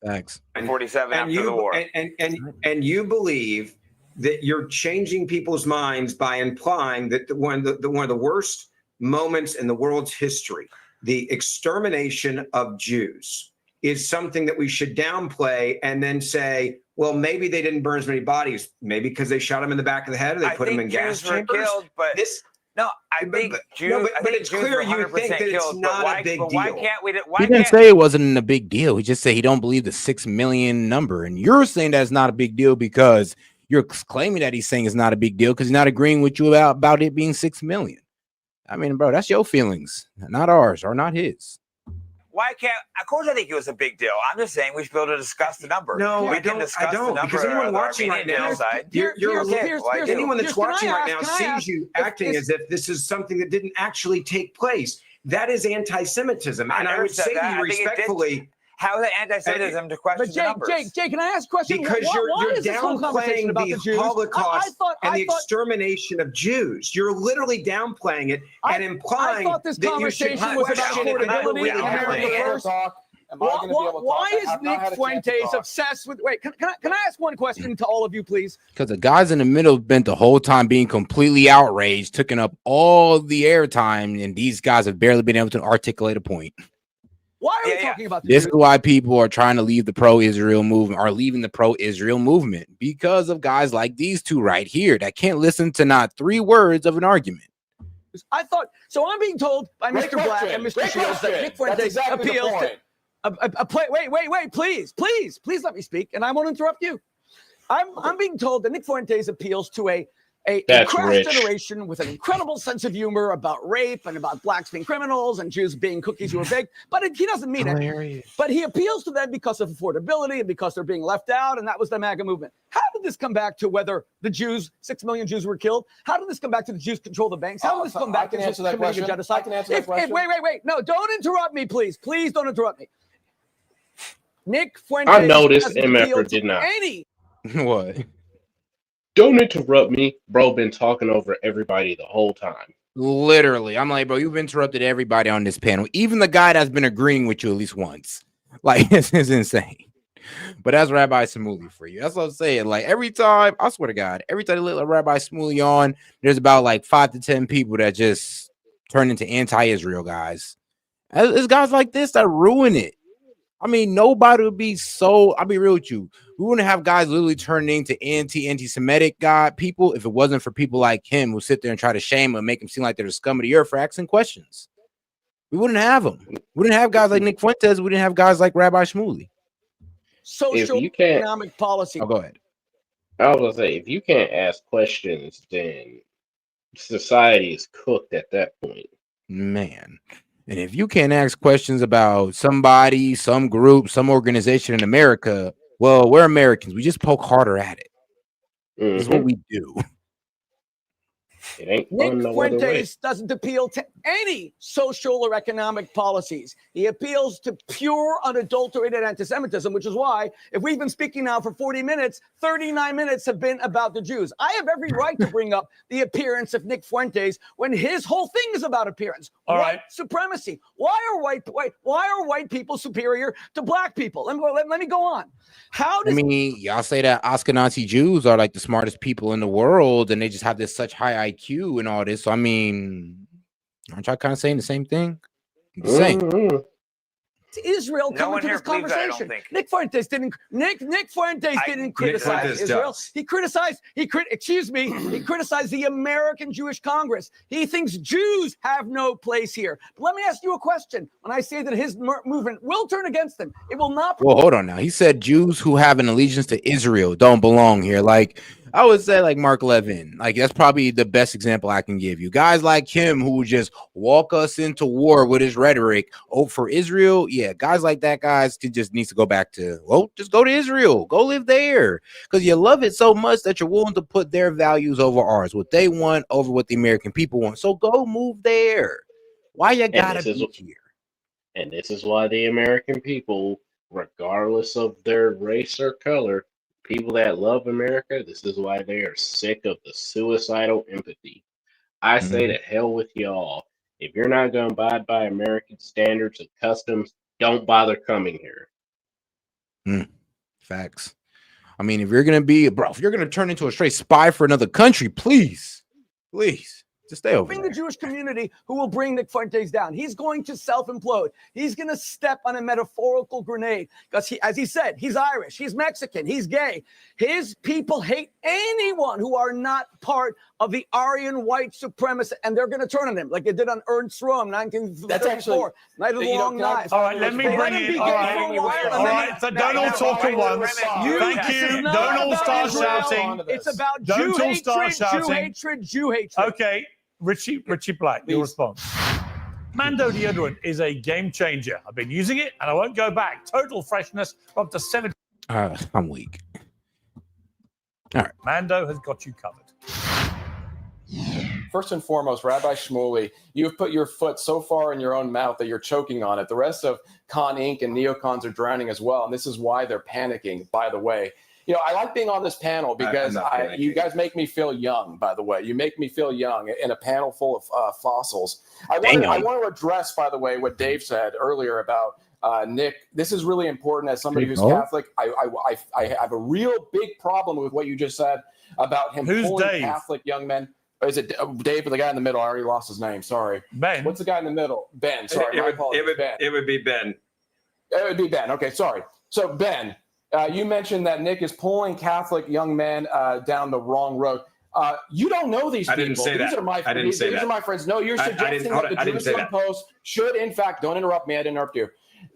Thanks. 47 after the war. And you believe that you're changing people's minds by implying that one of the worst moments in the world's history, the extermination of Jews, is something that we should downplay and then say, well, maybe they didn't burn as many bodies, maybe because they shot them in the back of the head or they put them in gas chambers. Killed, but I think Jews. But it's clear you think that it's not a big deal. Why can't we? He didn't say it wasn't a big deal. He just said he don't believe the 6 million number, and you're saying that's not a big deal because you're claiming that he's saying it's not a big deal because he's not agreeing with you about it being 6 million. I mean, bro, that's your feelings, not ours or not his. Why can't? Of course, I think it was a big deal. I'm just saying we should be able to discuss the number. No, I don't. Because anyone watching right now, anyone that's watching right now sees you acting as if this is something that didn't actually take place. That is anti-Semitism, and I would say to you respectfully. How is it anti-Semitism to question the numbers? Jake, can I ask a question? Because you're downplaying the Holocaust and the extermination of Jews. You're literally downplaying it and implying that you should question it. Why is Nick Fuentes obsessed with? Wait, can I ask one question to all of you, please? Because the guys in the middle have been the whole time being completely outraged, taking up all the airtime, and these guys have barely been able to articulate a point. Why are we talking about this? Is why people are trying to leave the pro-Israel movement, are leaving the pro-Israel movement because of guys like these two right here that can't listen to not 3 words of an argument. I thought so. I'm being told by Mr. Black and Mr. Shields that Nick Fuentes appeals to wait, please let me speak, and I won't interrupt you. I'm being told that Nick Fuentes appeals to a a That's crass rich. generation with an incredible sense of humor about rape and about blacks being criminals and Jews being cookies who are baked. But he doesn't mean it. But he appeals to them because of affordability and because they're being left out. And that was the MAGA movement. How did this come back to whether the Jews, 6 million Jews were killed? How did this come back to the Jews control the banks? How did this come back to answer that committing a question. genocide? I can answer that question. Wait. No, don't interrupt me, please. Please don't interrupt me. Nick Fuentes I noticed hasn't MFR appealed to did not. any. What? Don't interrupt me, bro. Been talking over everybody the whole time. Literally, I'm like, bro, you've interrupted everybody on this panel, even the guy that's been agreeing with you at least once. Like, this is insane. But that's Rabbi Shmuley for you. That's what I'm saying. Like, every time, I swear to God, every time they let Rabbi Shmuley on, there's about like 5 to 10 people that just turn into anti-Israel guys. It's guys like this that ruin it. I mean, nobody would be so. I'll be real with you. We wouldn't have guys literally turning into anti-Semitic people if it wasn't for people like him who sit there and try to shame him and make him seem like they're the scum of the earth for asking questions. We wouldn't have them. We didn't have guys like Nick Fuentes. We didn't have guys like Rabbi Shmuley. Social economic policy. Oh, go ahead. I was gonna say, if you can't ask questions, then society is cooked at that point. Man. And if you can't ask questions about somebody, some group, some organization in America, well, we're Americans. We just poke harder at it. This is what we do. It ain't Nick fun no other way. Fuentes doesn't appeal to any social or economic policies. He appeals to pure, unadulterated anti-Semitism, which is why, if we've been speaking now for 40 minutes, 39 minutes have been about the Jews. I have every right to bring up the appearance of Nick Fuentes when his whole thing is about appearance. White supremacy. Why are white people superior to black people? Let me go on. How does y'all say that Ashkenazi Jews are like the smartest people in the world, and they just have this such high IQ and all this. So I mean, aren't y'all kind of saying the same thing? I'm just saying. Israel No one coming to here this believes that, I don't conversation? think. Nick Fuentes didn't. Nick Fuentes didn't criticize Fuentes Israel. does. He criticized. He criticized the American Jewish Congress. He thinks Jews have no place here. But let me ask you a question. When I say that his movement will turn against them, it will not. Well, hold on now. He said Jews who have an allegiance to Israel don't belong here. Like, I would say like Mark Levin. Like, that's probably the best example I can give you. Guys like him who just walk us into war with his rhetoric. Oh, for Israel, yeah, guys like that, guys just needs to go back to, well, just go to Israel. Go live there. Because you love it so much that you're willing to put their values over ours. What they want over what the American people want. So go move there. Why you gotta be here? And this is why the American people, regardless of their race or color, people that love America, this is why they are sick of the suicidal empathy. I say to hell with y'all. If you're not going to abide by American standards and customs, don't bother coming here. Facts. I mean, if you're going to be, bro, if you're going to turn into a straight spy for another country, please, just stay over Bring there. the Jewish community who will bring Nick Fuentes down. He's going to self-implode. He's going to step on a metaphorical grenade because, as he said, he's Irish, he's Mexican, he's gay. His people hate anyone who are not part of the Aryan white supremacy, and they're going to turn on him like they did on Ernst Röhm, 1934. Night of the Long Knives. All right, let me bring it. All right, so don't all talk at once. Thank you. Don't all start shouting. It's about Don't Jew all start hatred, shouting. Jew hatred. Okay, Richie Black, your response. Mando deodorant is a game changer. I've been using it and I won't go back. Total freshness up to 7. I'm weak. All right. Mando has got you covered. First and foremost, Rabbi Shmuley, you've put your foot so far in your own mouth that you're choking on it. The rest of Con Inc. and neocons are drowning as well, and this is why they're panicking, by the way. You know, I like being on this panel because you guys make me feel young, by the way. You make me feel young in a panel full of fossils. I want to address, by the way, what Dave said earlier about Nick. This is really important as somebody who's Catholic. I have a real big problem with what you just said about him pulling Dave? Catholic young men. Or is it Dave or the guy in the middle? I already lost his name. Sorry. Ben. What's the guy in the middle? Ben. Sorry. It would be Ben. It would be Ben. Okay, sorry. So, Ben, you mentioned that Nick is pulling Catholic young men down the wrong road. You don't know these people. I didn't say that. These are my, I didn't say these that. are my friends. No, you're suggesting that the Jerusalem Post should, in fact, don't interrupt me. I didn't interrupt you.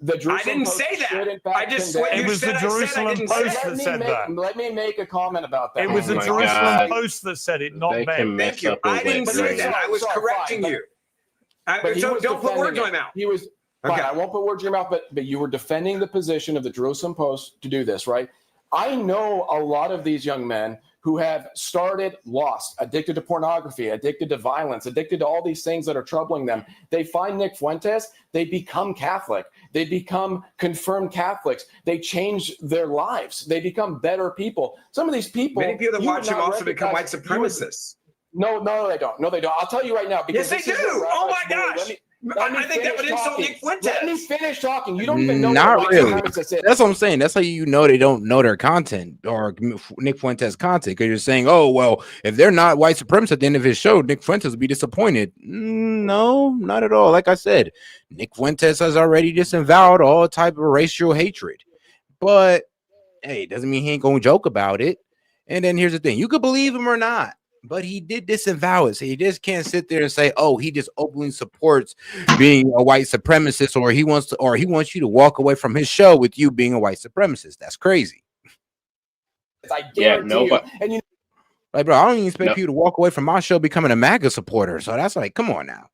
The Jerusalem I didn't Post say should, that. in fact, I just condemn- what It you was said. the I said I Jerusalem didn't Post say. that said that. Let me make a comment about that. It was the my Jerusalem God. Post that said it, not They Ben. can mess Thank you. up a I didn't wet say dream. that. I was correcting fine, you. But he So was don't put words in my defending it. mouth. He was fine. Okay. I won't put words in your mouth, but you were defending the position of the Jerusalem Post to do this, right? I know a lot of these young men who have started lost, addicted to pornography, addicted to violence, addicted to all these things that are troubling them. They find Nick Fuentes, they become Catholic. They become confirmed Catholics. They change their lives. They become better people. Some of these people, Many people that you watch would him not also become white recognize- you would- supremacists. No, they don't. No, they don't. I'll tell you right now. Because Yes, they this do. is what Oh my Rabbi Shmuel- gosh. let me I think that would finish insult talking. Nick Fuentes. Let me finish talking. You don't even know what Not white really. supremacist is. That's what I'm saying. That's how you know they don't know their content or Nick Fuentes' content, because you're saying, oh, well, if they're not white supremacists at the end of his show, Nick Fuentes will be disappointed. No, not at all. Like I said, Nick Fuentes has already disavowed all type of racial hatred. But hey, it doesn't mean he ain't gonna joke about it. And then here's the thing: you could believe him or not, but he did disavow it. So you just can't sit there and say, "Oh, he just openly supports being a white supremacist," or he wants you to walk away from his show with you being a white supremacist. That's crazy. I guarantee you. And you Like, bro, I don't even expect No. people to walk away from my show becoming a MAGA supporter. So that's like, come on now.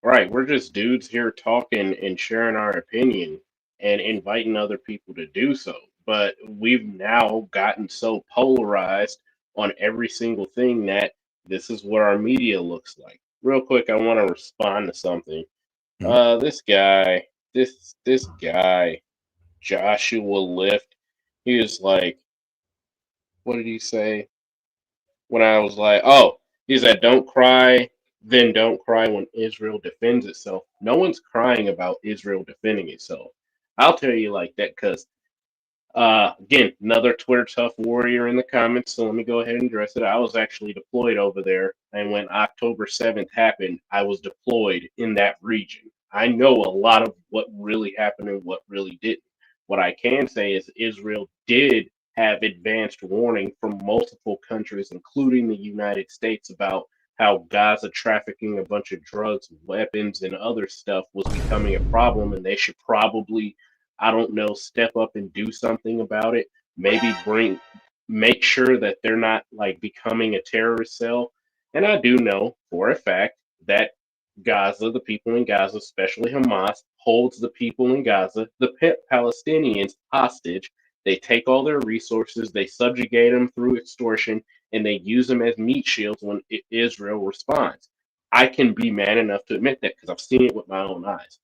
Right, we're just dudes here talking and sharing our opinion and inviting other people to do so. But we've now gotten so polarized on every single thing that this is what our media looks like. Real quick, I want to respond to something. This guy, this guy, Joshua Lift, he was like, what did he say? When I was like, oh, he said, don't cry, then don't cry when Israel defends itself. No one's crying about Israel defending itself. I'll tell you like that because, again, another Twitter tough warrior in the comments. So let me go ahead and address it. I was actually deployed over there. And when October 7th happened, I was deployed in that region. I know a lot of what really happened and what really didn't. What I can say is Israel did have advanced warning from multiple countries, including the United States, about how Gaza trafficking a bunch of drugs, weapons, and other stuff was becoming a problem, and they should probably, I don't know, step up and do something about it. Maybe make sure that they're not like becoming a terrorist cell. And I do know for a fact that Gaza, the people in Gaza, especially Hamas, holds the people in Gaza, the Palestinians, hostage. They take all their resources, they subjugate them through extortion, and they use them as meat shields when Israel responds. I can be man enough to admit that because I've seen it with my own eyes.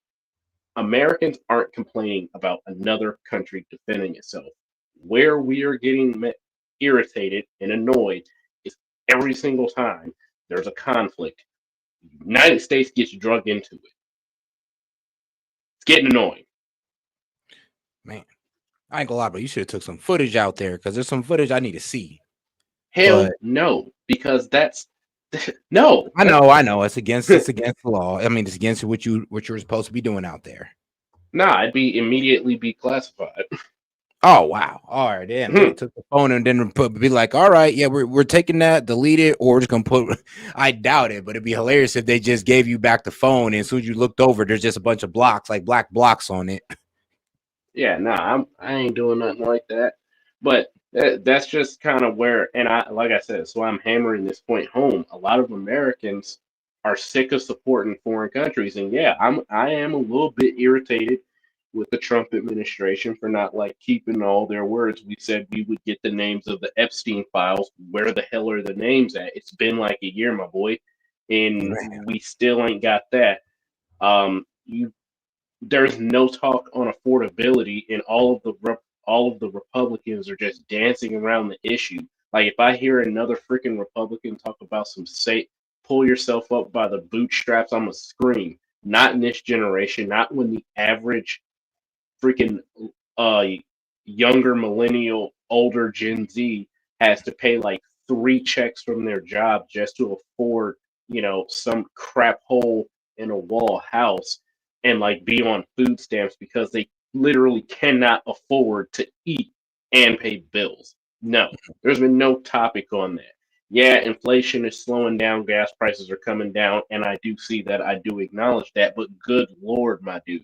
Americans aren't complaining about another country defending itself. Where we are getting irritated and annoyed is every single time there's a conflict. The United States gets drug into it. It's getting annoying. Man, I ain't gonna lie, but you should have took some footage out there because there's some footage I need to see. Hell no, because that's no. I know. It's against the law. I mean, it's against what you were supposed to be doing out there. Nah, I'd be immediately be classified. Oh wow! All right, damn. They took the phone and then be like, "All right, yeah, we're taking that, delete it, or we're just gonna put." I doubt it, but it'd be hilarious if they just gave you back the phone, and as soon as you looked over, there's just a bunch of blocks, like black blocks on it. Yeah, nah, I ain't doing nothing like that. But that's just kind of where, and like I said, so I'm hammering this point home. A lot of Americans are sick of supporting foreign countries, and yeah, I am a little bit irritated with the Trump administration for not like keeping all their words. We said we would get the names of the Epstein files. Where the hell are the names at? It's been like a year, my boy, and we still ain't got that. There's no talk on affordability, and all of the Republicans are just dancing around the issue. Like if I hear another freaking Republican talk about some say pull yourself up by the bootstraps, I'm gonna scream. Not in this generation, not when the average freaking uh younger millennial, older Gen Z has to pay like 3 checks from their job just to afford, some crap hole in a wall house and like be on food stamps because they literally cannot afford to eat and pay bills. No, there's been no topic on that. Yeah, inflation is slowing down, gas prices are coming down, and I do see that. I do acknowledge that, but good Lord, my dude,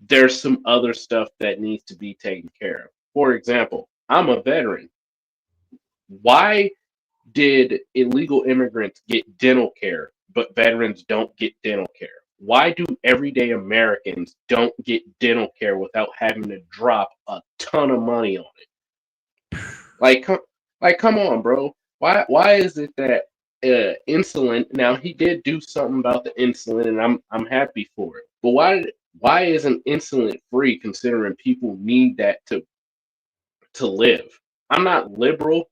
there's some other stuff that needs to be taken care of. For example, I'm a veteran. Why did illegal immigrants get dental care, but veterans don't get dental care? Why do everyday Americans don't get dental care without having to drop a ton of money on it? Come on, bro. Why is it that insulin? Now he did do something about the insulin, and I'm happy for it. But why isn't insulin free? Considering people need that to live. I'm not liberal.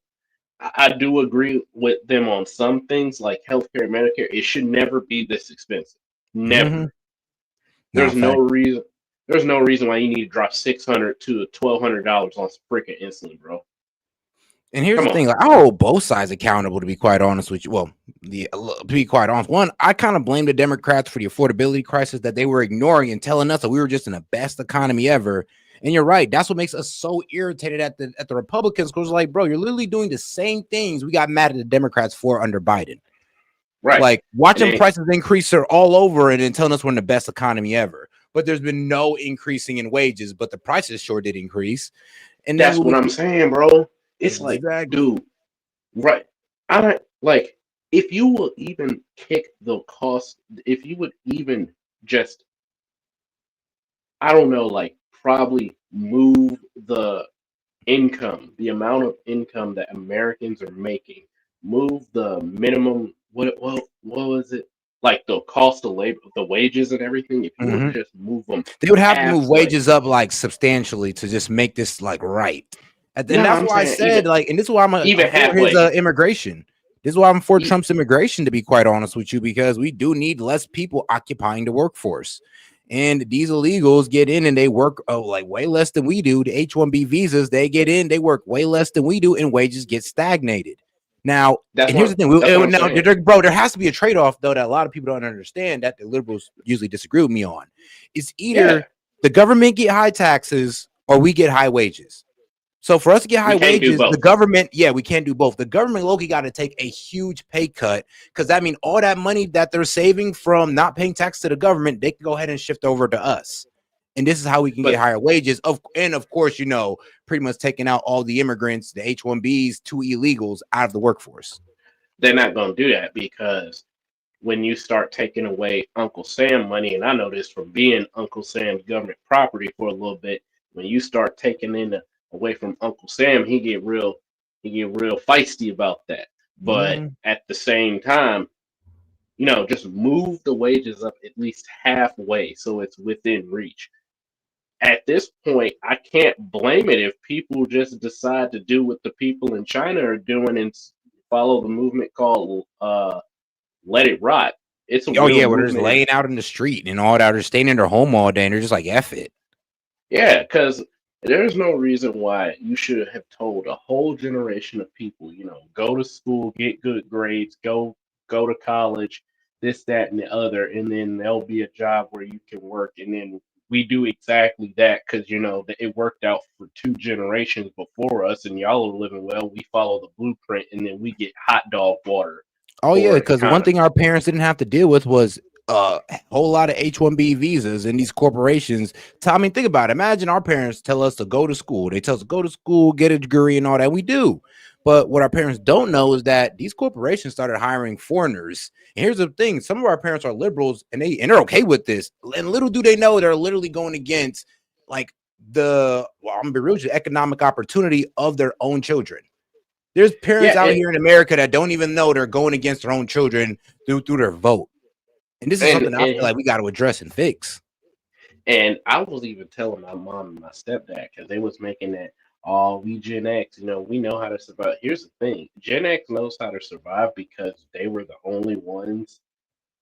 I do agree with them on some things like healthcare and Medicare. It should never be this expensive. Never. Mhm. There's No, no fact. reason. There's no reason why you need to drop $600 to $1,200 on freaking insulin, bro. And here's Come the on. thing: like, I hold both sides accountable. To be quite honest with you, well, to be quite honest, one, I kind of blame the Democrats for the affordability crisis that they were ignoring and telling us that we were just in the best economy ever. And you're right; that's what makes us so irritated at the Republicans, because like, bro, you're literally doing the same things we got mad at the Democrats for under Biden. Right. Like watching And prices increase are all over and then telling us we're in the best economy ever. But there's been no increasing in wages, but the prices sure did increase. And then that's what I'm saying, bro. It's like, exactly. dude, right. I don't like if you will even kick the cost, if you would even just, I don't know, like probably move the income, the amount of income that Americans are making, move the minimum, what was it? Like the cost of labor, the wages and everything, if you would Mhm. just move them They would have to move halfway. wages up like substantially to just make this like right. And then No, that's I'm why I saying even said like, and this is why I'm even for his halfway. immigration. This is why I'm for E- Trump's immigration, to be quite honest with you, because we do need less people occupying the workforce. And these illegals get in and they work like way less than we do. The H-1B visas, they get in, they work way less than we do, and wages get stagnated. Now, and here's the thing, That's what I'm now, saying. bro, there has to be a trade-off though that a lot of people don't understand that the liberals usually disagree with me on. It's Yeah, either the government get high taxes or we get high wages. So for us to get high we can't do wages, the both. government, yeah, we can't do both. The government low-key got to take a huge pay cut, because that means all that money that they're saving from not paying tax to the government, they can go ahead and shift over to us. And this is how we can get But higher wages. And of course, pretty much taking out all the immigrants, the H-1Bs, two illegals out of the workforce. they're not going to do that because when you start taking away Uncle Sam money, and I know this from being Uncle Sam's government property for a little bit, when you start taking away from Uncle Sam, he get real feisty about that. But at the same time, just move the wages up at least halfway so it's within reach. At this point, I can't blame it if people just decide to do what the people in China are doing and follow the movement called Let It Rot. It's a Oh real yeah, where they're just movement. laying out in the street and all that. They're staying in their home all day and they're just like, F it. Yeah, because there's no reason why you should have told a whole generation of people, go to school, get good grades, go to college, this, that, and the other, and then there'll be a job where you can work, and then we do exactly that because it worked out for 2 generations before us, and y'all are living well. We follow the blueprint, and then we get hot dog water Oh yeah, for an because one thing economy. our parents didn't have to deal with was a whole lot of H-1B visas and these corporations. I mean, think about it. Imagine our parents tell us to go to school. They tell us to go to school, get a degree, and all that. We do. But what our parents don't know is that these corporations started hiring foreigners. And here's the thing: some of our parents are liberals, and they're okay with this. And little do they know they're literally going against like I'm gonna be real, the economic opportunity of their own children. There's parents Yeah, out here in America that don't even know they're going against their own children through their vote. And this is and something I feel and like we got to address and fix. And I was even telling my mom and my stepdad because they was making that, oh, we Gen X, we know how to survive. Here's the thing, Gen X knows how to survive because they were the only ones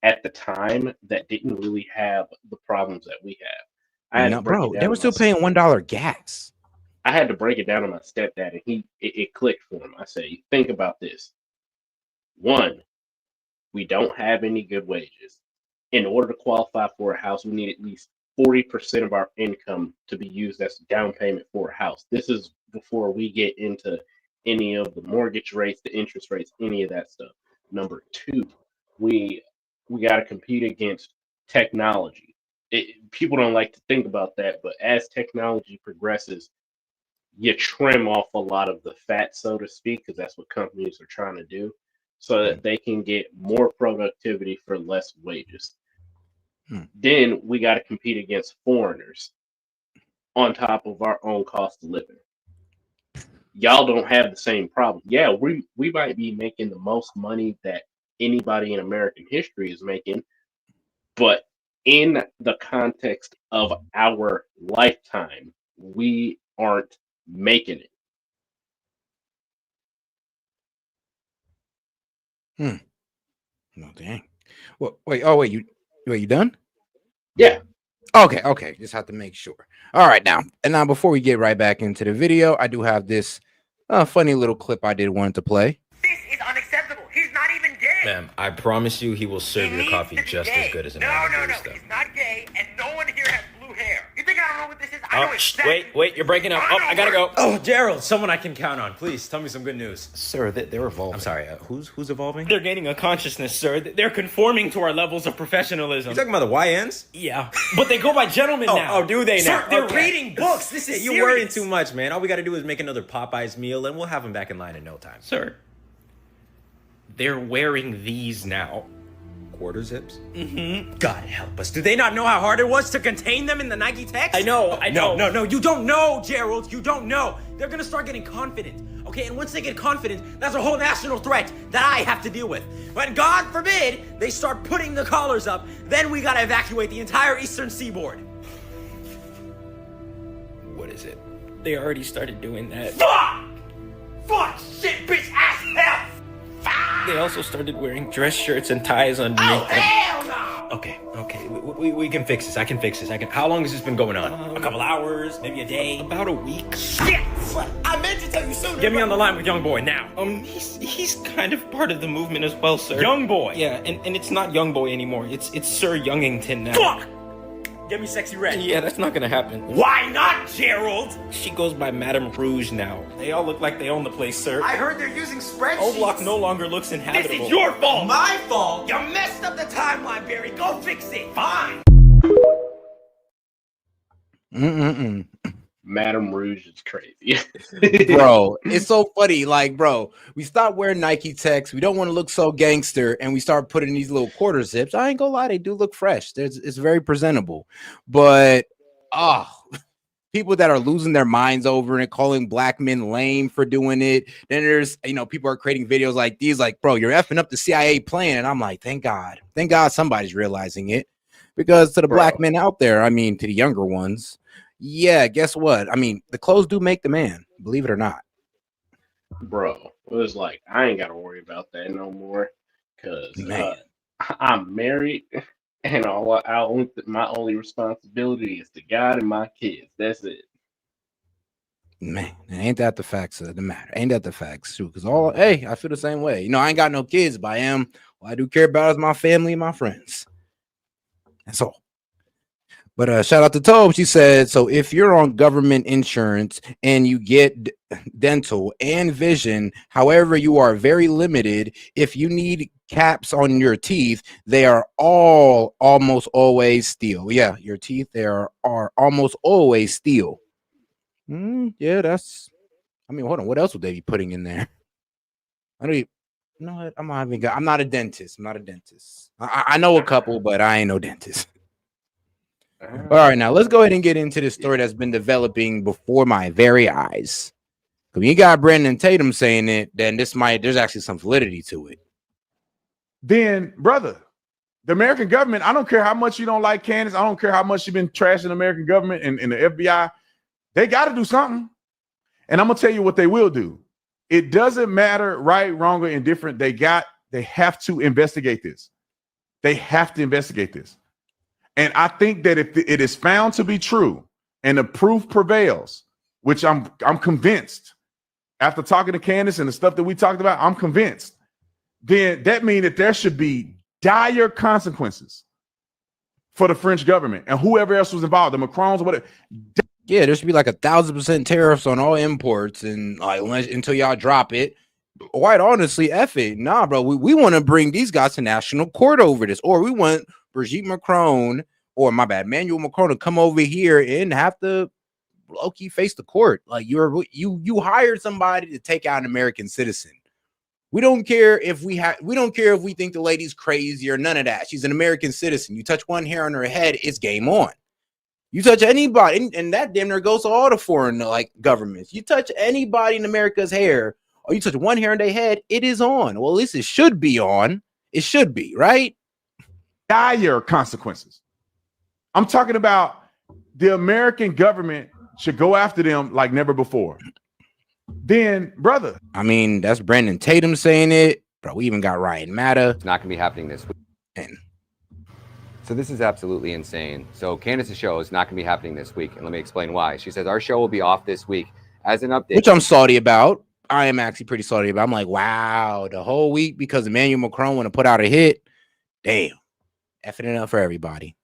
at the time that didn't really have the problems that we have. I had to No, break it bro, they down were to my still paying $1 gas. I had to break it down to my stepdad, and it clicked for him. I said, think about this. One, we don't have any good wages. In order to qualify for a house, we need at least 40% of our income to be used as down payment for a house. This is before we get into any of the mortgage rates, the interest rates, any of that stuff. Number two, we got to compete against technology. People don't like to think about that, but as technology progresses, you trim off a lot of the fat, so to speak, because that's what companies are trying to do, so that they can get more productivity for less wages. Then we got to compete against foreigners on top of our own cost of living. Y'all don't have the same problem. Yeah, we might be making the most money that anybody in American history is making, but in the context of our lifetime, we aren't making it. No, dang. Well, wait, you done? Yeah. Okay. Just have to make sure. All right, now before we get right back into the video, I do have this funny little clip I did want to play. Ma'am, I promise you he will serve your coffee just as good as an ordinary barista. He's not gay, and no one here has blue hair. You think I don't know what this is? I know exactly. Wait, you're breaking up. Oh, I gotta go. Oh, Gerald, someone I can count on. Please, tell me some good news. Sir, they're evolving. I'm sorry, who's evolving? They're gaining a consciousness, sir. They're conforming to our levels of professionalism. You talking about the YNs? Yeah, but they go by gentlemen now. Oh, do they now? Sir, they're reading books. This is You're worrying too much, man. All we gotta do is make another Popeyes meal, and we'll have them back in line in no time. Sir, they're wearing these now. Quarter zips? Mm-hmm. God help us. Do they not know how hard it was to contain them in the Nike text? I know. No. You don't know, Gerald. You don't know. They're gonna start getting confident. Okay, and once they get confident, that's a whole national threat that I have to deal with. When God forbid they start putting the collars up, then we gotta evacuate the entire eastern seaboard. What is it? They already started doing that. Fuck! Shit, bitch, ass, hell! They also started wearing dress shirts and ties underneath them. Hell no! Okay. We can fix this. I can fix this. How long has this been going on? A couple hours, maybe a day, about a week. Shit! I meant to tell you sooner. Get me on the line with Young Boy now. He's kind of part of the movement as well, sir. Young Boy. Yeah, and it's not Young Boy anymore. It's Sir Youngington now. Fuck! Get me Sexy Red. Yeah, that's not gonna happen. Why not, Gerald? She goes by Madame Rouge now. They all look like they own the place, sir. I heard they're using spreadsheets. O Block no longer looks inhabitable. This is your fault. My fault. You messed up the timeline, Barry. Go fix it. Fine. Madame Rouge is crazy. Bro, it's so funny. Like, bro, we stop wearing Nike techs. We don't want to look so gangster, and we start putting these little quarter zips. I ain't gonna lie, they do look fresh. It's very presentable. But people that are losing their minds over it, calling black men lame for doing it. Then there's, people are creating videos like these, like, bro, you're effing up the CIA plan. And I'm like, thank God somebody's realizing it. Because to the black men out there, I mean, to the younger ones, yeah, guess what? I mean, the clothes do make the man, believe it or not. Bro, it was like, I ain't got to worry about that no more. Because I'm married, and my only responsibility is to God and my kids. That's it. Man, ain't that the facts of the matter? Ain't that the facts too? Because I feel the same way. I ain't got no kids, but all I do care about is my family and my friends. That's all. But shout out to Tobe. She said, so if you're on government insurance and you get dental and vision, however, you are very limited. If you need caps on your teeth, they are almost always steel. Yeah, your teeth, they are almost always steel. Yeah, hold on. What else would they be putting in there? I'm not a dentist. I know a couple, but I ain't no dentist. All right, now let's go ahead and get into this story that's been developing before my very eyes. When you got Brandon Tatum saying it, then there's actually some validity to it. Then, brother, the American government, I don't care how much you don't like Candace, I don't care how much you've been trashing the American government and the FBI, they got to do something. And I'm going to tell you what they will do. It doesn't matter right, wrong, or indifferent. They have to investigate this. They have to investigate this. And I think that if it is found to be true and the proof prevails, which I'm convinced after talking to Candace and the stuff that we talked about, I'm convinced, then that means that there should be dire consequences for the French government and whoever else was involved, the Macrons or whatever. Yeah, there should be like 1,000% tariffs on all imports, and until y'all drop it. Quite honestly, F it. Nah, bro, we want to bring these guys to national court over this, or we want Brigitte Macron or my bad, Emmanuel Macron to come over here and have to low-key face the court. Like you hired somebody to take out an American citizen. We don't care if we think the lady's crazy or none of that. She's an American citizen. You touch one hair on her head, it's game on. You touch anybody, and that damn near goes to all the foreign like governments. You touch anybody in America's hair, or you touch one hair on their head, it is on. Well, at least it should be on. It should be, right? Dire consequences. I'm talking about the American government should go after them like never before. Then, brother. I mean, that's Brandon Tatum saying it. Bro, we even got Ryan Matta. It's not going to be happening this week. And so this is absolutely insane. So Candace's show is not going to be happening this week. And let me explain why. She says our show will be off this week as an update. Which I'm salty about. I am actually pretty salty about. I'm like, wow, the whole week because Emmanuel Macron want to put out a hit. Damn. Effing it up for everybody.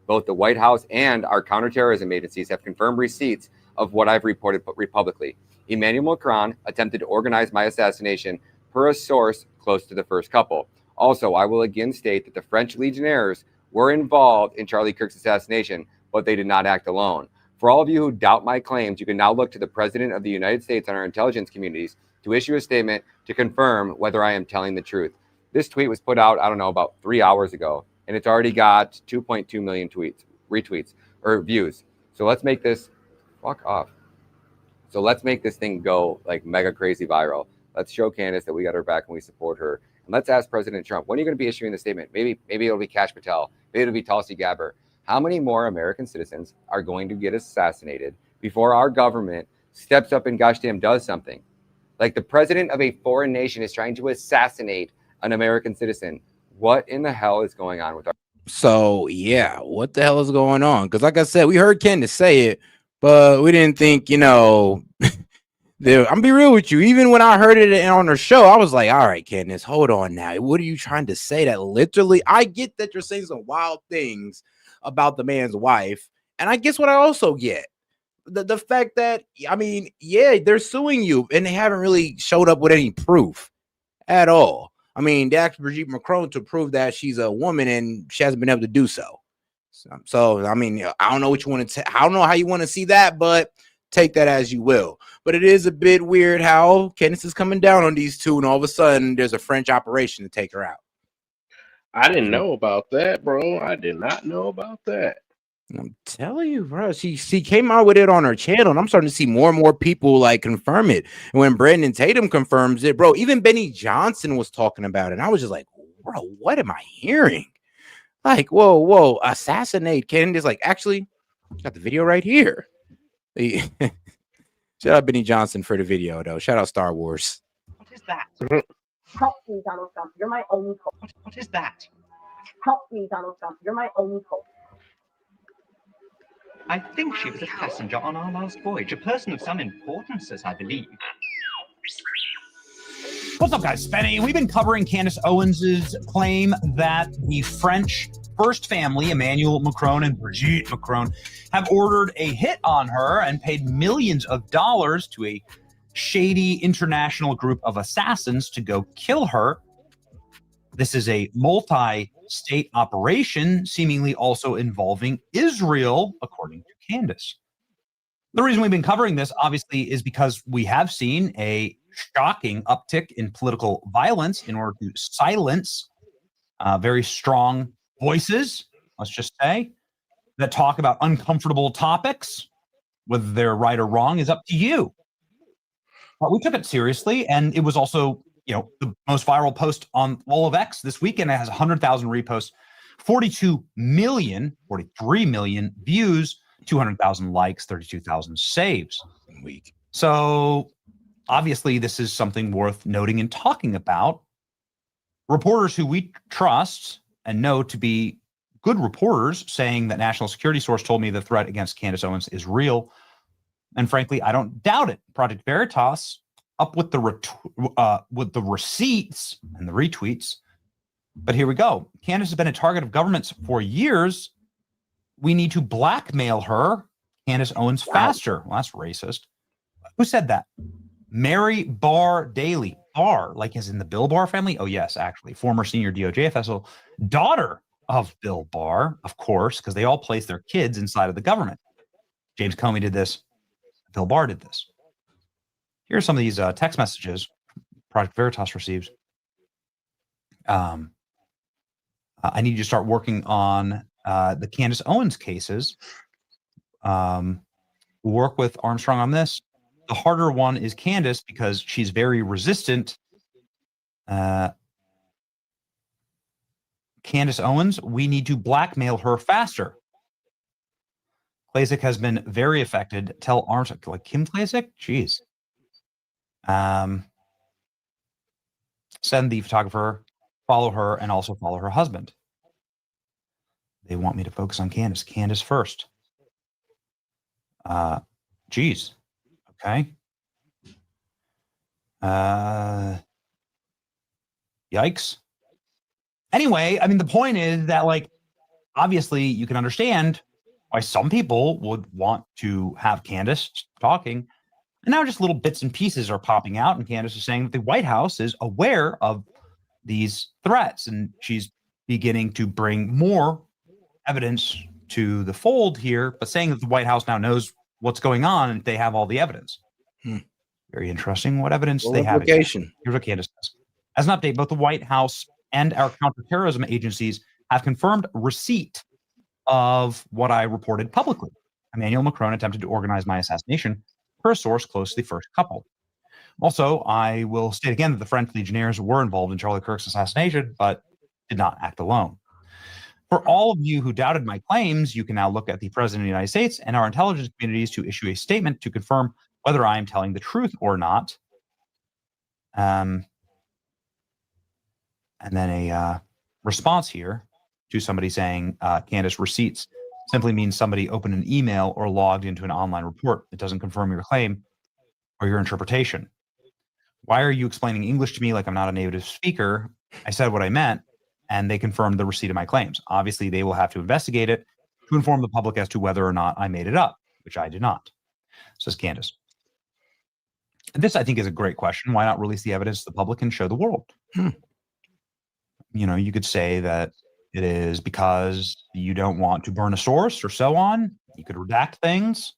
Both the White House and our counterterrorism agencies have confirmed receipts of what I've reported publicly. Emmanuel Macron attempted to organize my assassination per a source close to the first couple. Also, I will again state that the French Legionnaires were involved in Charlie Kirk's assassination, but they did not act alone. For all of you who doubt my claims, you can now look to the President of the United States and our intelligence communities to issue a statement to confirm whether I am telling the truth. This tweet was put out, I don't know, about 3 hours ago, and it's already got 2.2 million retweets or views. So let's make this, fuck off. So let's make this thing go like mega crazy viral. Let's show Candace that we got her back and we support her. And let's ask President Trump, when are you going to be issuing the statement? Maybe it'll be Kash Patel. Maybe it'll be Tulsi Gabbard. How many more American citizens are going to get assassinated before our government steps up and gosh damn does something? Like the president of a foreign nation is trying to assassinate an American citizen. What in the hell is going on with our... So, yeah, what the hell is going on? Because like I said, we heard Candace say it, but we didn't think, I'm gonna be real with you. Even when I heard it on her show, I was like, all right, Candace, hold on now. What are you trying to say? That literally, I get that you're saying some wild things about the man's wife. And I guess what I also get, the fact that, I mean, yeah, they're suing you and they haven't really showed up with any proof at all. I mean, they asked Brigitte Macron to prove that she's a woman and she hasn't been able to do so. So I mean, I don't know what you want to I don't know how you want to see that, but take that as you will. But it is a bit weird how Candace is coming down on these two, and all of a sudden there's a French operation to take her out. I didn't know about that, bro. I did not know about that. I'm telling you, bro. She came out with it on her channel, and I'm starting to see more and more people like confirm it. And when Brandon Tatum confirms it, bro, even Benny Johnson was talking about it. And I was just like, bro, what am I hearing? Like, whoa, assassinate Candace. Like, actually, got the video right here. Shout out Benny Johnson for the video, though. Shout out Star Wars. What is that? Help me, Donald Trump. You're my only hope. What is that? Help me, Donald Trump. You're my only hope. I think she was a passenger on our last voyage, a person of some importance, as I believe. What's up, guys? Spenny. We've been covering Candace Owens' claim that the French first family, Emmanuel Macron and Brigitte Macron, have ordered a hit on her and paid millions of dollars to a shady international group of assassins to go kill her. This is a multi-state operation, seemingly also involving Israel, according to Candace. The reason we've been covering this, obviously, is because we have seen a shocking uptick in political violence in order to silence very strong voices, let's just say, that talk about uncomfortable topics. Whether they're right or wrong is up to you. But we took it seriously, and it was also, the most viral post on all of X this weekend. It has 100,000 reposts, 43 million views, 200,000 likes, 32,000 saves. Week. So obviously, this is something worth noting and talking about. Reporters who we trust and know to be good reporters saying that national security source told me the threat against Candace Owens is real. And frankly, I don't doubt it. Project Veritas up with the receipts and the retweets. But here we go. Candace has been a target of governments for years. We need to blackmail her, Candace Owens, faster. Well, that's racist. Who said that? Mary Barr Daly. Barr, like as in the Bill Barr family? Oh, yes, actually. Former senior DOJ official, daughter of Bill Barr, of course, because they all place their kids inside of the government. James Comey did this. Bill Barr did this. Here are some of these text messages Project Veritas receives. I need you to start working on the Candace Owens cases. Work with Armstrong on this. The harder one is Candace because she's very resistant. Candace Owens, we need to blackmail her faster. Klasick has been very affected. Tell Armstrong, like Kim Klasick? Jeez. Send the photographer, follow her, and also follow her husband. They want me to focus on Candace. Candace first. Geez. Okay. Yikes. Anyway, I mean, the point is that, like, obviously you can understand why some people would want to have Candace talking. And now just little bits and pieces are popping out, and Candace is saying that the White House is aware of these threats, and she's beginning to bring more evidence to the fold here, but saying that the White House now knows what's going on and they have all the evidence. Very interesting what evidence they have. Here's what Candace says. As an update, both the White House and our counterterrorism agencies have confirmed receipt of what I reported publicly. Emmanuel Macron attempted to organize my assassination per a source close to the first couple. Also, I will state again that the French legionnaires were involved in Charlie Kirk's assassination, but did not act alone. For all of you who doubted my claims, you can now look at the President of the United States and our intelligence communities to issue a statement to confirm whether I am telling the truth or not. And then a response here to somebody saying Candace receipts simply means somebody opened an email or logged into an online report. It doesn't confirm your claim or your interpretation. Why are you explaining English to me like I'm not a native speaker? I said what I meant, and they confirmed the receipt of my claims. Obviously, they will have to investigate it to inform the public as to whether or not I made it up, which I did not, says Candace. And this, I think, is a great question. Why not release the evidence to the public and show the world? You know, you could say that it is because you don't want to burn a source or so on. You could redact things.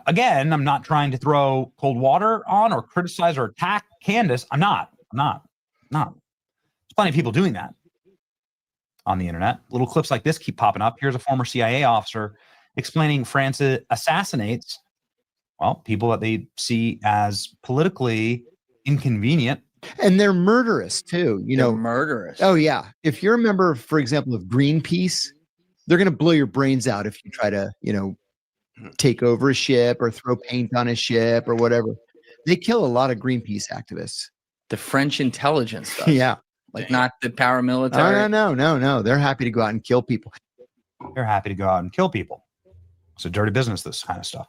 Again, I'm not trying to throw cold water on or criticize or attack Candace. I'm not. There's plenty of people doing that on the internet. Little clips like this keep popping up. Here's a former CIA officer explaining France assassinates, well, people that they see as politically inconvenient. And they're murderous too. You know, murderous. Oh yeah. If you're a member, for example, of Greenpeace, they're going to blow your brains out if you try to, you know, take over a ship or throw paint on a ship or whatever. They kill a lot of Greenpeace activists. The French intelligence does. Yeah. Like not the paramilitary. No. They're happy to go out and kill people. They're happy to go out and kill people. It's a dirty business, this kind of stuff.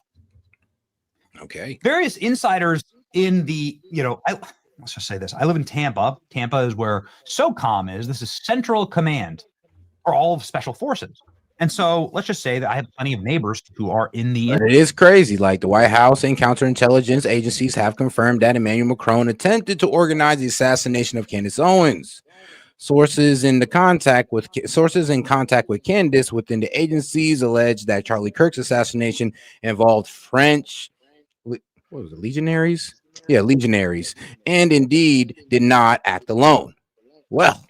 Okay. Various insiders in the, you know, let's just say this. I live in Tampa. Tampa is where SOCOM is. This is Central Command for all of Special Forces. And so let's just say that I have plenty of neighbors who are in the... But it is crazy. Like the White House and counterintelligence agencies have confirmed that Emmanuel Macron attempted to organize the assassination of Candace Owens. Sources in contact with Candace within the agencies allege that Charlie Kirk's assassination involved French, what was it, legionaries? Yeah, legionaries, and indeed did not act alone. Well,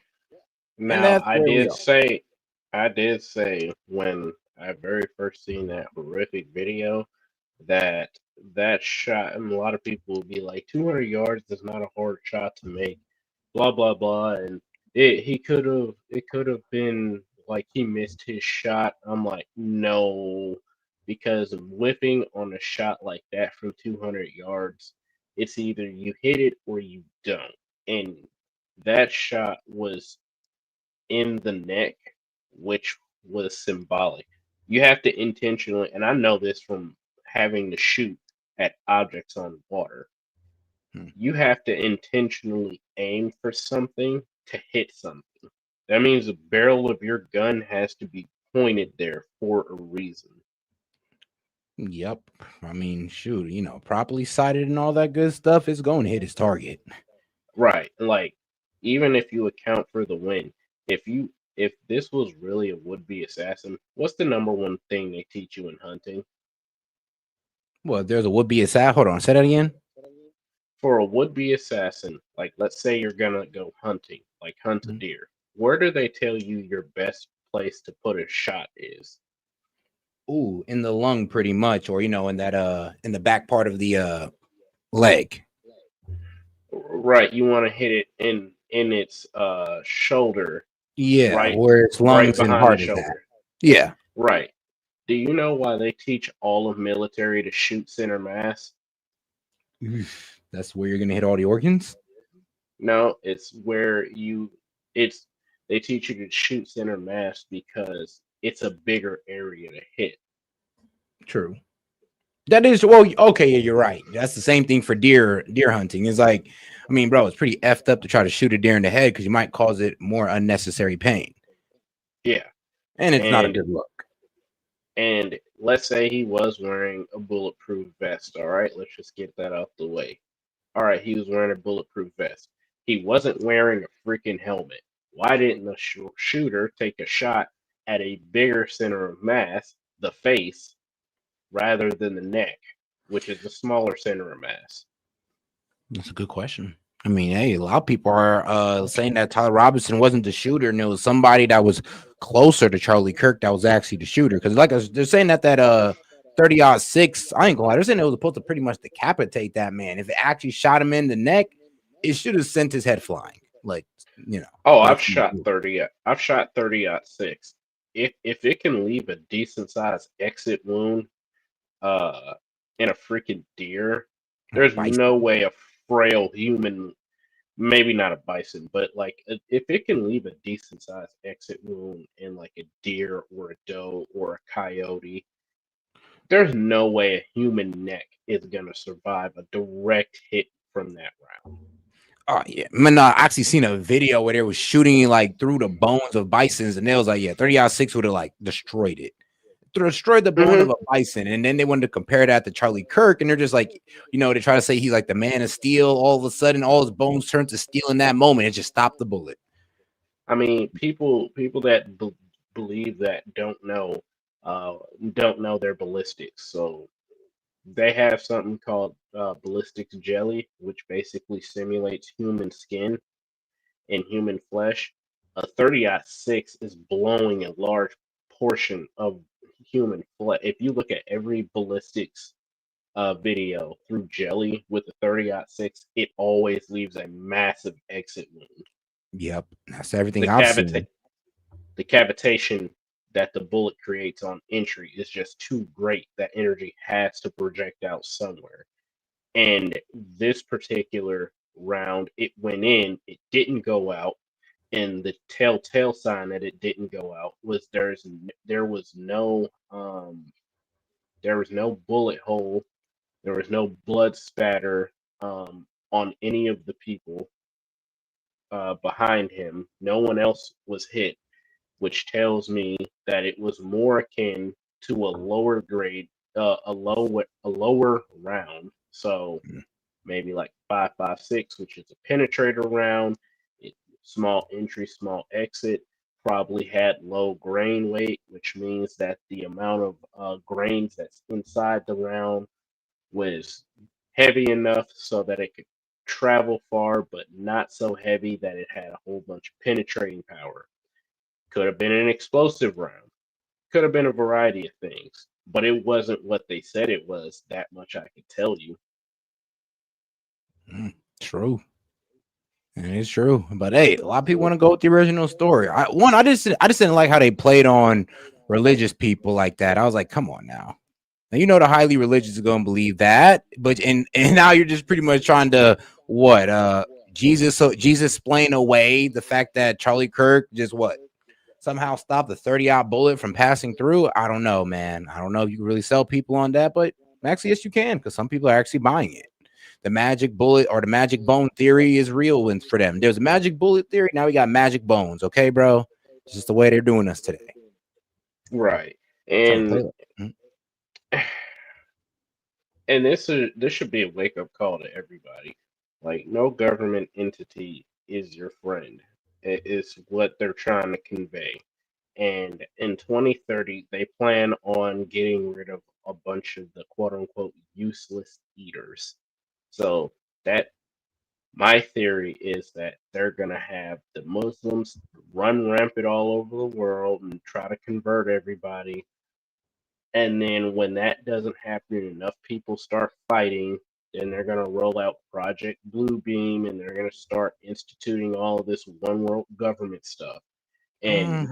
now I did say when I very first seen that horrific video that shot, and a lot of people would be like, 200 yards is not a hard shot to make, blah blah blah, and it could have been like he missed his shot. I'm like, no, because whiffing on a shot like that from 200 yards, it's either you hit it or you don't, and that shot was in the neck, which was symbolic. You have to intentionally, and I know this from having to shoot at objects on water, you have to intentionally aim for something to hit something. That means the barrel of your gun has to be pointed there for a reason. Yep. I mean, shoot, you know, properly sighted and all that good stuff is going to hit his target. Right. Like, even if you account for the wind, if this was really a would-be assassin, what's the number one thing they teach you in hunting? Well, there's a would-be assassin. Hold on, say that again. For a would-be assassin, like let's say you're gonna go hunting, like hunt a deer. Where do they tell you your best place to put a shot is? Ooh, in the lung, pretty much, or in that in the back part of the leg. Right, you want to hit it in its shoulder. Yeah, Right, where its right lungs and behind the heart is at. shoulder. Yeah. Right. Do you know why they teach all of military to shoot center mass? That's where you're gonna hit all the organs. No, it's where it's they teach you to shoot center mass because it's a bigger area to hit. True. That is well, okay, yeah, you're right. That's the same thing for deer hunting. It's like, I mean, bro, it's pretty effed up to try to shoot a deer in the head because you might cause it more unnecessary pain. Yeah. And it's not a good look. And let's say he was wearing a bulletproof vest. All right, let's just get that out the way. All right, he was wearing a bulletproof vest. He wasn't wearing a freaking helmet. Why didn't the shooter take a shot at a bigger center of mass, the face, rather than the neck, which is the smaller center of mass? That's a good question. I mean, hey, a lot of people are saying that Tyler Robinson wasn't the shooter, and it was somebody that was closer to Charlie Kirk that was actually the shooter. Because they're saying that 30-06, I ain't gonna lie, they're saying it was supposed to pretty much decapitate that man. If it actually shot him in the neck, it should have sent his head flying. Oh, I've shot 30. I've shot 30-06. If it can leave a decent sized exit wound, in a freaking deer, there's no way a frail human, maybe not a bison, but like if it can leave a decent sized exit wound in like a deer or a doe or a coyote, there's no way a human neck is gonna survive a direct hit from that round. Oh yeah, man. I actually seen a video where they was shooting like through the bones of bisons, and they was like, yeah, 30-06 would have like destroyed it. Destroyed the bone of a bison, and then they wanted to compare that to Charlie Kirk, and they're just like, they try to say he's like the man of steel. All of a sudden, all his bones turned to steel in that moment. It just stopped the bullet. I mean, people that believe that don't know their ballistics. So they have something called ballistics jelly, which basically simulates human skin and human flesh. A 30-06 is blowing a large portion of human flesh. If you look at every ballistics video through jelly with the 30-06, it always leaves a massive exit wound. Yep, that's everything I've seen. The cavitation that the bullet creates on entry is just too great. That energy has to project out somewhere. And this particular round, it went in, it didn't go out. And the telltale sign that it didn't go out was there was no bullet hole, there was no blood spatter on any of the people behind him. No one else was hit, which tells me that it was more akin to a lower grade, a lower round. So maybe like 5.56, which is a penetrator round. Small entry, small exit. Probably had low grain weight, which means that the amount of grains that's inside the round was heavy enough so that it could travel far, but not so heavy that it had a whole bunch of penetrating power. Could have been an explosive round. Could have been a variety of things, but it wasn't what they said it was. That much I can tell you. True. And it's true. But hey, a lot of people want to go with the original story. I just didn't like how they played on religious people like that. I was like, come on now. Now the highly religious are gonna believe that, but and now you're just pretty much trying to Jesus explain away the fact that Charlie Kirk just somehow stopped the 30-aught bullet from passing through. I don't know, man. I don't know if you can really sell people on that, but actually, yes, you can, because some people are actually buying it. The magic bullet or the magic bone theory is real for them. There's a magic bullet theory. Now we got magic bones. Okay, bro. It's just the way they're doing us today. Right. And this should be a wake up call to everybody. Like, no government entity is your friend. is what they're trying to convey. And in 2030, they plan on getting rid of a bunch of the quote unquote useless eaters. So that my theory is that they're going to have the Muslims run rampant all over the world and try to convert everybody. And then when that doesn't happen, enough people start fighting, then they're going to roll out Project Bluebeam and they're going to start instituting all of this one world government stuff. And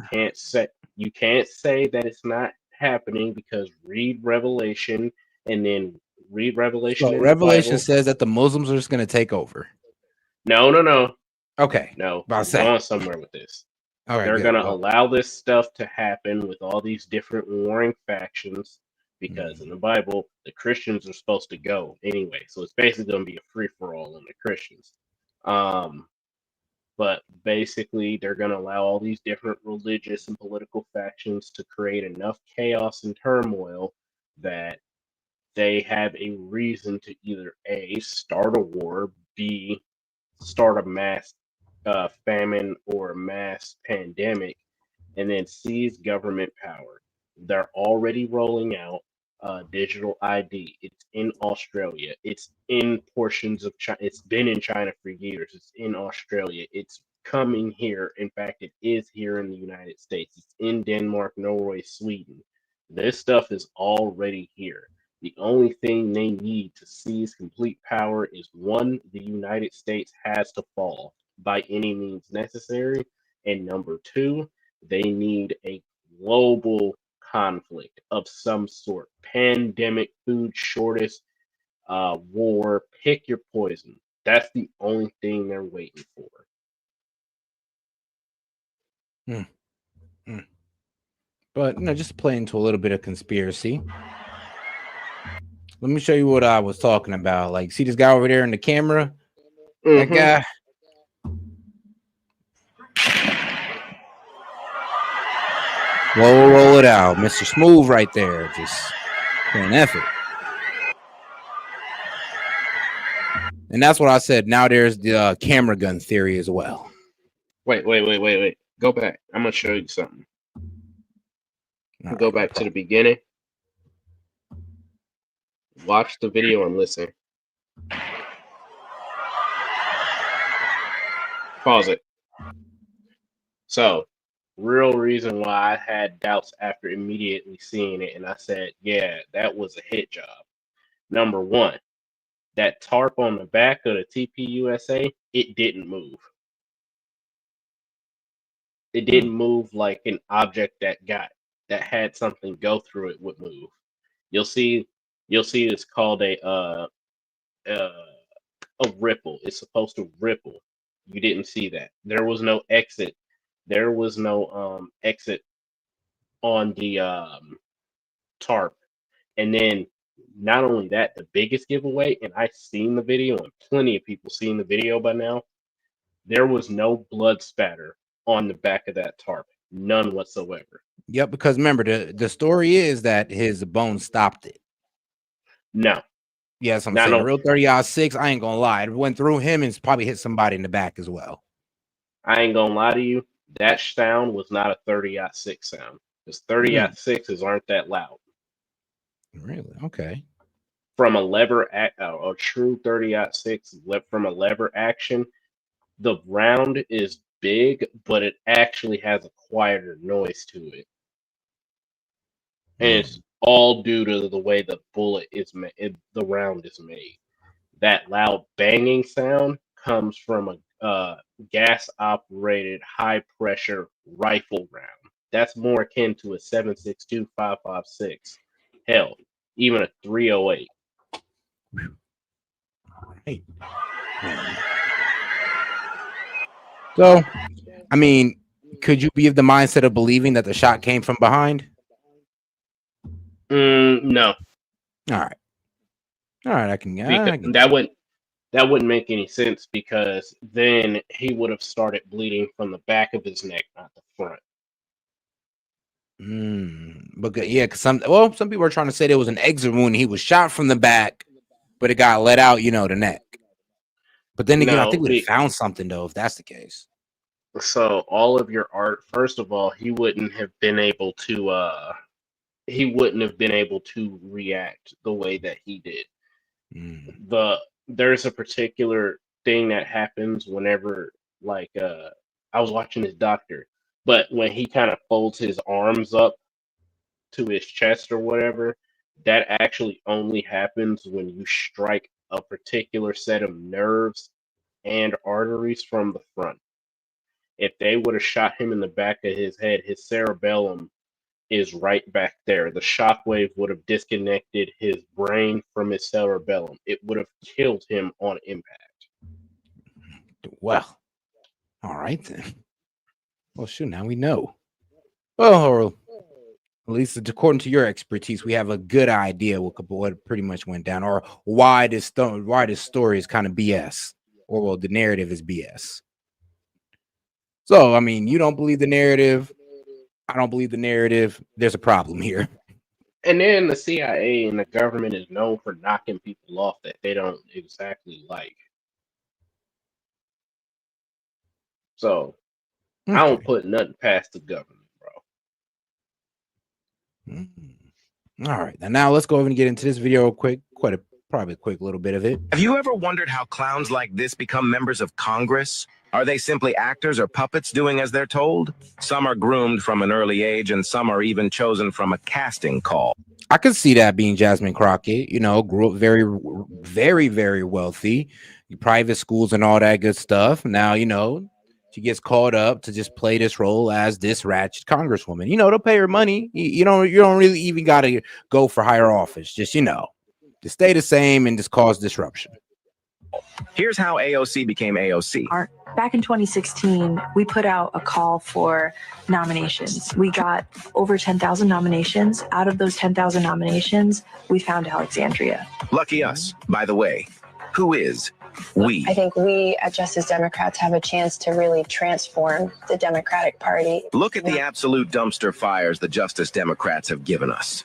you can't say that it's not happening, because read Revelation and then read Revelation So in the Revelation Bible. says that the Muslims are just going to take over. No. Okay. No, About I'm going somewhere with this. All right, They're good. going to Well, allow this stuff to happen with all these different warring factions, because in the Bible, the Christians are supposed to go anyway. So it's basically going to be a free-for-all on the Christians. But basically, they're going to allow all these different religious and political factions to create enough chaos and turmoil that they have a reason to either A, start a war, B, start a mass famine or a mass pandemic, and then seize government power. They're already rolling out digital ID. It's in Australia. It's in portions of China. It's been in China for years. It's in Australia. It's coming here. In fact, it is here in the United States. It's in Denmark, Norway, Sweden. This stuff is already here. The only thing they need to seize complete power is, one, the United States has to fall by any means necessary. And number two, they need a global conflict of some sort. Pandemic, food shortage, war, pick your poison. That's the only thing they're waiting for. But just to play into a little bit of conspiracy. Let me show you what I was talking about. Like, see this guy over there in the camera? That guy. Roll it out. Mr. Smooth right there. Just an effort. And that's what I said. Now there's the camera gun theory as well. Wait. Go back. I'm going to show you something. Go back to the beginning. Watch the video and listen. Pause it. So, real reason why I had doubts after immediately seeing it, and I said, yeah, that was a hit job. Number one, that tarp on the back of the TPUSA, it didn't move. It didn't move like an object that had something go through it would move. You'll see it's called a ripple. It's supposed to ripple. You didn't see that. There was no exit. There was no exit on the tarp. And then not only that, the biggest giveaway, and I've seen the video, and plenty of people seen the video by now, there was no blood spatter on the back of that tarp. None whatsoever. Yep, because remember, the story is that his bone stopped it. No. Yes, I'm saying real 30-06, I ain't gonna lie. It went through him and probably hit somebody in the back as well. I ain't gonna lie to you. That sound was not a 30-06 sound. Because 30-6s aren't that loud. Really? Okay. From a true 30-06 from a lever action, the round is big, but it actually has a quieter noise to it. And it's all due to the way the bullet is made, the round is made. That loud banging sound comes from a gas-operated, high-pressure rifle round. That's more akin to a 7.62 5.56. Hell, even a 308. Hey. So, I mean, could you be of the mindset of believing that the shot came from behind? No. All right. I can. That wouldn't make any sense, because then he would have started bleeding from the back of his neck, not the front. But yeah, because some people are trying to say there was an exit wound. He was shot from the back, but it got let out, the neck. But then again, I think we'd have found something though, if that's the case. So all of your art, first of all, he wouldn't have been able to react the way that he did. There's a particular thing that happens whenever, like, I was watching his doctor, but when he kind of folds his arms up to his chest or whatever, that actually only happens when you strike a particular set of nerves and arteries from the front. If they would have shot him in the back of his head, his cerebellum is right back there. The shockwave would have disconnected his brain from his cerebellum. It would have killed him on impact. Well, all right then. Well, shoot, now we know. Well, at least according to your expertise, we have a good idea what pretty much went down, or why this story is kind of BS, or well, the narrative is BS. So, I mean, you don't believe the narrative. I don't believe the narrative. There's a problem here. And then the CIA and the government is known for knocking people off that they don't exactly like. So I don't put nothing past the government, bro. All right, and now let's go over and get into this video real quick. Probably a quick little bit of it. Have you ever wondered how clowns like this become members of Congress? Are they simply actors or puppets doing as they're told? Some are groomed from an early age, and some are even chosen from a casting call. I could see that being Jasmine Crockett. You know, grew up very, very, very wealthy, private schools and all that good stuff. Now, you know, she gets called up to just play this role as this ratchet congresswoman. You know, they'll pay her money. You don't really even got to go for higher office. Just, you know, to stay the same and just cause disruption. Here's how AOC became AOC. Back in 2016, we put out a call for nominations. We got over 10,000 nominations. Out of those 10,000 nominations, we found Alexandria. Lucky us, by the way. Who is we? I think we at Justice Democrats have a chance to really transform the Democratic Party. Look at the absolute dumpster fires the Justice Democrats have given us.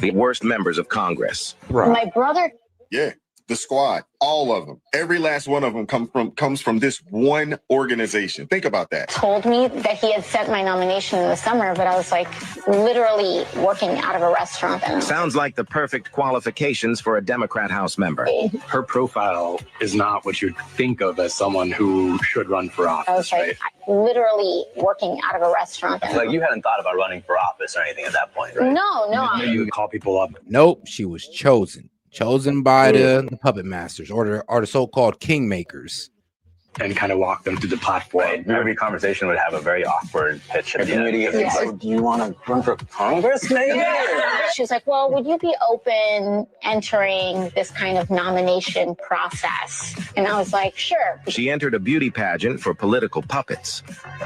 The worst members of Congress. My brother. Yeah, the squad, all of them, every last one of them comes from this one organization. Think about that. Told me that he had sent my nomination in the summer, but I was like literally working out of a restaurant. And Sounds like the perfect qualifications for a Democrat House member. Her profile is not what you'd think of as someone who should run for office. I was like literally working out of a restaurant. Like you hadn't thought about running for office or anything at that point, right? No. You would call people up. Nope, she was chosen by the puppet masters or the so-called kingmakers, and kind of walk them through the platform. Every conversation would have a very awkward pitch. At the end. Like, do you want to run for Congress, maybe? She was like, well, would you be open entering this kind of nomination process? And I was like, sure. She entered a beauty pageant for political puppets.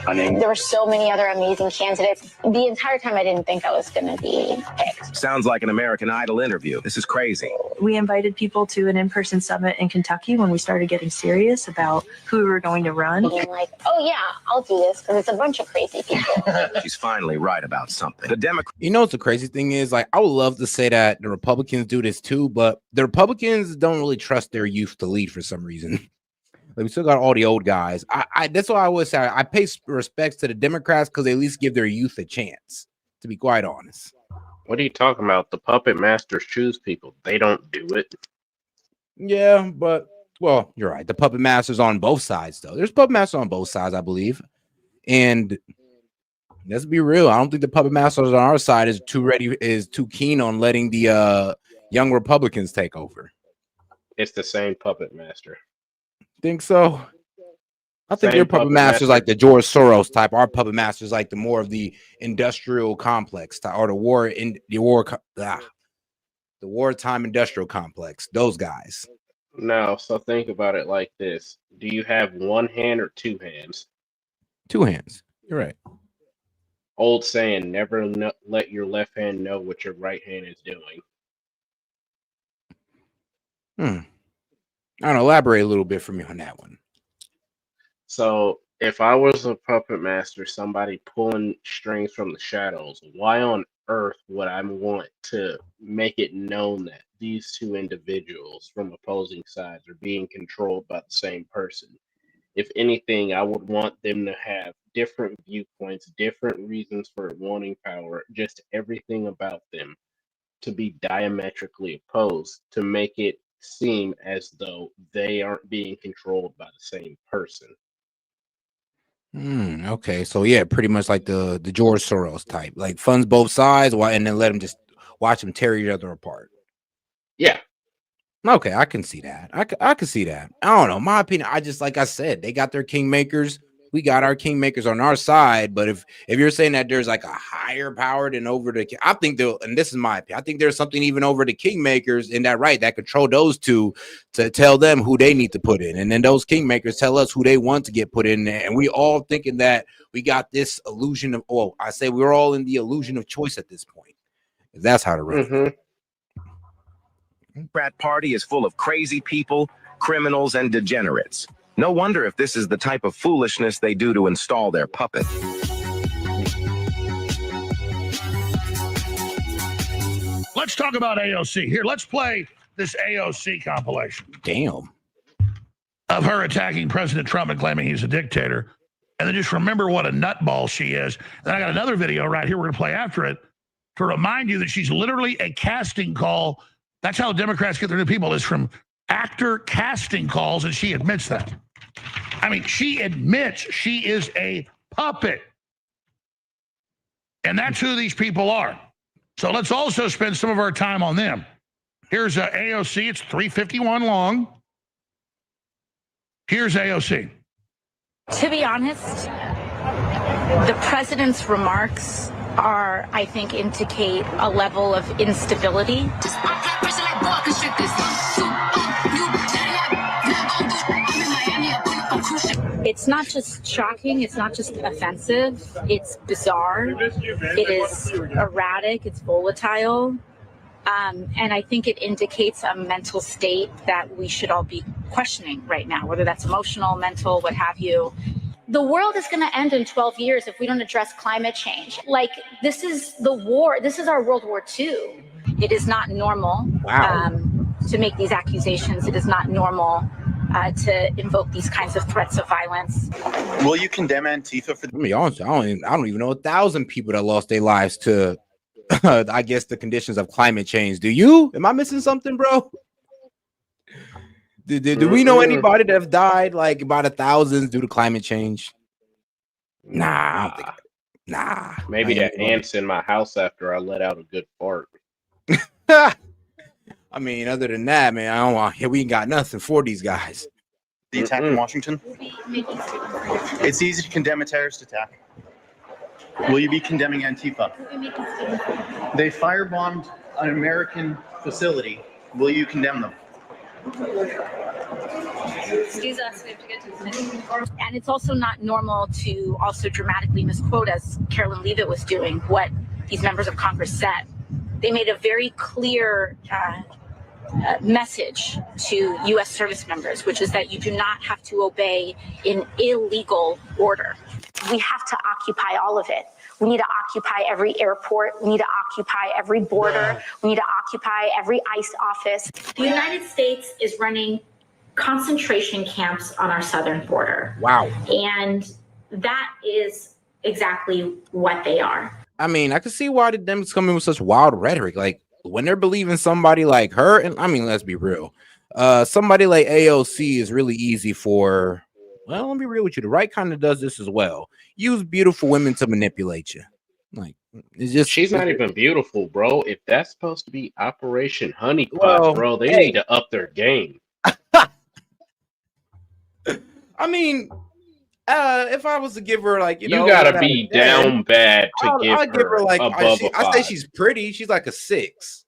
There were so many other amazing candidates. The entire time I didn't think I was going to be picked. Sounds like an American Idol interview. This is crazy. We invited people to an in-person summit in Kentucky when we started getting serious about who we were going to run. Being like, oh yeah, I'll do this because it's a bunch of crazy people. She's finally right about something. The Democrats. You know what the crazy thing is? Like, I would love to say that the Republicans do this too, but the Republicans don't really trust their youth to lead for some reason. Like, we still got all the old guys. That's what I would say. I pay respects to the Democrats because they at least give their youth a chance, to be quite honest. What are you talking about? The puppet masters choose people. They don't do it. Yeah, but well, you're right. The puppet masters on both sides, though. There's puppet masters on both sides, I believe. And let's be real. I don't think the puppet masters on our side is too keen on letting the young Republicans take over. It's the same puppet master. Think so? I think Same your puppet puppet masters master. like the George Soros type. Our puppet masters like the more of the industrial complex type, or the wartime industrial complex. Those guys. No, so think about it like this. Do you have one hand or two hands? Two hands. You're right. Old saying, never let your left hand know what your right hand is doing. I don't know, elaborate a little bit for me on that one. So if I was a puppet master, somebody pulling strings from the shadows, why on earth would I want to make it known that these two individuals from opposing sides are being controlled by the same person? If anything, I would want them to have different viewpoints, different reasons for wanting power, just everything about them to be diametrically opposed to make it seem as though they aren't being controlled by the same person. Okay, so yeah, pretty much like the George Soros type, like funds both sides, and then let them just watch them tear each other apart. Yeah. Okay, I can see that. I can see that. I don't know. My opinion, I just like I said, they got their kingmakers. We got our kingmakers on our side. But if you're saying that there's like a higher power than over the, I think and this is my opinion, I think there's something even over the kingmakers in that right that control those two to tell them who they need to put in, and then those kingmakers tell us who they want to get put in there. And we all thinking that we got this illusion of, oh, I say we're all in the illusion of choice at this point. If that's how to run it. Democrat Party is full of crazy people, criminals, and degenerates. No wonder if this is the type of foolishness they do to install their puppet. Let's talk about AOC. Here, let's play this AOC compilation. Damn. Of her attacking President Trump and claiming he's a dictator. And then just remember what a nutball she is. Then I got another video right here we're going to play after it to remind you that she's literally a casting call. That's how Democrats get their new people, is from actor casting calls, and she admits that. I mean, she admits she is a puppet. And that's who these people are. So let's also spend some of our time on them. Here's AOC. It's 3:51 long. Here's AOC. To be honest, the president's remarks are, I think, indicate a level of instability. It's not just shocking, it's not just offensive, it's bizarre, it is erratic, it's volatile, and I think it indicates a mental state that we should all be questioning right now, whether that's emotional, mental, what have you. The world is going to end in 12 years if we don't address climate change. Like, this is the war. This is our World War II. It is not normal to make these accusations. It is not normal to invoke these kinds of threats of violence. Will you condemn Antifa for? I mean, honestly, I don't even know 1,000 people that lost their lives to, I guess, the conditions of climate change. Do you? Am I missing something, bro? Do we know anybody that have died like by the thousands due to climate change? Nah, I don't think. Nah. Maybe the ants in my house after I let out a good fart. I mean, other than that, man, I don't want. We ain't got nothing for these guys. The attack in Washington. It's easy to condemn a terrorist attack. Will you be condemning Antifa? They firebombed an American facility. Will you condemn them? Excuse us, we have to get to the And it's also not normal to also dramatically misquote, as Carolyn Leavitt was doing, what these members of Congress said. They made a very clear message to U.S. service members, which is that you do not have to obey an illegal order. We have to occupy all of it. We need to occupy every airport. We need to occupy every border. We need to occupy every ICE office. The United States is running concentration camps on our southern border. Wow. And that is exactly what they are. I mean, I can see why the Dems come in with such wild rhetoric. Like, when they're believing somebody like her, and I mean, let's be real. Somebody like AOC is really easy for, well, let me be real with you. The right kind of does this as well. Use beautiful women to manipulate you. Like, it's just, she's not even beautiful, bro. If that's supposed to be Operation Honeypot, bro, they need to up their game. I mean, if I was to give her, like, you know, gotta be down bad to I'll give her like above I say she's pretty. She's like a 6.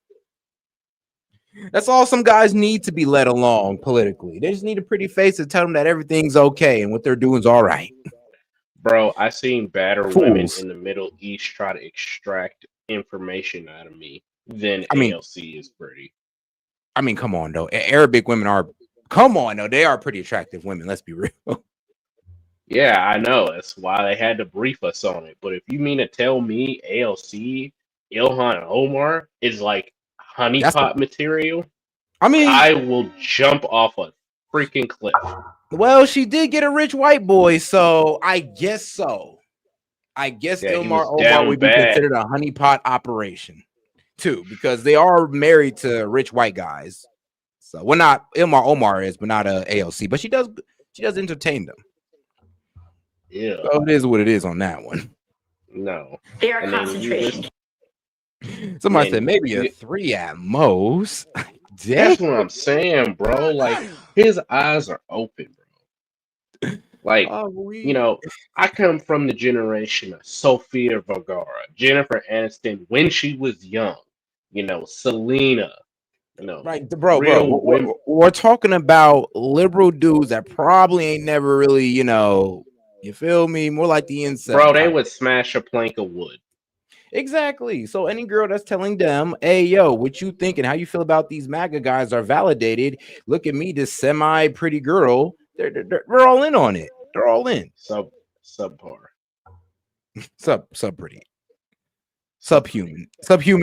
That's all some guys need to be led along politically. They just need a pretty face to tell them that everything's okay and what they're doing is all right. Bro, I seen badder women in the Middle East try to extract information out of me than AOC is pretty. I mean, come on, though. Arabic women are, come on, though. They are pretty attractive women. Let's be real. Yeah, I know. That's why they had to brief us on it. But if you mean to tell me AOC, Ilhan Omar is like honeypot material, I mean, I will jump off a freaking cliff. Well, she did get a rich white boy, so I guess so. I guess Yeah, he Ilmar was Omar down would be bad. considered a honeypot operation too, because they are married to rich white guys. So, well, not Ilmar Omar is, but not AOC, but she does entertain them. Yeah. So it is what it is on that one. No. They are And then concentration. Somebody Man, said maybe a you- 3 at most. That's what I'm saying, bro. Like his eyes are open, bro. Like, you know, I come from the generation of Sofia Vergara, Jennifer Aniston when she was young, you know, Selena, you know, Right, bro. real women. We're talking about liberal dudes that probably ain't never really, you feel me? More like the incel Bro, they type. would smash a plank of wood. Exactly. So any girl that's telling them, hey, yo, what you think and how you feel about these MAGA guys are validated. Look at me, this semi-pretty girl. They're all in on it. They're all in. Subpar. Sub pretty. Subhuman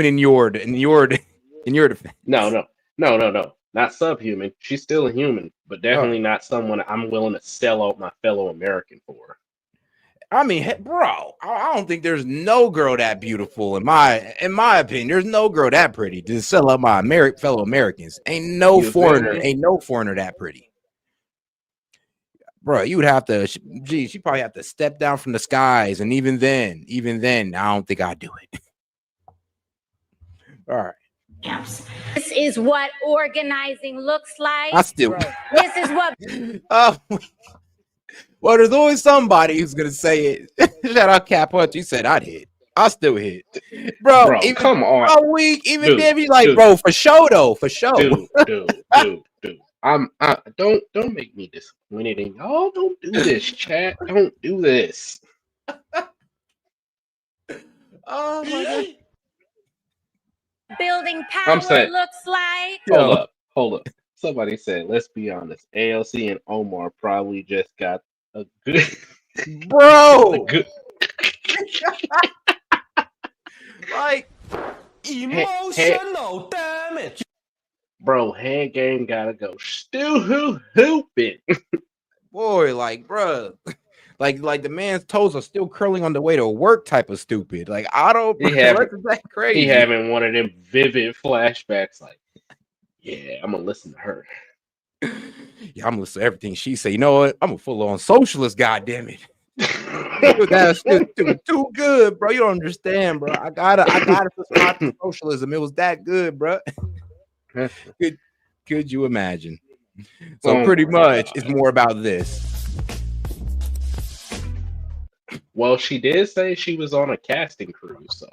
in your defense. No. Not subhuman. She's still a human, but definitely not someone I'm willing to sell out my fellow American for. I mean, bro, I don't think there's no girl that beautiful in my opinion. There's no girl that pretty to sell out my fellow Americans. Ain't no foreigner that pretty. Bro, you would have to. She probably have to step down from the skies, and even then, I don't think I'd do it. All right. This is what organizing looks like. I still. This is what. Well, there's always somebody who's gonna say it. Shout out Cap Punch. You said I'd hit. I still hit, bro. Even, come on, all week. Even then, be like, bro, for sure though, for sure. Dude. Don't make me disappointed in y'all. Don't do this, chat. Don't do this. Oh my god. Building power looks like. Hold up. Somebody said, let's be honest. ALC and Omar probably just got a good bro. Like emotional damage. Bro, head game gotta go hooping. Boy, like, bro. Like the man's toes are still curling on the way to work type of stupid. Like, I don't that crazy. He having one of them vivid flashbacks, like, yeah, I'm gonna listen to her. Yeah, I'm gonna listen to everything she say. You know what? I'm a full-on socialist, goddammit. That's too good, bro. You don't understand, bro. I gotta subscribe to socialism. It was that good, bro. Could you imagine? So pretty much it's more about this. Well, she did say she was on a casting crew, so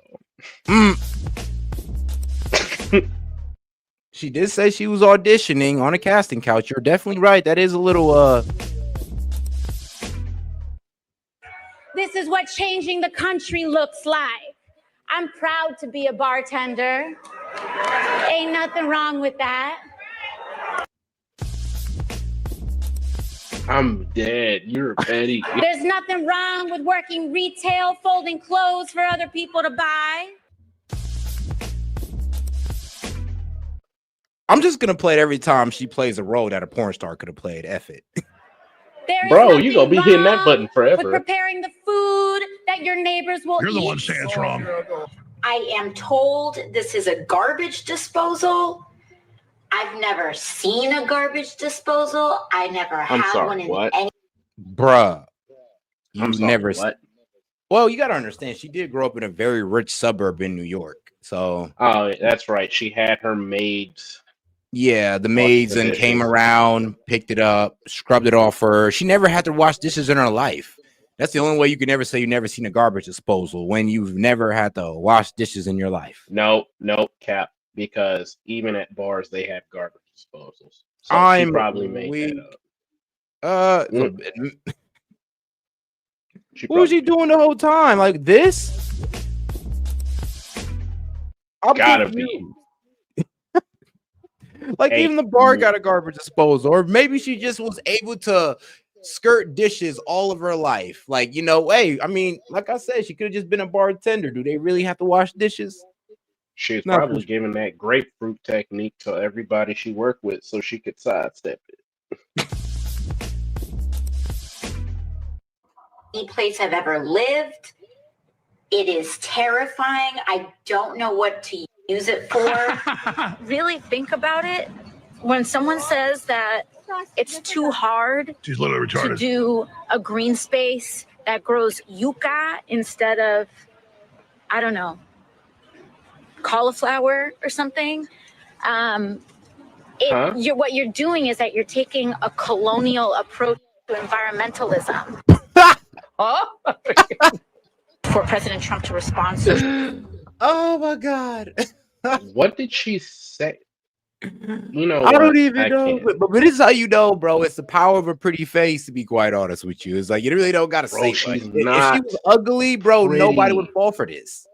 she did say she was auditioning on a casting couch. You're definitely right. That is a little This is what changing the country looks like. I'm proud to be a bartender. Ain't nothing wrong with that. I'm dead. You're petty. There's nothing wrong with working retail, folding clothes for other people to buy. I'm just gonna play it every time she plays a role that a porn star could have played. F it. Bro, you gonna be hitting that button forever. With preparing the food that your neighbors will You're the eat. one saying it's wrong. I am told this is a garbage disposal. I've never seen a garbage disposal. I never had one in any. Bruh. You've sorry, never what? Well, you gotta understand, she did grow up in a very rich suburb in New York. So that's right. She had her maids. Yeah, the maids and came around, picked it up, scrubbed it off for her. She never had to wash dishes in her life. That's the only way you can never say you've never seen a garbage disposal, when you've never had to wash dishes in your life. No, Cap. Because even at bars they have garbage disposals. So she probably made that up. What was she doing the whole time? Like this? Gotta be. Like even the bar got a garbage disposal, or maybe she just was able to skirt dishes all of her life. Like, hey, I mean, like I said, she could have just been a bartender. Do they really have to wash dishes? She's probably giving that grapefruit technique to everybody she worked with so she could sidestep it. any place I've ever lived. It is terrifying. I don't know what to use it for. Really think about it. When someone says that it's too hard She's literally to retarded. do a green space that grows yucca instead of, I don't know, cauliflower or something, what you're doing is that you're taking a colonial approach to environmentalism. For President Trump to respond to. Oh my God. What did she say? You know, I don't what? even I know, can't. but this is how you know, bro. It's the power of a pretty face, to be quite honest with you. It's like you really don't gotta Bro, say much. she's If she not was ugly, bro, nobody would pretty. fall for this.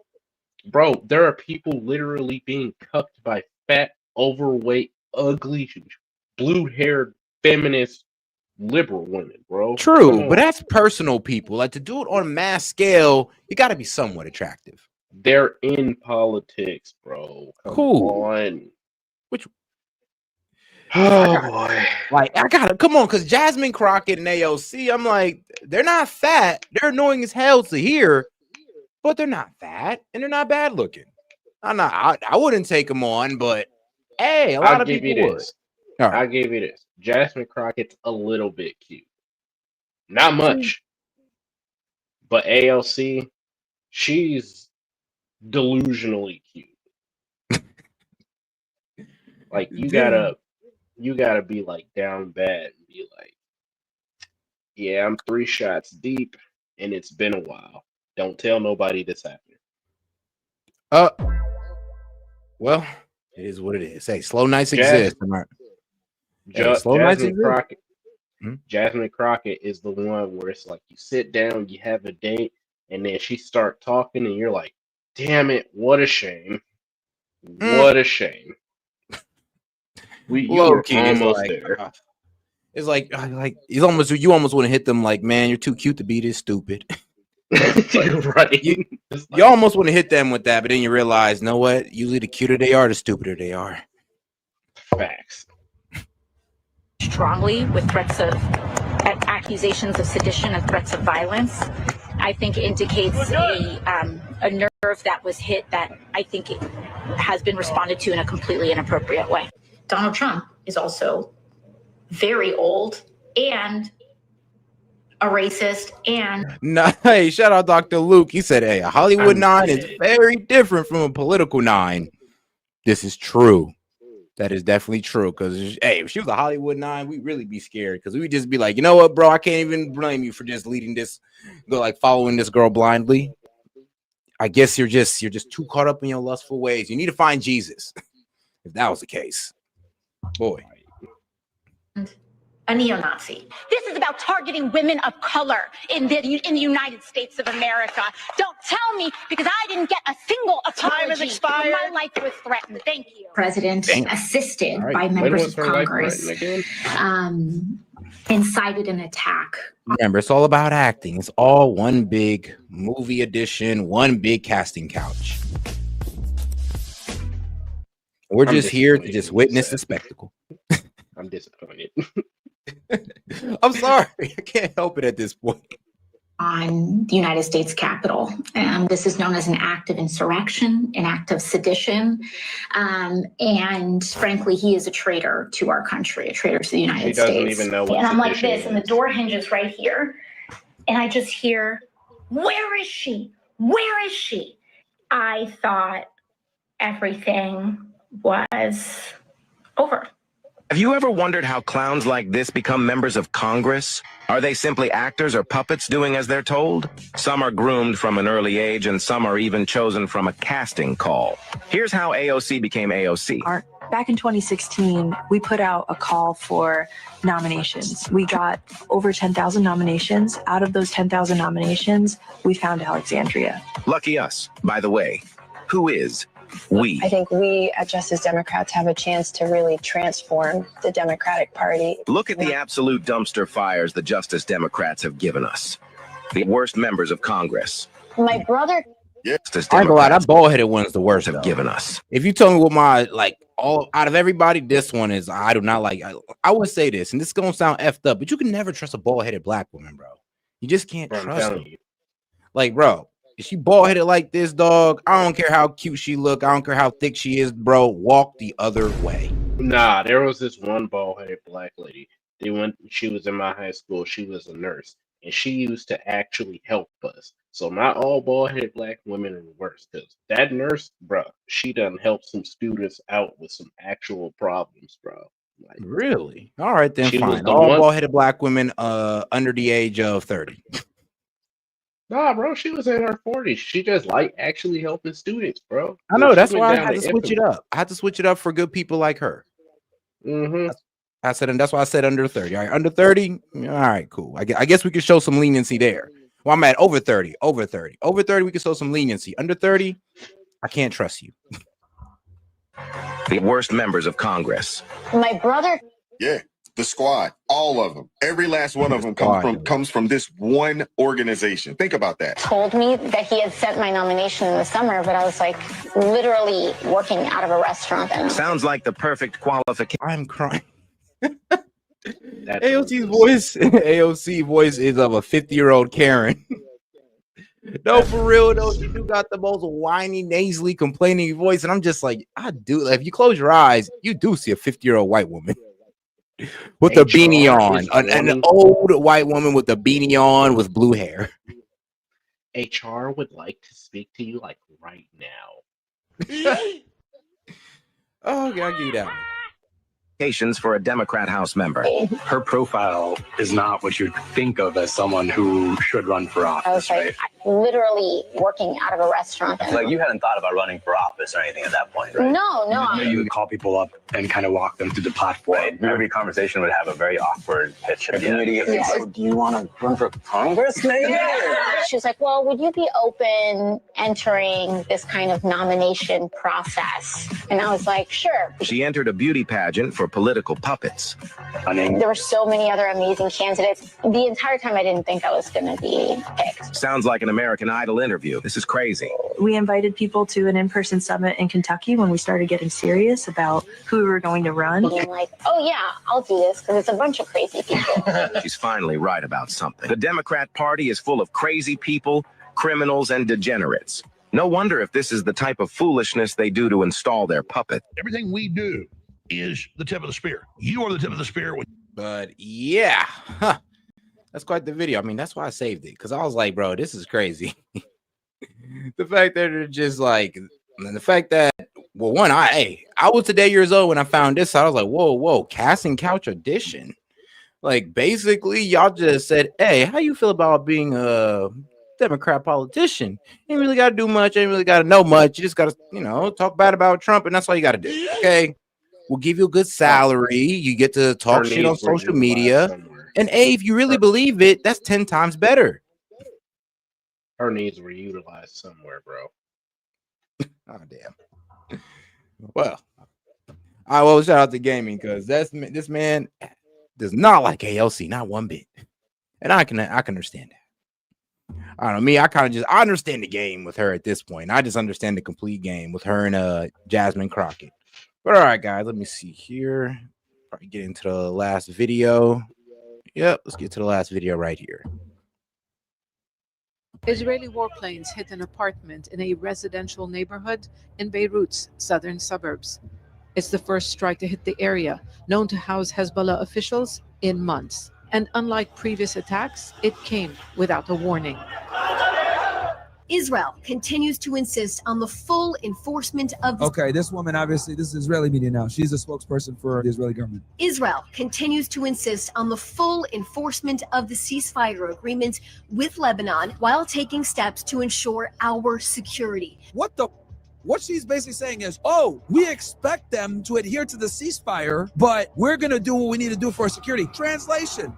Bro, there are people literally being cucked by fat, overweight, ugly, blue-haired, feminist, liberal women, bro. Come True, but on. that's personal, people. Like to do it on a mass scale, you got to be somewhat attractive. They're in politics, bro. Come on. Which? Oh boy. Like I gotta come on, because Jasmine Crockett and AOC, I'm like, they're not fat. They're annoying as hell to hear, but they're not fat and they're not bad looking. I wouldn't take them on, but hey, a lot I'll of give people you would. this. All right. I'll give you this. Jasmine Crockett's a little bit cute. Not much. But AOC, she's delusionally cute. Like you gotta be like down bad and be like, yeah, I'm 3 shots deep and it's been a while. Don't tell nobody this happened. Well, it is what it is. Hey, slow nights exist. Hey, slow nights Jasmine exist. Crockett. Jasmine Crockett is the one where it's like you sit down, you have a date, and then she start talking, and you're like, "Damn it, what a shame! What a shame." You were almost there. It's like you almost want to hit them like, man, you're too cute to be this stupid. Right. You almost want to hit them with that, but then you realize, know what? Usually the cuter they are, the stupider they are. Facts. Strongly with threats of accusations of sedition and threats of violence, I think indicates a nerve that was hit that I think it has been responded to in a completely inappropriate way. Donald Trump is also very old and a racist and Hey, shout out Dr. Luke. He said, hey, a Hollywood 9 is very different from a political 9. This is true. That is definitely true. Because hey, if she was a Hollywood 9, we'd really be scared. Because we'd just be like, you know what, bro? I can't even blame you for just leading this, following this girl blindly. I guess you're just too caught up in your lustful ways. You need to find Jesus. If that was the case. Boy. a neo-Nazi. This is about targeting women of color in the United States of America. Don't tell me, because I didn't get a single apology. Time has expired. My life was threatened. Thank you. President, assisted by members of Congress, incited an attack. Remember, it's all about acting. It's all one big movie edition, one big casting couch. We're just here to just witness the spectacle. I'm disappointed. I'm sorry. I can't help it at this point. On the United States Capitol. This is known as an act of insurrection, an act of sedition. And frankly, he is a traitor to our country, a traitor to the United States. She doesn't even know what and I'm like sedition this, and the door hinges right here. And I just hear, where is she? Where is she? I thought everything was over. Have you ever wondered how clowns like this become members of Congress? Are they simply actors or puppets doing as they're told? Some are groomed from an early age, and some are even chosen from a casting call. Here's how AOC became AOC. Back in 2016, we put out a call for nominations. We got over 10,000 nominations. Out of those 10,000 nominations, we found Alexandria. Lucky us. By the way, who is we? I think we at Justice Democrats have a chance to really transform the Democratic Party. Look at the absolute dumpster fires the Justice Democrats have given us. The worst members of Congress. My brother. I go out. That bald-headed one's the worst. Have given us. If you tell me what my all out of everybody, this one is I do not like. I would say this, and this is gonna sound effed up, but you can never trust a bald-headed black woman, bro. You just can't Bro, I'm trust telling them. you. Like, bro, is she bald headed like this, dog? I don't care how cute she look. I don't care how thick she is, bro. Walk the other way. Nah, there was this one bald-headed black lady. She was in my high school. She was a nurse, and she used to actually help us. So not all bald-headed black women are worse, because that nurse, bro, she done helped some students out with some actual problems, bro. Like, Really? All right, then she was fine. the All one. bald headed black women under the age of 30. Nah, bro, she was in her 40s. She just like actually helping students, bro. I know, She that's went why I down had to to switch it infamy. up. I had to switch it up for good people like her. Mm-hmm. I said, and that's why I said under 30. All right, under 30. All right, cool. I guess we could show some leniency there. Well, I'm at over 30. Over 30. Over 30, we can show some leniency. Under 30, I can't trust you. The worst members of Congress. My brother. Yeah, the squad, all of them, every last one of them comes from this one organization. Think about that. Told me that he had sent my nomination in the summer, but I was like literally working out of a restaurant. Sounds like the perfect qualification. I'm crying. AOC voice is of a 50-year-old Karen. No, for real though, she do got the most whiny, nasally, complaining voice, and I'm just like, I do. If you close your eyes, you do see a 50-year-old white woman with a beanie on, an old white woman with a beanie on with blue hair. HR would like to speak to you like right now. Oh, okay, I'll give you that one. For a Democrat House member. Her profile is not what you'd think of as someone who should run for office. I was like literally working out of a restaurant. Like you hadn't thought about running for office or anything at that point, right? No. You would call people up and kind of walk them through the platform. Right. Every conversation would have a very awkward pitch at the end. So do you want to run for Congress, maybe? She was like, well, would you be open entering this kind of nomination process? And I was like, sure. She entered a beauty pageant for political puppets. There were so many other amazing candidates. The entire time I didn't think I was going to be picked. Sounds like an American Idol interview. This is crazy. We invited people to an in-person summit in Kentucky when we started getting serious about who we were going to run. And I'm like, oh yeah, I'll do this because it's a bunch of crazy people. She's finally right about something. The Democrat Party is full of crazy people, criminals, and degenerates. No wonder if this is the type of foolishness they do to install their puppet. Everything we do is the tip of the spear. You are the tip of the spear. But yeah, that's quite the video. I mean, that's why I saved it, because I was like, bro, this is crazy. The fact that they're just like, and the fact that, well, one, I was today years old when I found this. I was like, whoa, casting couch audition. Like, basically, y'all just said, hey, how you feel about being a Democrat politician? You ain't really got to do much. You ain't really got to know much. You just got to, talk bad about Trump, and that's all you got to do. Okay. We'll give you a good salary. You get to talk shit on social media. And if you really believe it, that's 10 times better. Her needs were utilized somewhere, bro. Oh, damn. Well, I will shout out to gaming, because this man does not like AOC, not one bit. And I can understand that. I don't know, me, I understand the game with her at this point. I just understand the complete game with her and Jasmine Crockett. But all right, guys, let me see here. Probably get into the last video. Yep, let's get to the last video right here. Israeli warplanes hit an apartment in a residential neighborhood in Beirut's southern suburbs. It's the first strike to hit the area, known to house Hezbollah officials, in months. And unlike previous attacks, it came without a warning. Israel continues to insist on the full enforcement of... Okay, this woman, obviously, this is Israeli media now. She's a spokesperson for the Israeli government. Israel continues to insist on the full enforcement of the ceasefire agreement with Lebanon while taking steps to ensure our security. What she's basically saying is, oh, we expect them to adhere to the ceasefire, but we're going to do what we need to do for security. Translation.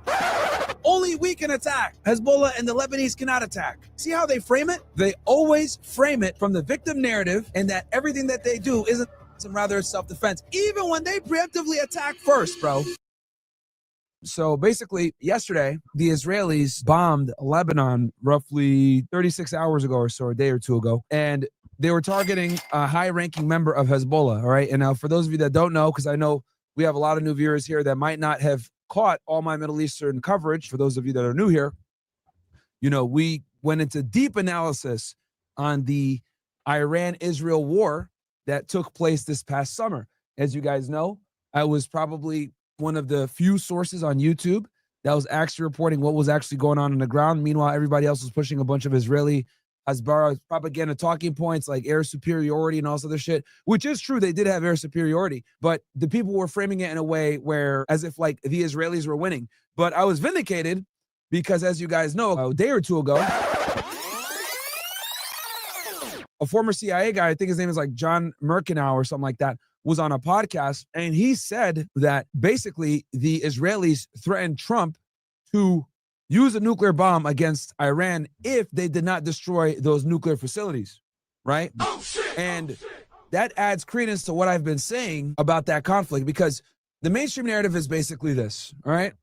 Only we can attack. Hezbollah and the Lebanese cannot attack. See how they frame it? They always frame it from the victim narrative, and that everything that they do isn't, rather self-defense, even when they preemptively attack first, bro. So basically, yesterday, the Israelis bombed Lebanon roughly 36 hours ago or so, a day or two ago, and they were targeting a high-ranking member of Hezbollah, all right? And now, for those of you that don't know, because I know we have a lot of new viewers here that might not have caught all my Middle Eastern coverage, for those of you that are new here, we went into deep analysis on the Iran-Israel war that took place this past summer. As you guys know, I was probably one of the few sources on YouTube that was actually reporting what was actually going on the ground. Meanwhile, everybody else was pushing a bunch of Israeli Hasbara propaganda talking points like air superiority and all this other shit, which is true. They did have air superiority, but the people were framing it in a way where as if like the Israelis were winning. But I was vindicated because, as you guys know, a day or two ago, a former CIA guy, I think his name is like John Merkenau or something like that, was on a podcast, and he said that basically the Israelis threatened Trump to use a nuclear bomb against Iran if they did not destroy those nuclear facilities, right? And that adds credence to what I've been saying about that conflict, because the mainstream narrative is basically this, all right?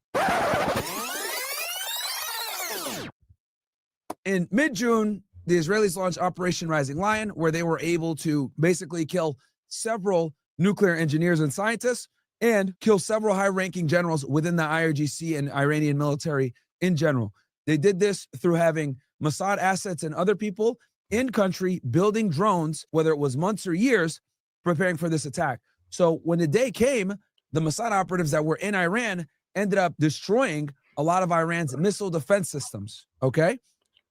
In mid-June, the Israelis launched Operation Rising Lion, where they were able to basically kill several nuclear engineers and scientists and kill several high-ranking generals within the IRGC and Iranian military in general. They did this through having Mossad assets and other people in country building drones, whether it was months or years, preparing for this attack. So when the day came, the Mossad operatives that were in Iran ended up destroying a lot of Iran's missile defense systems, okay?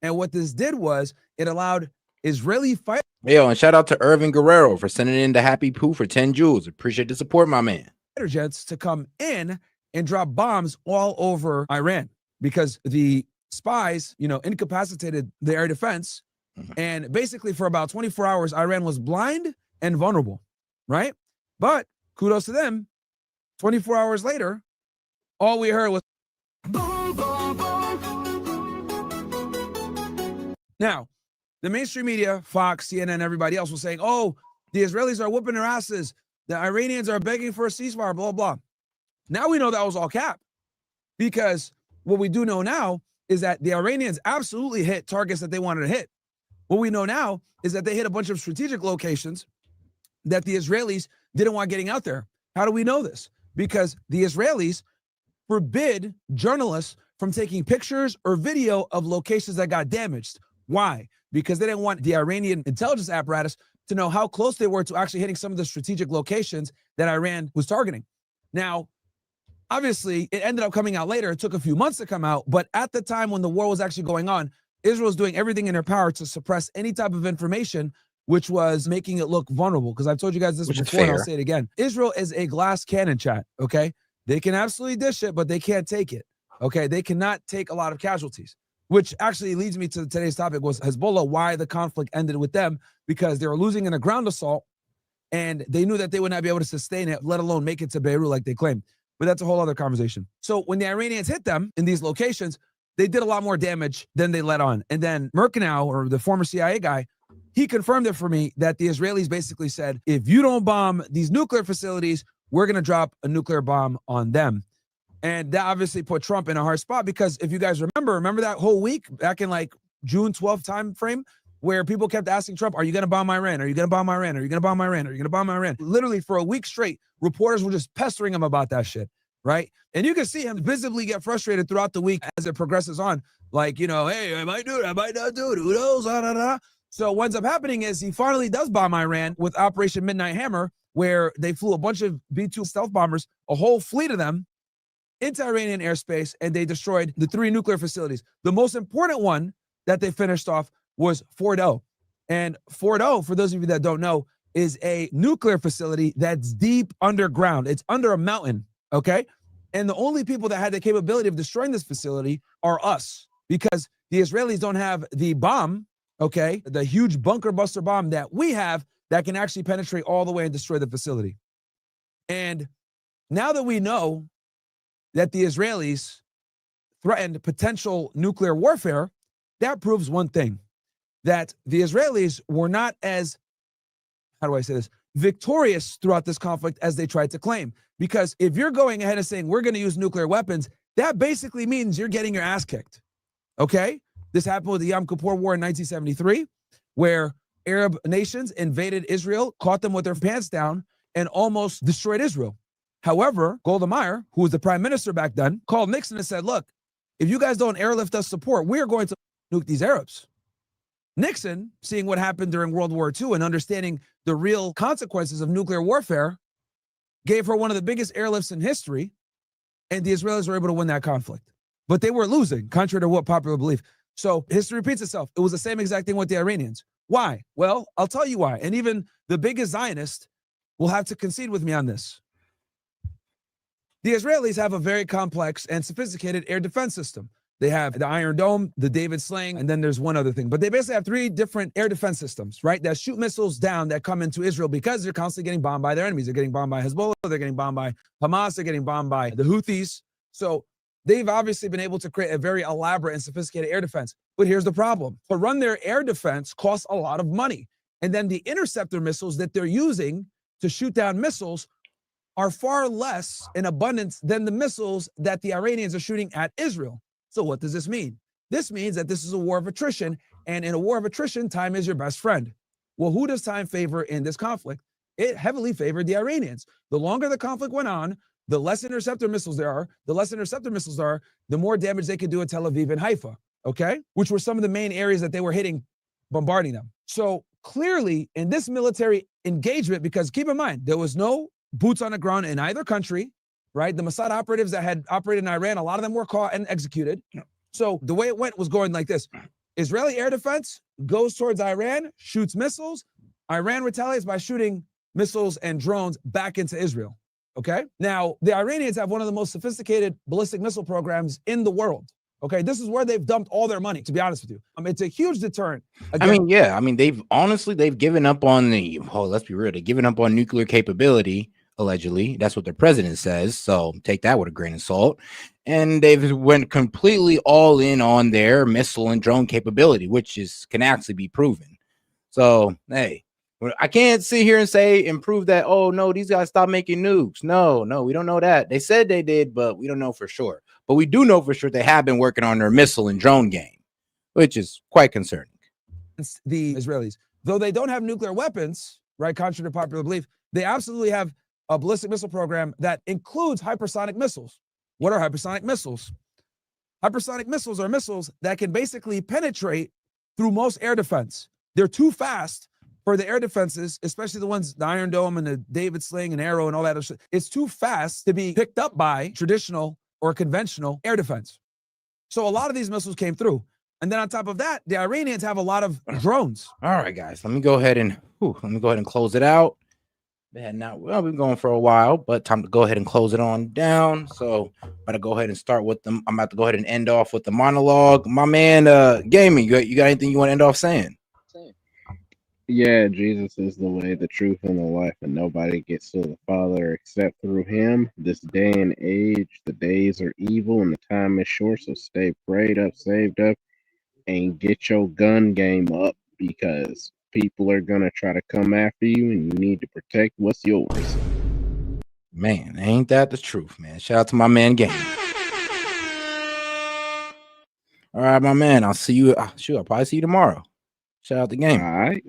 And what this did was it allowed Israeli fighters. Yo, and shout out to Irvin Guerrero for sending in the happy poo for 10 joules. Appreciate the support, my man. Jets to come in and drop bombs all over Iran because the spies, incapacitated the air defense. And basically for about 24 hours, Iran was blind and vulnerable, right? But kudos to them. 24 hours later, all we heard was boom, boom, boom. Now, the mainstream media, Fox, CNN, everybody else was saying, oh, the Israelis are whooping their asses. The Iranians are begging for a ceasefire, blah, blah. Now we know that was all cap, because what we do know now is that the Iranians absolutely hit targets that they wanted to hit. What we know now is that they hit a bunch of strategic locations that the Israelis didn't want getting out there. How do we know this? Because the Israelis forbid journalists from taking pictures or video of locations that got damaged. Why? Because they didn't want the Iranian intelligence apparatus to know how close they were to actually hitting some of the strategic locations that Iran was targeting. Now, obviously, it ended up coming out later. It took a few months to come out. But at the time when the war was actually going on, Israel was doing everything in their power to suppress any type of information which was making it look vulnerable. Because I've told you guys this before, and I'll say it again. Israel is a glass cannon, chat, okay? They can absolutely dish it, but they can't take it, okay? They cannot take a lot of casualties, which actually leads me to today's topic was Hezbollah, why the conflict ended with them, because they were losing in a ground assault, and they knew that they would not be able to sustain it, let alone make it to Beirut like they claimed. But that's a whole other conversation. So when the Iranians hit them in these locations, they did a lot more damage than they let on. And then Merkenau, or the former CIA guy, he confirmed it for me that the Israelis basically said, if you don't bomb these nuclear facilities, we're going to drop a nuclear bomb on them. And that obviously put Trump in a hard spot, because if you guys remember that whole week back in like June 12th time frame where people kept asking Trump, are you going to bomb Iran? Are you going to bomb Iran? Are you going to bomb Iran? Are you going to bomb Iran? Literally for a week straight, reporters were just pestering him about that shit, right? And you can see him visibly get frustrated throughout the week as it progresses on. Like, hey, I might do it, I might not do it, who knows, So what ends up happening is he finally does bomb Iran with Operation Midnight Hammer, where they flew a bunch of B-2 stealth bombers, a whole fleet of them, into Iranian airspace, and they destroyed the 3 nuclear facilities. The most important one that they finished off was Fordo. And Fordo, for those of you that don't know, is a nuclear facility that's deep underground. It's under a mountain, okay? And the only people that had the capability of destroying this facility are us, because the Israelis don't have the bomb, okay, the huge bunker buster bomb that we have that can actually penetrate all the way and destroy the facility. And now that we know that the Israelis threatened potential nuclear warfare, that proves one thing, that the Israelis were not as, how do I say this, victorious throughout this conflict as they tried to claim. Because if you're going ahead and saying we're going to use nuclear weapons, that basically means you're getting your ass kicked, okay? This happened with the Yom Kippur War in 1973, where Arab nations invaded Israel, caught them with their pants down, and almost destroyed Israel. However, Golda Meir, who was the prime minister back then, called Nixon and said, look, if you guys don't airlift us support, we're going to nuke these Arabs. Nixon, seeing what happened during World War II and understanding the real consequences of nuclear warfare, gave her one of the biggest airlifts in history, and the Israelis were able to win that conflict. But they were losing, contrary to what popular belief. So history repeats itself. It was the same exact thing with the Iranians. Why? Well, I'll tell you why. And even the biggest Zionist will have to concede with me on this. The Israelis have a very complex and sophisticated air defense system. They have the Iron Dome, the David Sling, and then there's one other thing. But they basically have 3 different air defense systems, right, that shoot missiles down that come into Israel because they're constantly getting bombed by their enemies. They're getting bombed by Hezbollah. They're getting bombed by Hamas. They're getting bombed by the Houthis. So they've obviously been able to create a very elaborate and sophisticated air defense. But here's the problem. To run their air defense costs a lot of money. And then the interceptor missiles that they're using to shoot down missiles are far less in abundance than the missiles that the Iranians are shooting at Israel. So what does this mean? This means that this is a war of attrition, and in a war of attrition, time is your best friend. Well, who does time favor in this conflict? It heavily favored the Iranians. The longer the conflict went on, the less interceptor missiles there are, the more damage they could do at Tel Aviv and Haifa, okay? Which were some of the main areas that they were hitting, bombarding them. So clearly, in this military engagement, because keep in mind, there was no boots on the ground in either country, right? The Mossad operatives that had operated in Iran, a lot of them were caught and executed. So the way it went was going like this. Israeli air defense goes towards Iran, shoots missiles. Iran retaliates by shooting missiles and drones back into Israel, okay? Now, the Iranians have one of the most sophisticated ballistic missile programs in the world, okay? This is where they've dumped all their money, to be honest with you. It's a huge deterrent. They've given up on let's be real, they've given up on nuclear capability. Allegedly, that's what their president says. So take that with a grain of salt. And they've went completely all in on their missile and drone capability, which can actually be proven. So, hey, I can't sit here and say and prove that, oh, no, these guys stopped making nukes. No, we don't know that. They said they did, but we don't know for sure. But we do know for sure they have been working on their missile and drone game, which is quite concerning. The Israelis, though they don't have nuclear weapons, right, contrary to popular belief, they absolutely have a ballistic missile program that includes hypersonic missiles. What are hypersonic missiles? Hypersonic missiles are missiles that can basically penetrate through most air defense. They're too fast for the air defenses, especially the ones, the Iron Dome and the David Sling and Arrow and all that other shit. It's too fast to be picked up by traditional or conventional air defense. So a lot of these missiles came through. And then on top of that, the Iranians have a lot of drones. All right, guys, let me go ahead and close it out. We've been going for a while, but time to go ahead and close it on down. So I'm about to go ahead and start with them. I'm about to go ahead and end off with the monologue. My man, Gaming, you got anything you want to end off saying? Yeah, Jesus is the way, the truth, and the life, and nobody gets to the Father except through him. This day and age, the days are evil and the time is short, so stay prayed up, saved up, and get your gun game up, because people are going to try to come after you, and you need to protect what's yours. Man, ain't that the truth, man? Shout out to my man, Game. All right, my man, I'll see you. I'll probably see you tomorrow. Shout out to Game. All right.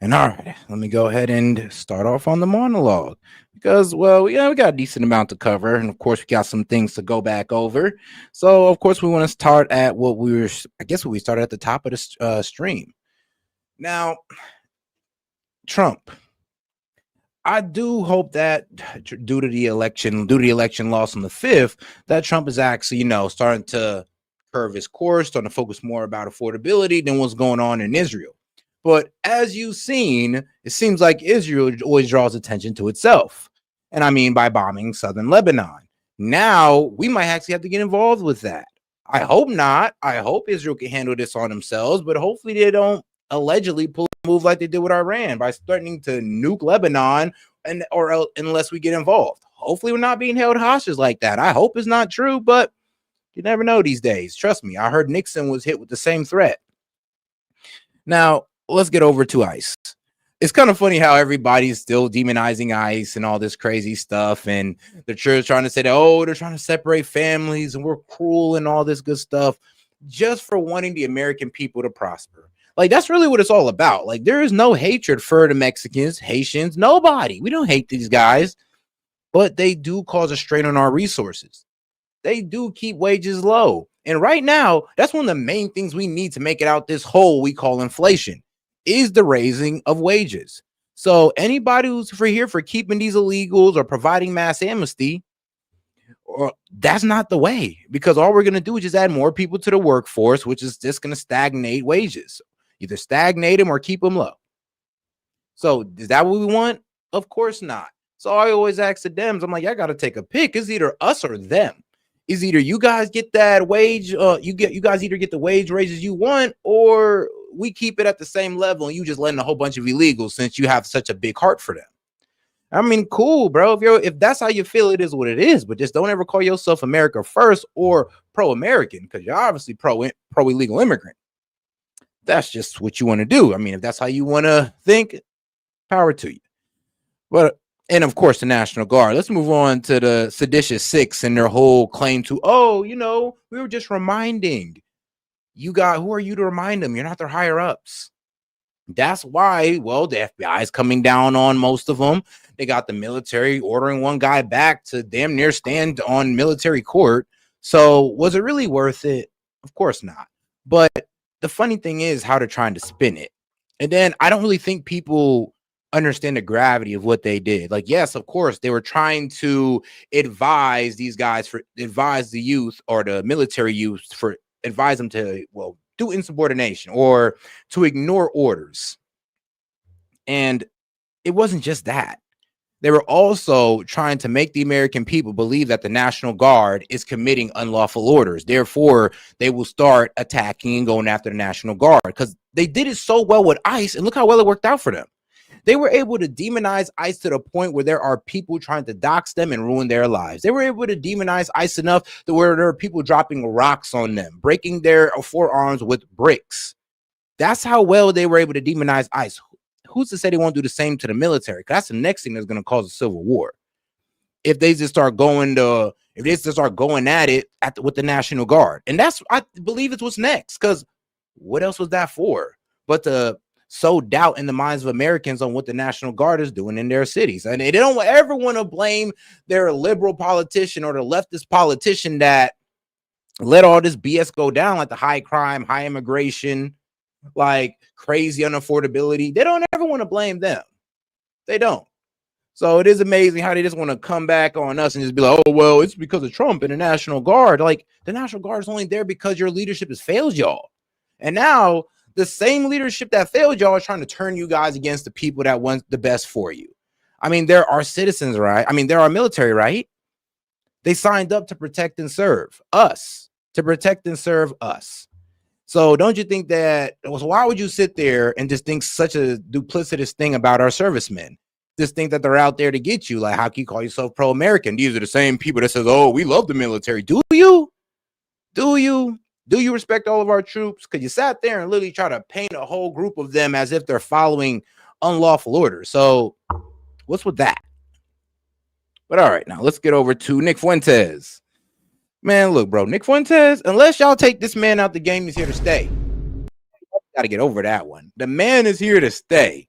And all right, let me go ahead and start off on the monologue because, well, we got a decent amount to cover. And of course, we got some things to go back over. So, of course, we want to start at what we started at the top of the stream. Now, Trump, I do hope that due to the election loss on the 5th, that Trump is actually, starting to curve his course, starting to focus more about affordability than what's going on in Israel. But as you've seen, it seems like Israel always draws attention to itself. And I mean by bombing southern Lebanon. Now, we might actually have to get involved with that. I hope not. I hope Israel can handle this on themselves, but hopefully they don't allegedly pull a move like they did with Iran by threatening to nuke Lebanon unless we get involved. Hopefully we're not being held hostage like that. I hope it's not true, but you never know these days. Trust me, I heard Nixon was hit with the same threat. Now, let's get over to ICE. It's kind of funny how everybody's still demonizing ICE and all this crazy stuff, and the church trying to say that, they're trying to separate families and we're cruel and all this good stuff just for wanting the American people to prosper. Like, that's really what it's all about. Like, there is no hatred for the Mexicans, Haitians, nobody. We don't hate these guys, but they do cause a strain on our resources. They do keep wages low. And right now, that's one of the main things we need to make it out this hole we call inflation, is the raising of wages. So anybody who's for keeping these illegals or providing mass amnesty, or that's not the way, because all we're going to do is just add more people to the workforce, which is just going to stagnate wages. Either stagnate them or keep them low. So is that what we want? Of course not. So I always ask the Dems, I'm like, I got to take a pick. It's either us or them. Is either you guys get that wage, you guys either get the wage raises you want, or we keep it at the same level and you just letting a whole bunch of illegals, since you have such a big heart for them. I mean, cool, bro. If that's how you feel, it is what it is. But just don't ever call yourself America first or pro-American, because you're obviously pro-illegal immigrant. That's just what you want to do. I mean, if that's how you want to think, power to you. But and of course, the National Guard. Let's move on to the seditious six and their whole claim to, oh, you know, we were just reminding you guys. Who are you to remind them? You're not their higher ups. That's why, well, the FBI is coming down on most of them. They got the military ordering one guy back to damn near stand on military court. So was it really worth it? Of course not. But the funny thing is how they're trying to spin it. And then I don't really think people understand the gravity of what they did. Like, yes, of course, they were trying to advise these guys advise the youth or the military youth advise them to, well, do insubordination or to ignore orders. And it wasn't just that. They were also trying to make the American people believe that the National Guard is committing unlawful orders. Therefore, they will start attacking and going after the National Guard, because they did it so well with ICE, and look how well it worked out for them. They were able to demonize ICE to the point where there are people trying to dox them and ruin their lives. They were able to demonize ICE enough to where there are people dropping rocks on them, breaking their forearms with bricks. That's how well they were able to demonize ICE. Who's to say they won't do the same to the military? Because that's the next thing that's going to cause a civil war. If they just start going at it with the National Guard. And that's, I believe, it's what's next. Because what else was that for? But to sow doubt in the minds of Americans on what the National Guard is doing in their cities. And they don't ever want to blame their liberal politician or the leftist politician that let all this BS go down, like the high crime, high immigration, like crazy unaffordability. They don't ever want to blame them. They don't. So it is amazing how they just want to come back on us and just be like, oh, well, it's because of Trump and the National Guard. Like, the National Guard is only there because your leadership has failed y'all. And now the same leadership that failed y'all is trying to turn you guys against the people that want the best for you. I mean, there are citizens, right? I mean, there are military, right? They signed up to protect and serve us, to protect and serve us. So don't you think that, so why would you sit there and just think such a duplicitous thing about our servicemen? Just think that they're out there to get you. Like, how can you call yourself pro-American? These are the same people that says, oh, we love the military. Do you? Do you? Do you respect all of our troops? Because you sat there and literally try to paint a whole group of them as if they're following unlawful orders. So what's with that? But all right, now let's get over to Nick Fuentes. Man, look, bro, Nick Fuentes, unless y'all take this man out the game, he's here to stay. Got to get over that one. The man is here to stay.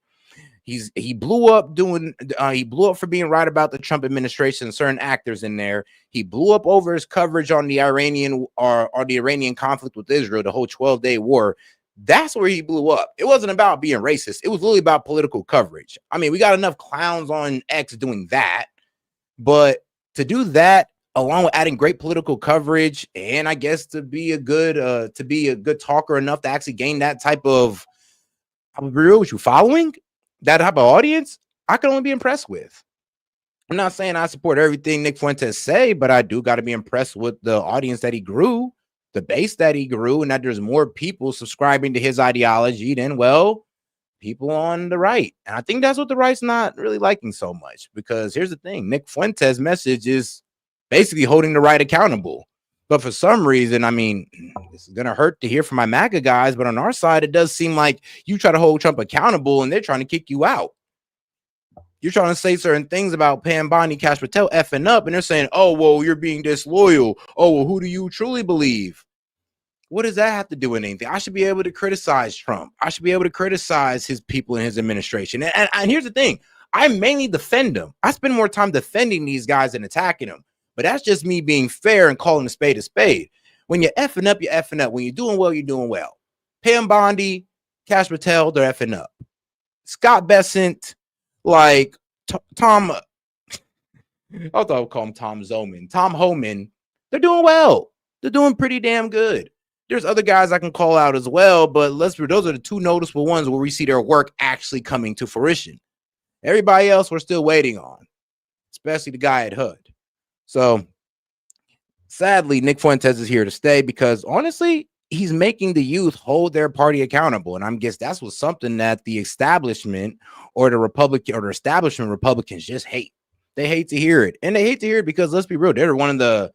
He blew up for being right about the Trump administration and certain actors in there. He blew up over his coverage on the Iranian conflict with Israel, the whole 12-day war. That's where he blew up. It wasn't about being racist. It was really about political coverage. I mean, we got enough clowns on X doing that, but to do that along with adding great political coverage, and I guess to be a good talker enough to actually gain that type of, I'll be real with you, following, that type of audience, I can only be impressed with. I'm not saying I support everything Nick Fuentes say, but I do got to be impressed with the audience that he grew, the base that he grew, and that there's more people subscribing to his ideology than, well, people on the right. And I think that's what the right's not really liking so much, because here's the thing. Nick Fuentes' message is basically holding the right accountable. But for some reason, I mean, this is going to hurt to hear from my MAGA guys, but on our side, it does seem like you try to hold Trump accountable and they're trying to kick you out. You're trying to say certain things about Pam Bondi, Cash Patel effing up, and they're saying, oh, well, you're being disloyal. Oh, well, who do you truly believe? What does that have to do with anything? I should be able to criticize Trump. I should be able to criticize his people in his administration. And here's the thing. I mainly defend them. I spend more time defending these guys than attacking them. But that's just me being fair and calling a spade a spade. When you're effing up, you're effing up. When you're doing well, you're doing well. Pam Bondi, Cash Patel, they're effing up. Scott Bessent, like Tom, I thought I would call him Tom Zoman. Tom Homan, they're doing well. They're doing pretty damn good. There's other guys I can call out as well, but those are the two noticeable ones where we see their work actually coming to fruition. Everybody else we're still waiting on, especially the guy at HUD. So sadly, Nick Fuentes is here to stay because honestly, he's making the youth hold their party accountable. And I guess that's what something that the establishment or the Republican or the establishment Republicans just hate. They hate to hear it. And they hate to hear it because let's be real, they're one of the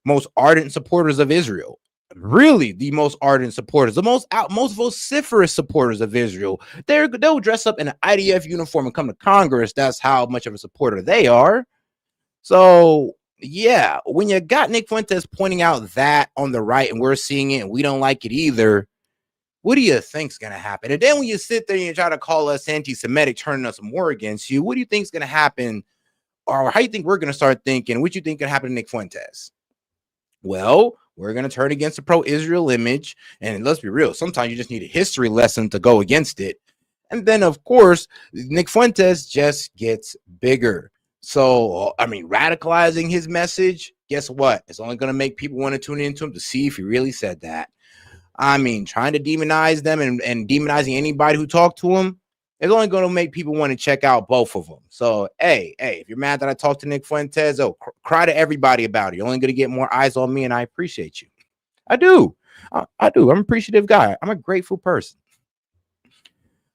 most ardent supporters of Israel. Really, the most ardent supporters, the most vociferous supporters of Israel. They'll dress up in an IDF uniform and come to Congress. That's how much of a supporter they are. So yeah, when you got Nick Fuentes pointing out that on the right and we're seeing it and we don't like it either, what do you think's gonna happen? And then when you sit there and you try to call us anti-Semitic, turning us more against you, what do you think's gonna happen? Or how you think we're gonna start thinking? What you think gonna happen to Nick Fuentes? Well, we're gonna turn against the pro-Israel image, and let's be real, sometimes you just need a history lesson to go against it. And then of course, Nick Fuentes just gets bigger. So, I mean, radicalizing his message, guess what? It's only going to make people want to tune into him to see if he really said that. I mean, trying to demonize them and demonizing anybody who talked to him is only going to make people want to check out both of them. So, hey, if you're mad that I talked to Nick Fuentes, cry to everybody about it. You're only going to get more eyes on me, and I appreciate you. I do. I do. I'm an appreciative guy. I'm a grateful person.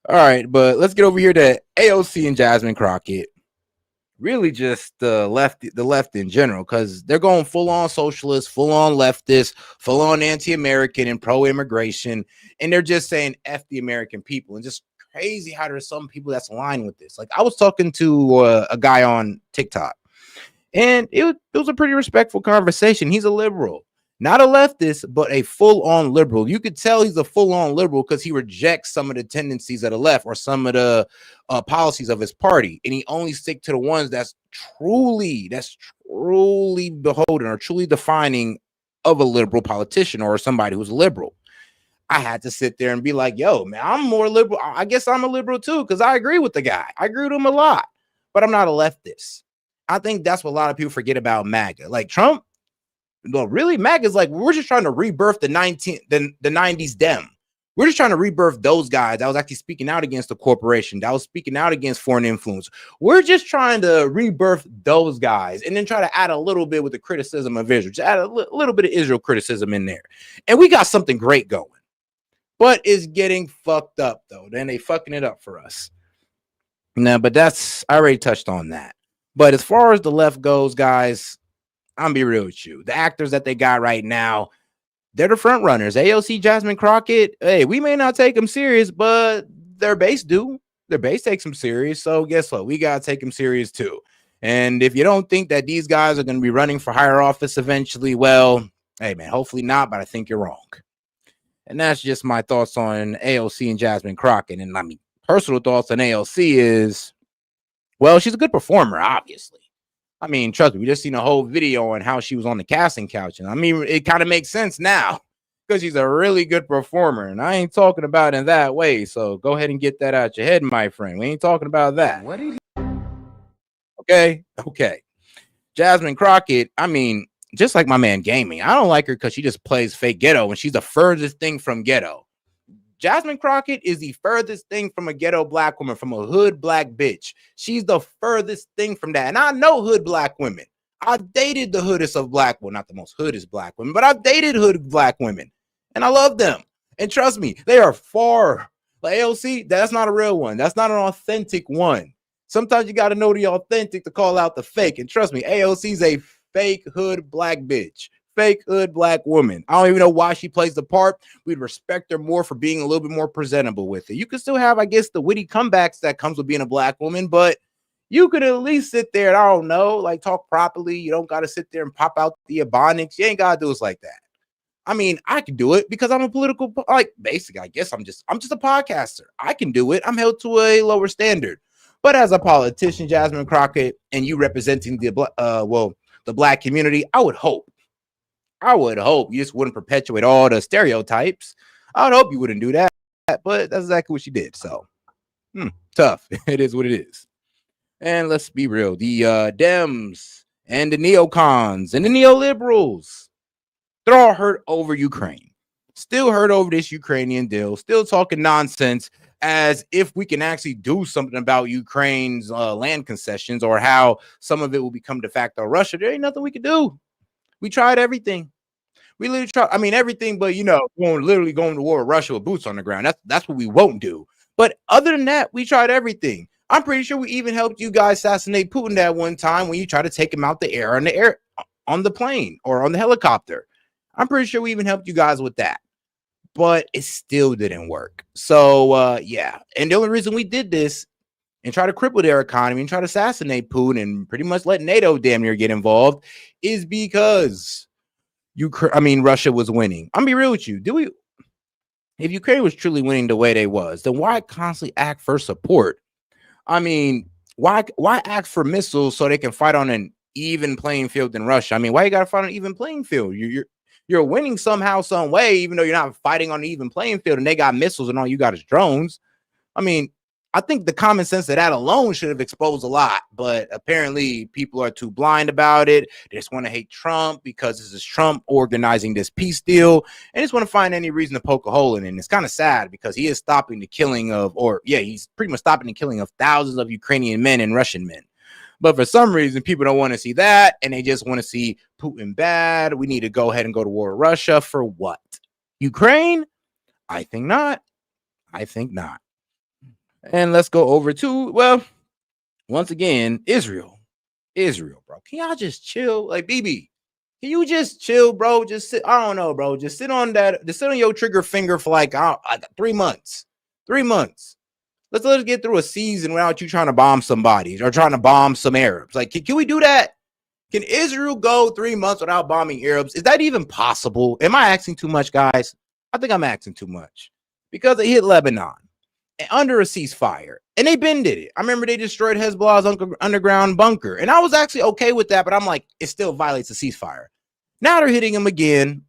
All right, but let's get over here to AOC and Jasmine Crockett. Really just the left in general, because they're going full on socialist, full on leftist, full on anti-American and pro-immigration, and they're just saying F the American people. And just crazy how there's some people that's aligned with this. Like I was talking to a guy on TikTok, and it was a pretty respectful conversation. He's a liberal, not a leftist, but a full-on liberal. You could tell he's a full-on liberal because he rejects some of the tendencies of the left or some of the policies of his party, and he only stick to the ones that's truly beholden or truly defining of a liberal politician or somebody who's liberal. I had to sit there and be like, yo, man, I'm more liberal. I guess I'm a liberal too, because I agree with the guy. I agree with him a lot, but I'm not a leftist. I think that's what a lot of people forget about MAGA. Like Trump, no, really, MAGA's like, we're just trying to rebirth the 90s Dem. We're just trying to rebirth those guys that was actually speaking out against the corporation, that was speaking out against foreign influence. We're just trying to rebirth those guys and then try to add a little bit with the criticism of Israel, just add a little bit of Israel criticism in there. And we got something great going, but it's getting fucked up though. Then they fucking it up for us. No, but I already touched on that. But as far as the left goes, guys, I'm gonna be real with you. The actors that they got right now, they're the front runners. AOC, Jasmine Crockett. Hey, we may not take them serious, but their base do. Their base takes them serious. So guess what? We gotta take them serious too. And if you don't think that these guys are gonna be running for higher office eventually, well, hey man, hopefully not. But I think you're wrong. And that's just my thoughts on AOC and Jasmine Crockett. And I mean, personal thoughts on AOC is, well, she's a good performer, obviously. I mean, trust me, we just seen a whole video on how she was on the casting couch. And I mean, it kind of makes sense now because she's a really good performer. And I ain't talking about it in that way. So go ahead and get that out your head, my friend. We ain't talking about that. Okay. Jasmine Crockett, I mean, just like my man Gaming, I don't like her because she just plays fake ghetto and she's the furthest thing from ghetto. Jasmine Crockett is the furthest thing from a ghetto black woman, from a hood black bitch. She's the furthest thing from that. And I know hood black women. I've dated the hoodest of black, well, not the most hoodest black women, but I've dated hood black women. And I love them. And trust me, they are far. Like AOC, that's not a real one. That's not an authentic one. Sometimes you got to know the authentic to call out the fake. And trust me, AOC's a fake hood black bitch. Fake hood black woman. I don't even know why she plays the part. We'd respect her more for being a little bit more presentable with it. You can still have, I guess, the witty comebacks that comes with being a black woman, but you could at least sit there and, I don't know, like talk properly. You don't got to sit there and pop out the ebonics. You ain't got to do us like that. I mean, I can do it because I'm a political, like, basically, I guess I'm just a podcaster. I can do it. I'm held to a lower standard. But as a politician, Jasmine Crockett, and you representing the black community, I would hope I would hope you just wouldn't perpetuate all the stereotypes. I would hope you wouldn't do that, but that's exactly what she did. So tough. It is what it is. And let's be real, the Dems and the neocons and the neoliberals, they're all hurt over Ukraine. Still hurt over this Ukrainian deal. Still talking nonsense as if we can actually do something about Ukraine's land concessions or how some of it will become de facto Russia. There ain't nothing we can do. We tried everything. We literally tried. I mean, everything, but literally going to war with Russia with boots on the ground. That's what we won't do. But other than that, we tried everything. I'm pretty sure we even helped you guys assassinate Putin that one time when you tried to take him out the air on the plane or on the helicopter. I'm pretty sure we even helped you guys with that, but it still didn't work. So yeah, and the only reason we did this and try to cripple their economy and try to assassinate Putin and pretty much let NATO damn near get involved is because Russia was winning. I'm be real with you. If Ukraine was truly winning the way they was, then why constantly ask for support? I mean, why ask for missiles so they can fight on an even playing field than Russia? I mean, why you gotta fight on an even playing field? You're winning somehow, some way, even though you're not fighting on an even playing field, and they got missiles and all you got is drones. I mean, I think the common sense of that alone should have exposed a lot, but apparently people are too blind about it. They just want to hate Trump because this is Trump organizing this peace deal, and just want to find any reason to poke a hole in it. And it's kind of sad because he is stopping the killing of, he's pretty much stopping the killing of thousands of Ukrainian men and Russian men. But for some reason, people don't want to see that, and they just want to see Putin bad. We need to go ahead and go to war with Russia for what? Ukraine? I think not. I think not. And let's go over to, well, once again, Israel, bro. Can y'all just chill? Like, BB, can you just chill, bro? Just sit. I don't know, bro. Just sit on that. Just sit on your trigger finger for like 3 months. 3 months. Let us get through a season without you trying to bomb somebody or trying to bomb some Arabs. Like, can we do that? Can Israel go 3 months without bombing Arabs? Is that even possible? Am I asking too much, guys? I think I'm asking too much because they hit Lebanon under a ceasefire, and they did it. I remember they destroyed Hezbollah's underground bunker, and I was actually okay with that, but I'm like, it still violates the ceasefire. Now they're hitting him again,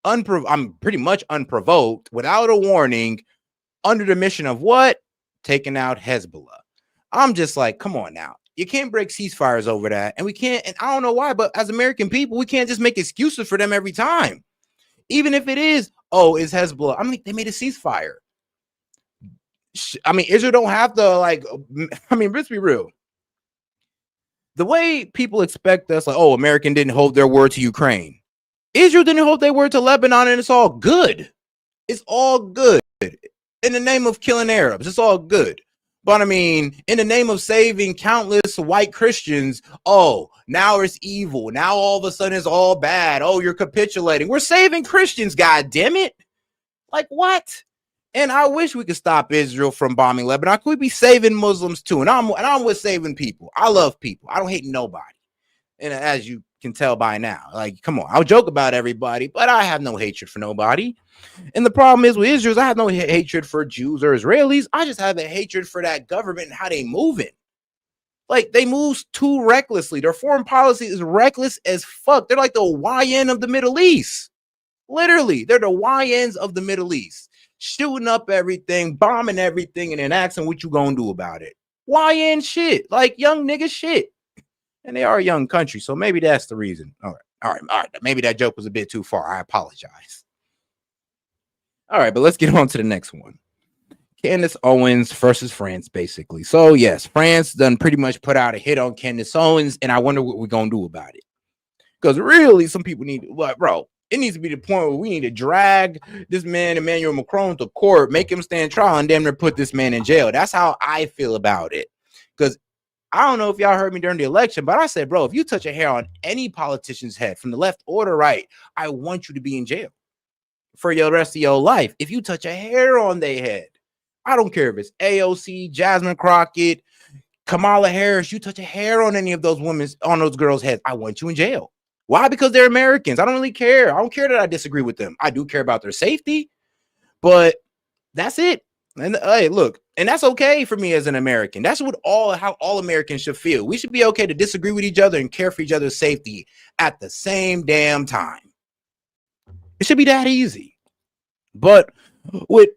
I'm pretty much unprovoked, without a warning, under the mission of what? Taking out Hezbollah. I'm just like, come on now. You can't break ceasefires over that, and we can't, and I don't know why, but as American people, we can't just make excuses for them every time. Even if it is, it's Hezbollah. I mean, they made a ceasefire. I mean, Israel don't have to, like, I mean, let's be real. The way people expect us, like, American didn't hold their word to Ukraine. Israel didn't hold their word to Lebanon, and it's all good. It's all good. In the name of killing Arabs, it's all good. But I mean, in the name of saving countless white Christians, now it's evil. Now all of a sudden it's all bad. You're capitulating. We're saving Christians, God damn it. Like, what? And I wish we could stop Israel from bombing Lebanon. Could we be saving Muslims too? And I'm with saving people. I love people. I don't hate nobody. And as you can tell by now, like, come on, I'll joke about everybody, but I have no hatred for nobody. And the problem is with Israel, I have no hatred for Jews or Israelis. I just have a hatred for that government and how they move it. Like, they move too recklessly. Their foreign policy is reckless as fuck. They're like the YN of the Middle East. Literally, they're the YNs of the Middle East. Shooting up everything, bombing everything, and then asking what you gonna do about it. YN shit, like young nigga shit. And they are a young country, so maybe that's the reason. All right. Maybe that joke was a bit too far. I apologize. All right, but let's get on to the next one. Candace Owens versus France, basically. So yes, France done pretty much put out a hit on Candace Owens, and I wonder what we're gonna do about it. Because really, some people need, bro, it needs to be the point where we need to drag this man, Emmanuel Macron, to court, make him stand trial, and damn near put this man in jail. That's how I feel about it. Because I don't know if y'all heard me during the election, but I said, bro, if you touch a hair on any politician's head, from the left or the right, I want you to be in jail for the rest of your life. If you touch a hair on their head, I don't care if it's AOC, Jasmine Crockett, Kamala Harris, you touch a hair on any of those on those girls' heads, I want you in jail. Why? Because they're Americans. I don't really care. I don't care that I disagree with them. I do care about their safety, but that's it. And hey, look, and that's okay for me as an American. That's how all Americans should feel. We should be okay to disagree with each other and care for each other's safety at the same damn time. It should be that easy. But with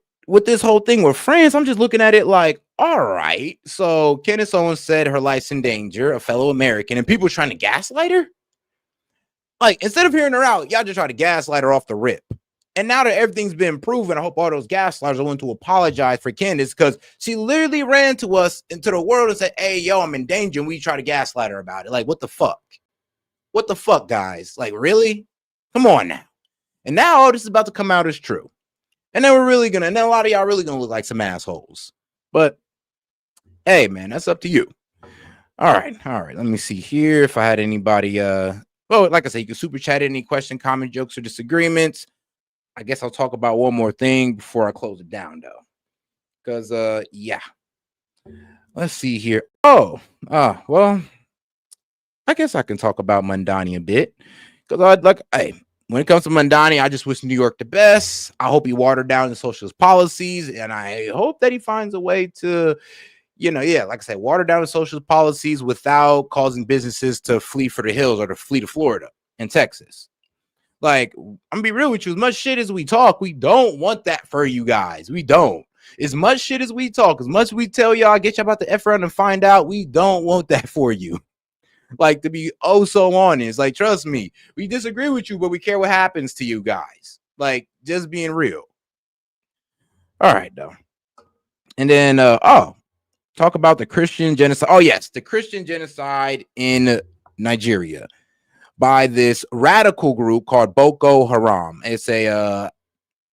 this whole thing with France, I'm just looking at it like, all right, so Candace Owens said her life's in danger, a fellow American, and people trying to gaslight her. Like, instead of hearing her out, y'all just try to gaslight her off the rip. And now that everything's been proven, I hope all those gaslighters are willing to apologize for Candace, because she literally ran to us into the world and said, hey, yo, I'm in danger. And we try to gaslight her about it. Like, what the fuck? What the fuck, guys? Like, really? Come on now. And now all this is about to come out as true. And then and then a lot of y'all really gonna look like some assholes. But hey, man, that's up to you. All right. Let me see here if I had anybody. Well, like I said, you can super chat any question, comment, jokes, or disagreements. I guess I'll talk about one more thing before I close it down, though. Because yeah. Let's see here. Well, I guess I can talk about Mandani a bit. Because when it comes to Mandani, I just wish New York the best. I hope he watered down the socialist policies, and I hope that he finds a way to, like I said, water down the socialist policies without causing businesses to flee for the hills or to flee to Florida and Texas. Like, I'm gonna be real with you. As much shit as we talk, we don't want that for you guys. We don't. As much shit as we talk, as much as we tell y'all, get y'all about the F around and find out, we don't want that for you. Like, to be so honest, like, trust me, we disagree with you, but we care what happens to you guys. Like, just being real. All right, though. And then, talk about the Christian genocide. Oh, yes, the Christian genocide in Nigeria by this radical group called Boko Haram. It's a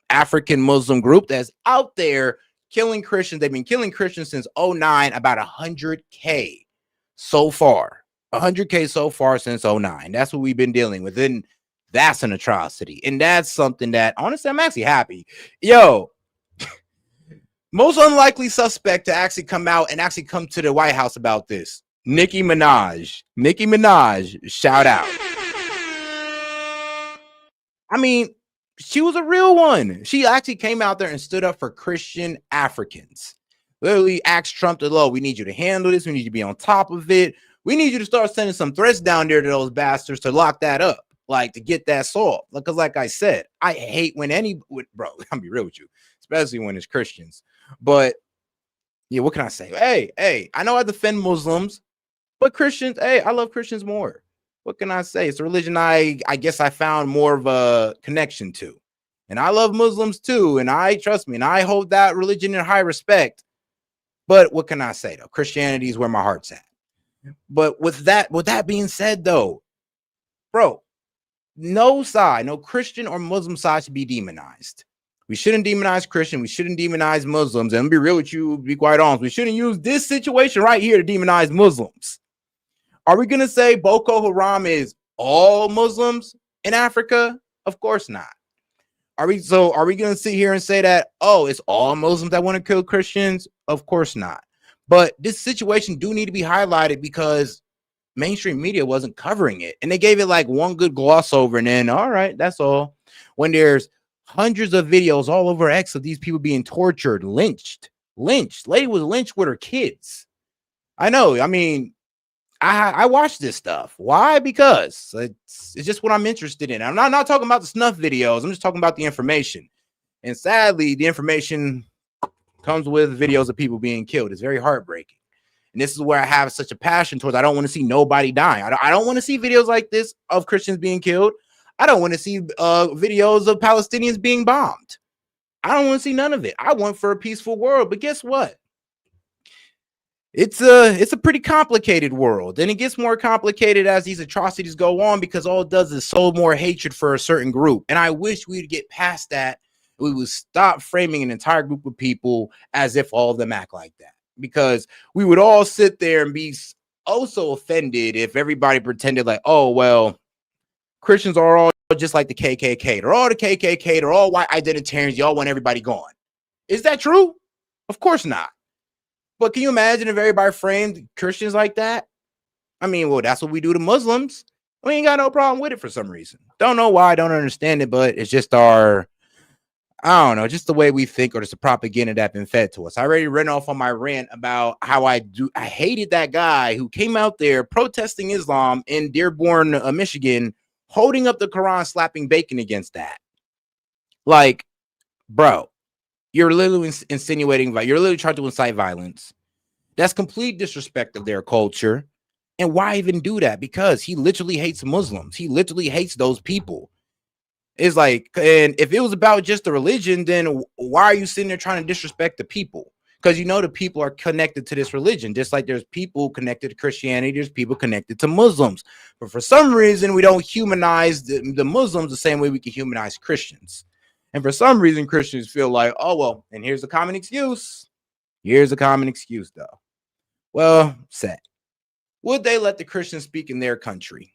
African Muslim group that's out there killing Christians. They've been killing Christians since 2009, about 100K so far. 100K so far since 2009. That's what we've been dealing with. And that's an atrocity. And that's something that, honestly, I'm actually happy. Yo, most unlikely suspect to actually come out and actually come to the White House about this. Nicki Minaj. Nicki Minaj, shout out. I mean, she was a real one. She actually came out there and stood up for Christian Africans. Literally asked Trump to, low, we need you to handle this. We need you to be on top of it. We need you to start sending some threats down there to those bastards to lock that up, like to get that solved. Because like I said, I hate when bro, I'll be real with you, especially when it's Christians. But yeah, what can I say? Hey, I know I defend Muslims, but Christians, hey, I love Christians more. What can I say? It's a religion I guess I found more of a connection to. And I love Muslims too. And trust me, and I hold that religion in high respect. But what can I say though? Christianity is where my heart's at. But with that being said, though, bro, no Christian or Muslim side should be demonized. We shouldn't demonize Christian. We shouldn't demonize Muslims. And be real with you, be quite honest. We shouldn't use this situation right here to demonize Muslims. Are we going to say Boko Haram is all Muslims in Africa? Of course not. Are we going to sit here and say that, oh, it's all Muslims that want to kill Christians? Of course not. But this situation do need to be highlighted because mainstream media wasn't covering it. And they gave it like one good gloss over and then, all right, that's all. When there's hundreds of videos all over X of these people being tortured, lynched. Lady was lynched with her kids. I know. I mean, I watch this stuff. Why? Because it's just what I'm interested in. I'm not talking about the snuff videos. I'm just talking about the information. And sadly, the information comes with videos of people being killed. It's very heartbreaking. And this is where I have such a passion towards. I don't want to see nobody dying. I don't want to see videos like this of Christians being killed. I don't want to see videos of Palestinians being bombed. I don't want to see none of it. I want for a peaceful world. But guess what? It's a pretty complicated world, and it gets more complicated as these atrocities go on because all it does is sow more hatred for a certain group. And I wish we'd get past that. We would stop framing an entire group of people as if all of them act like that, because we would all sit there and be so offended if everybody pretended like, oh, well, Christians are all just like the KKK. They're all the KKK. They're all white identitarians. Y'all want everybody gone. Is that true? Of course not. But can you imagine if everybody framed Christians like that? I mean, well, that's what we do to Muslims. We ain't got no problem with it for some reason. Don't know why. I don't understand it, but it's just I don't know, just the way we think, or just the propaganda that's been fed to us. I already ran off on my rant about how I hated that guy who came out there protesting Islam in Dearborn, Michigan, holding up the Quran, slapping bacon against that. Like, bro, you're literally insinuating, you're literally trying to incite violence. That's complete disrespect of their culture. And why even do that? Because he literally hates Muslims. He literally hates those people. It's like, and if it was about just the religion, then why are you sitting there trying to disrespect the people? Because you know the people are connected to this religion, just like there's people connected to Christianity, there's people connected to Muslims. But for some reason, we don't humanize the Muslims the same way we can humanize Christians. And for some reason, Christians feel like, oh, well, and here's a common excuse. Here's a common excuse, though. Well, S.E.T, would they let the Christians speak in their country?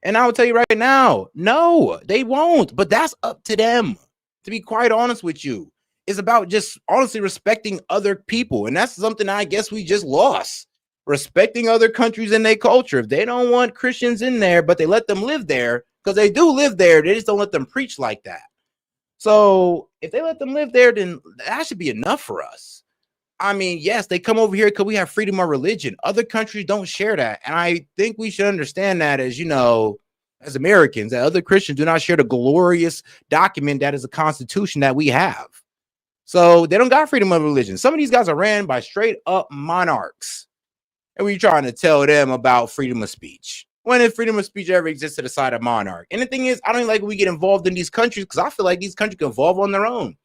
And I will tell you right now, no, they won't. But that's up to them. To be quite honest with you, it's about just honestly respecting other people. And that's something I guess we just lost. Respecting other countries and their culture. If they don't want Christians in there, but they let them live there, because they do live there, they just don't let them preach like that. So if they let them live there, then that should be enough for us. I mean, yes, they come over here because we have freedom of religion. Other countries don't share that. And I think we should understand that as, you know, as Americans, that other Christians do not share the glorious document that is the Constitution that we have. So they don't got freedom of religion. Some of these guys are ran by straight up monarchs. And we're trying to tell them about freedom of speech. When did freedom of speech ever exist to the side of monarch? And the thing is, I don't like when we get involved in these countries because I feel like these countries can evolve on their own.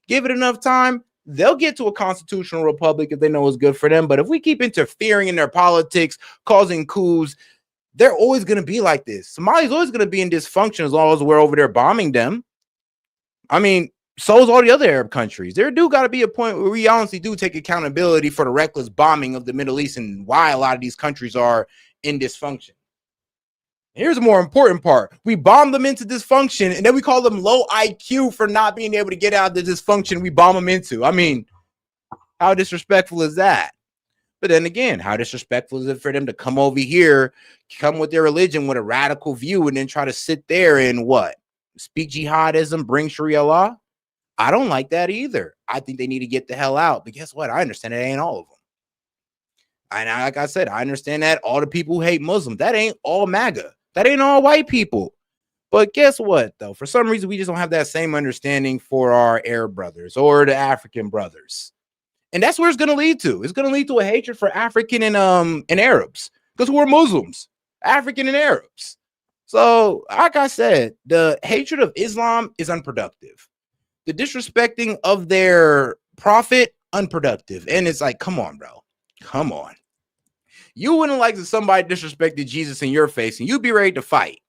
Give it enough time, they'll get to a constitutional republic if they know what's good for them. But if we keep interfering in their politics, causing coups, they're always going to be like this. Somalia's always going to be in dysfunction as long as we're over there bombing them. I mean, so is all the other Arab countries. There do got to be a point where we honestly do take accountability for the reckless bombing of the Middle East and why a lot of these countries are in dysfunction. Here's a more important part. We bomb them into dysfunction, and then we call them low IQ for not being able to get out of the dysfunction we bomb them into. I mean, how disrespectful is that? But then again, how disrespectful is it for them to come over here, come with their religion with a radical view, and then try to sit there and what? Speak jihadism, bring Sharia law? I don't like that either. I think they need to get the hell out. But guess what? I understand it ain't all of them. And like I said, I understand that all the people who hate Muslims, that ain't all MAGA. That ain't all white people. But guess what, though? For some reason, we just don't have that same understanding for our Arab brothers or the African brothers. And that's where it's going to lead to. It's going to lead to a hatred for African and Arabs because we're Muslims, African and Arabs. So, like I said, the hatred of Islam is unproductive. The disrespecting of their prophet, unproductive. And it's like, come on, bro. Come on. You wouldn't like that somebody disrespected Jesus in your face and you'd be ready to fight.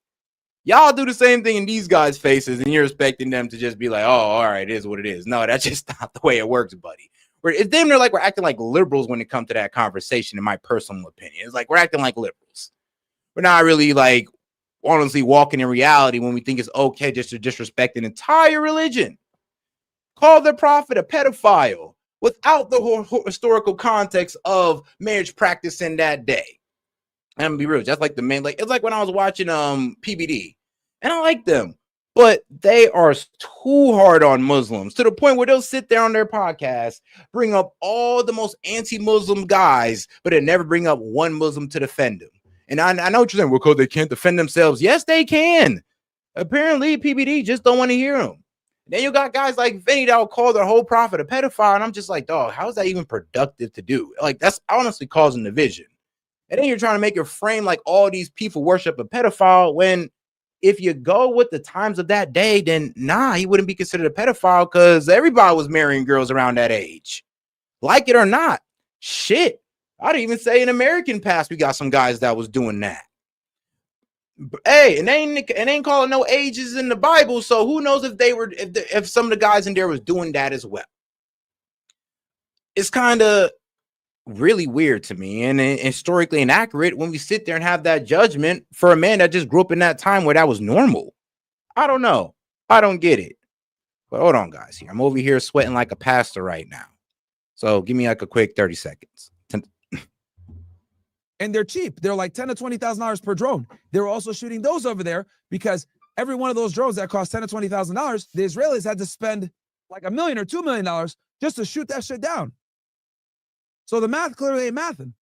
Y'all do the same thing in these guys' faces and you're expecting them to just be like, oh, all right, it is what it is. No, that's just not the way it works, buddy. It's damn near like we're acting like liberals when it comes to that conversation, in my personal opinion. It's like we're acting like liberals. We're not really like honestly walking in reality when we think it's okay just to disrespect an entire religion. Call the prophet a pedophile without the historical context of marriage practice in that day. And I'm gonna be real, just like the man, like it's like when I was watching PBD, and I like them, but they are too hard on Muslims to the point where they'll sit there on their podcast, bring up all the most anti-Muslim guys, but they never bring up one Muslim to defend them. And I know what you're saying, well, because they can't defend themselves. Yes, they can. Apparently, PBD just don't want to hear them. Then you got guys like Vinny that will call their whole prophet a pedophile. And I'm just like, dog, how is that even productive to do? Like, that's honestly causing division. And then you're trying to make it frame like all these people worship a pedophile when if you go with the times of that day, then nah, he wouldn't be considered a pedophile because everybody was marrying girls around that age. Like it or not. Shit. I'd even say in American past, we got some guys that was doing that. Hey, and they ain't calling no ages in the Bible, so who knows if they were if some of the guys in there was doing that as well. It's kind of really weird to me and historically inaccurate when we sit there and have that judgment for a man that just grew up in that time where that was normal. I don't know. I don't get it. But hold on, guys. Here I'm over here sweating like a pastor right now. So give me like a quick 30 seconds. And they're cheap. They're like $10,000 to $20,000 per drone. They're also shooting those over there because every one of those drones that cost $10,000 to $20,000, the Israelis had to spend like $1 million or $2 million just to shoot that shit down. So the math clearly ain't mathing.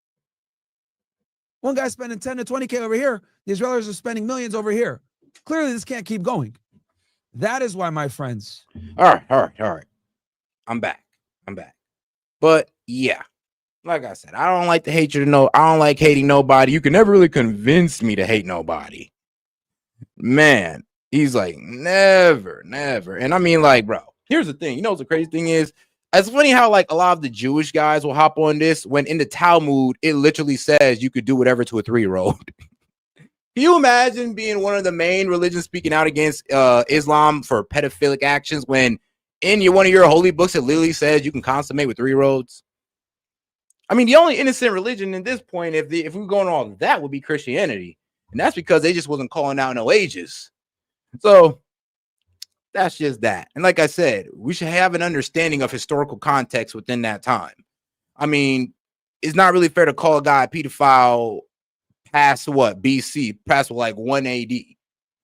One guy's spending 10 to 20K over here. The Israelis are spending millions over here. Clearly, this can't keep going. That is why, my friends. All right. I'm back. But yeah, like I said, I don't like the hatred. I don't like hating nobody. You can never really convince me to hate nobody. Man, he's like, never. And I mean, like, bro, here's the thing. You know what the crazy thing is? It's funny how like a lot of the Jewish guys will hop on this when in the Talmud, it literally says you could do whatever to a 3-year-old. Can you imagine being one of the main religions speaking out against Islam for pedophilic actions when in one of your holy books it literally says you can consummate with 3-year-olds? I mean, the only innocent religion at this point, if we're going on that, would be Christianity. And that's because they just wasn't calling out no ages. So that's just that. And like I said, we should have an understanding of historical context within that time. I mean, it's not really fair to call a guy a pedophile past what BC, past like 1 AD.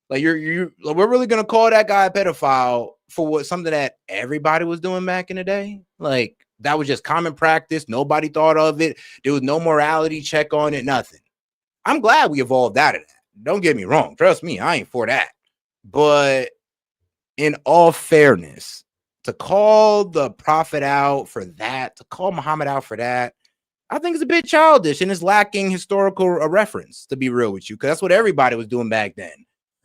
Like we're really gonna call that guy a pedophile for what something that everybody was doing back in the day? Like that was just common practice. Nobody thought of it. There was no morality check on it, nothing. I'm glad we evolved out of that. Don't get me wrong. Trust me, I ain't for that. But in all fairness, to call the prophet out for that, to call Muhammad out for that, I think it's a bit childish and it's lacking historical reference, to be real with you, because that's what everybody was doing back then.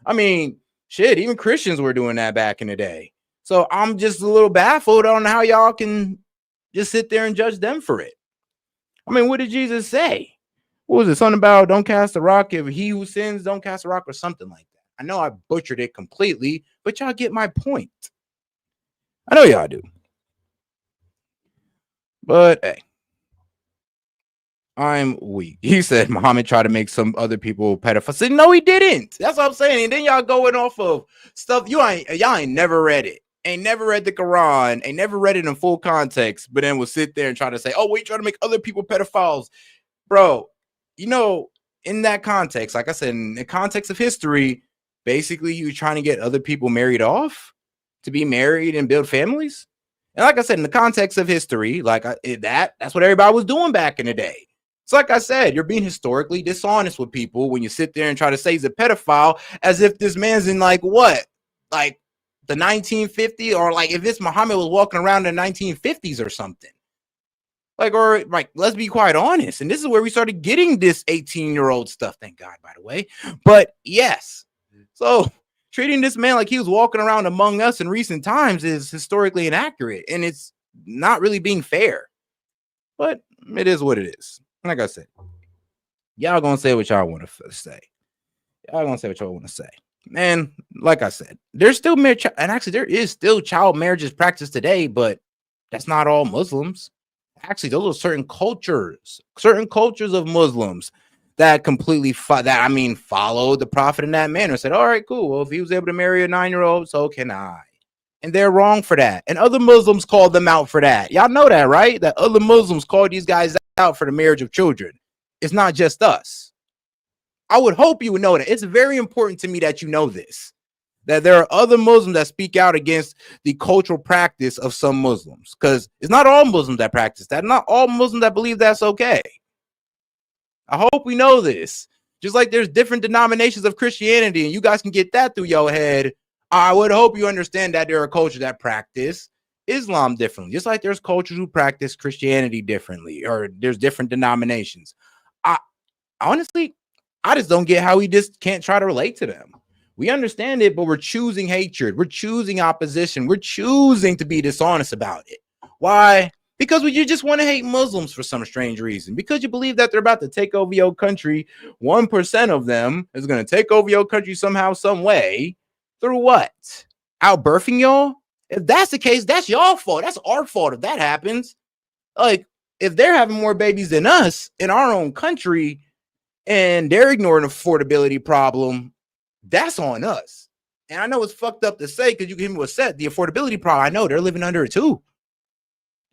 I mean, shit, even Christians were doing that back in the day. So I'm just a little baffled on how y'all can just sit there and judge them for it. I mean, what did Jesus say? What was it? Something about don't cast a rock if he who sins, don't cast a rock or something like that. I know I butchered it completely, but y'all get my point. I know y'all do. But hey, I'm weak. He said Muhammad tried to make some other people pedophiles. I said, no, he didn't. That's what I'm saying. And then y'all going off of stuff y'all ain't never read it. Ain't never read the Quran. Ain't never read it in full context. But then will sit there and try to say, oh, we trying to make other people pedophiles. Bro, you know, in that context, like I said, in the context of history, basically you're trying to get other people married off to be married and build families. And like I said, in the context of history, like that's what everybody was doing back in the day. So like I said, you're being historically dishonest with people when you sit there and try to say he's a pedophile as if this man's in like what? Like the 1950s, or like if this Muhammad was walking around in the 1950s or something. Like, or like, let's be quite honest. And this is where we started getting this 18-year-old stuff. Thank God, by the way. But yes. So treating this man like he was walking around among us in recent times is historically inaccurate. And it's not really being fair. But it is what it is. Like I said, y'all gonna say what y'all want to say. Y'all gonna say what y'all want to say. And like I said, there's still marriage, and actually there is still child marriages practiced today, but that's not all Muslims. Actually, those are certain cultures of Muslims that completely follow the prophet in that manner. Said, all right, cool. Well, if he was able to marry a 9-year-old, so can I. And they're wrong for that. And other Muslims called them out for that. Y'all know that, right? That other Muslims called these guys out for the marriage of children. It's not just us. I would hope you would know that. It's very important to me that you know this. That there are other Muslims that speak out against the cultural practice of some Muslims. Because it's not all Muslims that practice that. Not all Muslims that believe that's okay. I hope we know this. Just like there's different denominations of Christianity, and you guys can get that through your head. I would hope you understand that there are cultures that practice Islam differently, just like there's cultures who practice Christianity differently, or there's different denominations. Honestly, I just don't get how we just can't try to relate to them. We understand it, but we're choosing hatred. We're choosing opposition. We're choosing to be dishonest about it. Why? Because you just want to hate Muslims for some strange reason. Because you believe that they're about to take over your country. 1% of them is going to take over your country somehow, some way. Through what? Outbirthing y'all? If that's the case, that's y'all fault. That's our fault if that happens. Like, if they're having more babies than us in our own country and they're ignoring the affordability problem, that's on us. And I know it's fucked up to say because you give me a set, the affordability problem. I know they're living under it too.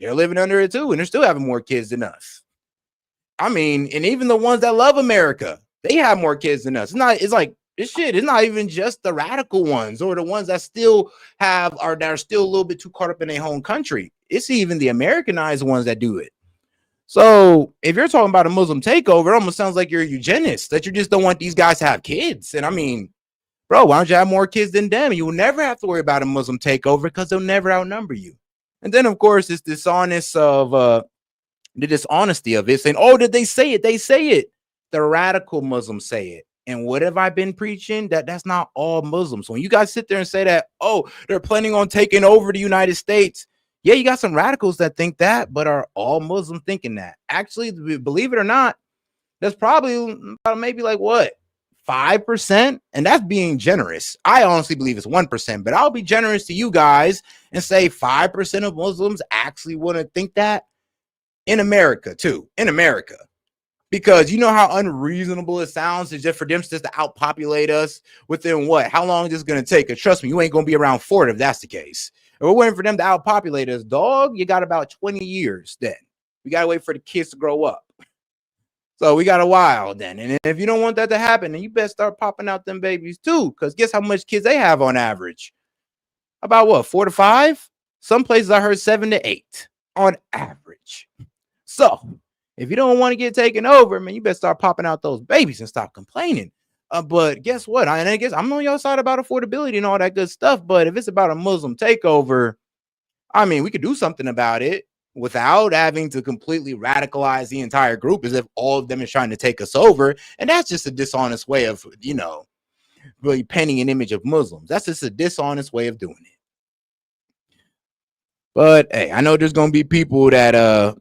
They're living under it too, and they're still having more kids than us. I mean, and even the ones that love America, they have more kids than us. It's not even just the radical ones or the ones that still that are still a little bit too caught up in their home country. It's even the Americanized ones that do it. So if you're talking about a Muslim takeover, it almost sounds like you're a eugenist, that you just don't want these guys to have kids. And I mean, Bro, why don't you have more kids than them? You will never have to worry about a Muslim takeover because they'll never outnumber you. And then, of course, it's the dishonesty of it, saying, oh, did they say it? They say it. The radical Muslims say it. And what have I been preaching? That's not all Muslims. When you guys sit there and say that, oh, they're planning on taking over the United States. Yeah, you got some radicals that think that, but are all Muslims thinking that? Actually, believe it or not, that's probably maybe like what? 5%, and that's being generous. I honestly believe it's 1%, but I'll be generous to you guys and say 5% of Muslims actually want to think that in America too, in America, because you know how unreasonable it sounds to just for them just to outpopulate us within what? How long is this going to take? And trust me, you ain't going to be around for it if that's the case. If we're waiting for them to outpopulate us, dog, you got about 20 years then. We got to wait for the kids to grow up. So we got a while then. And if you don't want that to happen, then you better start popping out them babies too. Because guess how much kids they have on average? About what, 4 to 5? Some places I heard 7 to 8 on average. So if you don't want to get taken over, man, you better start popping out those babies and stop complaining. But guess what? I guess I'm on your side about affordability and all that good stuff. But if it's about a Muslim takeover, I mean, we could do something about it without having to completely radicalize the entire group as if all of them is trying to take us over. And that's just a dishonest way of, really painting an image of Muslims. That's just a dishonest way of doing it. But hey, I know there's going to be people that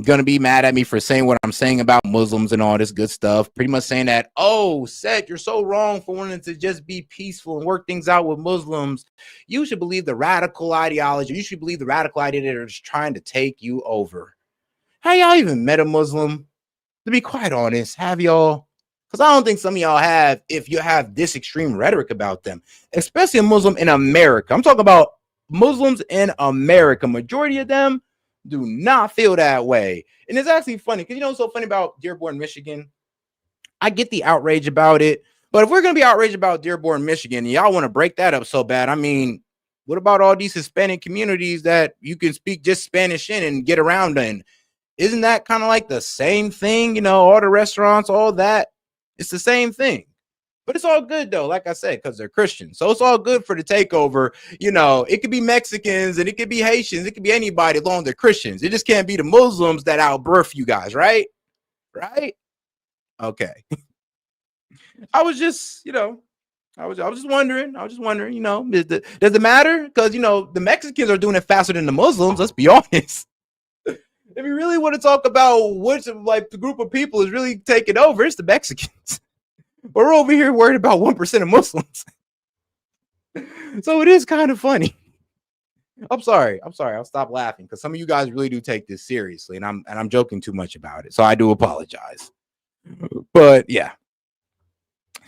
going to be mad at me for saying what I'm saying about Muslims and all this good stuff. Pretty much saying that, oh, Seth, you're so wrong for wanting to just be peaceful and work things out with Muslims. You should believe the radical ideology. You should believe the radical idea that are just trying to take you over. Have y'all even met a Muslim? To be quite honest, have y'all? Because I don't think some of y'all have, if you have this extreme rhetoric about them, especially a Muslim in America. I'm talking about Muslims in America. Majority of them do not feel that way. And it's actually funny because you know what's so funny about Dearborn, Michigan? I get the outrage about it, but if we're going to be outraged about Dearborn, Michigan, and y'all want to break that up so bad, I mean, what about all these Hispanic communities that you can speak just Spanish in and get around in? Isn't that kind of like the same thing? All the restaurants, all that, it's the same thing. But it's all good, though, like I said, because they're Christians. So it's all good for the takeover. It could be Mexicans and it could be Haitians. It could be anybody as long as they're Christians. It just can't be the Muslims that outbirth you guys, right? Right? Okay. I was just, I was just wondering. Does it matter? Because, the Mexicans are doing it faster than the Muslims. Let's be honest. If you really want to talk about which, the group of people is really taking over, it's the Mexicans. We're over here worried about 1% of Muslims. So it is kind of funny. I'm sorry. I'll stop laughing because some of you guys really do take this seriously, and I'm joking too much about it. So I do apologize. But yeah,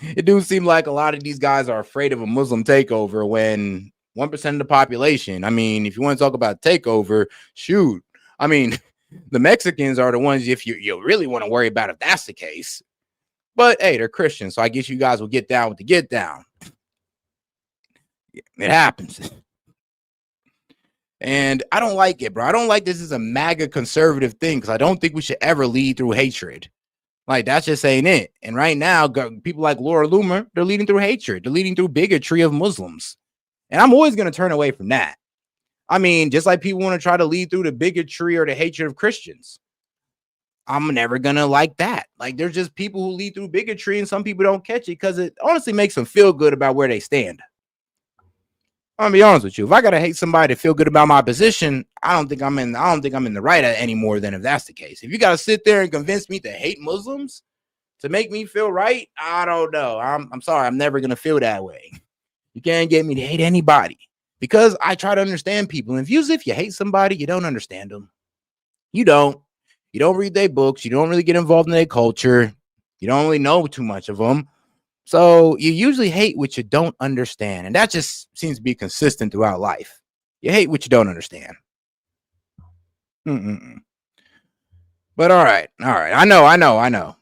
it do seem like a lot of these guys are afraid of a Muslim takeover when 1% of the population. I mean, if you want to talk about takeover, shoot. I mean, the Mexicans are the ones if you really want to worry about if that's the case. But hey, they're Christians, so I guess you guys will get down with the get down. It happens. And I don't like it, bro. I don't like this as a MAGA conservative thing because I don't think we should ever lead through hatred. Like, that's just ain't it. And right now, people like Laura Loomer, they're leading through hatred. They're leading through bigotry of Muslims. And I'm always going to turn away from that. I mean, just like people want to try to lead through the bigotry or the hatred of Christians. I'm never going to like that. Like, there's just people who lead through bigotry and some people don't catch it because it honestly makes them feel good about where they stand. I'm gonna be honest with you. If I gotta hate somebody to feel good about my position, I don't think I'm in the right anymore than if that's the case. If you gotta sit there and convince me to hate Muslims to make me feel right, I don't know. I'm sorry, I'm never gonna feel that way. You can't get me to hate anybody because I try to understand people. And if you hate somebody, you don't understand them. You don't read their books. You don't really get involved in their culture. You don't really know too much of them. So you usually hate what you don't understand. And that just seems to be consistent throughout life. You hate what you don't understand. But all right. I know.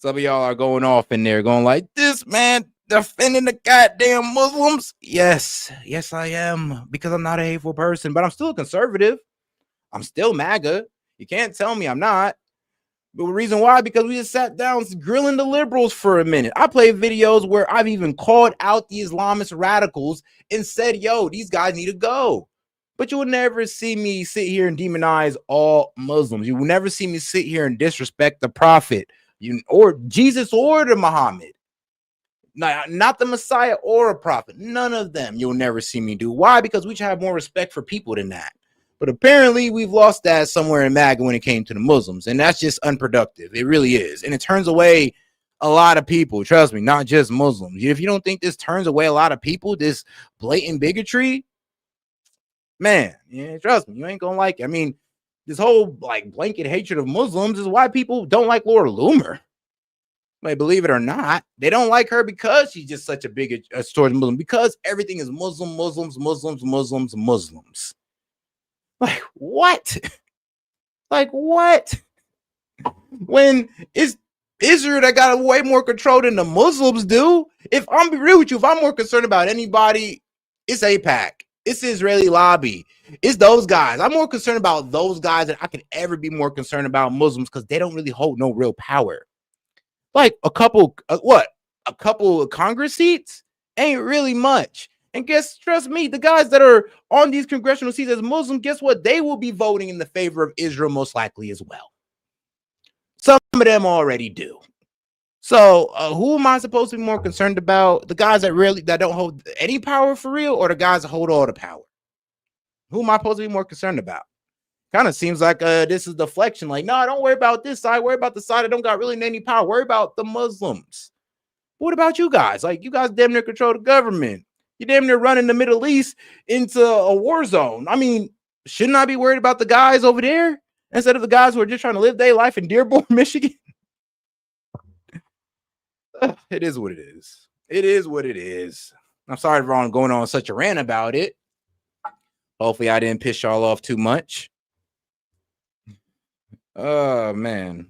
Some of y'all are going off in there going like, this man defending the goddamn Muslims. Yes, I am, because I'm not a hateful person, but I'm still a conservative. I'm still MAGA. You can't tell me I'm not. But the reason why, because we just sat down grilling the liberals for a minute. I play videos where I've even called out the Islamist radicals and said, yo, these guys need to go. But you will never see me sit here and demonize all Muslims. You will never see me sit here and disrespect the prophet, or Jesus or the Muhammad. Not the Messiah or a prophet. None of them you'll never see me do. Why? Because we should have more respect for people than that. But apparently we've lost that somewhere in MAGA when it came to the Muslims. And that's just unproductive. It really is. And it turns away a lot of people. Trust me, not just Muslims. If you don't think this turns away a lot of people, this blatant bigotry, man, yeah, trust me, you ain't gonna like it. I mean, this whole like blanket hatred of Muslims is why people don't like Laura Loomer. Like, believe it or not, they don't like her because she's just such a big towards Muslim, because everything is Muslims. Like, what? Like, what? When it's Israel that got way more control than the Muslims do. If I'm be real with you, if I'm more concerned about anybody, it's AIPAC. It's the Israeli lobby. It's those guys. I'm more concerned about those guys than I could ever be more concerned about Muslims, because they don't really hold no real power. Like a couple of Congress seats ain't really much. And trust me, the guys that are on these congressional seats as Muslim, guess what? They will be voting in the favor of Israel most likely as well. Some of them already do. So who am I supposed to be more concerned about? The guys that don't hold any power for real, or the guys that hold all the power? Who am I supposed to be more concerned about? Kind of seems like this is deflection. Like, no, don't worry about this side. Worry about the side that don't got really any power. Worry about the Muslims. What about you guys? Like, you guys damn near control the government. You damn near running the Middle East into a war zone. I mean, shouldn't I be worried about the guys over there instead of the guys who are just trying to live their life in Dearborn, Michigan? It is what it is. It is what it is. I'm sorry for going on such a rant about it. Hopefully I didn't piss y'all off too much. Oh, man.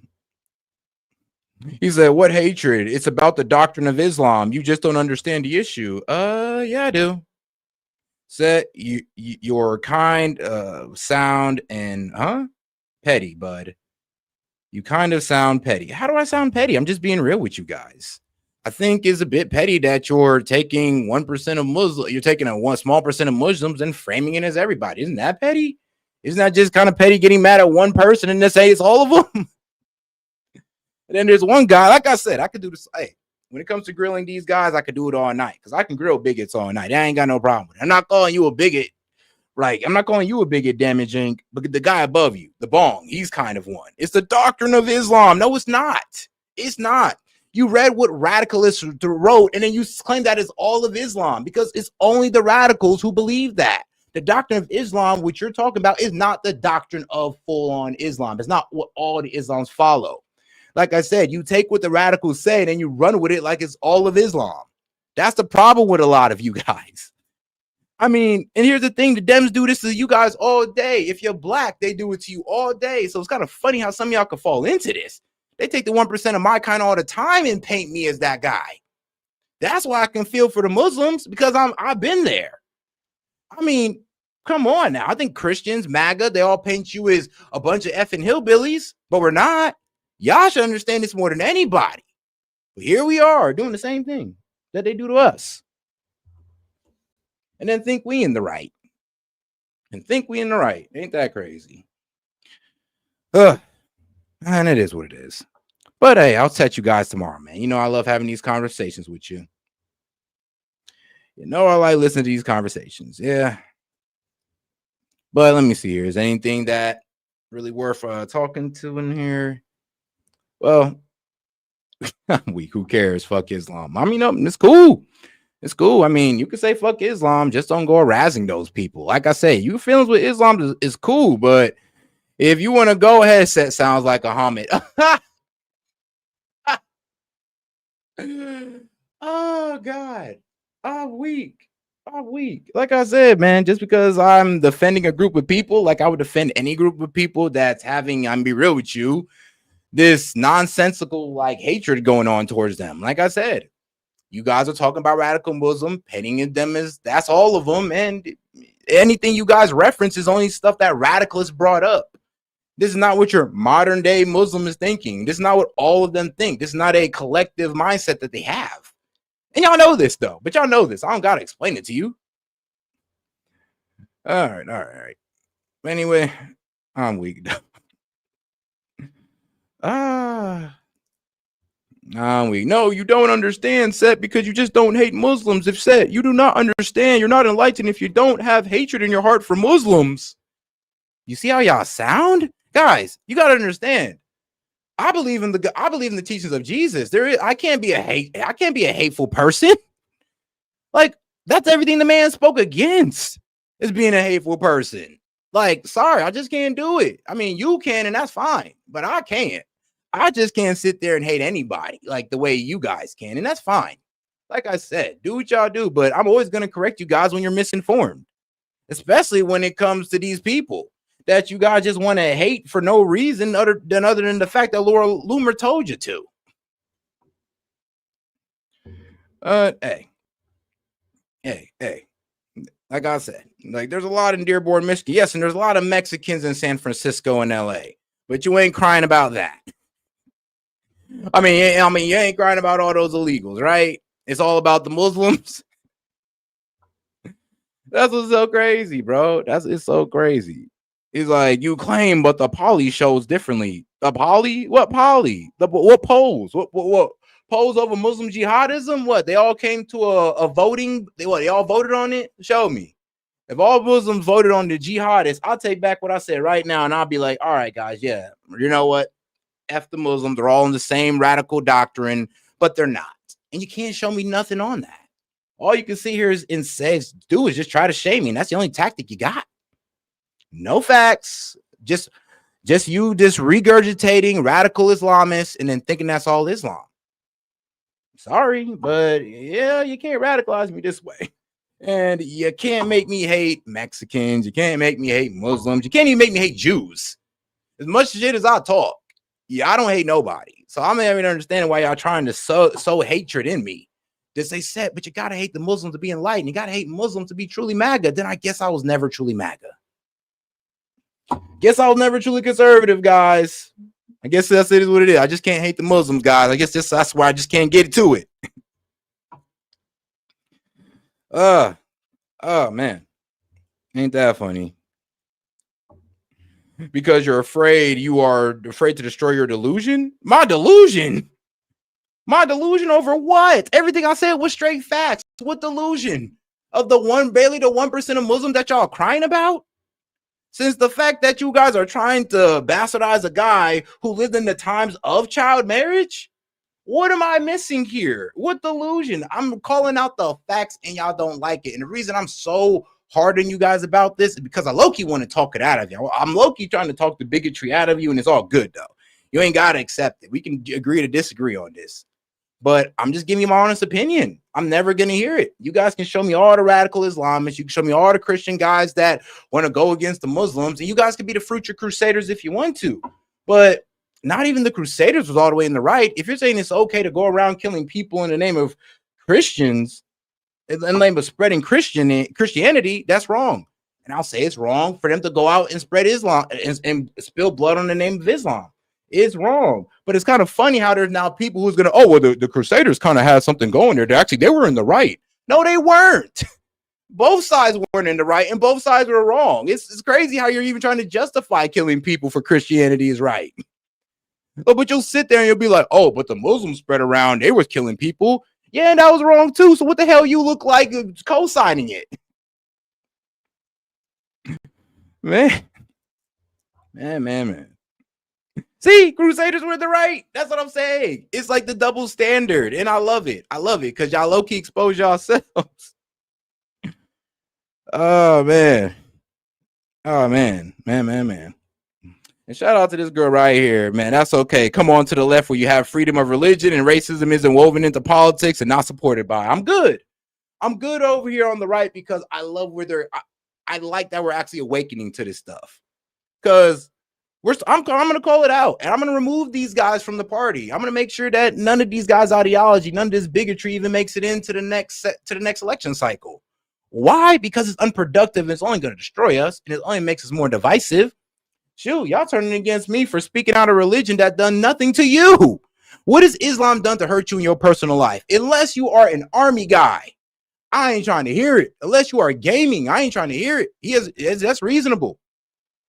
He said, what hatred? It's about the doctrine of Islam. You just don't understand the issue. Yeah, I do. Said you're kind, sound, and petty, bud. You kind of sound petty. How do I sound petty? I'm just being real with you guys. I think it's a bit petty that you're taking 1% of Muslims. You're taking a small percent of Muslims and framing it as everybody. Isn't that petty? Isn't that just kind of petty getting mad at one person and then say it's all of them? And then there's one guy, like I said, I could do this. Hey, when it comes to grilling these guys, I could do it all night, because I can grill bigots all night. I ain't got no problem with it. I'm not calling you a bigot. Like, I'm not calling you a bigot, damaging, but the guy above you, the bong, he's kind of one. It's the doctrine of Islam. No, it's not. It's not. You read what radicalists wrote, and then you claim that is all of Islam, because it's only the radicals who believe that. The doctrine of Islam, which you're talking about, is not the doctrine of full-on Islam. It's not what all the Islams follow. Like I said, you take what the radicals say and then you run with it like it's all of Islam. That's the problem with a lot of you guys. I mean, and here's the thing, the Dems do this to you guys all day. If you're black, they do it to you all day. So it's kind of funny how some of y'all could fall into this. They take the 1% of my kind all the time and paint me as that guy. That's why I can feel for the Muslims, because I've been there. I mean, come on now. I think Christians, MAGA, they all paint you as a bunch of effing hillbillies, but we're not. Y'all should understand this more than anybody. But here we are doing the same thing that they do to us. And then think we in the right. Ain't that crazy? And it is what it is. But hey, I'll chat you guys tomorrow, man. You know I love having these conversations with you. You know I like listening to these conversations. Yeah. But let me see here. Is there anything that really worth talking to in here? Well, I'm weak. Who cares? Fuck Islam. I mean, no, it's cool. It's cool. I mean, you can say fuck Islam. Just don't go harassing those people. Like I say, your feelings with Islam is cool. But if you want to go ahead, sounds like a Hamid. Oh, God. I'm weak. Like I said, man, just because I'm defending a group of people, like I would defend any group of people that's having, I'm be real with you, this nonsensical like hatred going on towards them. Like I said, you guys are talking about radical Muslim, painting them as that's all of them, and anything you guys reference is only stuff that radicalists brought up. This is not what your modern day Muslim is thinking. This is not what all of them think. This is not a collective mindset that they have. And y'all know this though, but y'all know this. I don't gotta explain it to you. All right. Anyway, I'm weak. I'm weak. No, you don't understand, S.E.T, because you just don't hate Muslims. If S.E.T, you do not understand, you're not enlightened if you don't have hatred in your heart for Muslims. You see how y'all sound? Guys, you gotta understand. I believe in the teachings of Jesus. I can't be a hateful person. Like, that's everything the man spoke against, is being a hateful person. Like, sorry, I just can't do it. I mean, you can, and that's fine, but I can't. I just can't sit there and hate anybody like the way you guys can, and that's fine. Like I said, do what y'all do, but I'm always going to correct you guys when you're misinformed, especially when it comes to these people that you guys just want to hate for no reason other than the fact that Laura Loomer told you to. Hey. Like I said, like there's a lot in Dearborn, Michigan. Yes, and there's a lot of Mexicans in San Francisco and LA, but you ain't crying about that. I mean, you ain't crying about all those illegals, right? It's all about the Muslims. That's what's so crazy, bro. It's so crazy. It's like you claim, but the poly shows differently. The poly? What poly? What polls? What polls over Muslim jihadism? What? They all came to a voting. They all voted on it? Show me. If all Muslims voted on the jihadists, I'll take back what I said right now, and I'll be like, all right, guys, yeah, you know what? F the Muslims. They're all in the same radical doctrine, but they're not. And you can't show me nothing on that. All you can see here is do is just try to shame me. And that's the only tactic you got. No facts. Just regurgitating radical Islamists and then thinking that's all Islam. Sorry, but yeah, you can't radicalize me this way. And you can't make me hate Mexicans. You can't make me hate Muslims. You can't even make me hate Jews. As much shit as I talk, yeah, I don't hate nobody. So I'm not even understanding why y'all trying to sow hatred in me. Just say S.E.T, but you gotta hate the Muslims to be enlightened. You gotta hate Muslims to be truly MAGA. Then I guess I was never truly MAGA. Guess I was never truly conservative, guys. I guess that's it is what it is. I just can't hate the Muslims, guys. I guess that's why I just can't get to it. Oh man, ain't that funny? Because you're afraid, you are afraid to destroy your delusion. My delusion over what? Everything I said was straight facts. What delusion of barely the 1% of Muslims that y'all crying about? Since the fact that you guys are trying to bastardize a guy who lived in the times of child marriage, what am I missing here? What delusion? I'm calling out the facts and y'all don't like it. And the reason I'm so hard on you guys about this is because I low-key want to talk it out of you. I'm low-key trying to talk the bigotry out of you, and it's all good though. You ain't got to accept it. We can agree to disagree on this. But I'm just giving you my honest opinion. I'm never going to hear it. You guys can show me all the radical Islamists. You can show me all the Christian guys that want to go against the Muslims. And you guys can be the future crusaders if you want to. But not even the crusaders was all the way in the right. If you're saying it's okay to go around killing people in the name of Christians, in the name of spreading Christianity, that's wrong. And I'll say it's wrong for them to go out and spread Islam and spill blood on the name of Islam. It's wrong. But it's kind of funny how there's now people who's going to, the Crusaders kind of had something going there. They were in the right. No, they weren't. Both sides weren't in the right and both sides were wrong. It's crazy how you're even trying to justify killing people for Christianity is right. But you'll sit there and you'll be like, oh, but the Muslims spread around. They was killing people. Yeah, and that was wrong too. So what the hell you look like co-signing it? Man. See, Crusaders were the right. That's what I'm saying. It's like the double standard, and I love it. I love it because y'all low-key expose yourselves. Oh, man. Man. And shout out to this girl right here, man. That's okay. Come on to the left where you have freedom of religion and racism isn't woven into politics and not supported by. I'm good. I'm good over here on the right because I love where I like that we're actually awakening to this stuff. Because I'm going to call it out, and I'm going to remove these guys from the party. I'm going to make sure that none of these guys' ideology, none of this bigotry even makes it into the next election cycle. Why? Because it's unproductive and it's only going to destroy us, and it only makes us more divisive. Shoot, y'all turning against me for speaking out a religion that done nothing to you. What has Islam done to hurt you in your personal life? Unless you are an army guy, I ain't trying to hear it. Unless you are gaming, I ain't trying to hear it. That's reasonable.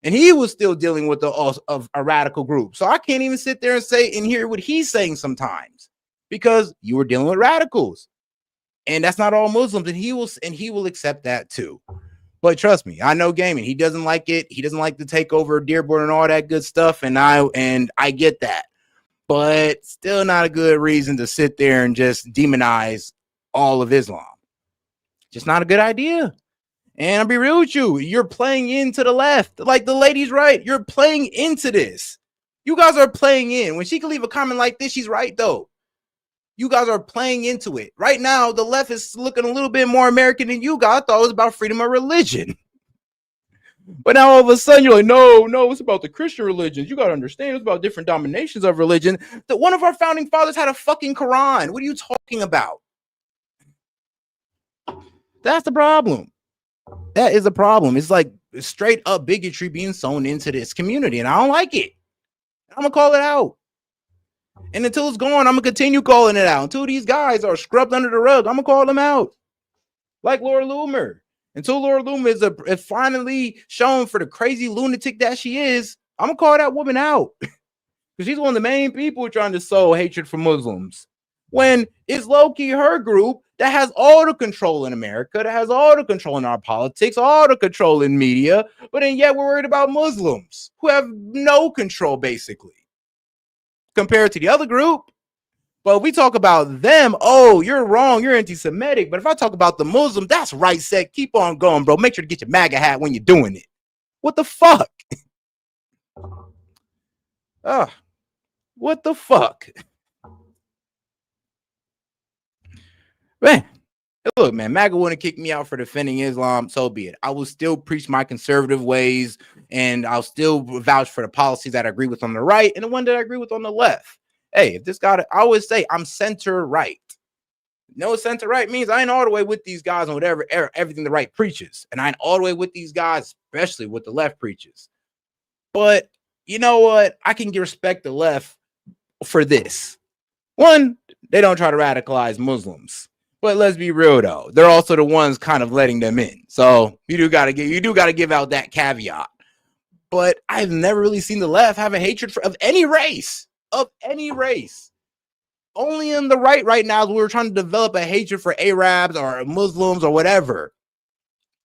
And he was still dealing with a radical group. So I can't even sit there and say and hear what he's saying sometimes because you were dealing with radicals. And that's not all Muslims. And he will accept that too. But trust me, I know gaming. He doesn't like it. He doesn't like the takeover of Dearborn and all that good stuff. And I get that. But still not a good reason to sit there and just demonize all of Islam. Just not a good idea. And I'll be real with you. You're playing into the left. Like the lady's right. You're playing into this. You guys are playing in. When she can leave a comment like this, she's right, though. You guys are playing into it. Right now, the left is looking a little bit more American than you guys. I thought it was about freedom of religion. But now all of a sudden, you're like, no, it's about the Christian religions. You got to understand, it's about different dominations of religion. That one of our founding fathers had a fucking Quran. What are you talking about? That's the problem. That is a problem. It's like straight up bigotry being sown into this community, and I don't like it. I'm gonna call it out. And until it's gone, I'm gonna continue calling it out. Until these guys are scrubbed under the rug, I'm gonna call them out. Like Laura Loomer. Until Laura Loomer is finally shown for the crazy lunatic that she is, I'm gonna call that woman out. Because she's one of the main people trying to sow hatred for Muslims. When it's low-key her group that has all the control in America, that has all the control in our politics, all the control in media, but then yet we're worried about Muslims who have no control, basically, compared to the other group. But if we talk about them, oh, you're wrong, you're anti-Semitic. But if I talk about the Muslim, that's right, Set. Keep on going, bro. Make sure to get your MAGA hat when you're doing it. What the fuck? What the fuck? Man, look, man, MAGA wouldn't kick me out for defending Islam, so be it. I will still preach my conservative ways, and I'll still vouch for the policies that I agree with on the right and the one that I agree with on the left. Hey, if this guy, I always say I'm center right. You know what center right means? I ain't all the way with these guys on whatever everything the right preaches, and I ain't all the way with these guys, especially what the left preaches. But you know what? I can respect the left for this. One, they don't try to radicalize Muslims. But let's be real though, they're also the ones kind of letting them in. So you do gotta give out that caveat. But I've never really seen the left have a hatred of any race. Only in the right now, we're trying to develop a hatred for Arabs or Muslims or whatever.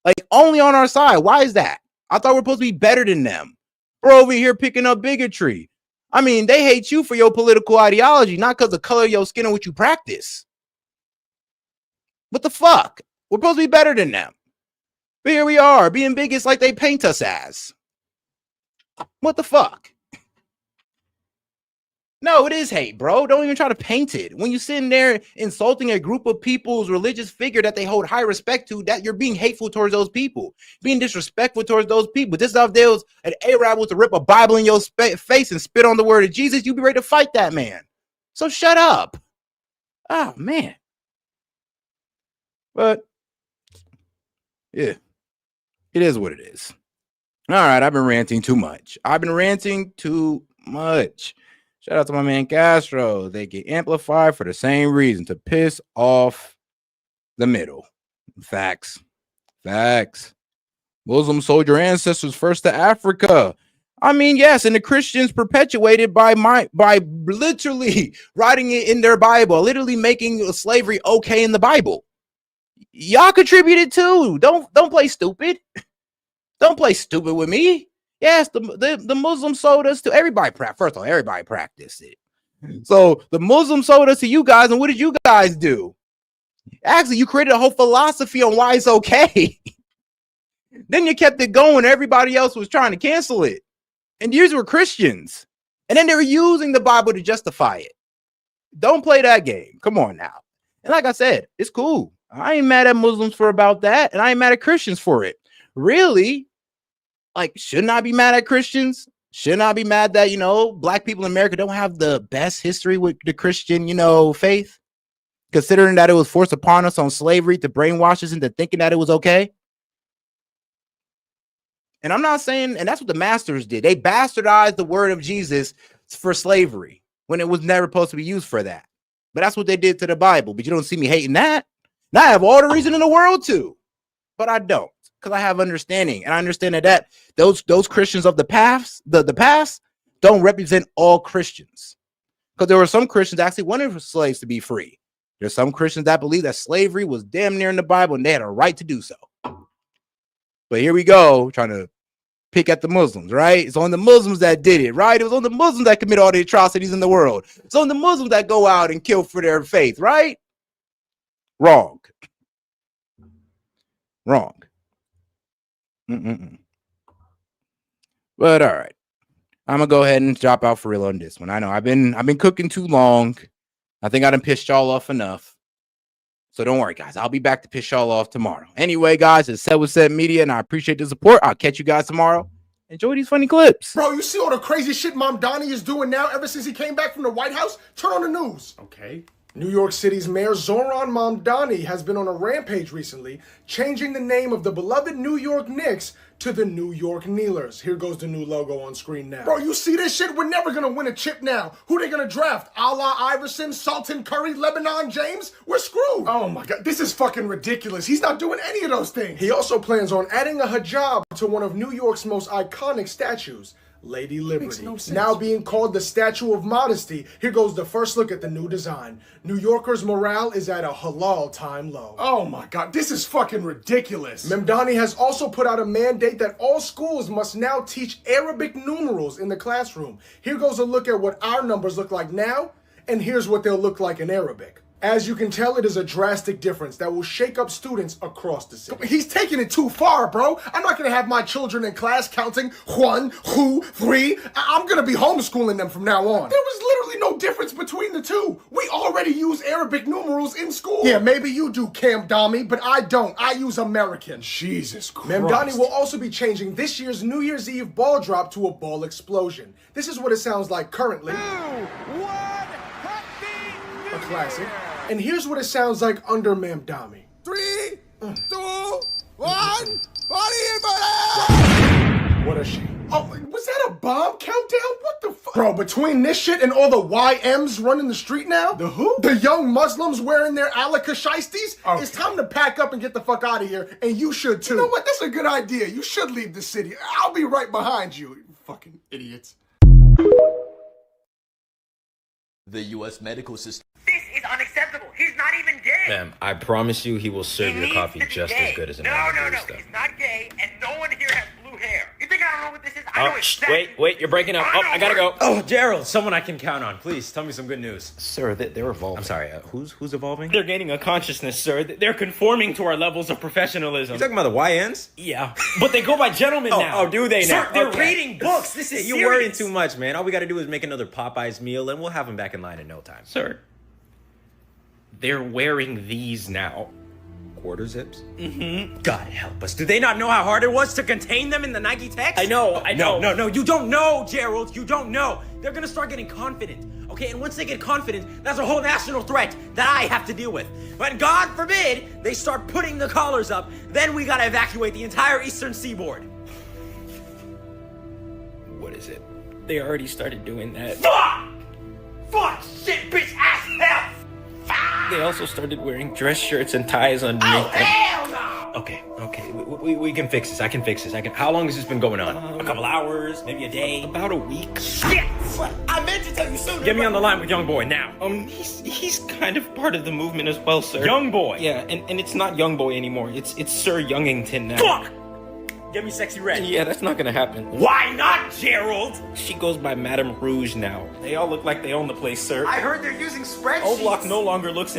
Like only on our side. Why is that? I thought we're supposed to be better than them. We're over here picking up bigotry. I mean, they hate you for your political ideology, not because of the color of your skin and what you practice. What the fuck? We're supposed to be better than them. But here we are, being bigots like they paint us as. What the fuck? No, it is hate, bro. Don't even try to paint it. When you're sitting there insulting a group of people's religious figure that they hold high respect to, that you're being hateful towards those people, being disrespectful towards those people. This stuff, there was an Arab was to rip a Bible in your face and spit on the word of Jesus, you'd be ready to fight that man. So shut up. Oh, man. But yeah, it is what it is. All right, I've been ranting too much. Shout out to my man Castro. They get amplified for the same reason, to piss off the middle. Facts. Muslims sold your ancestors first to Africa. I mean, yes, and the Christians perpetuated by literally writing it in their Bible, literally making slavery okay in the Bible. Y'all contributed too. Don't play stupid. Don't play stupid with me. Yes, the Muslims sold us to everybody. First of all, everybody practiced it. So the Muslims sold us to you guys, and what did you guys do? Actually, you created a whole philosophy on why it's okay. Then you kept it going. Everybody else was trying to cancel it. And these were Christians. And then they were using the Bible to justify it. Don't play that game. Come on now. And like I said, it's cool. I ain't mad at Muslims for about that, and I ain't mad at Christians for it. Really, like, shouldn't I be mad at Christians? Shouldn't I be mad that, black people in America don't have the best history with the Christian, faith? Considering that it was forced upon us on slavery to brainwash us into thinking that it was okay? And I'm not saying, and that's what the masters did. They bastardized the word of Jesus for slavery when it was never supposed to be used for that. But that's what they did to the Bible. But you don't see me hating that. Now I have all the reason in the world to, but I don't, because I have understanding, and I understand that those Christians of the past, the past, don't represent all Christians, because there were some Christians that actually wanted for slaves to be free. There's some Christians that believe that slavery was damn near in the Bible, and they had a right to do so. But here we go, trying to pick at the Muslims, right? It's on the Muslims that did it, right? It was on the Muslims that commit all the atrocities in the world. It's on the Muslims that go out and kill for their faith, right? Wrong. Wrong. But all right, I'm gonna go ahead and drop out for real on this one. I know I've been cooking too long. I think I done pissed y'all off enough. So don't worry, guys. I'll be back to piss y'all off tomorrow. Anyway, guys, it's Set with S.E.T Media, and I appreciate the support. I'll catch you guys tomorrow. Enjoy these funny clips. Bro, you see all the crazy shit Mom Donnie is doing now ever since he came back from the White House? Turn on the news. Okay. New York City's Mayor Zohran Mamdani has been on a rampage recently, changing the name of the beloved New York Knicks to the New York Kneelers. Here goes the new logo on screen now. Bro, you see this shit? We're never gonna win a chip now. Who they gonna draft? Alaa Iverson, Sultan Curry, Lebanon James? We're screwed. Oh my God, this is fucking ridiculous. He's not doing any of those things. He also plans on adding a hijab to one of New York's most iconic statues, Lady Liberty. No sense. Now being called the Statue of Modesty, here goes the first look at the new design. New Yorkers' morale is at a halal time low. Oh my God, this is fucking ridiculous. Mamdani has also put out a mandate that all schools must now teach Arabic numerals in the classroom. Here goes a look at what our numbers look like now, and here's what they'll look like in Arabic. As you can tell, it is a drastic difference that will shake up students across the city. He's taking it too far, bro. I'm not gonna have my children in class counting 1, 2, 3. I'm gonna be homeschooling them from now on. There was literally no difference between the two. We already use Arabic numerals in school. Yeah, maybe you do, Cam Dami, but I don't. I use American. Jesus Christ. Mamdani will also be changing this year's New Year's Eve ball drop to a ball explosion. This is what it sounds like currently. A classic. And here's what it sounds like under Mamdani. 3, 2, 1, what a shame. Oh, was that a bomb countdown? What the fuck? Bro, between this shit and all the YMs running the street now, the who? The young Muslims wearing their alaka shiesties, it's time to pack up and get the fuck out of here, and you should too. You know what? That's a good idea. You should leave the city. I'll be right behind you, you fucking idiots. The U.S. medical system. This is unacceptable. He's not even gay. Ma'am, I promise you he will serve your coffee just as good as an No. barista. He's not gay, and no one here has blue hair. You think I don't know what this is? I know exactly. Wait, you're breaking up. I gotta go. Oh, Gerald, someone I can count on. Please, tell me some good news. Sir, they're evolving. I'm sorry, who's evolving? They're gaining a consciousness, sir. They're conforming to our levels of professionalism. You talking about the YNs? Yeah, but they go by gentlemen now. Oh, do they now? Sir, they're reading books. This is you serious. worrying too much, man. All we gotta do is make another Popeyes meal, and we'll have them back in line in no time. Sir, they're wearing these now. Quarter zips? Mm-hmm. God help us. Do they not know how hard it was to contain them in the Nike Tech? I know. No. You don't know, Gerald. You don't know. They're gonna start getting confident. Okay, and once they get confident, that's a whole national threat that I have to deal with. When, God forbid, they start putting the collars up, then we gotta evacuate the entire eastern seaboard. What is it? They already started doing that. Fuck! Shit, bitch, ass, hell! They also started wearing dress shirts and ties underneath them. Hell no! Okay. We can fix this. I can fix this. How long has this been going on? A couple hours, maybe a day. About a week. Shit! I meant to tell you sooner. Get me on the line with Young Boy now. He's kind of part of the movement as well, sir. Young Boy? Yeah, and it's not Young Boy anymore. It's Sir Youngington now. Fuck! Get me Sexy Red. Yeah, that's not gonna happen. Why not, Gerald? She goes by Madame Rouge now. They all look like they own the place, sir. I heard they're using spreadsheets. O Block no longer looks